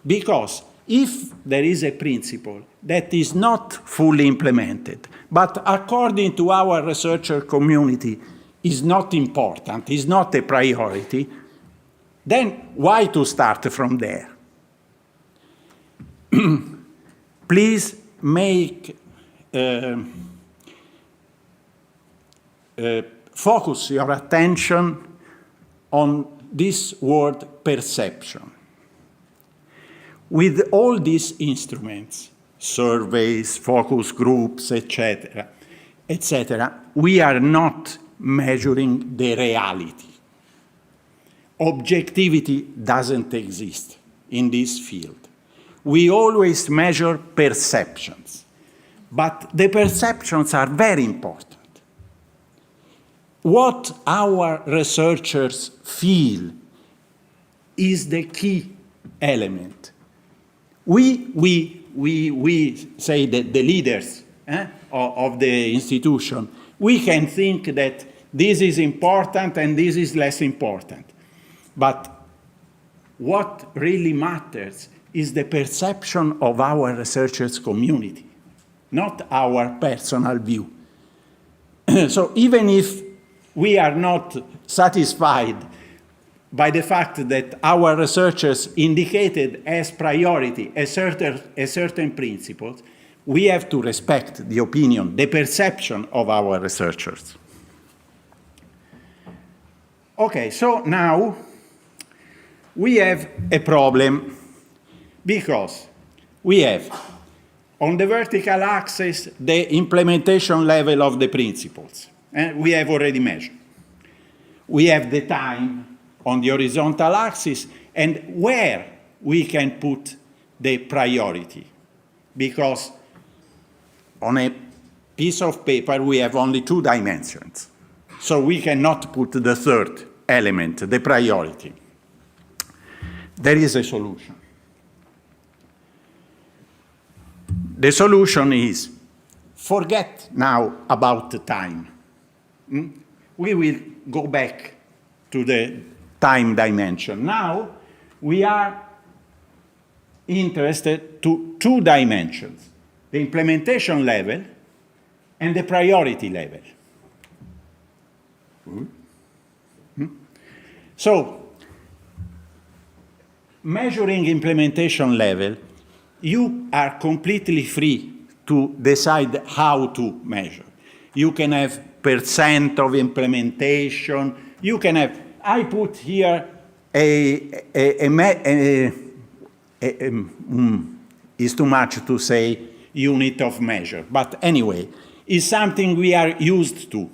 because if there is a principle that is not fully implemented, but according to our researcher community is not important, is not a priority, then why to start from there? Please make focus your attention on this word perception. With all these instruments, surveys, focus groups, etc., we are not measuring the reality. Objectivity doesn't exist in this field. We always measure perceptions, but the perceptions are very important. What our researchers feel is the key element. We say that the leaders of the institution, we can think that this is important and this is less important. But what really matters is the perception of our researchers community, not our personal view. So even if we are not satisfied by the fact that our researchers indicated as priority a certain principles, we have to respect the opinion, the perception of our researchers. Okay, so now we have a problem because we have on the vertical axis the implementation level of the principles, and we have already measured. We have the time on the horizontal axis and where we can put the priority, because on a piece of paper we have only 2 dimensions, so we cannot put the third element, the priority. There is a solution. The solution is forget now about the time. We will go back to the time dimension. Now we are interested to 2 dimensions, the implementation level and the priority level. So, measuring implementation level, you are completely free to decide how to measure. You can have % of implementation, you can have, I put here it's too much to say unit of measure, but anyway, it's something we are used to.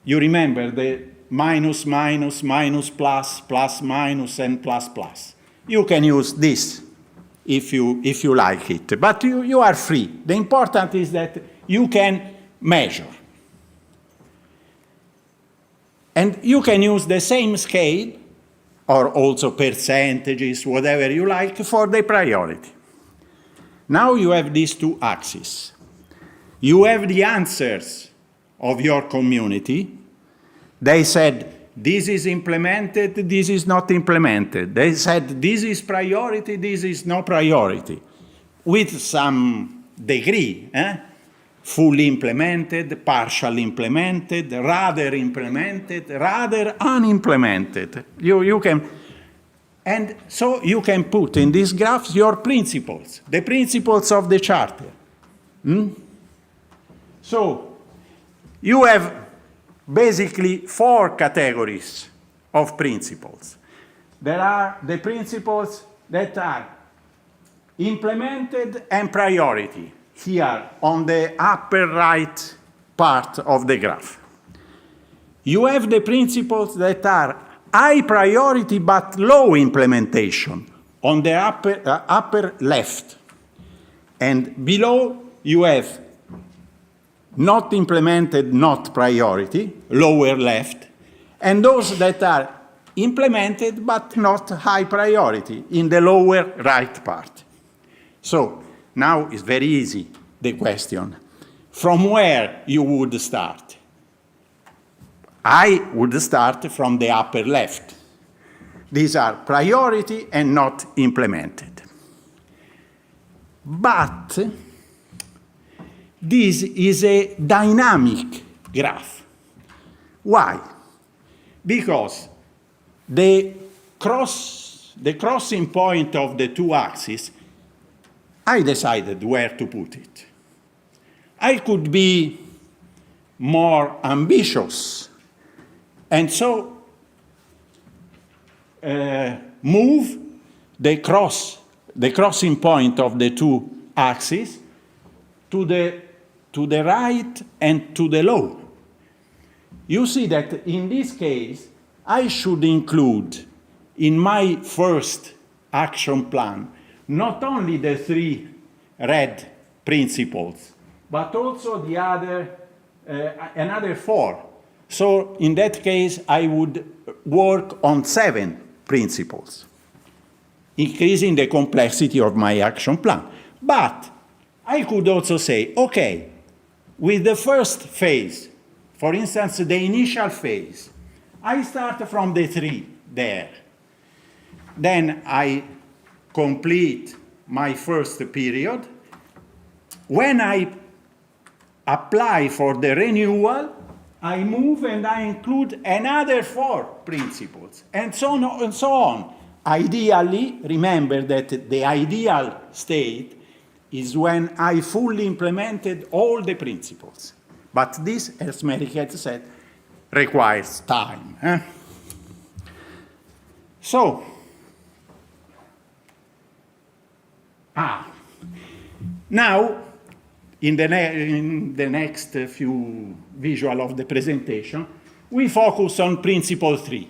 You remember the minus, minus, minus, plus, plus, minus, and plus, plus. You can use this if you like it, but you are free. The important is that you can measure. And you can use the same scale, or also percentages, whatever you like, for the priority. Now you have these 2 axes. You have the answers of your community. They said, this is implemented, this is not implemented. They said, this is priority, this is no priority, with some degree. Fully implemented, partially implemented, rather unimplemented. You can, and so you can put in these graphs your principles, the principles of the Charter. So you have basically 4 categories of principles. There are the principles that are implemented and priority, here on the upper right part of the graph. You have the principles that are high priority but low implementation on the upper left. And below you have not implemented, not priority, lower left, and those that are implemented but not high priority in the lower right part. So now it's very easy, the question. From where you would start? I would start from the upper left. These are priority and not implemented. But this is a dynamic graph. Why? Because the crossing point of the 2 axes, I decided where to put it. I could be more ambitious and so move the crossing point of the 2 axes to the right and to the low. You see that in this case, I should include in my first action plan not only the 3 red principles, but also the other, another 4. So in that case, I would work on 7 principles, increasing the complexity of my action plan. But I could also say, okay, with the first phase, For instance, the initial phase. I start from the 3 there. Then I complete my first period. When I apply for the renewal, I move and I include another 4 principles, and so on and so on. Ideally, remember that the ideal state is when I fully implemented all the principles. But this, as Mary-Kate said, requires time. So, now, in the next few visuals of the presentation, we focus on principle 3.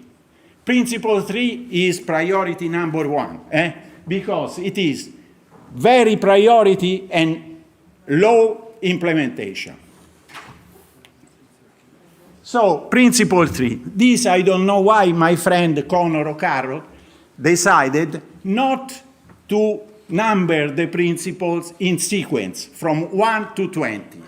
Principle 3 is priority number 1, because it is very priority and low implementation. So, principle 3. This, I don't know why my friend Conor O'Carroll decided not to number the principles in sequence from 1 to 20.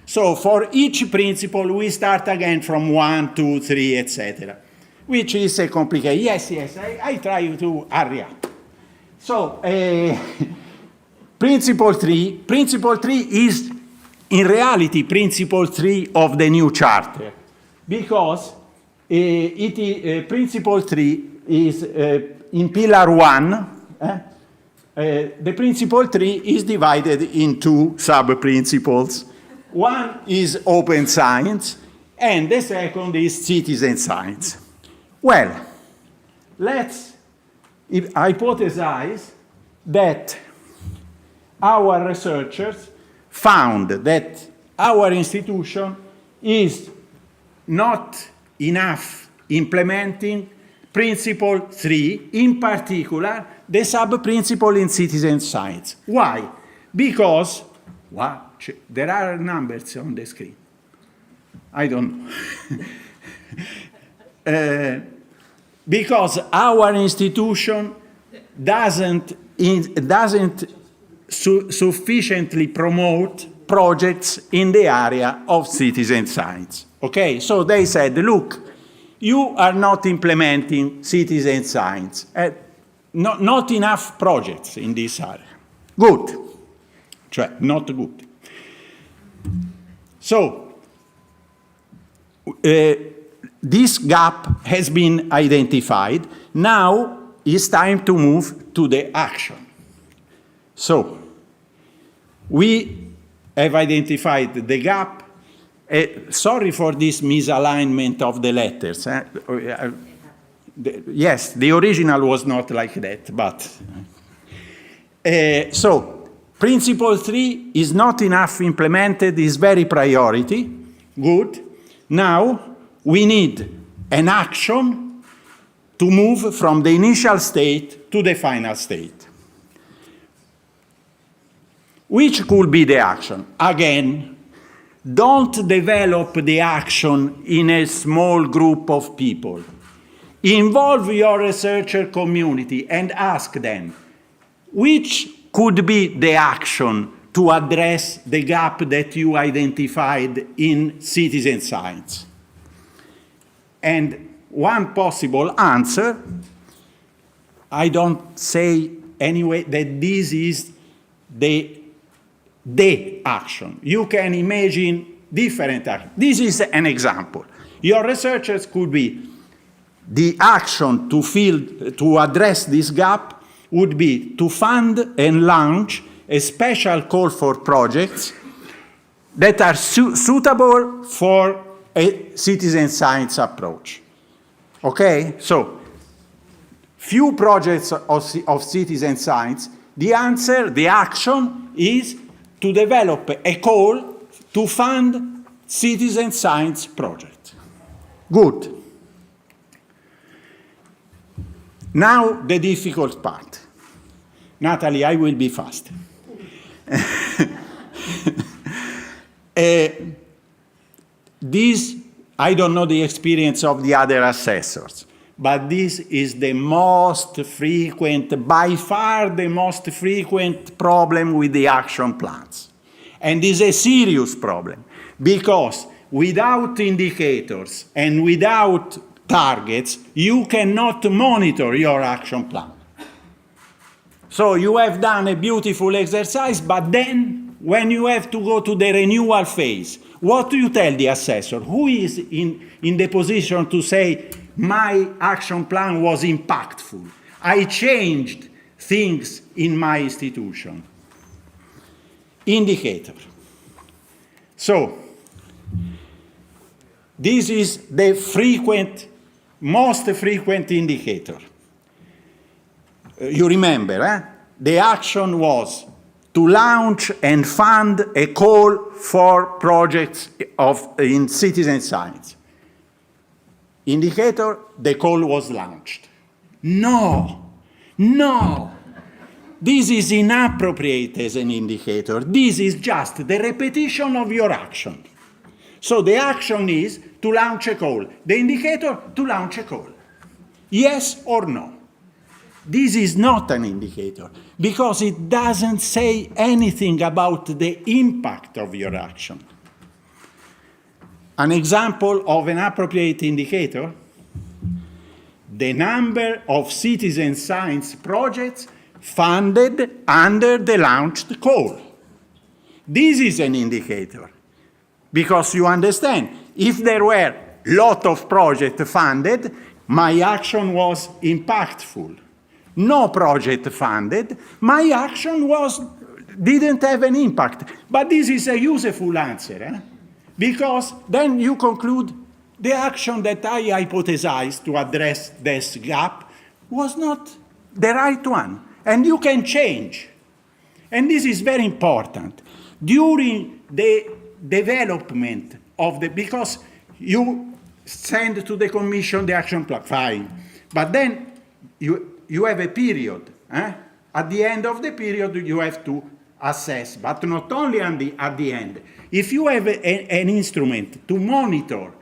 So for each principle, we start again from 1, 2, 3, etc., which is a complicated. Yes, I try to hurry up. So principle 3 is in reality principle 3 of the new charter, because principle 3 is in pillar 1. The principle 3 is divided into sub-principles. One is open science, and the second is citizen science. Well, let's hypothesize that our researchers found that our institution is not enough implementing principle 3, in particular, the sub-principle in citizen science. Why? Because, there are numbers on the screen. I don't know. Because our institution doesn't sufficiently promote projects in the area of citizen science. Okay, so they said, look, you are not implementing citizen science. Not enough projects in this area. Good. Not good. So, this gap has been identified. Now it's time to move to the action. So, we have identified the gap. Sorry for this misalignment of the letters. Yes, the original was not like that, but... so, principle 3 is not enough implemented, is very priority. Good. Now, we need an action to move from the initial state to the final state. Which could be the action? Again, don't develop the action in a small group of people. Involve your researcher community and ask them, which could be the action to address the gap that you identified in citizen science? And one possible answer, I don't say anyway that this is the action. You can imagine different actions. This is an example. Your researchers could be the action to address this gap would be to fund and launch a special call for projects that are suitable for a citizen science approach. Okay? So, few projects of citizen science, the action is to develop a call to fund citizen science projects. Good. Now, the difficult part. Natalie, I will be fast. This, I don't know the experience of the other assessors, but this is the most frequent, by far the most frequent problem with the action plans. And is a serious problem, because without indicators and without targets, you cannot monitor your action plan. So you have done a beautiful exercise, but then when you have to go to the renewal phase, what do you tell the assessor? Who is in the position to say, my action plan was impactful? I changed things in my institution. Indicator. So, this is the most frequent indicator. You remember, the action was to launch and fund a call for projects in citizen science. Indicator, the call was launched. No, this is inappropriate as an indicator. This is just the repetition of your action. So the action is to launch a call. The indicator, to launch a call. Yes or no? This is not an indicator because it doesn't say anything about the impact of your action. An example of an appropriate indicator, the number of citizen science projects funded under the launched call. This is an indicator because you understand, if there were a lot of projects funded, my action was impactful. No project funded, my action didn't have an impact. But this is a useful answer, because then you conclude the action that I hypothesized to address this gap was not the right one. And you can change. And this is very important. During the development of because you send to the Commission the action plan, fine. But then you have a period. At the end of the period, you have to assess, but not only at the end. If you have an instrument to monitor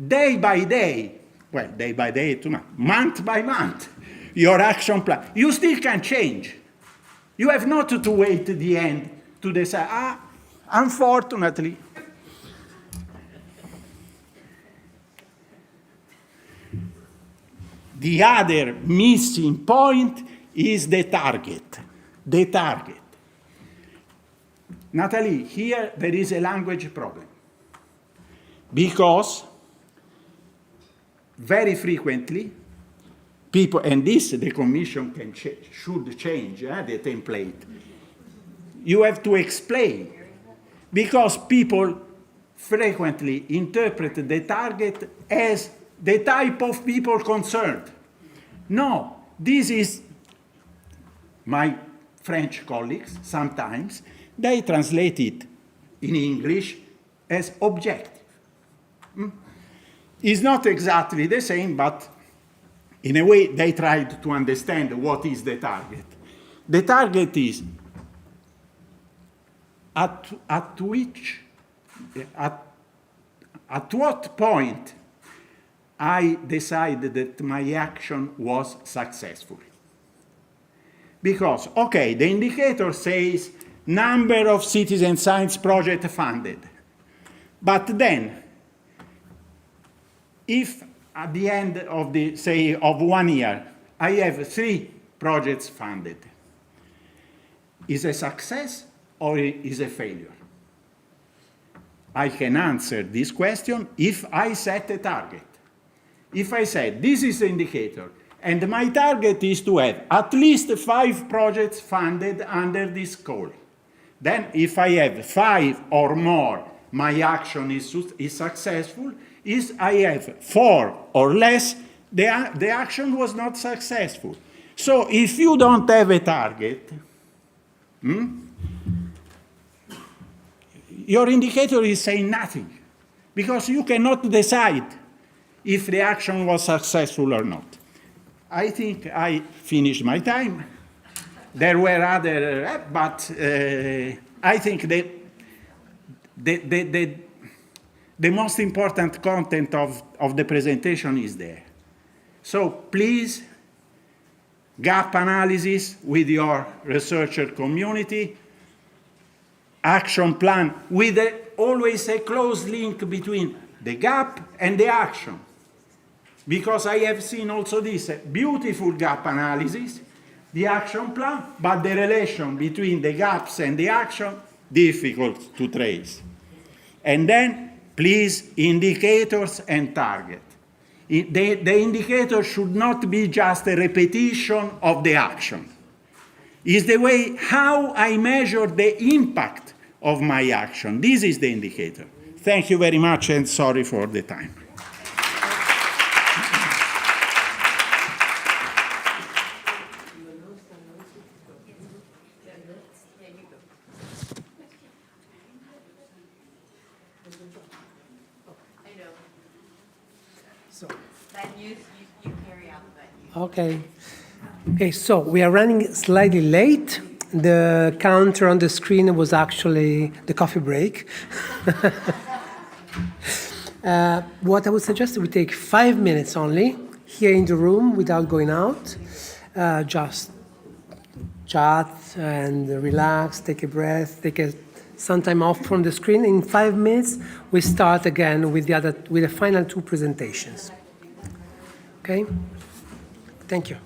day by day, well, day by day, month by month, your action plan, you still can change. You have not to wait to the end to decide, unfortunately. The other missing point is the target. The target. Natalie, here there is a language problem. Because very frequently, people, and this the Commission should change the template. You have to explain. Because people frequently interpret the target as the type of people concerned. No, this is my French colleagues, sometimes, they translate it in English as objective. It's not exactly the same, but in a way they tried to understand what is the target. The target is at what point I decided that my action was successful. Because, okay, the indicator says number of citizen science projects funded. But then, if at the end of of 1 year, I have 3 projects funded, is a success or is a failure? I can answer this question if I set a target. If I said, this is the indicator, and my target is to have at least 5 projects funded under this call, then if I have 5 or more, my action is successful. If I have 4 or less, the action was not successful. So if you don't have a target, your indicator is saying nothing, because you cannot decide if the action was successful or not. I think I finished my time. There were other, but I think the most important content of the presentation is there. So please, gap analysis with your researcher community, action plan with always a close link between the gap and the action. Because I have seen also this beautiful gap analysis, the action plan, but the relation between the gaps and the action, difficult to trace. And then, please, indicators and target. The indicator should not be just a repetition of the action. It's the way how I measure the impact of my action. This is the indicator. Thank you very much, and sorry for the time. Okay. Okay, so we are running slightly late. The counter on the screen was actually the coffee break. What I would suggest, we take 5 minutes only here in the room without going out. Just chat and relax, take a breath, some time off from the screen. In 5 minutes, we start again with the final two presentations. Okay? Thank you.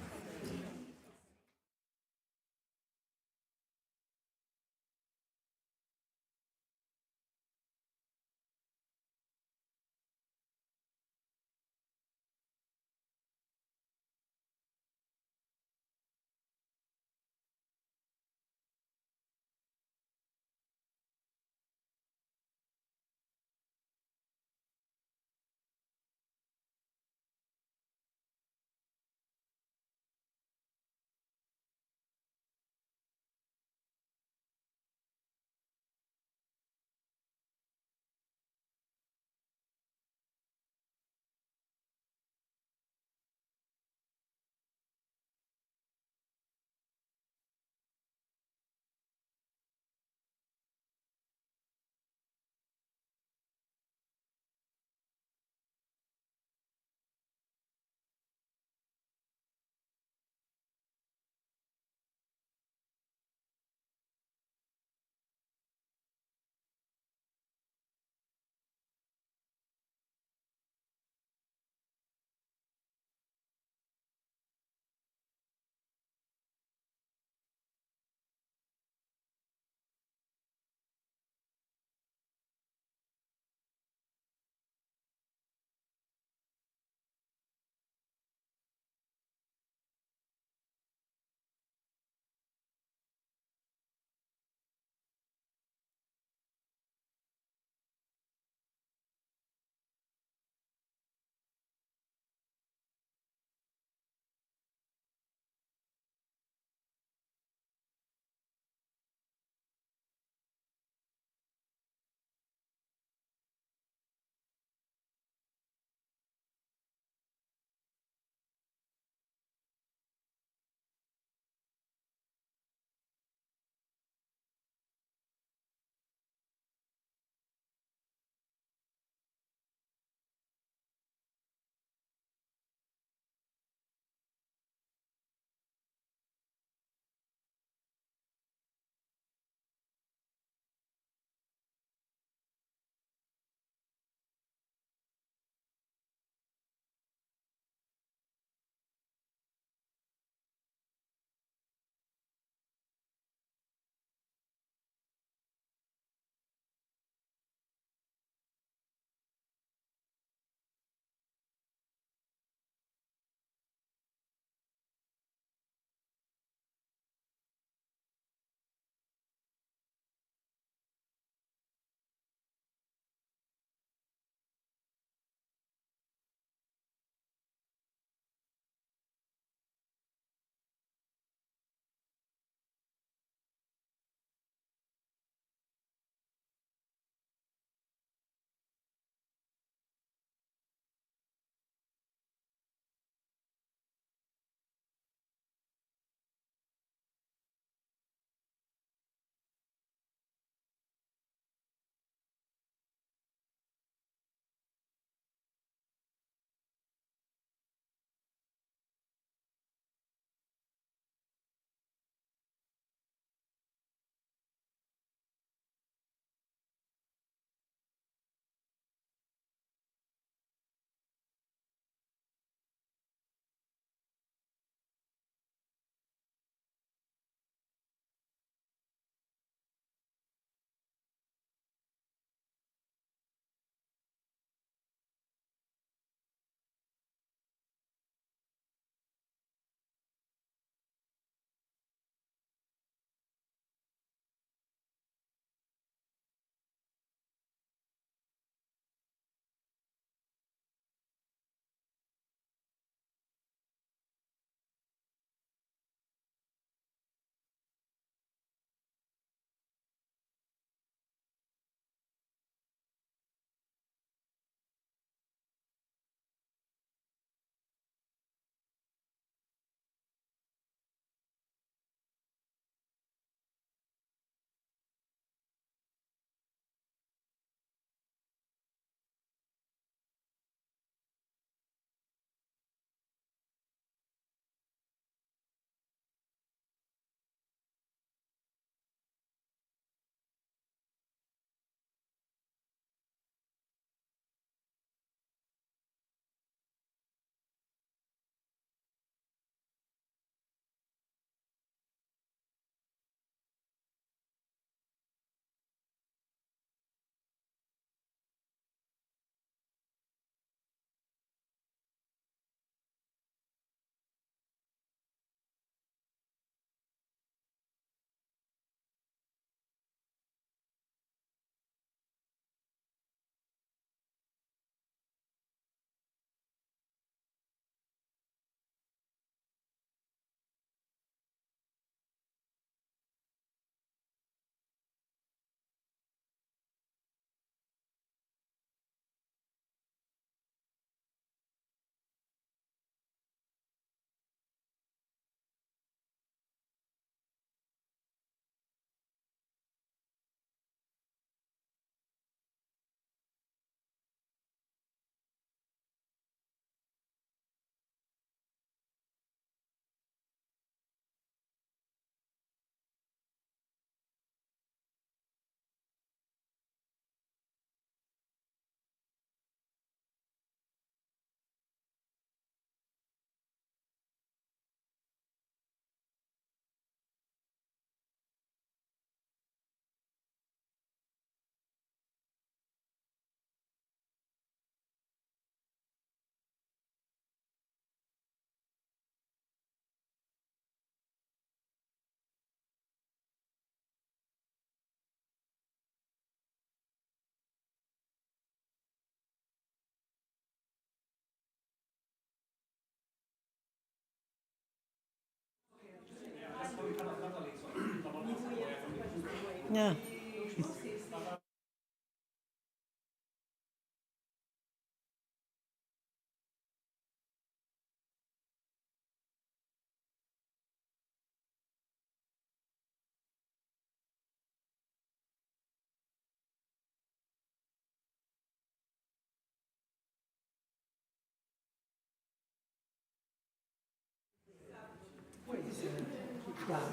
Yeah.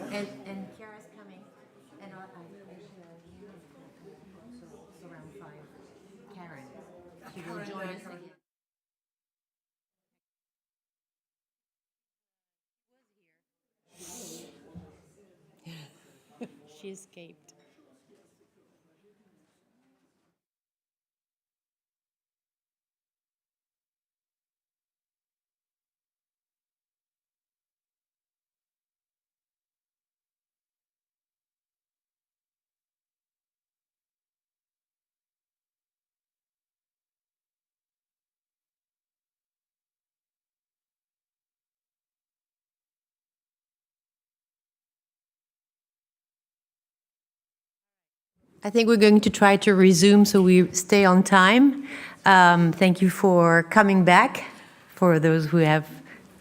And Chiara's coming, and I so around 5. Karen, she will join us again. She escaped. I think we're going to try to resume so we stay on time. Thank you for coming back, for those who have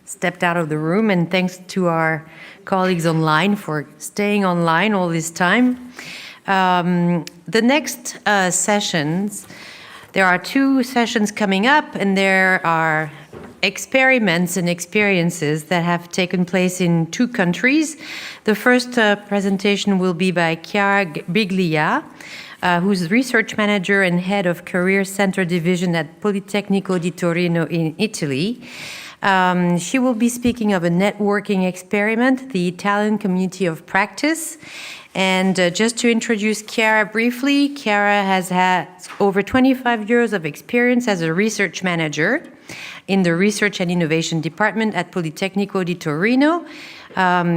stepped out of the room, and thanks to our colleagues online for staying online all this time. The next sessions, there are 2 sessions coming up, and there are experiments and experiences that have taken place in 2 countries. The first presentation will be by Chiara Biglia, who's research manager and head of Career Center Division at Politecnico di Torino in Italy. She will be speaking of a networking experiment, the Italian Community of Practice. And just to introduce Chiara briefly, Chiara has had over 25 years of experience as a research manager in the Research and Innovation Department at Politecnico di Torino.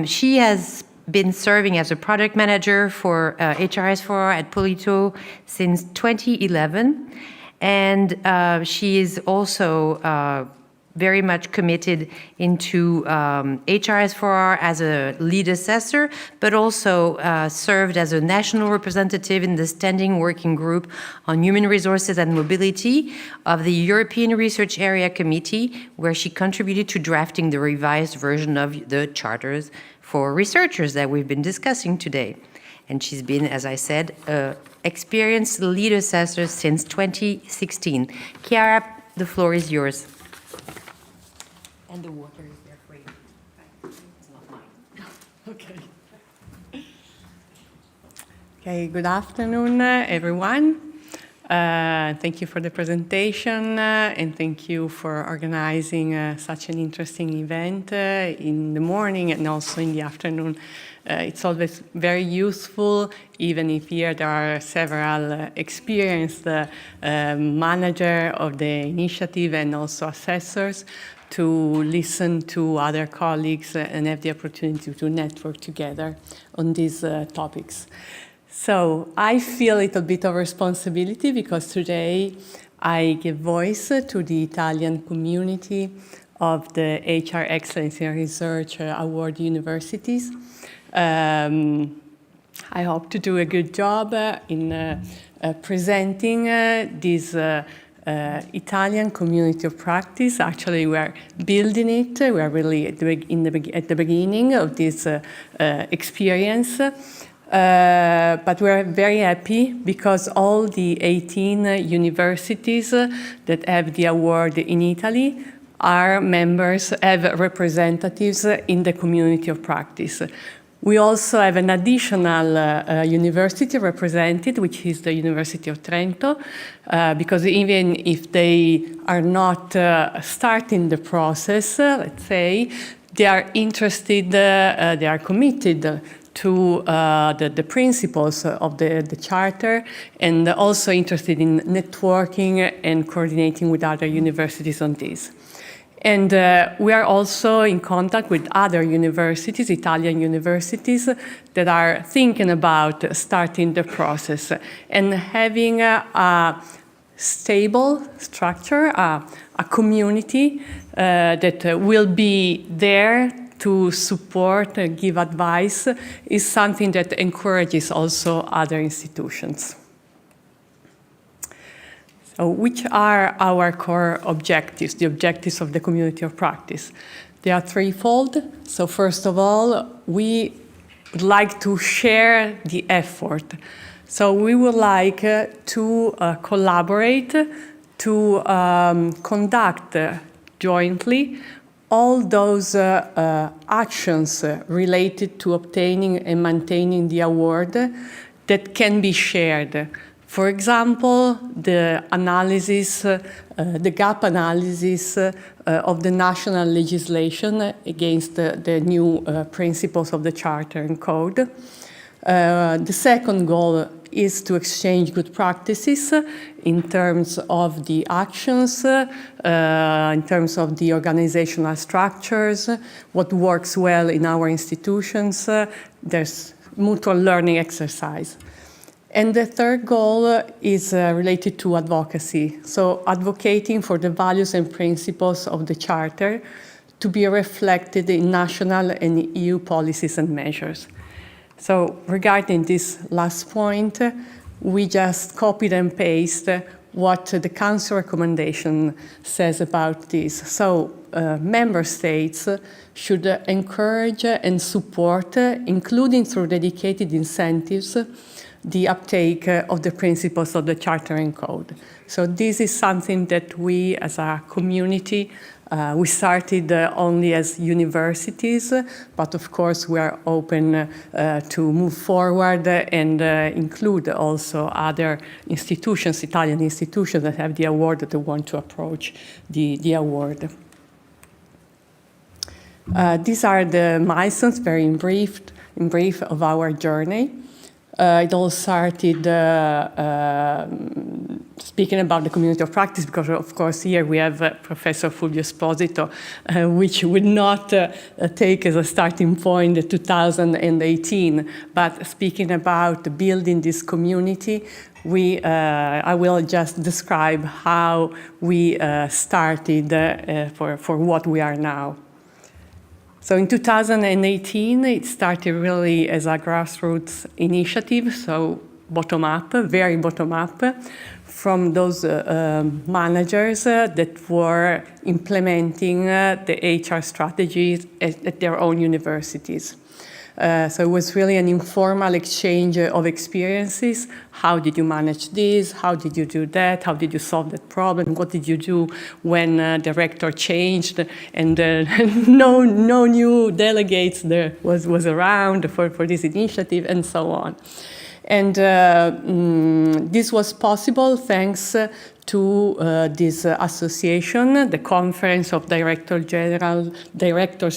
She has been serving as a product manager for HRS4R at Polito since 2011. And she is also very much committed into HRS4R as a lead assessor, but also served as a national representative in the Standing Working Group on Human Resources and Mobility of the European Research Area Committee, where she contributed to drafting the revised version of the charters for researchers that we've been discussing today. And she's been, as I said, an experienced lead assessor since 2016. Chiara, the floor is yours. And the water is there for you. It's not mine. Okay. Okay, good afternoon, everyone. Thank you for the presentation and thank you for organizing such an interesting event in the morning and also in the afternoon. It's always very useful, even if here there are several experienced managers of the initiative and also assessors, to listen to other colleagues and have the opportunity to network together on these topics. So I feel a little bit of responsibility because today I give voice to the Italian community of the HR Excellence in Research Award universities. I hope to do a good job in presenting this Italian community of practice. Actually, we are building it. We are really at the beginning of this experience. But we are very happy because all the 18 universities that have the award in Italy are members, have representatives in the community of practice. We also have an additional university represented, which is the University of Trento, because even if they are not starting the process, let's say, they are interested, they are committed to the principles of the Charter and also interested in networking and coordinating with other universities on this. And we are also in contact with other universities, Italian universities, that are thinking about starting the process and having a stable structure, a community that will be there to support, give advice, is something that encourages also other institutions. So which are our core objectives, the objectives of the community of practice? They are threefold. So first of all, we would like to share the effort. So we would like to collaborate, to conduct jointly all those actions related to obtaining and maintaining the award that can be shared. For example, the analysis, the gap analysis of the national legislation against the new principles of the Charter and Code. The second goal is to exchange good practices in terms of the actions, in terms of the organizational structures, what works well in our institutions. There's mutual learning exercise. And the third goal is related to advocacy. So advocating for the values and principles of the Charter to be reflected in national and EU policies and measures. So regarding this last point, we just copied and pasted what the Council recommendation says about this. So member states should encourage and support, including through dedicated incentives, the uptake of the principles of the Charter and Code. So this is something that we as a community, we started only as universities, but of course we are open to move forward and include also other institutions, Italian institutions that have the award that want to approach the award. These are the milestones, very in brief of our journey. It all started speaking about the community of practice, because of course here we have Professor Fulvio Esposito, which would not take as a starting point 2018, but speaking about building this community, I will just describe how we started for what we are now. So in 2018, it started really as a grassroots initiative, so bottom-up, very bottom-up, from those managers that were implementing the HR strategies at their own universities. So it was really an informal exchange of experiences. How did you manage this? How did you do that? How did you solve that problem? What did you do when the rector changed and no new delegates there was around for this initiative, and so on. And this was possible thanks to this association, the Conference of Directors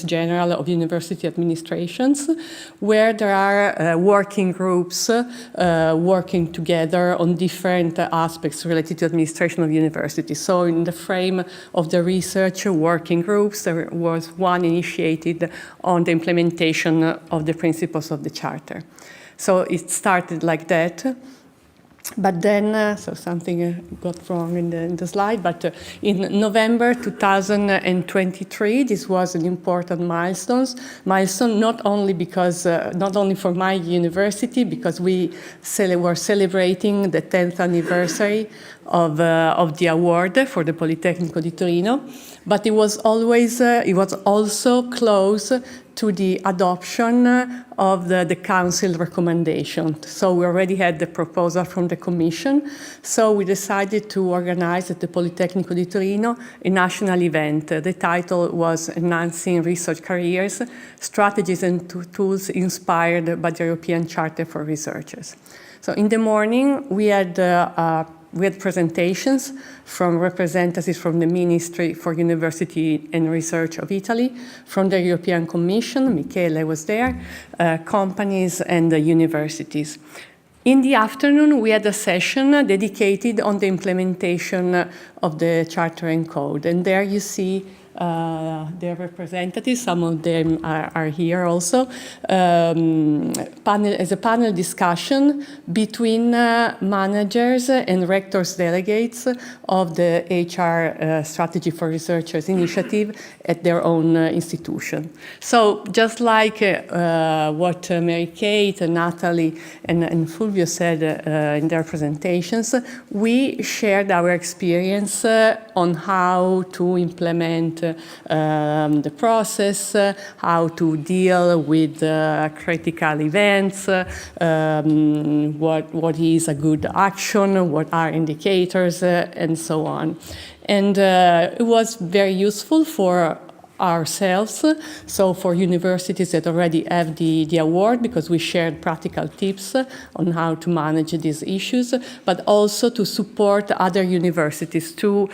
General of University Administrations, where there are working groups working together on different aspects related to administration of universities. So in the frame of the research working groups, there was one initiated on the implementation of the principles of the Charter. So it started like that. But then, so something got wrong in the slide, but in November 2023, this was an important milestone, not only for my university, because we were celebrating the 10th anniversary of the award for the Politecnico di Torino, but it was also close to the adoption of the Council recommendation. So we already had the proposal from the Commission, so we decided to organize at the Politecnico di Torino a national event. The title was Enhancing Research Careers, Strategies and Tools Inspired by the European Charter for Researchers. So in the morning, we had presentations from representatives from the Ministry for University and Research of Italy, from the European Commission, Michele was there, companies and universities. In the afternoon, we had a session dedicated on the implementation of the Charter and Code. And there you see their representatives. Some of them are here also. As a panel discussion between managers and rectors delegates of the HR Strategy for Researchers initiative at their own institution. So just like what Mary-Kate, Natalie, and Fulvio said in their presentations, we shared our experience on how to implement the process, how to deal with critical events, what is a good action, what are indicators, and so on. And it was very useful for ourselves, so for universities that already have the award, because we shared practical tips on how to manage these issues, but also to support other universities to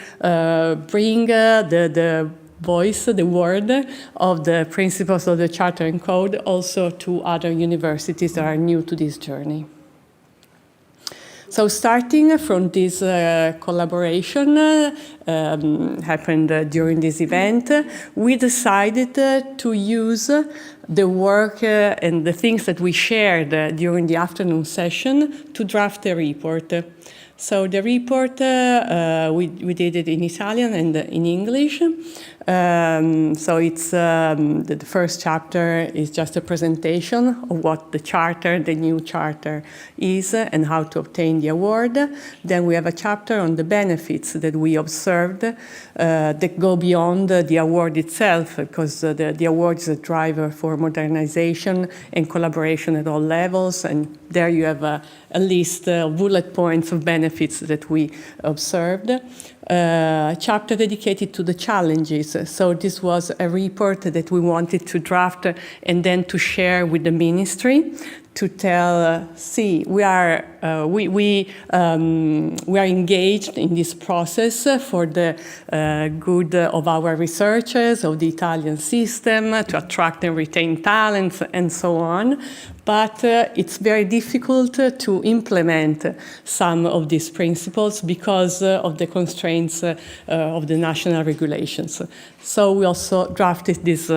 bring the voice, the word of the principles of the Charter and Code also to other universities that are new to this journey. So starting from this collaboration happened during this event, we decided to use the work and the things that we shared during the afternoon session to draft a report. So the report, we did it in Italian and in English. So it's the first chapter is just a presentation of what the charter, the new charter is, and how to obtain the award. Then we have a chapter on the benefits that we observed that go beyond the award itself, because the award is a driver for modernization and collaboration at all levels. And there you have a list of bullet points of benefits that we observed. A chapter dedicated to the challenges. So this was a report that we wanted to draft and then to share with the ministry to tell, see, we are engaged in this process for the good of our researchers, of the Italian system, to attract and retain talents, and so on. But it's very difficult to implement some of these principles because of the constraints of the national regulations. So we also drafted this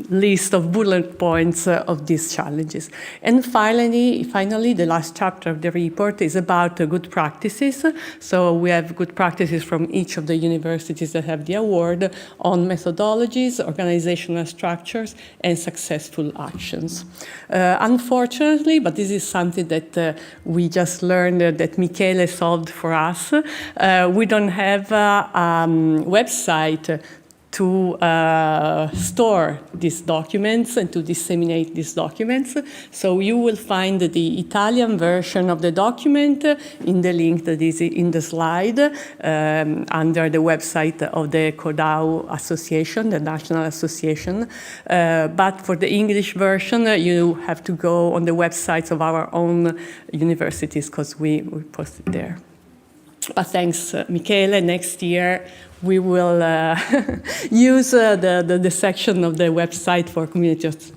list of bullet points of these challenges. And finally, the last chapter of the report is about good practices. So we have good practices from each of the universities that have the award on methodologies, organizational structures, and successful actions. Unfortunately, but this is something that we just learned that Michele solved for us, we don't have a website to store these documents and to disseminate these documents. So you will find the Italian version of the document in the link that is in the slide under the website of the CODAU Association, the National Association. But for the English version, you have to go on the websites of our own universities because we post it there. But thanks, Michele. Next year, we will use the section of the website for communities.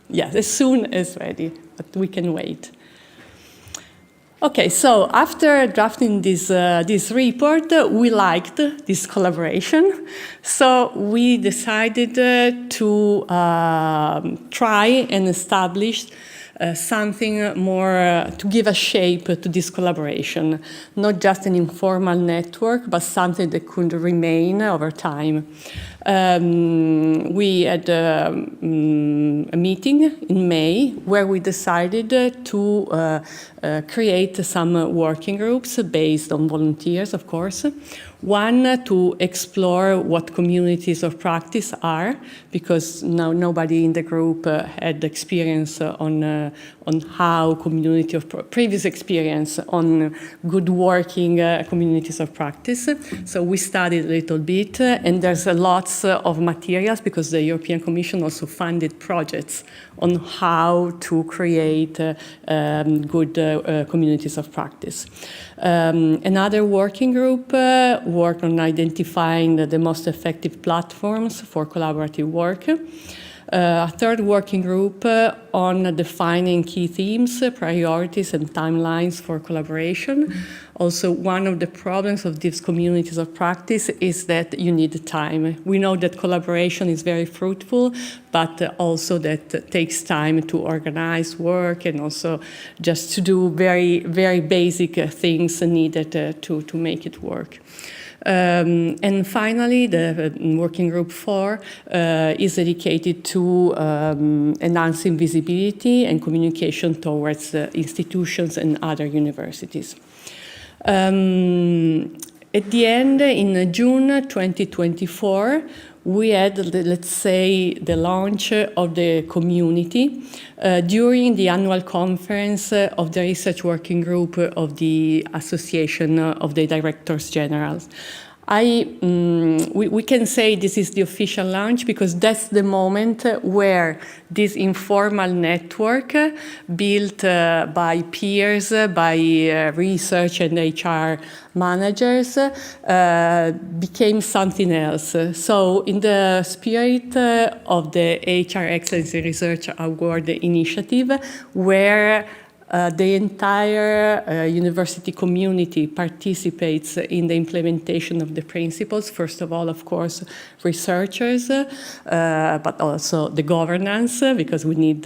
Yes, as soon as ready, but we can wait. Okay, so after drafting this report, we liked this collaboration. So we decided to try and establish something more to give a shape to this collaboration, not just an informal network, but something that could remain over time. We had a meeting in May where we decided to create some working groups based on volunteers, of course. One, to explore what communities of practice are, because now nobody in the group had experience on how community of previous experience on good working communities of practice. So we studied a little bit, and there's lots of materials because the European Commission also funded projects on how to create good communities of practice. Another working group worked on identifying the most effective platforms for collaborative work. A third working group on defining key themes, priorities, and timelines for collaboration. Also, one of the problems of these communities of practice is that you need time. We know that collaboration is very fruitful, but also that takes time to organize work and also just to do very, very basic things needed to make it work. And finally, the working group 4 is dedicated to enhancing visibility and communication towards institutions and other universities. At the end, in June 2024, we had, let's say, the launch of the community during the annual conference of the research working group of the Association of the Directors General. We can say this is the official launch because that's the moment where this informal network built by peers, by research and HR managers became something else. So in the spirit of the HR Excellence in Research Award initiative, where the entire university community participates in the implementation of the principles. First of all, of course, researchers, but also the governance, because we need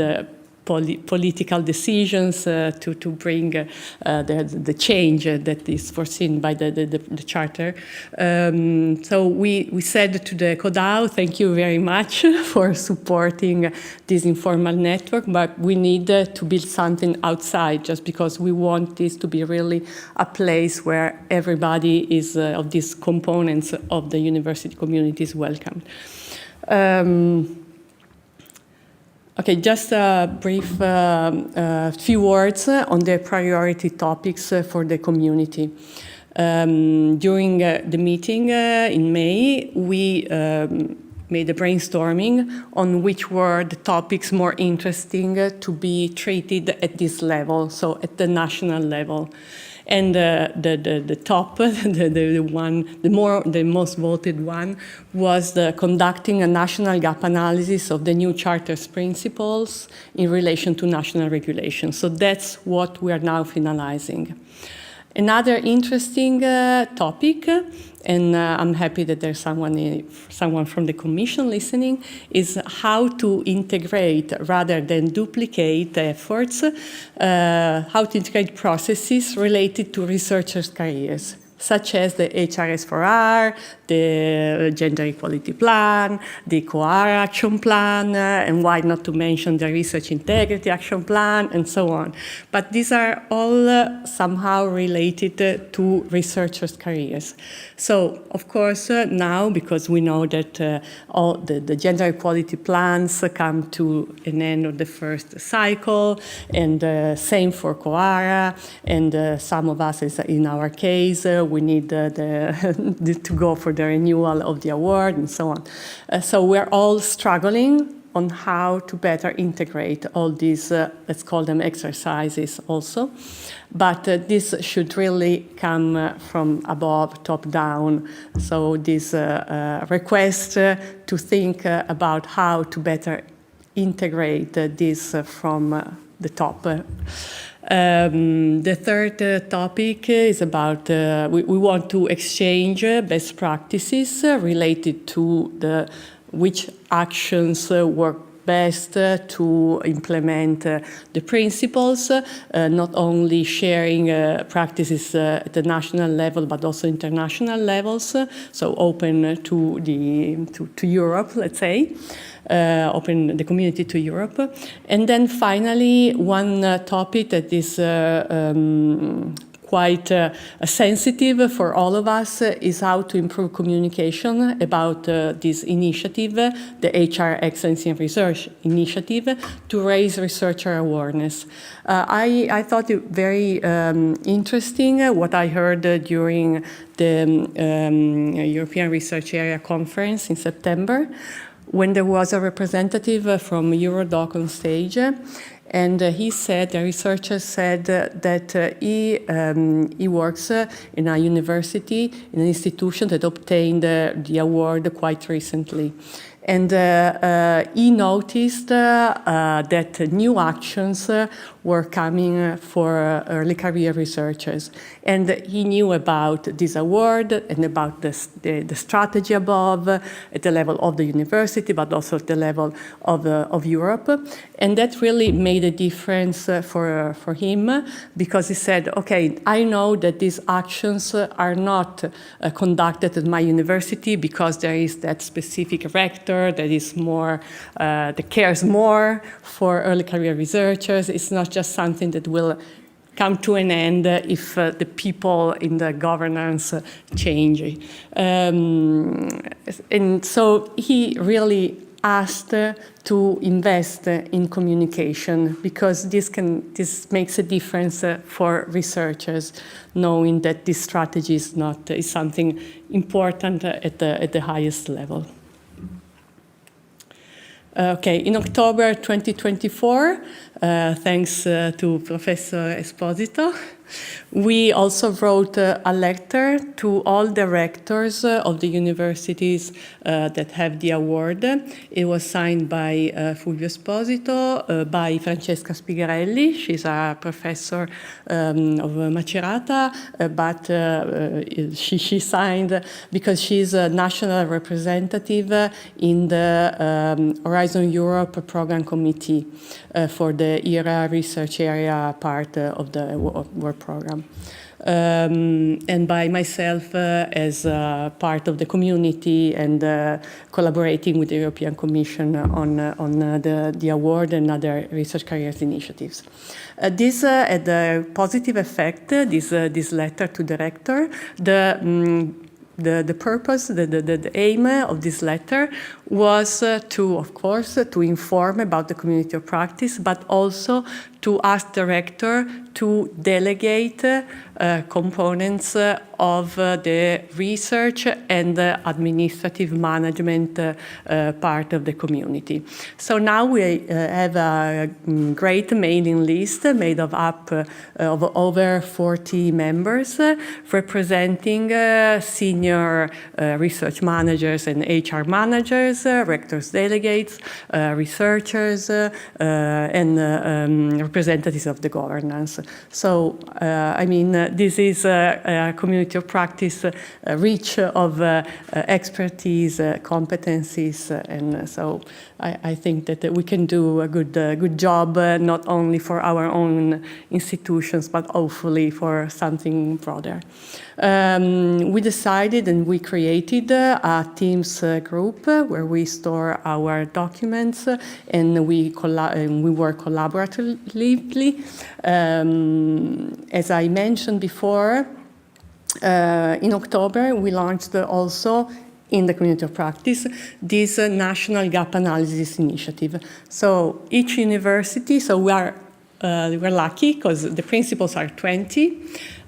political decisions to bring the change that is foreseen by the charter. So we said to the CODAO, thank you very much for supporting this informal network, but we need to build something outside just because we want this to be really a place where everybody is of these components of the university community is welcomed. Okay, just a brief few words on the priority topics for the community. During the meeting in May, we made a brainstorming on which were the topics more interesting to be treated at this level, so at the national level. And the top, the most voted one, was conducting a national gap analysis of the new charter's principles in relation to national regulations. So that's what we are now finalizing. Another interesting topic, and I'm happy that there's someone from the Commission listening, is how to integrate rather than duplicate efforts, how to integrate processes related to researchers' careers, such as the HRS4R, the Gender Equality Plan, the COAR Action Plan, and why not to mention the Research Integrity Action Plan, and so on. But these are all somehow related to researchers' careers. So, of course, now, because we know that all the gender equality plans come to an end of the first cycle, and same for COARA, and some of us, in our case, we need to go for the renewal of the award and so on. So we're all struggling on how to better integrate all these, let's call them exercises also. But this should really come from above, top down. So this request to think about how to better integrate this from the top. The third topic is about, we want to exchange best practices related to which actions work best to implement the principles, not only sharing practices at the national level, but also international levels, so open to Europe, let's say. Open the community to Europe. And then finally, one topic that is quite sensitive for all of us is how to improve communication about this initiative, the HR Excellence in Research initiative, to raise researcher awareness. I thought it very interesting what I heard during the European Research Area Conference in September, when there was a representative from Eurodoc on stage, and he said, the researcher said that he works in a university, in an institution that obtained the award quite recently. And he noticed that new actions were coming for early career researchers. And he knew about this award and about the strategy above, at the level of the university, but also at the level of Europe. And that really made a difference for him, because he said, okay, I know that these actions are not conducted at my university because there is that specific rector that is more, that cares more for early career researchers. It's not just something that will come to an end if the people in the governance change. And so he really asked to invest in communication, because this makes a difference for researchers, knowing that this strategy is something important at the highest level. Okay, in October 2024, thanks to Professor Esposito, we also wrote a letter to all the rectors of the universities that have the award. It was signed by Fulvio Esposito, by Francesca Spigarelli. She's a professor of Macerata, but she signed because she's a national representative in the Horizon Europe Program Committee for the ERA research area part of the work program. And by myself as part of the community and collaborating with the European Commission on the award and other research careers initiatives. This had a positive effect, this letter to the rector. The purpose, the aim of this letter was to, of course, to inform about the community of practice, but also to ask the rector to delegate components of the research and administrative management part of the community. So now we have a great mailing list made of over 40 members representing senior research managers and HR managers, rectors delegates, researchers, and representatives of the governance. So, I mean, this is a community of practice rich of expertise, competencies, and so I think that we can do a good job, not only for our own institutions, but hopefully for something broader. We decided and we created a Teams group where we store our documents and we work collaboratively. As I mentioned before, in October we launched also in the community of practice this national gap analysis initiative. So each university, so we're lucky because the principals are 20.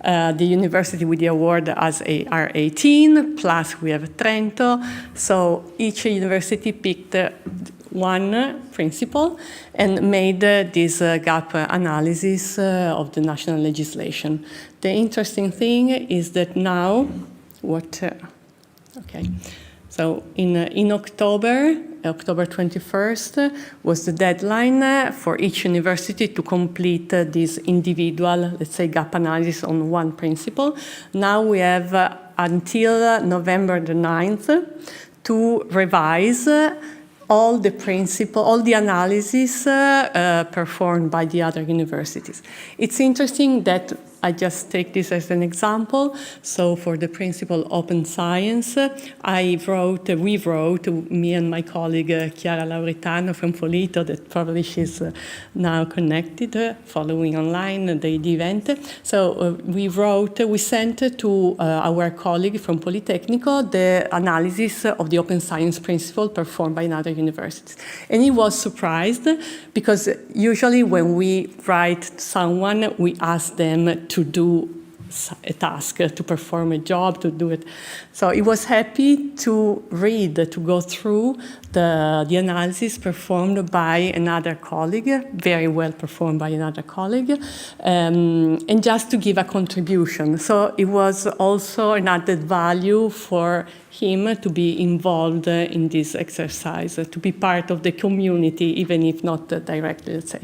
The university with the award are 18, plus we have Trento. So each university picked one principal and made this gap analysis of the national legislation. The interesting thing is that now, so in October 21st was the deadline for each university to complete this individual, let's say, gap analysis on one principle. Now we have until November the 9th to revise all the analysis performed by the other universities. It's interesting that I just take this as an example. So for the principle open science, we wrote, me and my colleague Chiara Lauritano from Polito, that probably she's now connected, following online the event. So we sent to our colleague from Politecnico the analysis of the open science principle performed by another universities. And he was surprised because usually when we write someone, we ask them to do a task, to perform a job, to do it. So he was happy to read, to go through the analysis performed by another colleague, very well performed by another colleague, and just to give a contribution. So it was also an added value for him to be involved in this exercise, to be part of the community, even if not directly, let's say.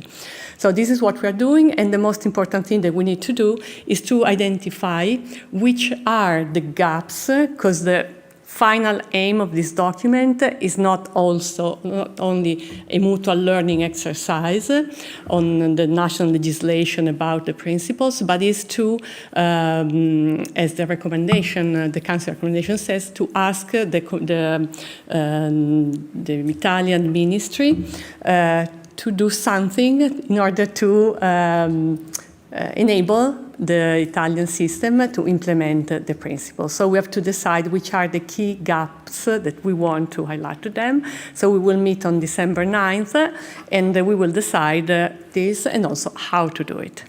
So this is what we are doing, and the most important thing that we need to do is to identify which are the gaps, because the final aim of this document is not only a mutual learning exercise on the national legislation about the principles, but is to, as the recommendation, the Council recommendation says, to ask the Italian ministry to do something in order to enable the Italian system to implement the principles. So we have to decide which are the key gaps that we want to highlight to them. So we will meet on December 9th, and we will decide this and also how to do it.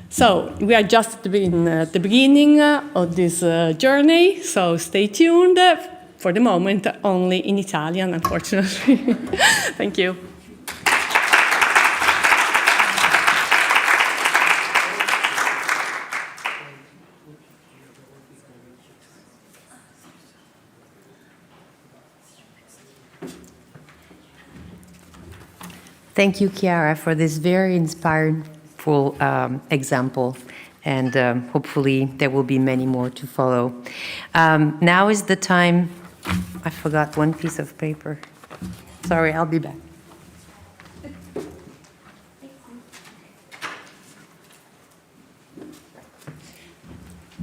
So we are just in the beginning of this journey, so stay tuned. For the moment, only in Italian, unfortunately. Thank you. Thank you, Chiara, for this very inspiring example. And hopefully there will be many more to follow. Now is the time. I forgot one piece of paper. Sorry, I'll be back.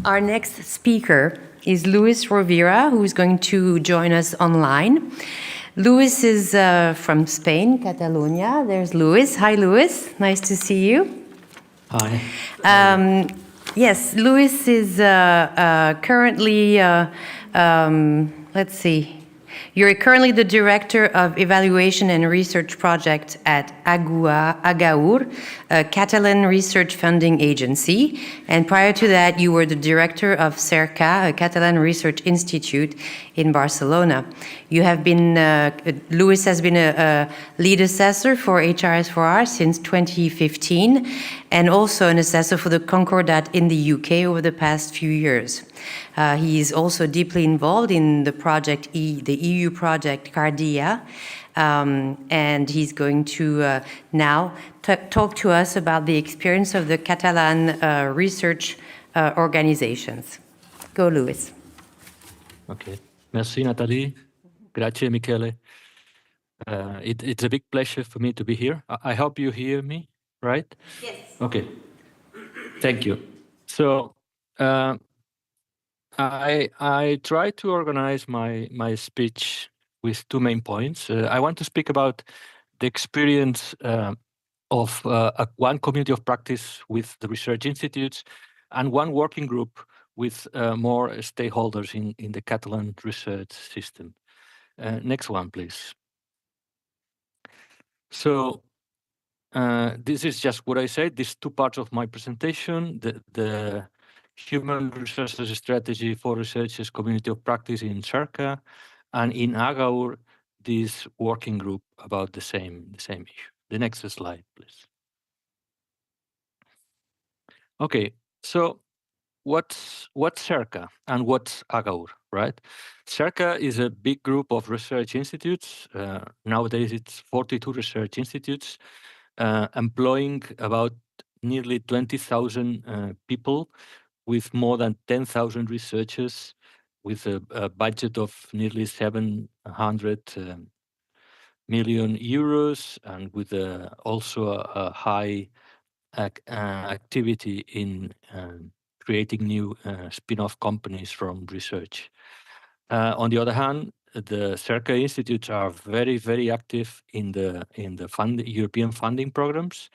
Our next speaker is Luis Rovira, who is going to join us online. Luis is from Spain, Catalonia. There's Luis. Hi, Luis. Nice to see you. Hi. Yes, Luis is currently, let's see, you're currently the Director of Evaluation and Research Project at AGAUR, a Catalan research funding agency. And prior to that, you were the Director of CERCA, a Catalan research institute in Barcelona. You have been, Luis has been a lead assessor for HRS4R since 2015, and also an assessor for the Concordat in the UK over the past few years. He is also deeply involved in the project, the EU project Cardia, and he's going to now talk to us about the experience of the Catalan research organizations. Go, Luis. Okay. Merci, Nathalie. Grazie, Michele. It's a big pleasure for me to be here. I hope you hear me, right? Yes. Okay. Thank you. So, I try to organize my speech with two main points. I want to speak about the experience of one community of practice with the research institutes and one working group with more stakeholders in the Catalan research system. Next one, please. So this is just what I said. These two parts of my presentation, the human resources strategy for researchers community of practice in CERCA, and in AGAUR, this working group about the same issue. The next slide, please. Okay, so what's CERCA and what's AGAUR, right? CERCA is a big group of research institutes. Nowadays, it's 42 research institutes employing about nearly 20,000 people with more than 10,000 researchers with a budget of nearly 700 million euros and with also a high activity in creating new spin-off companies from research. On the other hand, the CERCA institutes are very, very active in the European funding programs.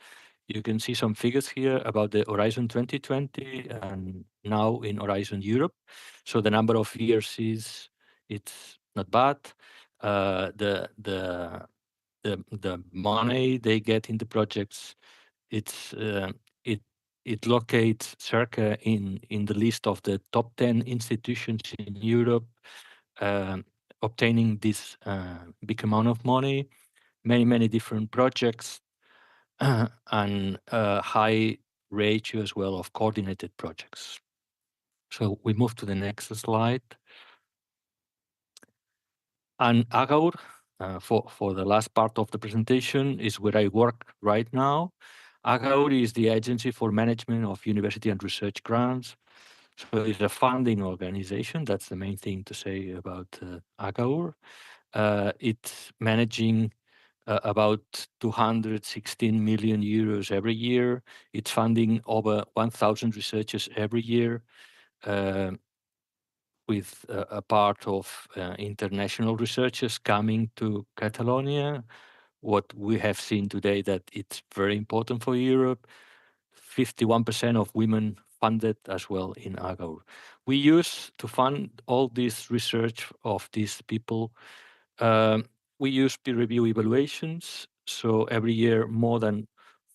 You can see some figures here about the Horizon 2020 and now in Horizon Europe. So the number of years it's not bad. The money they get in the projects, it locates CERCA in the list of the top 10 institutions in Europe, obtaining this big amount of money, many different projects, and a high ratio as well of coordinated projects. So we move to the next slide. And Agaur, for the last part of the presentation, is where I work right now. Agaur is the Agency for Management of University and Research Grants. So it's a funding organization. That's the main thing to say about Agaur. It's managing about 216 million euros every year. It's funding over 1,000 researchers every year, with a part of international researchers coming to Catalonia. What we have seen today that it's very important for Europe. 51% of women funded as well in Agaur. We use to fund all this research of these people. We use peer review evaluations. So every year, more than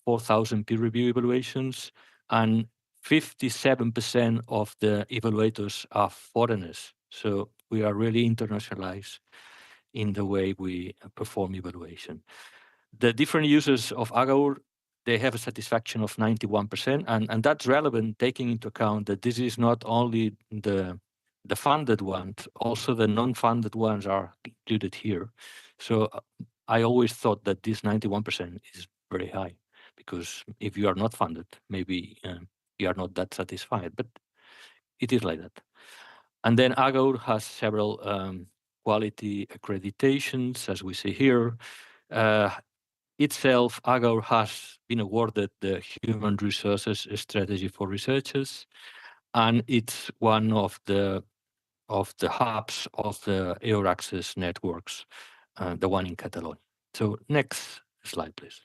4,000 peer review evaluations, and 57% of the evaluators are foreigners. So we are really internationalized in the way we perform evaluation. The different users of Agaur, they have a satisfaction of 91%, and that's relevant taking into account that this is not only the funded ones, also the non-funded ones are included here. So I always thought that this 91% is very high, because if you are not funded, maybe you are not that satisfied, but it is like that. And then Agaur has several quality accreditations, as we see here. Itself, Agaur has been awarded the Human Resources Strategy for Researchers, and it's one of the hubs of the EUR-Access networks, the one in Catalonia. So next slide, please.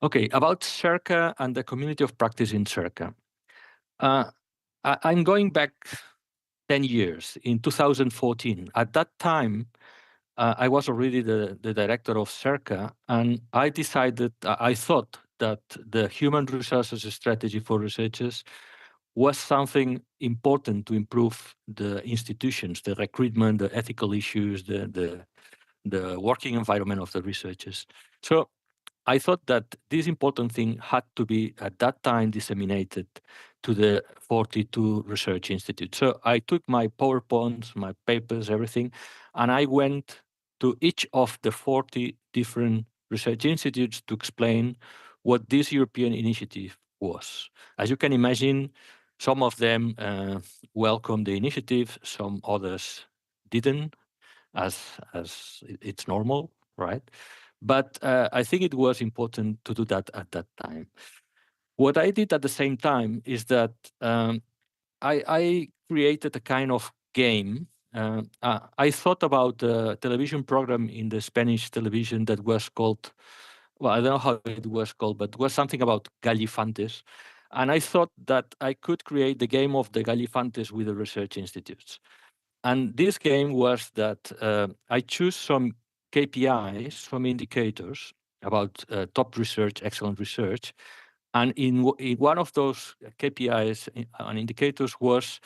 Okay, about CERCA and the community of practice in CERCA. I'm going back 10 years, in 2014. At that time, I was already the director of CERCA, and I thought that the human resources strategy for researchers was something important to improve the institutions, the recruitment, the ethical issues, the working environment of the researchers. So I thought that this important thing had to be, at that time, disseminated to the 42 research institutes. So I took my PowerPoints, my papers, everything, and I went to each of the 40 different research institutes to explain what this European initiative was. As you can imagine, some of them welcomed the initiative, some others didn't, as it's normal, right? But I think it was important to do that at that time. What I did at the same time is that I created a kind of game. I thought about a television program in the Spanish television that was called, well, I don't know how it was called, but it was something about Gallifantes. And I thought that I could create the game of the Gallifantes with the research institutes. And this game was that I choose some KPIs, some indicators about top research, excellent research. And in one of those KPIs and indicators was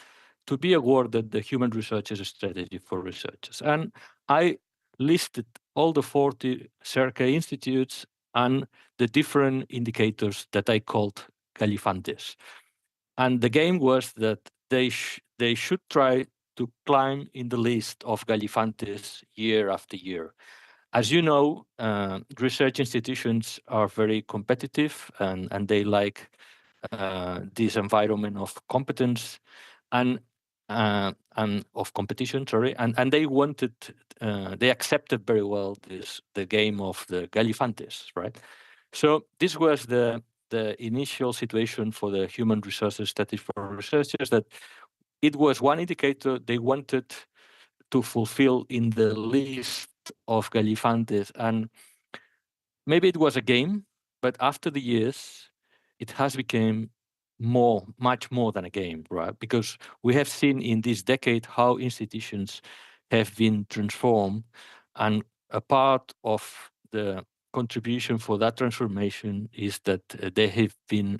to be awarded the Human Researches Strategy for Researchers. And I listed all the 40 CERCA institutes and the different indicators that I called Galifantes. And the game was that they should try to climb in the list of Galifantes year after year. As you know, research institutions are very competitive, and they like this environment of competence and of competition. Sorry, and they wanted, they accepted very well the game of the Galifantes, right? So this was the initial situation for the human resources strategy for researchers, that it was one indicator they wanted to fulfill in the list of Galifantes. And maybe it was a game, but after the years, it has become much more than a game, right? Because we have seen in this decade how institutions have been transformed, and a part of the contribution for that transformation is that they have been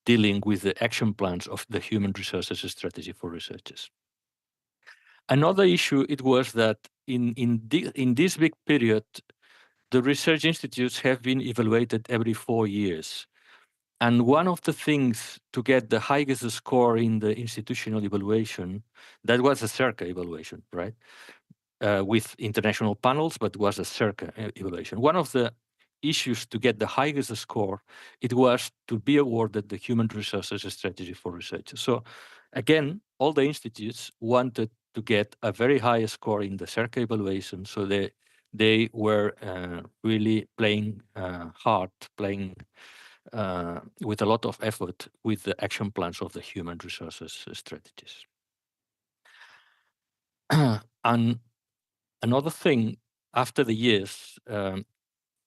dealing with the action plans of the human resources strategy for researchers. Another issue it was that in this big period, the research institutes have been evaluated every 4 years. And one of the things to get the highest score in the institutional evaluation, that was a CERCA evaluation, right? with international panels, but was a CERCA evaluation. One of the issues to get the highest score, it was to be awarded the Human Resources Strategy for Research. So again, all the institutes wanted to get a very high score in the CERCA evaluation, so they were really playing hard, playing with a lot of effort with the action plans of the human resources strategies. And another thing, after the years,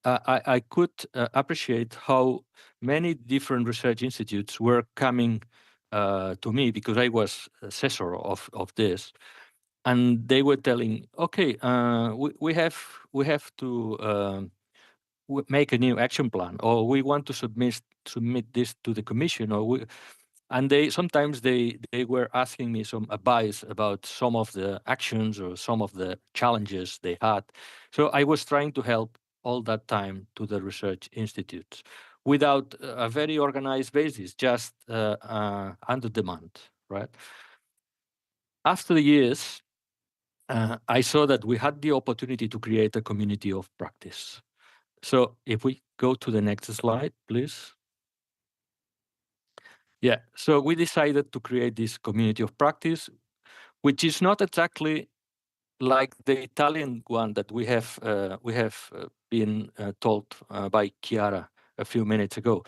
I could appreciate how many different research institutes were coming to me, because I was assessor of this, and they were telling, okay, we have to make a new action plan, or we want to submit this to the commission, or and sometimes they were asking me some advice about some of the actions or some of the challenges they had. So I was trying to help all that time to the research institutes without a very organized basis, just under demand, right? After the years, I saw that we had the opportunity to create a community of practice. So if we go to the next slide, please. Yeah, so we decided to create this community of practice, which is not exactly like the Italian one that we have been told by Chiara a few minutes ago.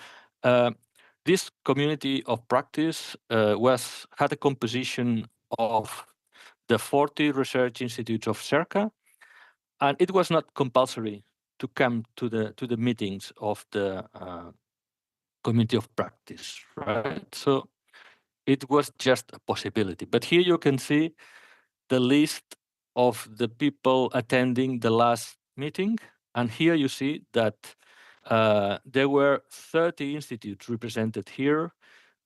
This community of practice had a composition of the 40 research institutes of CERCA, and it was not compulsory to come to the meetings of the community of practice, right? So it was just a possibility. But here you can see the list of the people attending the last meeting. And here you see that there were 30 institutes represented here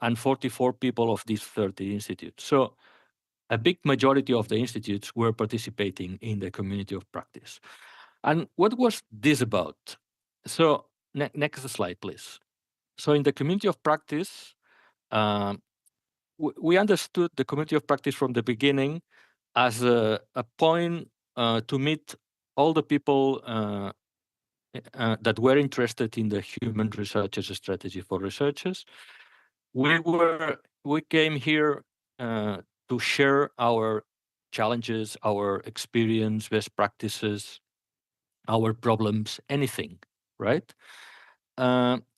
and 44 people of these 30 institutes. So a big majority of the institutes were participating in the community of practice. And what was this about? So next slide, please. So in the community of practice, we understood the community of practice from the beginning as a point to meet all the people that were interested in the human researchers strategy for researchers. We came here to share our challenges, our experience, best practices, our problems, anything, right?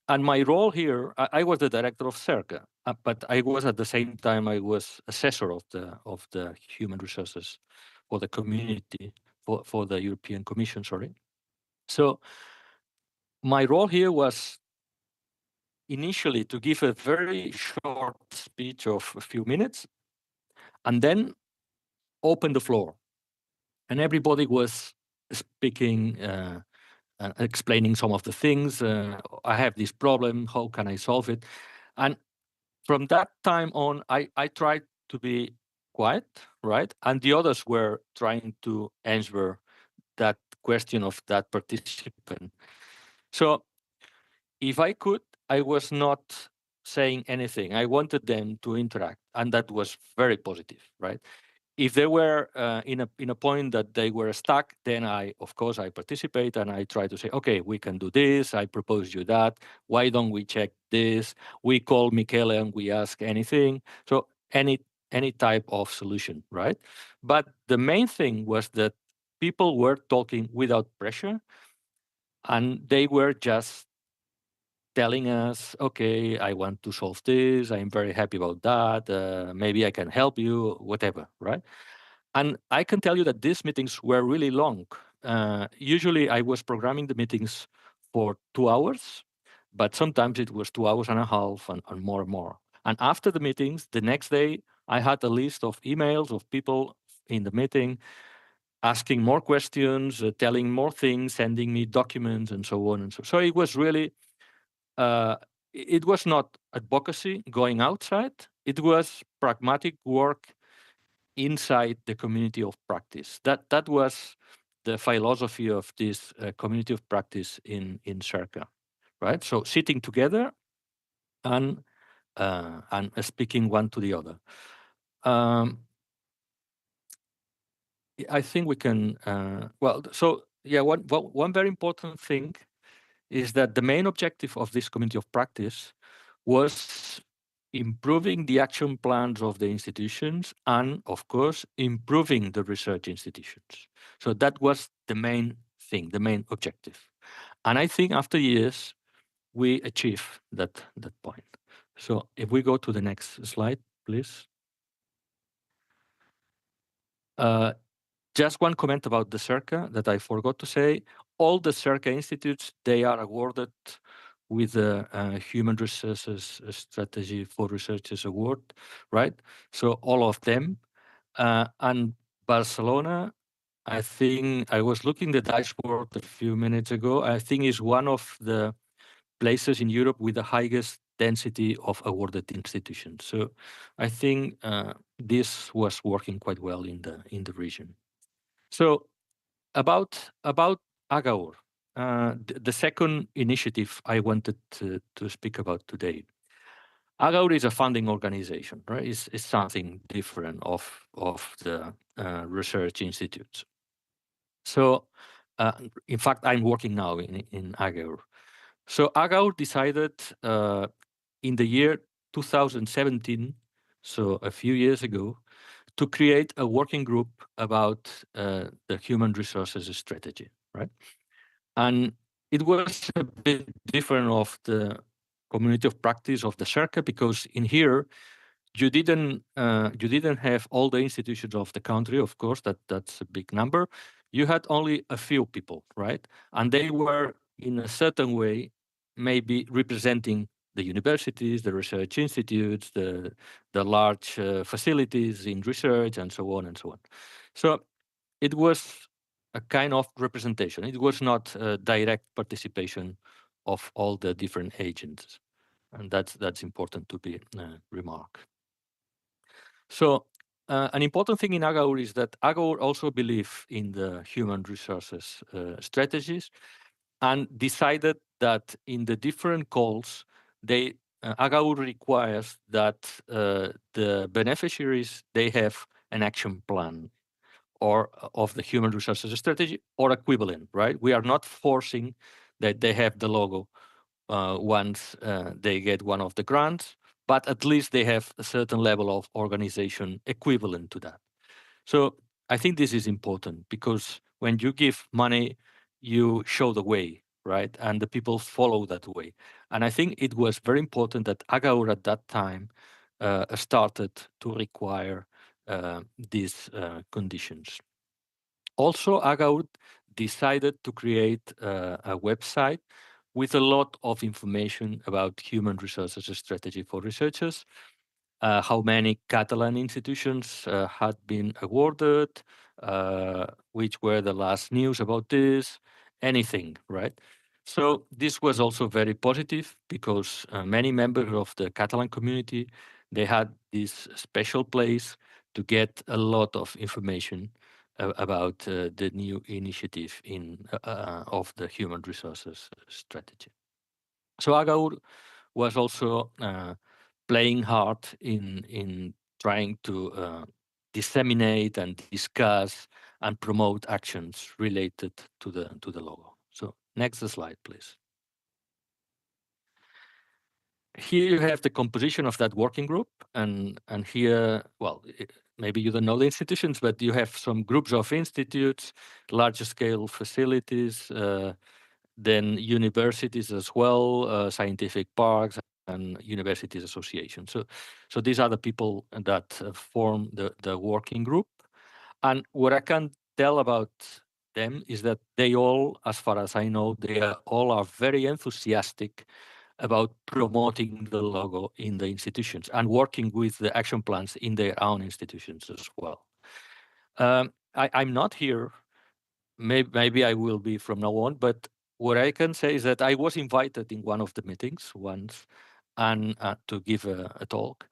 And my role here, I was the director of CERCA, but I was at the same time I was assessor of the human resources for the community for the European Commission. Sorry. So my role here was initially to give a very short speech of a few minutes, and then open the floor, and everybody was speaking. Explaining some of the things. I have this problem, how can I solve it? And from that time on, I tried to be quiet, right? And the others were trying to answer that question of that participant. So if I could, I was not saying anything. I wanted them to interact, and that was very positive, right? If they were in a point that they were stuck, then of course I participate and I try to say, okay, we can do this. I propose you that. Why don't we check this? We call Michele and we ask anything. So any type of solution, right? But the main thing was that people were talking without pressure, and they were just telling us, okay, I want to solve this. I'm very happy about that. Maybe I can help you, whatever, right? And I can tell you that these meetings were really long. Usually I was programming the meetings for 2 hours, but sometimes it was 2 hours and a half and more and more. And after the meetings, the next day, I had a list of emails of people in the meeting asking more questions, telling more things, sending me documents and so on. And so it was really, it was not advocacy going outside. It was pragmatic work inside the community of practice. That was the philosophy of this community of practice in CERCA, right? So sitting together and speaking one to the other. I think we can, well, so yeah, one very important thing is that the main objective of this community of practice was improving the action plans of the institutions and, of course, improving the research institutions. So that was the main thing, the main objective. And I think after years, we achieve that point. So if we go to the next slide, please. Just one comment about the CERCA that I forgot to say. All the CERCA institutes, they are awarded with the Human Resources Strategy for Researchers Award, right? So all of them. And Barcelona, I think, I was looking the dashboard a few minutes ago, I think is one of the places in Europe with the highest density of awarded institutions. So I think this was working quite well in the region. So about Agaur, the second initiative I wanted to speak about today. Agaur is a funding organization, right? It's something different of the research institutes. So, in fact, I'm working now in Agaur. So Agaur decided in the year 2017, so a few years ago, to create a working group about the human resources strategy, right? And it was a bit different of the community of practice of the CERCA, because in here you didn't have all the institutions of the country. Of course, that's a big number. You had only a few people, right? And they were in a certain way maybe representing the universities, the research institutes, the large facilities in research, and so on and so on. So it was a kind of representation. It was not a direct participation of all the different agents, and that's important to be remarked. So an important thing in Agaur is that Agaur also believe in the human resources strategies, and decided that in the different calls, Agaur requires that the beneficiaries, they have an action plan or of the human resources strategy or equivalent, right? We are not forcing that they have the logo once they get one of the grants, but at least they have a certain level of organization equivalent to that. So I think this is important, because when you give money, you show the way, right? And the people follow that way. And I think it was very important that Agaur at that time started to require these conditions. Also, Agaur decided to create a website with a lot of information about human resources strategy for researchers, how many Catalan institutions had been awarded, which were the last news about this, anything, right? So this was also very positive, because many members of the Catalan community, they had this special place to get a lot of information about the new initiative of the human resources strategy. So Agaur was also playing hard in trying to disseminate and discuss and promote actions related to the logo. So next slide, please. Here you have the composition of that working group, and here, well, maybe you don't know the institutions, but you have some groups of institutes, larger scale facilities, then universities as well, scientific parks, and universities associations. So these are the people that form the working group. And what I can tell about them is that they all, as far as I know, all are very enthusiastic about promoting the logo in the institutions and working with the action plans in their own institutions as well. I'm not here, maybe I will be from now on, but what I can say is that I was invited in one of the meetings once and to give a talk,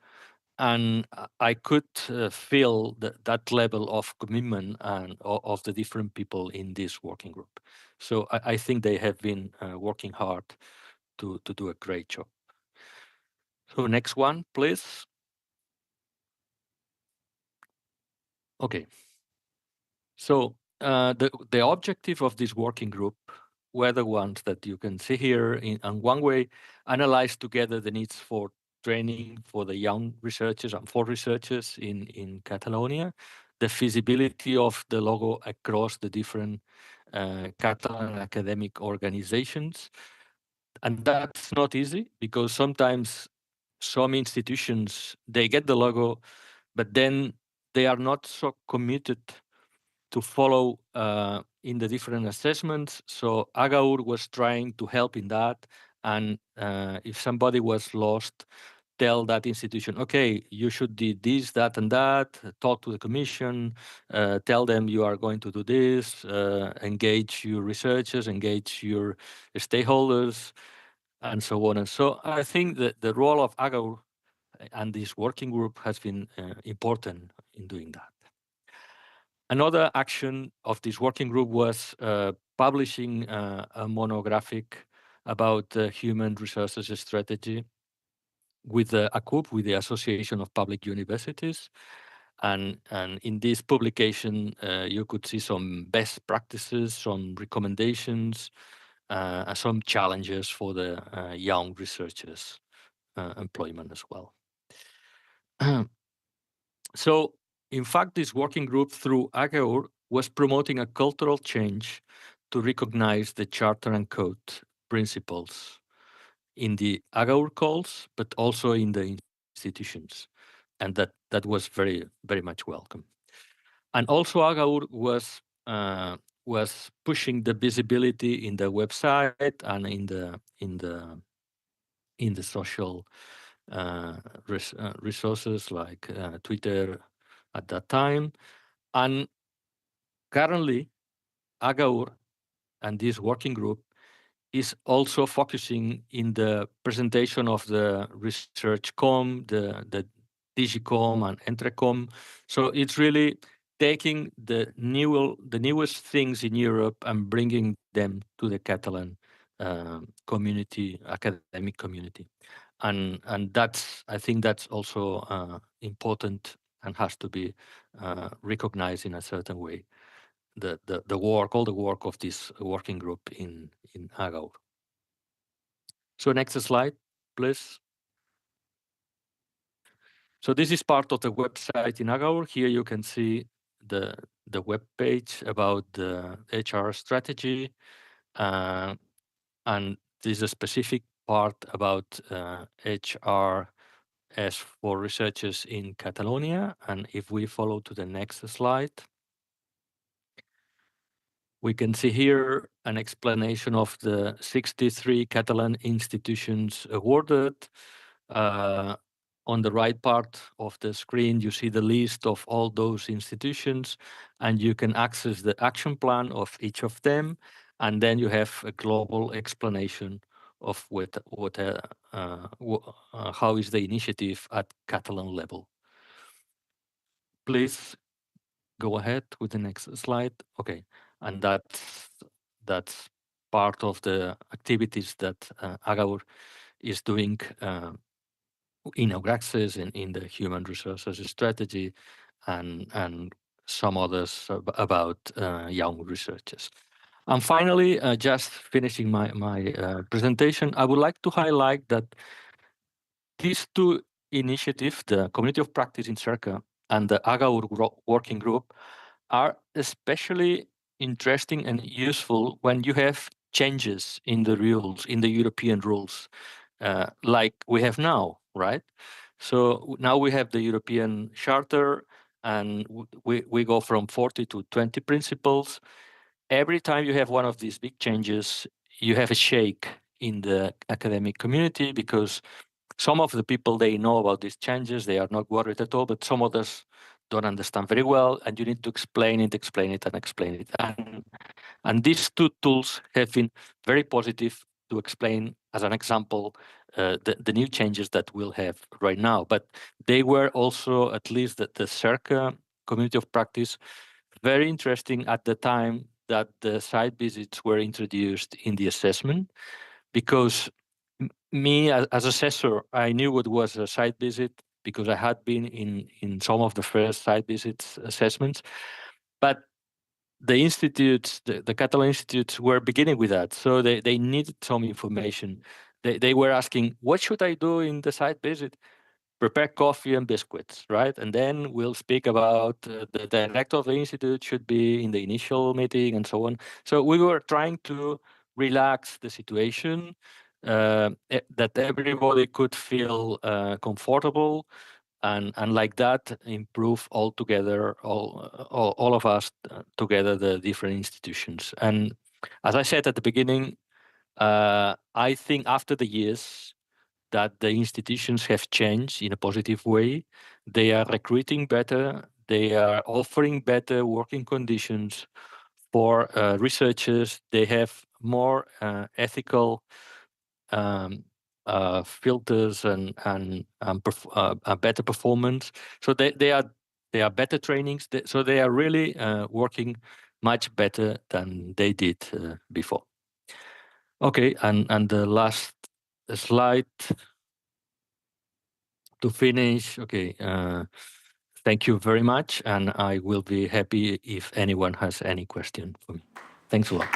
and I could feel that level of commitment and of the different people in this working group. So I think they have been working hard to do a great job. So next one, please. Okay. So the objective of this working group were the ones that you can see here in one way, analyze together the needs for training for the young researchers and for researchers in Catalonia, the feasibility of the logo across the different Catalan academic organizations. And that's not easy because sometimes some institutions, they get the logo, but then they are not so committed to follow in the different assessments. So Agaur was trying to help in that. And if somebody was lost, tell that institution, okay, you should do this, that, and that, talk to the commission, tell them you are going to do this, engage your researchers, engage your stakeholders, and so on. And so I think that the role of Agaur and this working group has been important in doing that. Another action of this working group was publishing a monographic about human resources strategy with the ACUP, with the Association of Public Universities. And in this publication, you could see some best practices, some recommendations, and some challenges for the young researchers' employment as well. So, in fact, this working group through Agaur was promoting a cultural change to recognize the Charter and Code principles in the Agaur calls, but also in the institutions. And that was very, very much welcome. And also Agaur was pushing the visibility in the website and in the social resources like Twitter at that time. And currently, Agaur and this working group is also focusing in the presentation of the ResearchCom, the Digicom and Entrecom. So it's really taking the newest things in Europe and bringing them to the Catalan community, academic community. And I think that's also important and has to be recognized in a certain way. All the work of this working group in Agaur. So next slide, please. So this is part of the website in Agaur. Here you can see the web page about the HR strategy, and there's a specific part about HR as for researchers in Catalonia. And if we follow to the next slide, we can see here an explanation of the 63 Catalan institutions awarded. On the right part of the screen, you see the list of all those institutions, and you can access the action plan of each of them. And then you have a global explanation of how is the initiative at Catalan level. Please go ahead with the next slide. Okay, and that's part of the activities that Agaur is doing in Access and in the human resources strategy, and some others about young researchers. And finally, just finishing my presentation, I would like to highlight that these two initiatives, the Community of Practice in CERCA and the Agaur Working Group, are especially interesting and useful when you have changes in the rules, in the European rules, like we have now, right? So now we have the European Charter, and we go from 40 to 20 principles. Every time you have one of these big changes, you have a shake in the academic community because some of the people, they know about these changes, they are not worried at all, but some others don't understand very well, and you need to explain it. And these two tools have been very positive to explain, as an example, the new changes that we'll have right now. But they were also, at least the CERCA Community of Practice, very interesting at the time that the site visits were introduced in the assessment, because me as assessor, I knew what was a site visit because I had been in some of the first site visits assessments. But the institutes, the Catalan institutes were beginning with that. So they needed some information. They were asking, what should I do in the site visit? Prepare coffee and biscuits, right? And then we'll speak about the director of the institute should be in the initial meeting and so on. So we were trying to relax the situation, that everybody could feel comfortable, and like that improve all together, all of us together, the different institutions. And as I said at the beginning, I think after the years that the institutions have changed in a positive way. They are recruiting better. They are offering better working conditions for researchers. They have more ethical filters and better performance. So they are better trainings. So they are really working much better than they did before. Okay, and the last slide to finish. Okay, thank you very much, and I will be happy if anyone has any question for me. Thanks a lot.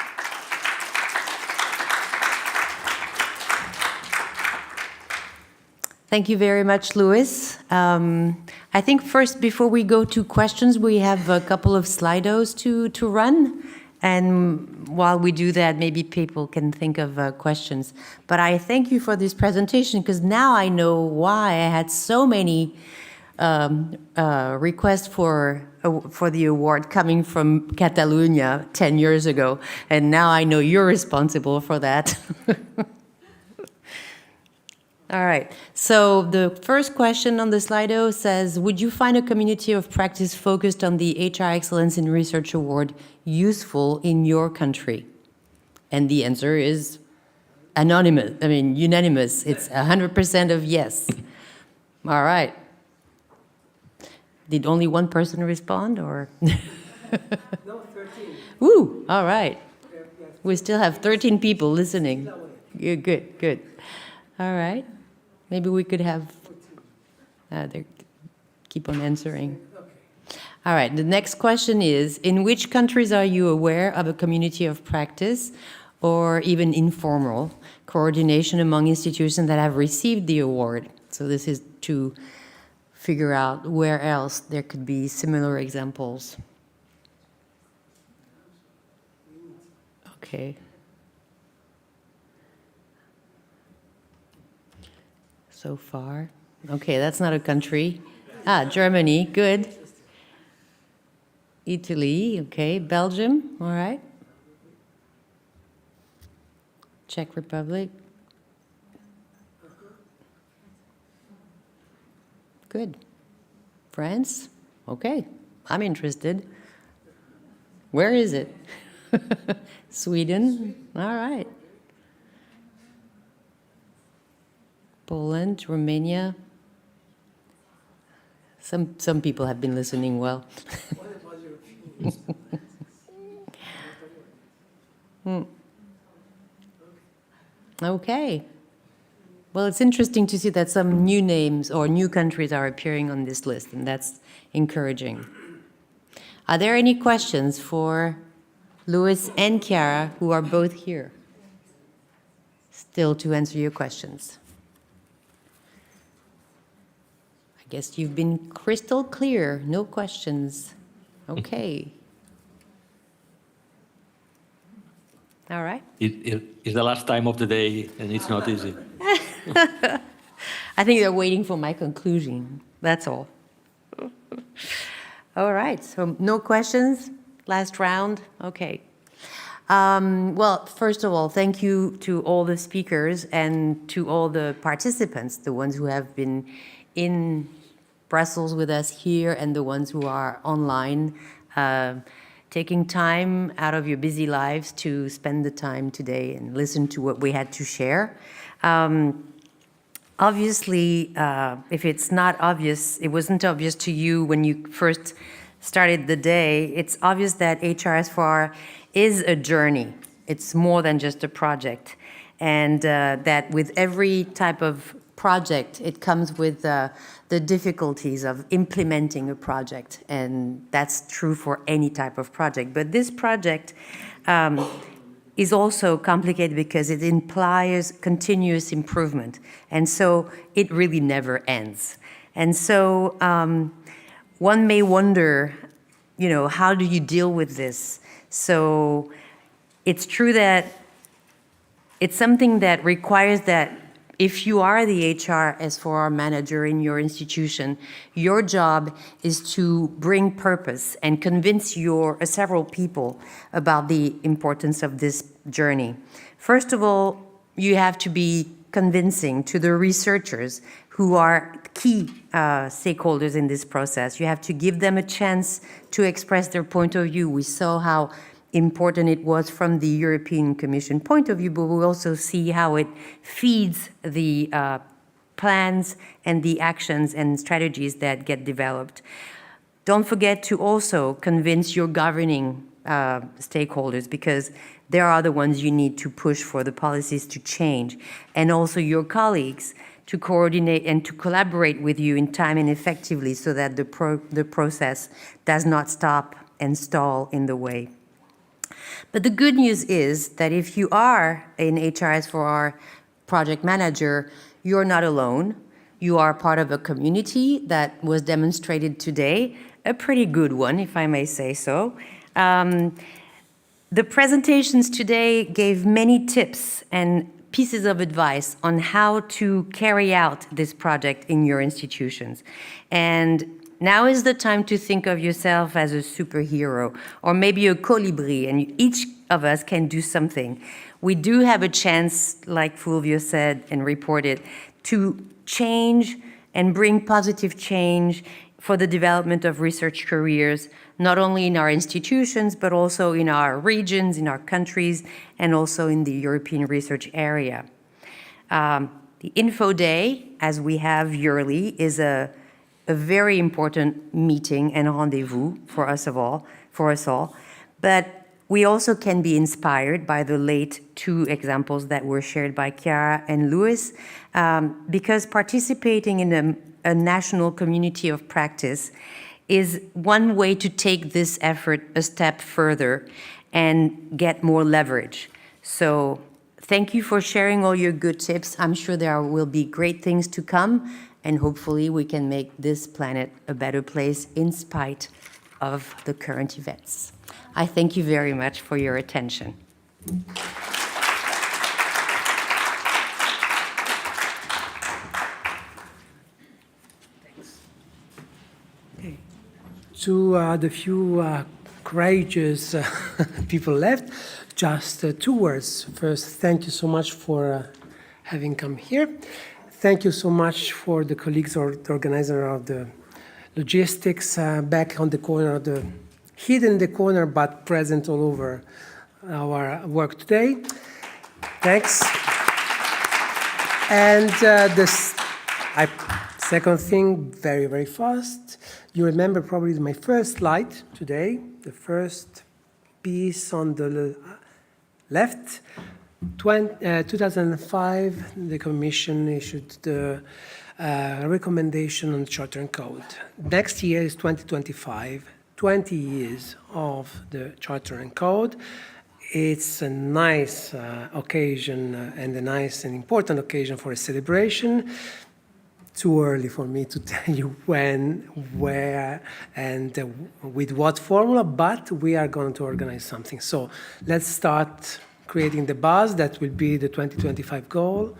Thank you very much, Luis. I think first, before we go to questions, we have a couple of Slidos to run. And while we do that, maybe people can think of questions. But I thank you for this presentation, because now I know why I had so many requests for the award coming from Catalonia 10 years ago. And now I know you're responsible for that. All right, so the first question on the Slido says, would you find a community of practice focused on the HR Excellence in Research Award useful in your country? And the answer is unanimous. It's 100% of yes. All right. Did only one person respond, or? No, 13. Ooh, all right. We still have 13 people listening. Good. All right. Maybe we could have, keep on answering. All right, the next question is, in which countries are you aware of a community of practice or even informal coordination among institutions that have received the award? So this is to figure out where else there could be similar examples. Okay. So far. Okay, that's not a country. Germany, good. Italy, okay. Belgium, all right. Czech Republic. Good. France, okay. I'm interested. Where is it? Sweden, all right. Poland, Romania. Some people have been listening well. Okay. Well, it's interesting to see that some new names or new countries are appearing on this list, and that's encouraging. Are there any questions for Luis and Chiara, who are both here, still to answer your questions? I guess you've been crystal clear, no questions. Okay. All right. It's the last time of the day, and it's not easy. I think they're waiting for my conclusion. That's all. All right. So no questions? Last round? Okay. Well, first of all, thank you to all the speakers and to all the participants, the ones who have been in Brussels with us here and the ones who are online, taking time out of your busy lives to spend the time today and listen to what we had to share. Obviously, if it's not obvious, it wasn't obvious to you when you first started the day, it's obvious that HRS4R is a journey. It's more than just a project. And that with every type of project, it comes with the difficulties of implementing a project, and that's true for any type of project. But this project is also complicated because it implies continuous improvement, and so it really never ends. And so one may wonder, how do you deal with this? So it's true that it's something that requires that if you are the HR/S4R manager in your institution, your job is to bring purpose and convince several people about the importance of this journey. First of all, you have to be convincing to the researchers who are key stakeholders in this process. You have to give them a chance to express their point of view. We saw how important it was from the European Commission point of view, but we also see how it feeds the plans and the actions and strategies that get developed. Don't forget to also convince your governing stakeholders, because they are the ones you need to push for the policies to change, and also your colleagues to coordinate and to collaborate with you in time and effectively so that the process does not stop and stall in the way. But the good news is that if you are an HR/S4R project manager, you're not alone. You are part of a community that was demonstrated today, a pretty good one, if I may say so. The presentations today gave many tips and pieces of advice on how to carry out this project in your institutions. And now is the time to think of yourself as a superhero, or maybe a colibri, and each of us can do something. We do have a chance, like Fulvio said and reported, to change and bring positive change for the development of research careers, not only in our institutions, but also in our regions, in our countries, and also in the European research area. The Info Day, as we have yearly, is a very important meeting and rendezvous for us all. But we also can be inspired by the late two examples that were shared by Chiara and Louis, because participating in a national community of practice is one way to take this effort a step further and get more leverage. So thank you for sharing all your good tips. I'm sure there will be great things to come, and hopefully we can make this planet a better place in spite of the current events. I thank you very much for your attention. Okay. To the few courageous people left, just 2 words. First, thank you so much for having come here. Thank you so much for the colleagues or the organizer of the logistics back on the corner, hidden in the corner, but present all over our work today. Thanks. And second thing, very, very fast. You remember probably my first slide today, the first piece on the left. 2005, the Commission issued the recommendation on Charter and Code. Next year is 2025, 20 years of the Charter and Code. It's a nice occasion and a nice and important occasion for a celebration. Too early for me to tell you when, where, and with what formula, but we are going to organize something. So let's start creating the buzz. That will be the 2025 goal,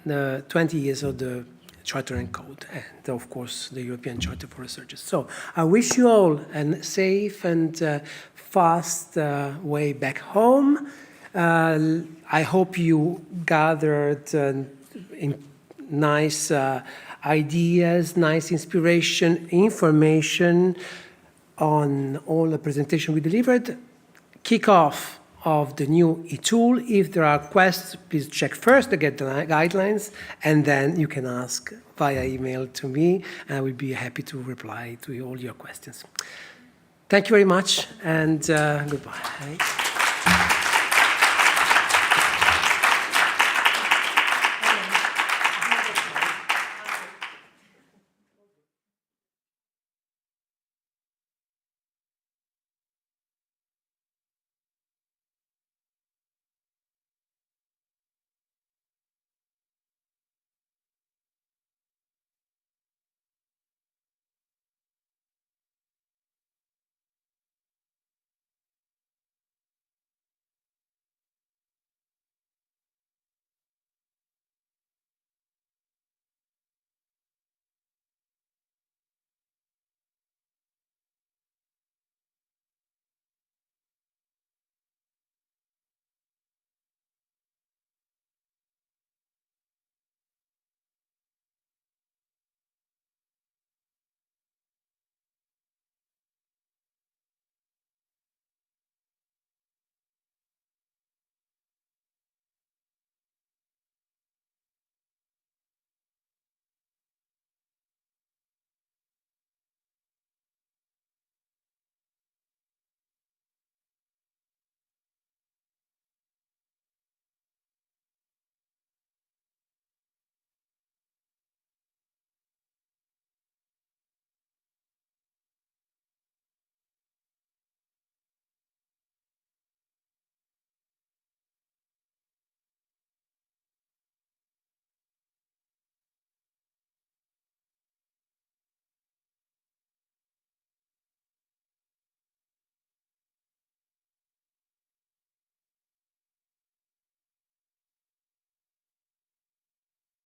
the 20 years of the Charter and Code, and of course the European Charter for Researchers. So I wish you all a safe and fast way back home. I hope you gathered nice ideas, nice inspiration, information on all the presentation we delivered. Kick off of the new e-tool. If there are questions, please check first to get the guidelines, and then you can ask via email to me, and I will be happy to reply to all your questions. Thank you very much, and goodbye.